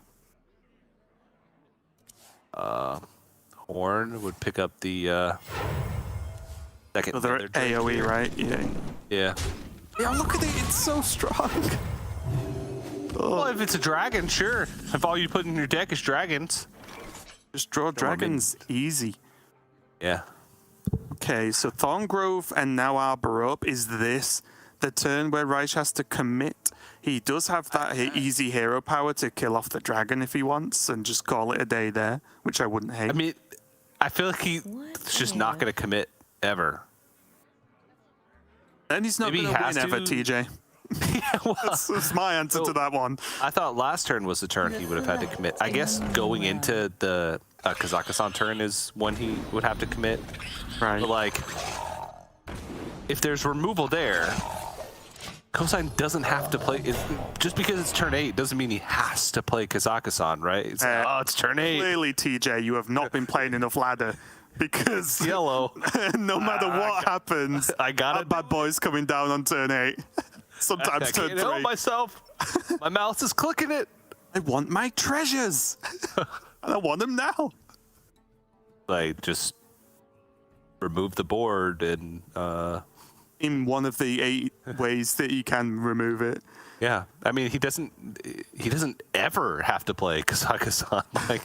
Horn would pick up the second. So they're AoE, right? Yeah. Yeah. Yeah, look at it. It's so strong. Well, if it's a dragon, sure. If all you put in your deck is dragons. Just draw dragons. Easy. Yeah. Okay, so Thorngrove and now Arbor Up. Is this the turn where Rysh has to commit? He does have that easy hero power to kill off the dragon if he wants and just call it a day there, which I wouldn't hate. I mean, I feel like he's just not going to commit ever. And he's not going to win ever, TJ. Yeah, well, that's my answer to that one. I thought last turn was the turn he would have had to commit. I guess going into the Kazakhstan turn is when he would have to commit. Right. But like, if there's removal there, Cosine doesn't have to play. Just because it's turn 8 doesn't mean he has to play Kazakhstan, right? It's, it's turn 8. Clearly, TJ, you have not been playing enough ladder. Because yellow, no matter what happens, I got it. Bad boys coming down on turn 8. Sometimes turn 3. I can't help myself. My mouse is clicking it. I want my treasures, and I want them now. Like just remove the board and. In one of the 8 ways that you can remove it. Yeah, I mean he doesn't ever have to play Kazakhstan. Like.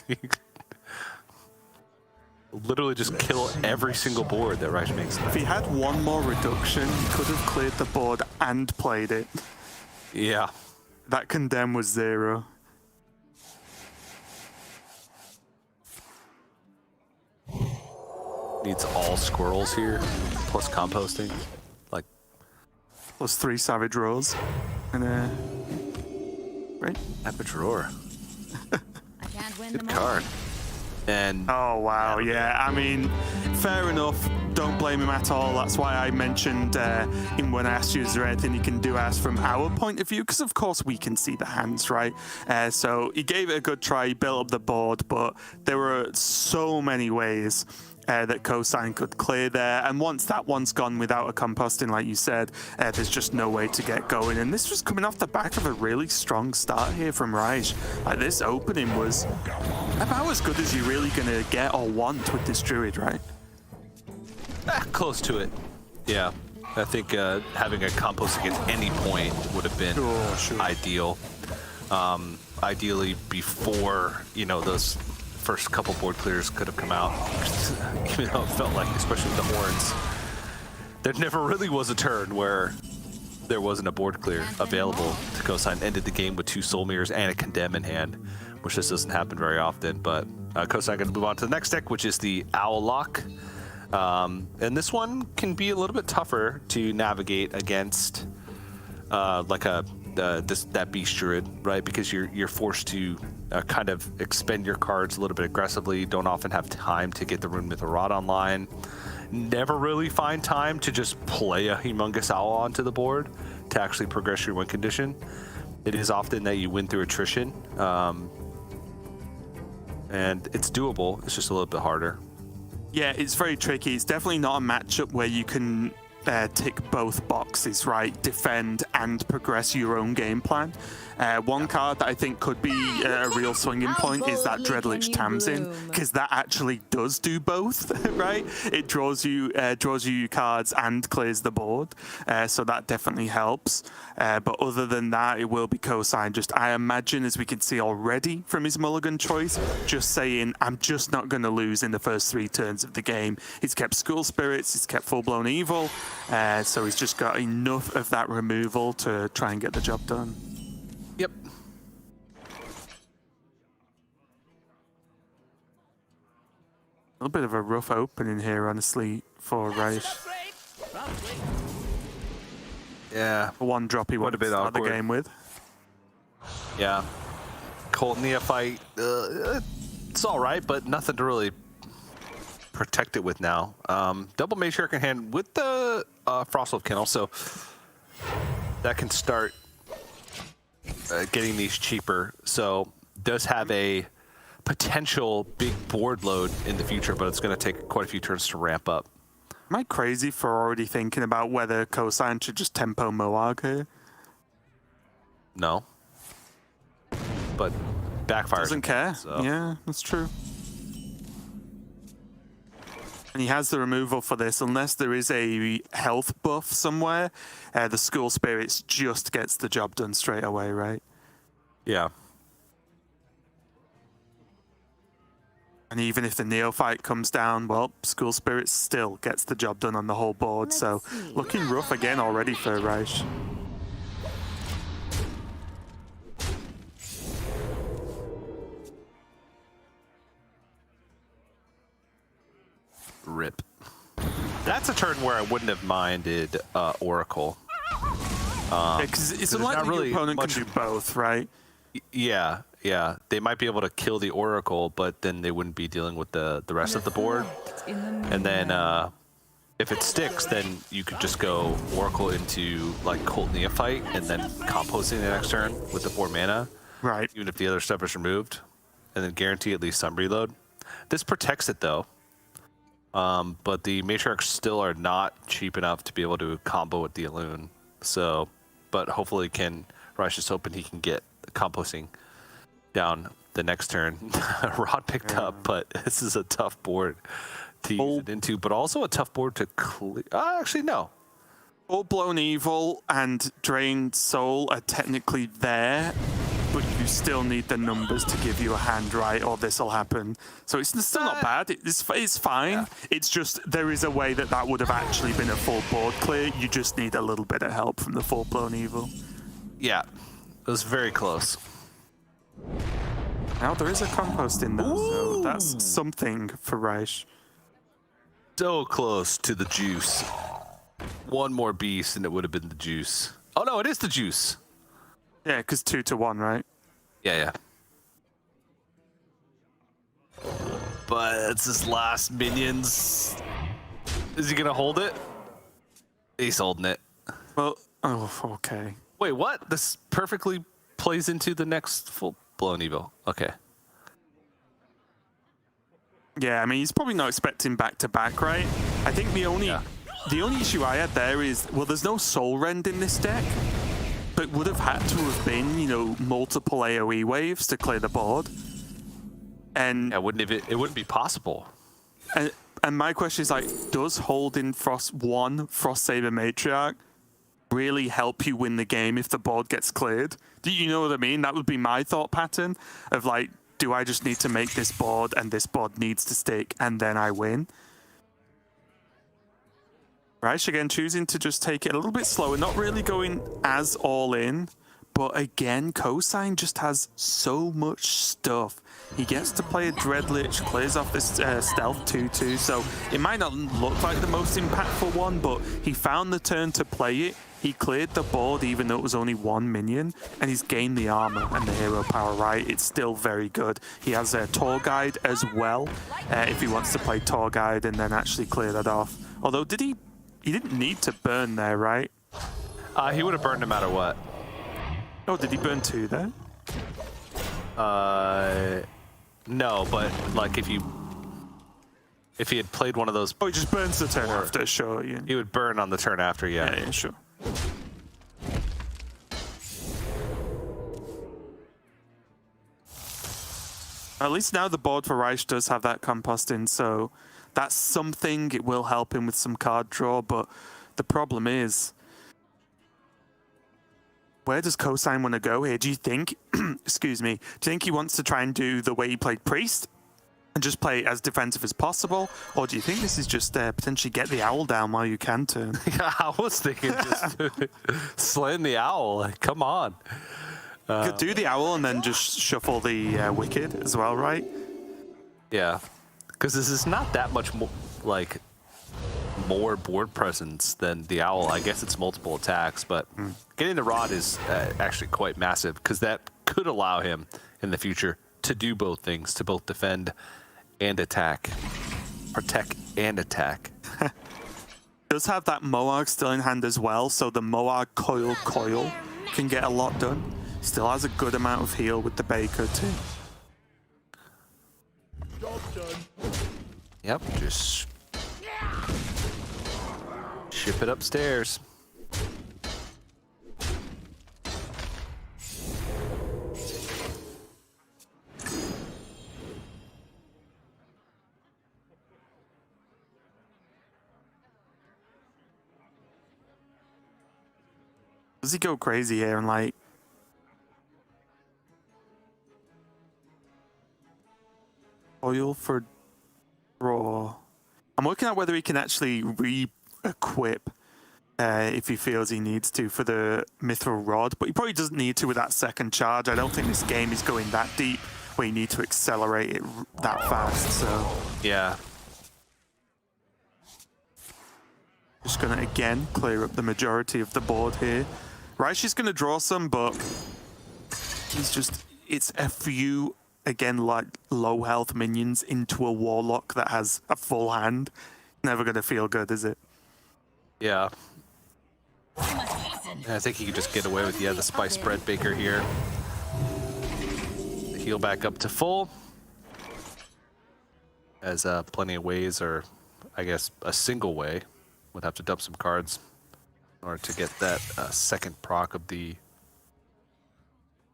Literally just kill every single board that Rysh makes. If he had one more reduction, he could have cleared the board and played it. Yeah. That condemn was 0. Needs all squirrels here, plus composting. Like plus 3 savage rolls. And right? Epic Roar. I can't win Good card. And oh wow, yeah. I mean, fair enough. Don't blame him at all. That's why I mentioned when I asked you, is there anything you can do as from our point of view? Because of course we can see the hands, right? So he gave it a good try. He built up the board, but there were so many ways that Cosine could clear there. And once that one's gone without a composting, like you said, there's just no way to get going. And this was coming off the back of a really strong start here from Rysh. Like this opening was about as good as you're really going to get or want with this Druid, right? Close to it. Yeah. I think having a composting at any point would have been ideal. Ideally before, those first couple board clears could have come out. Even though it felt like, especially with the horns, there never really was a turn where there wasn't a board clear available to Cosine. Ended the game with 2 soul mirrors and a condemn in hand, which just doesn't happen very often. But Cosine going to move on to the next deck, which is the Owl Lock. And this one can be a little bit tougher to navigate against like that Beast Druid, right? Because you're forced to kind of expend your cards a little bit aggressively. Don't often have time to get the Rune Myth Rod online. Never really find time to just play a Humongous Owl onto the board to actually progress your win condition. It is often that you win through attrition, and it's doable. It's just a little bit harder. Yeah, it's very tricky. It's definitely not a matchup where you can tick both boxes, right? Defend and progress your own game plan. One card that I think could be a real swinging point is that Dreadlich Tamsin, because that actually does do both, right? It draws you cards and clears the board, so that definitely helps. But other than that, it will be Cosine. Just, I imagine, as we can see already from his mulligan choice, just saying, I'm just not going to lose in the first 3 turns of the game. He's kept School Spirits, he's kept Full-Blown Evil, so he's just got enough of that removal to try and get the job done. Yep. A little bit of a rough opening here, honestly, for Rysh. Yeah. One drop he wanted to start the game with. Yeah. Colt Neophyte, it's all right, but nothing to really protect it with now. Double Matriarch in hand with the Frostwolf Kennel, so that can start getting these cheaper. So does have a potential big board load in the future, but it's going to take quite a few turns to ramp up. Am I crazy for already thinking about whether Cosine should just tempo Moag here? No. But backfires. Doesn't care. So. Yeah, that's true. And he has the removal for this, unless there is a health buff somewhere. The School Spirits just gets the job done straight away, right? Yeah. And even if the Neophyte comes down, well, School Spirits still gets the job done on the whole board. So looking rough again already for Rysh. Rip. That's a turn where I wouldn't have minded Oracle. Because it's unlikely really your opponent much... can do both, right? Yeah, yeah. They might be able to kill the Oracle, but then they wouldn't be dealing with the rest of the board. And then if it sticks, then you could just go Oracle into like Cult Neophyte and then composting the next turn with the 4 mana. Right. Even if the other stuff is removed. And then guarantee at least some reload. This protects it though. But the Matriarchs still are not cheap enough to be able to combo with the Elune. So, but hopefully Rysh is hoping he can get composting down the next turn. Rod picked up, but this is a tough board to use it into, but also a tough board to clear. Actually, no. Full-blown Evil and Drained Soul are technically there, but you still need the numbers to give you a hand, right, or this will happen. So it's still not bad. It's fine. Yeah. It's just there is a way that would have actually been a full board clear. You just need a little bit of help from the full-blown Evil. Yeah, it was very close. Now there is a compost in there, so that's something for Rysh. So close to the juice. One more beast and it would have been the juice. Oh no, it is the juice. Yeah, because 2-1, right? Yeah, yeah. But it's his last minions. Is he gonna hold it? He's holding it. Well, oh, okay. Wait, what? This perfectly plays into the next full-blown Evil. Okay. Yeah, I mean, he's probably not expecting back-to-back, right? I think the only issue I had there is, well, there's no Soul Rend in this deck, but would have had to have been, you know, multiple AoE waves to clear the board. And yeah, it wouldn't be possible. And my question is, like, does holding Frost Saber Matriarch really help you win the game if the board gets cleared? Do you know what I mean? That would be my thought pattern of, like, do I just need to make this board and this board needs to stick and then I win? Rysh again choosing to just take it a little bit slower, not really going as all in, but again, Cosine just has so much stuff. He gets to play a Dreadlich, clears off this stealth 2-2, so it might not look like the most impactful one, but he found the turn to play it. He cleared the board even though it was only 1 minion, and he's gained the armor and the hero power, right? It's still very good. He has a Tour Guide as well, if he wants to play Tour Guide and then actually clear that off. Although, he didn't need to burn there, right? He would have burned no matter what. Oh, did he burn 2 there? No, but like if he had played one of those... Oh, he just burns the turn after, sure. Yeah. He would burn on the turn after, yeah. Yeah, sure. At least now the board for Rysh does have that composting, so that's something. It will help him with some card draw, but the problem is, where does Cosine want to go here? Do you think, excuse me, do you think he wants to try and do the way he played Priest and just play as defensive as possible? Or do you think this is just potentially get the Owl down while you can turn? Yeah, I was thinking just slaying the Owl. Like, come on. You could do the Owl and then just shuffle the Wicked as well, right? Yeah, because this is not that much more, like, more board presence than the Owl. I guess it's multiple attacks, but getting the Rod is actually quite massive because that could allow him in the future to do both things, to both defend and attack. Protect and attack. Does have that Moag still in hand as well, so the Moag Coil can get a lot done. Still has a good amount of heal with the Baker too. Yep, just ship it upstairs. Does he go crazy here and like oil for draw? I'm looking at whether he can actually re-equip if he feels he needs to for the Mithril Rod, but he probably doesn't need to with that second charge. I don't think this game is going that deep where you need to accelerate it that fast, so... Yeah. Just going to, again, clear up the majority of the board here. Rysh is going to draw some, but he's just... It's a few, again, like low health minions into a Warlock that has a full hand. Never going to feel good, is it? Yeah. I think he could just get away with, the Spice Bread Baker here. Heal back up to full. As plenty of ways, or I guess a single way. Would have to dump some cards in order to get that second proc of the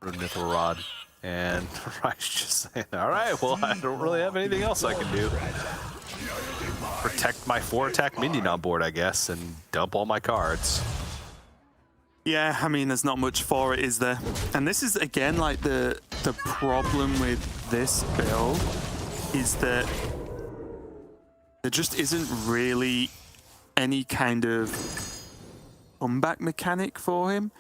Mithril Rod. And Rysh just saying, all right, well, I don't really have anything else I can do. Protect my 4-attack minion on board, I guess, and dump all my cards. Yeah, I mean, there's not much for it, is there? And this is, again, like the problem with this build is that there just isn't really any kind of comeback mechanic for him.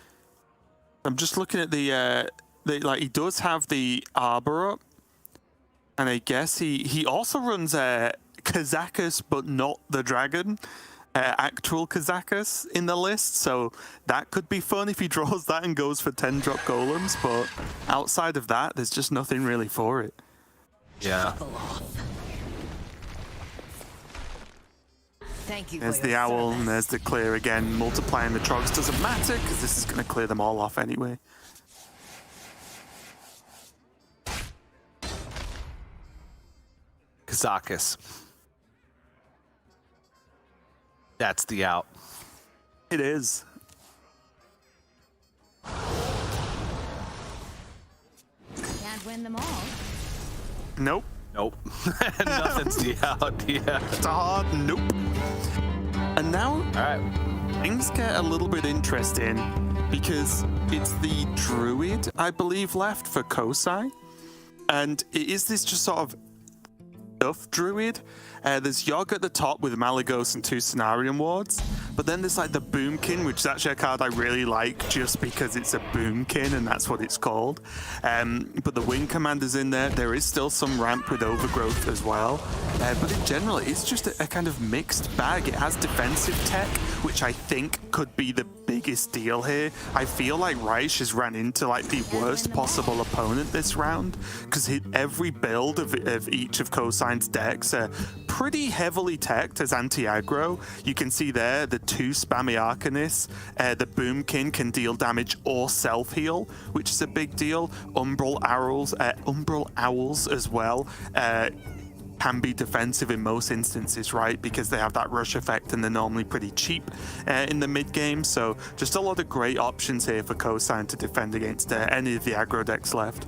I'm just looking at the like, he does have the Arbor up, and I guess he also runs Kazakus, but not the dragon, actual Kazakus in the list, so that could be fun if he draws that and goes for 10-drop golems, but outside of that, there's just nothing really for it. Yeah. Thank you. There's the owl, and there's the clear again. Multiplying the trogs doesn't matter, because this is going to clear them all off anyway. Kazakus. That's the out. It is. Can't win them all. Nope. Nope. Nothing's the out. Yeah. It's a hard nope. And now, all right, things get a little bit interesting because it's the Druid, I believe, left for Cosine. And it is this just sort of tough Druid. There's Yogg at the top with Malygos and 2 Cenarium Wards. But then there's like the Boomkin, which is actually a card I really like just because it's a Boomkin and that's what it's called. But the Wing Commander's in there. There is still some ramp with Overgrowth as well. But in general, it's just a kind of mixed bag. It has defensive tech, which I think could be the biggest deal here. I feel like Rysh has ran into like the worst possible opponent this round because every build of each of Cosine's decks are pretty heavily teched as anti-aggro. You can see there the 2 spammy Arcanists. The Boomkin can deal damage or self-heal, which is a big deal. Umbral Owls as well. Can be defensive in most instances, right? Because they have that rush effect and they're normally pretty cheap in the mid game. So just a lot of great options here for Cosine to defend against any of the aggro decks left.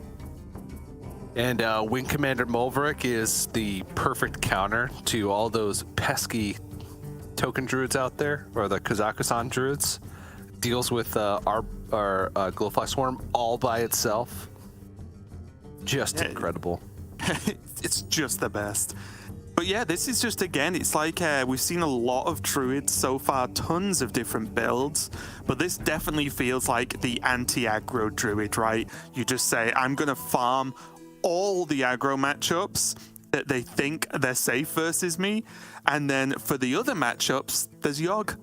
And Wing Commander Mulverick is the perfect counter to all those pesky token druids out there, or the Kazakusan druids. Deals with our Glowfly Swarm all by itself. Just incredible. It's just the best. But yeah, this is just, again, it's like we've seen a lot of druids so far, tons of different builds, but this definitely feels like the anti-aggro druid, right? You just say, I'm going to farm all the aggro matchups that they think they're safe versus me, and then for the other matchups, there's Yogg.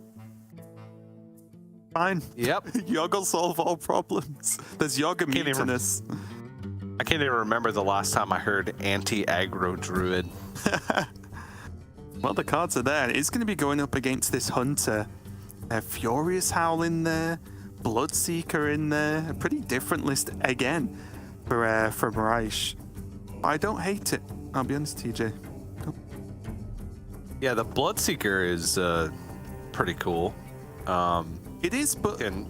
Fine. Yep. Yogg will solve all problems. There's Yogg and Mutinous. I can't even remember the last time I heard anti-aggro druid. Well, the cards are there. It's going to be going up against this Hunter. Furious Howl in there, Bloodseeker in there. A pretty different list again from Rysh. I don't hate it. I'll be honest, TJ. Yeah, the Bloodseeker is pretty cool. It is, but And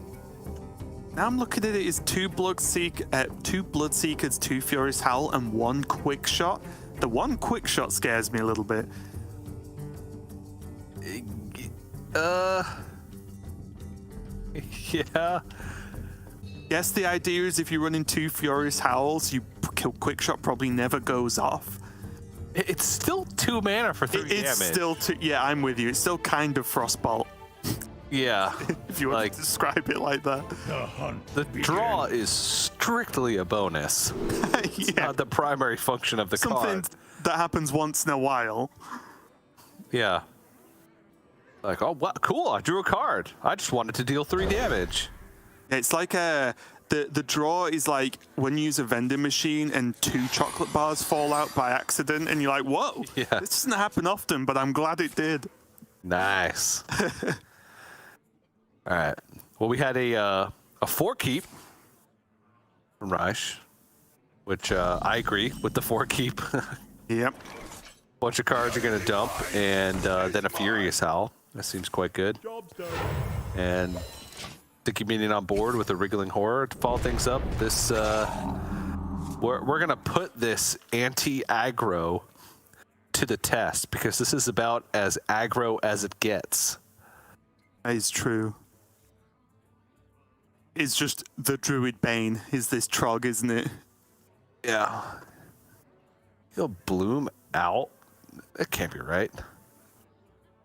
now I'm looking at it as two Bloodseekers, 2 Furious Howl, and 1 Quick Shot. The 1 Quick Shot scares me a little bit. yeah. Guess the idea is if you're running 2 Furious Howls, you kill Quick Shot probably never goes off. It's still 2 mana for 3 damage. It's still 2. Yeah, I'm with you. It's still kind of Frostbolt. Yeah. If you want to describe it like that. The draw is strictly a bonus. It's not the primary function of the Something card. that happens once in a while. Yeah. Like, oh, what? Cool, I drew a card. I just wanted to deal 3 damage. It's like the draw is like when you use a vending machine and 2 chocolate bars fall out by accident, and you're like, whoa, this doesn't happen often, but I'm glad it did. Nice. All right. Well, we had a 4-keep from Rysh, which I agree with the 4-keep. Yep. Bunch of cards are going to dump, and then a Furious Howl. That seems quite good. And Sticky Minion on board with a Wriggling Horror to follow things up. This we're going to put this anti-aggro to the test, because this is about as aggro as it gets. That is true. It's just the Druid Bane is this Trog, isn't it? Yeah. He'll bloom out. That can't be right.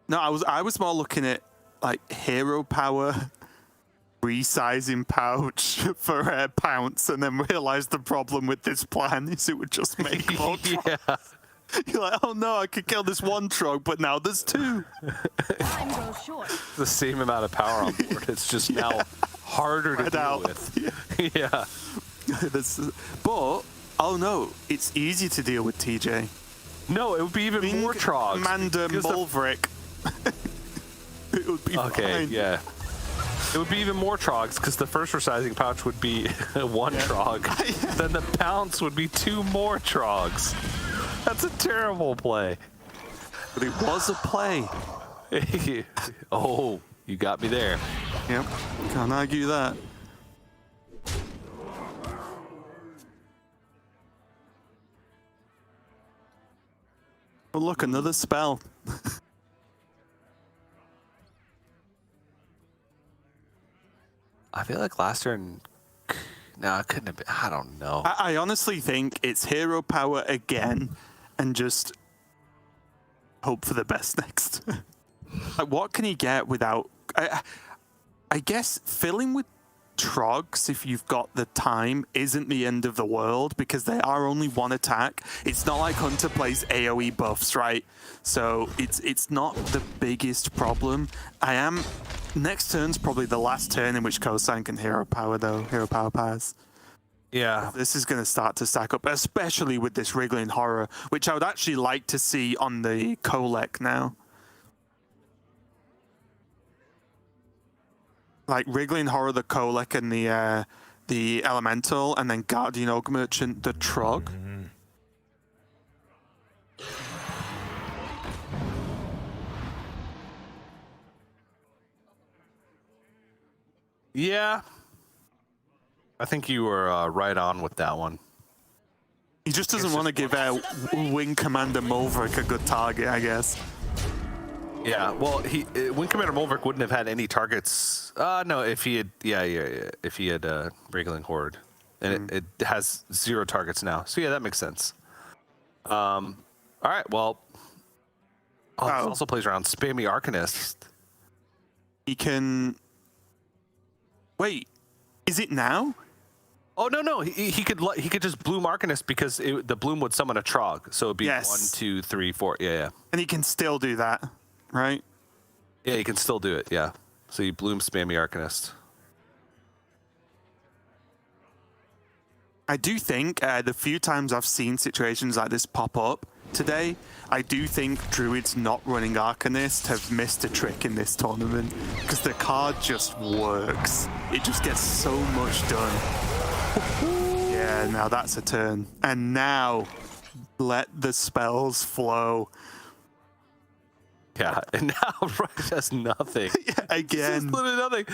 No, I was more looking at like hero power, resizing pouch for Pounce, and then realized the problem with this plan is it would just make more Trog. Yeah. You're like, oh no, I could kill this 1 Trog, but now there's 2. Time goes short. The same amount of power on board. It's just now harder to deal with. Yeah. But, oh no, it's easy to deal with TJ. No, it would be even more Trogs. Commander Mulvrick. It would be fine. Yeah. It would be even more Trogs, because the first resizing pouch would be 1 Trog. Then the Pounce would be 2 more Trogs. That's a terrible play. But it was a play. Oh, you got me there. Yep, can't argue that. Oh look, another spell. I feel like last turn... No, it couldn't have been. I don't know. I honestly think it's hero power again, and just hope for the best next. Like, what can he get without... I guess filling with Trogs, if you've got the time, isn't the end of the world, because they are only 1 attack. It's not like Hunter plays AoE buffs, right? So it's not the biggest problem. Next turn's probably the last turn in which Cosine can hero power, though. Hero power pass. Yeah. This is going to start to stack up, especially with this Wriggling Horror, which I would actually like to see on the Kolek now. Like Wriggling Horror, the Kolek, and the Elemental, and then Guardian Ogre Merchant, the Trog. Yeah. I think you were right on with that one. He just doesn't want to give Wing Commander Mulvrick a good target, I guess. Yeah, well, Wing Commander Mulvrick wouldn't have had any targets. No, if he had, if he had Wriggling Horde, and it has 0 targets now. So yeah, that makes sense. All right, well, this also plays around Spammy Arcanist. He can. Wait, is it now? Oh no, he could just bloom Arcanist, because the bloom would summon a Trog, so it'd be 1, 2, 3, 4. Yeah. And he can still do that, right? Yeah, you can still do it. Yeah. So you bloom Spammy Arcanist. I do think the few times I've seen situations like this pop up today, I do think Druids not running Arcanist have missed a trick in this tournament, because the card just works. It just gets so much done. Yeah, now that's a turn. And now, let the spells flow. Yeah, and now Rysh has nothing. Again. Just literally nothing.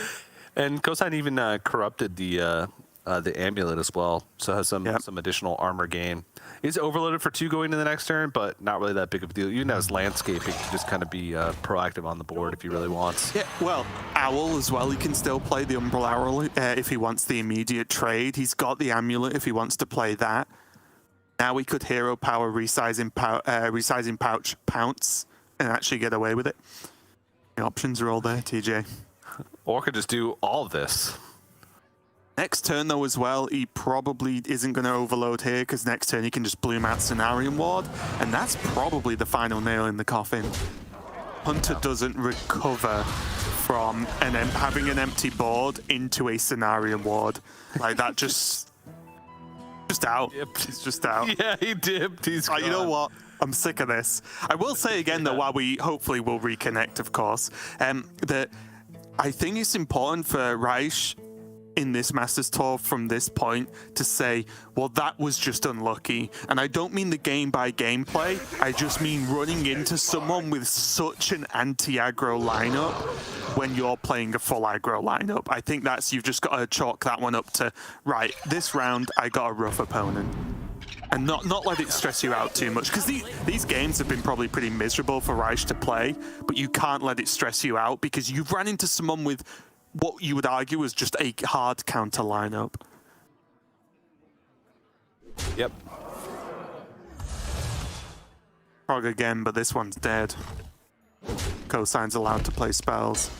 And Cosine even corrupted the amulet as well, so has some additional armor gain. He's overloaded for 2 going to the next turn, but not really that big of a deal. You know, his landscaping to just kind of be proactive on the board if he really wants. Yeah, well, Owl as well. He can still play the Umbral Owl if he wants the immediate trade. He's got the amulet if he wants to play that. Now we could hero power resizing pouch pounce and actually get away with it. The options are all there, TJ. Or could just do all of this. Next turn, though, as well, he probably isn't going to overload here because next turn he can just bloom out Cenarian Ward, and that's probably the final nail in the coffin. Hunter doesn't recover from having an empty board into a Cenarian Ward. Like, that just out. He's just out. Yeah, he dipped. He's you know what? I'm sick of this. I will say again, though, while we hopefully will reconnect, of course, that I think it's important for Rysh in this Masters Tour from this point to say, well, that was just unlucky. And I don't mean the game-by-game play. I just mean running into someone with such an anti-aggro lineup when you're playing a full aggro lineup. I think you've just got to chalk that one up to, right, this round I got a rough opponent. And not let it stress you out too much, because these games have been probably pretty miserable for Rysh to play, but you can't let it stress you out because you've ran into someone with what you would argue is just a hard counter lineup. Yep. Prog again, but this one's dead. Cosine's allowed to play spells.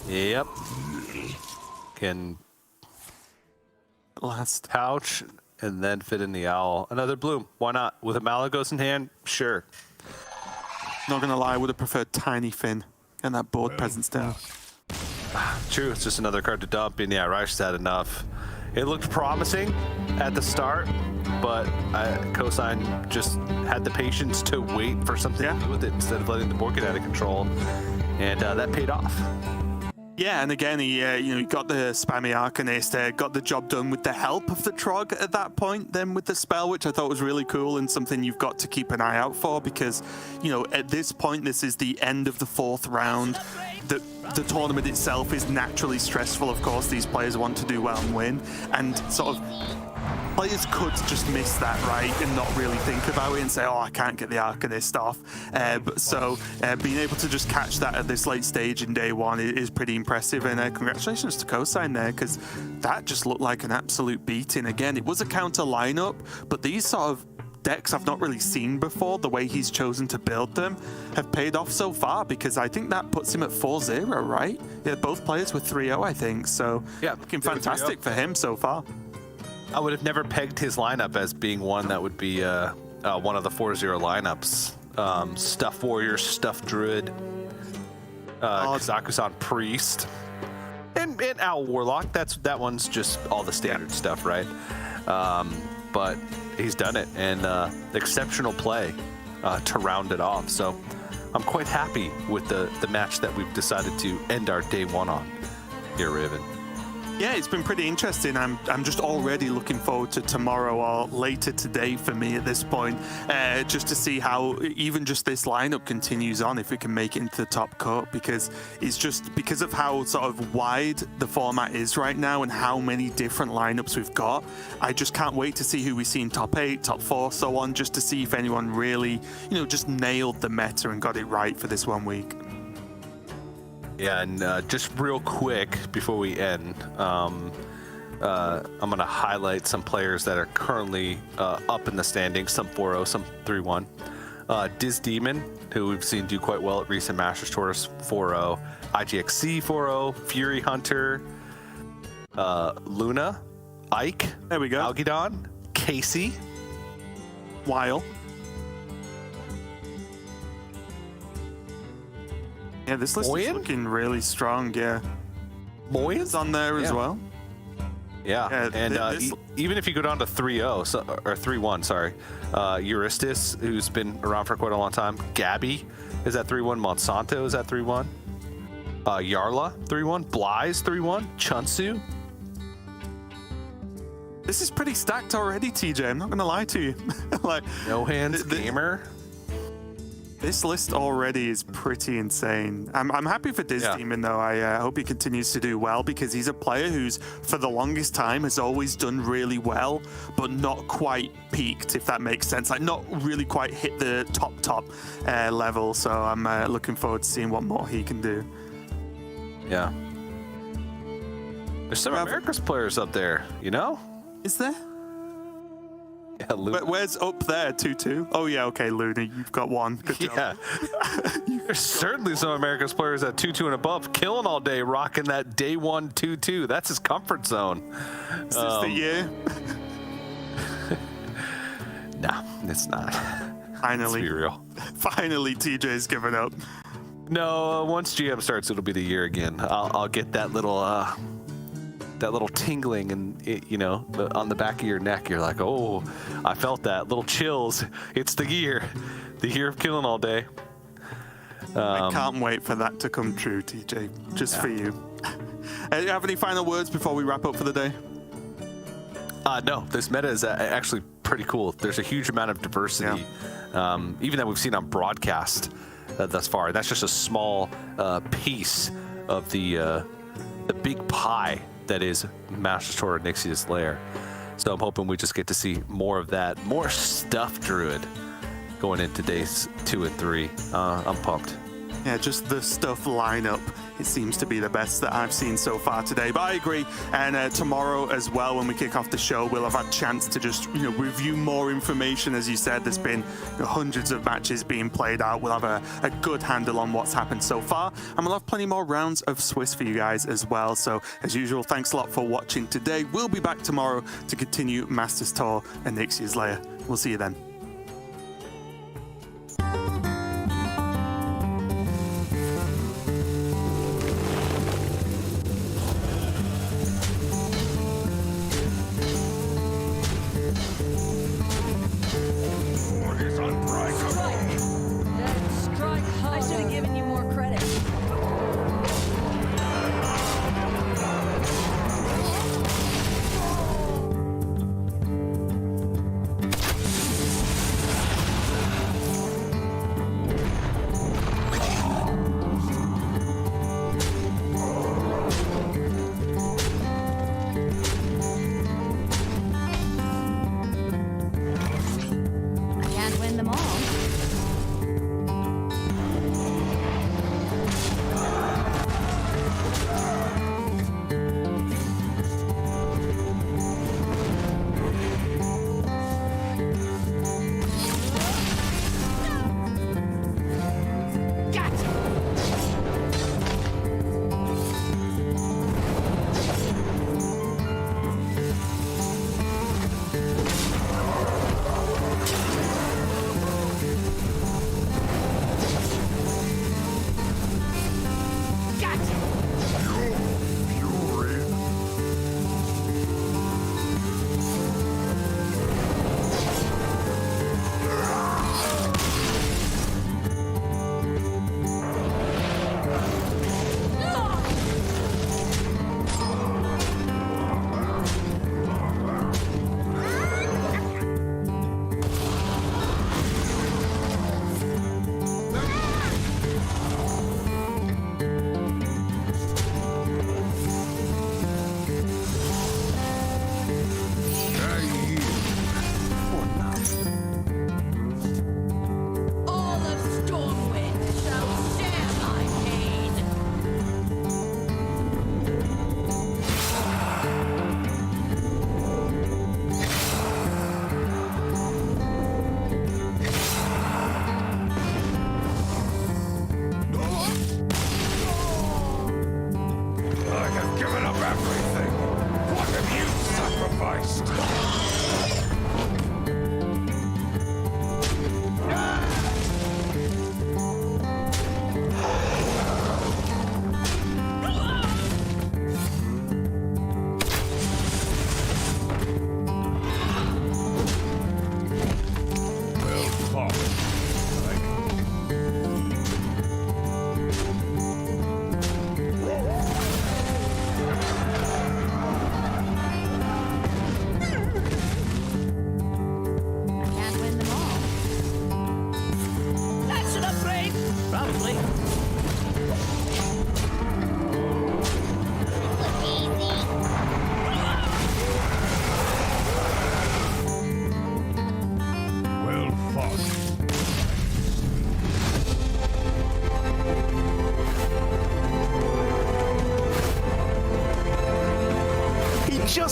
Yep. Can last pouch and then fit in the owl. Another bloom. Why not? With a Malagos in hand? Sure. Not gonna lie, I would have preferred Tiny Fin and that board presence down. True, it's just another card to dump, and yeah, Rysh had enough. It looked promising at the start, but Cosine just had the patience to wait for something to do with it instead of letting the board get out of control, and that paid off. Yeah, and again, he got the spammy Arcanist, got the job done with the help of the Trog at that point, then with the spell, which I thought was really cool and something you've got to keep an eye out for because, you know, at this point, this is the end of the 4th round. The tournament itself is naturally stressful, of course. These players want to do well and win, and sort of players could just miss that, right, and not really think about it and say, oh, I can't get the Arcanist off. So being able to just catch that at this late stage in day 1 is pretty impressive, and congratulations to Cosine there, because that just looked like an absolute beating. Again, it was a counter lineup, but these sort of decks I've not really seen before, the way he's chosen to build them, have paid off so far, because I think that puts him at 4-0, right? Yeah, both players were 3-0, I think, so yeah, looking fantastic for him so far. I would have never pegged his lineup as being one that would be one of the 4-0 lineups. Stuff Warrior, Stuff Druid, Kazakusan Priest, and Owl Warlock. That one's just all the standard stuff, right? But he's done it, and exceptional play to round it off. So I'm quite happy with the match that we've decided to end our day 1 on here, Raven. Yeah, it's been pretty interesting. I'm just already looking forward to tomorrow or later today for me at this point, just to see how even just this lineup continues on, if we can make it into the top cut, because it's just because of how sort of wide the format is right now and how many different lineups we've got. I just can't wait to see who we see in top 8, top 4, so on, just to see if anyone really, you know, just nailed the meta and got it right for this 1 week. Yeah, and just real quick before we end, I'm going to highlight some players that are currently up in the standings, some 4-0, some 3-1. Diz Demon, who we've seen do quite well at recent Masters Tours, 4-0. IGXC 4-0, Fury Hunter, Luna, Ike, there we go, Algidon, Casey, Weil. Yeah, this list is looking really strong, yeah. Moyen's on there as well. Yeah, and even if you go down to 3-0, or 3-1, sorry, Euristis, who's been around for quite a long time, Gaby is at 3-1, Monsanto is at 3-1, Yarla 3-1, Bly's 3-1, Chunsu. This is pretty stacked already, TJ. I'm not going to lie to you. No Hands Gamer. This list already is pretty insane. I'm happy for Demon though. I hope he continues to do well because he's a player who's, for the longest time, has always done really well, but not quite peaked, if that makes sense. Like, not really quite hit the top level. So I'm looking forward to seeing what more he can do. Yeah. There's some America's players up there, you know? Is there? Yeah, Luna. Where's up there? 2-2? Oh yeah, okay, Luna, you've got one. Good job. Yeah. There's certainly some America's players at 2-2 and above, killing all day, rocking that day 1 2-2. That's his comfort zone. Is this the year? No, it's not. Finally. Let's be real. Finally, TJ's given up. No, once GM starts, it'll be the year again. I'll get that little tingling, and you know, on the back of your neck. You're like, oh, I felt that little chills. It's the year of killing all day. I can't wait for that to come true, TJ. Just for you. Do you have any final words before we wrap up for the day? No, this meta is actually pretty cool. There's a huge amount of diversity, even that we've seen on broadcast thus far. That's just a small piece of the big pie that is Masters Tour Onyxia's Lair. So I'm hoping we just get to see more of that, more stuff Druid going into days 2 and 3. I'm pumped. Yeah, just the stuff lineup. It seems to be the best that I've seen so far today. But I agree. And tomorrow as well, when we kick off the show, we'll have a chance to just review more information. As you said, there's been hundreds of matches being played out. We'll have a good handle on what's happened so far. And we'll have plenty more rounds of Swiss for you guys as well. So as usual, thanks a lot for watching today. We'll be back tomorrow to continue Masters Tour and Onyxia's Lair. We'll see you then.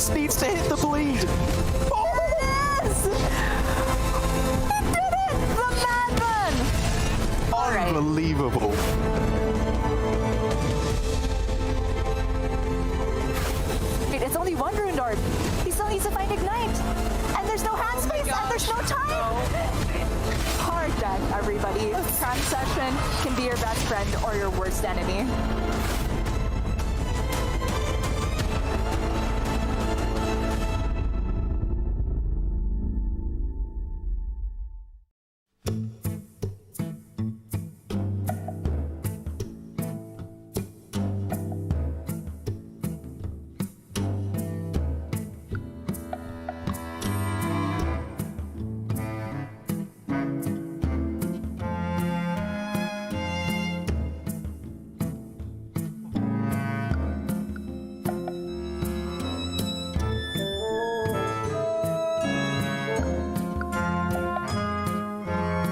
just needs to hit the bleed. Yes! He did it! The madman! All right. Unbelievable. Wait, it's only one Rune Orb. He still needs to find Ignite. And there's no hand space, and there's no time. Hard deck, everybody. Transception can be your best friend or your worst enemy.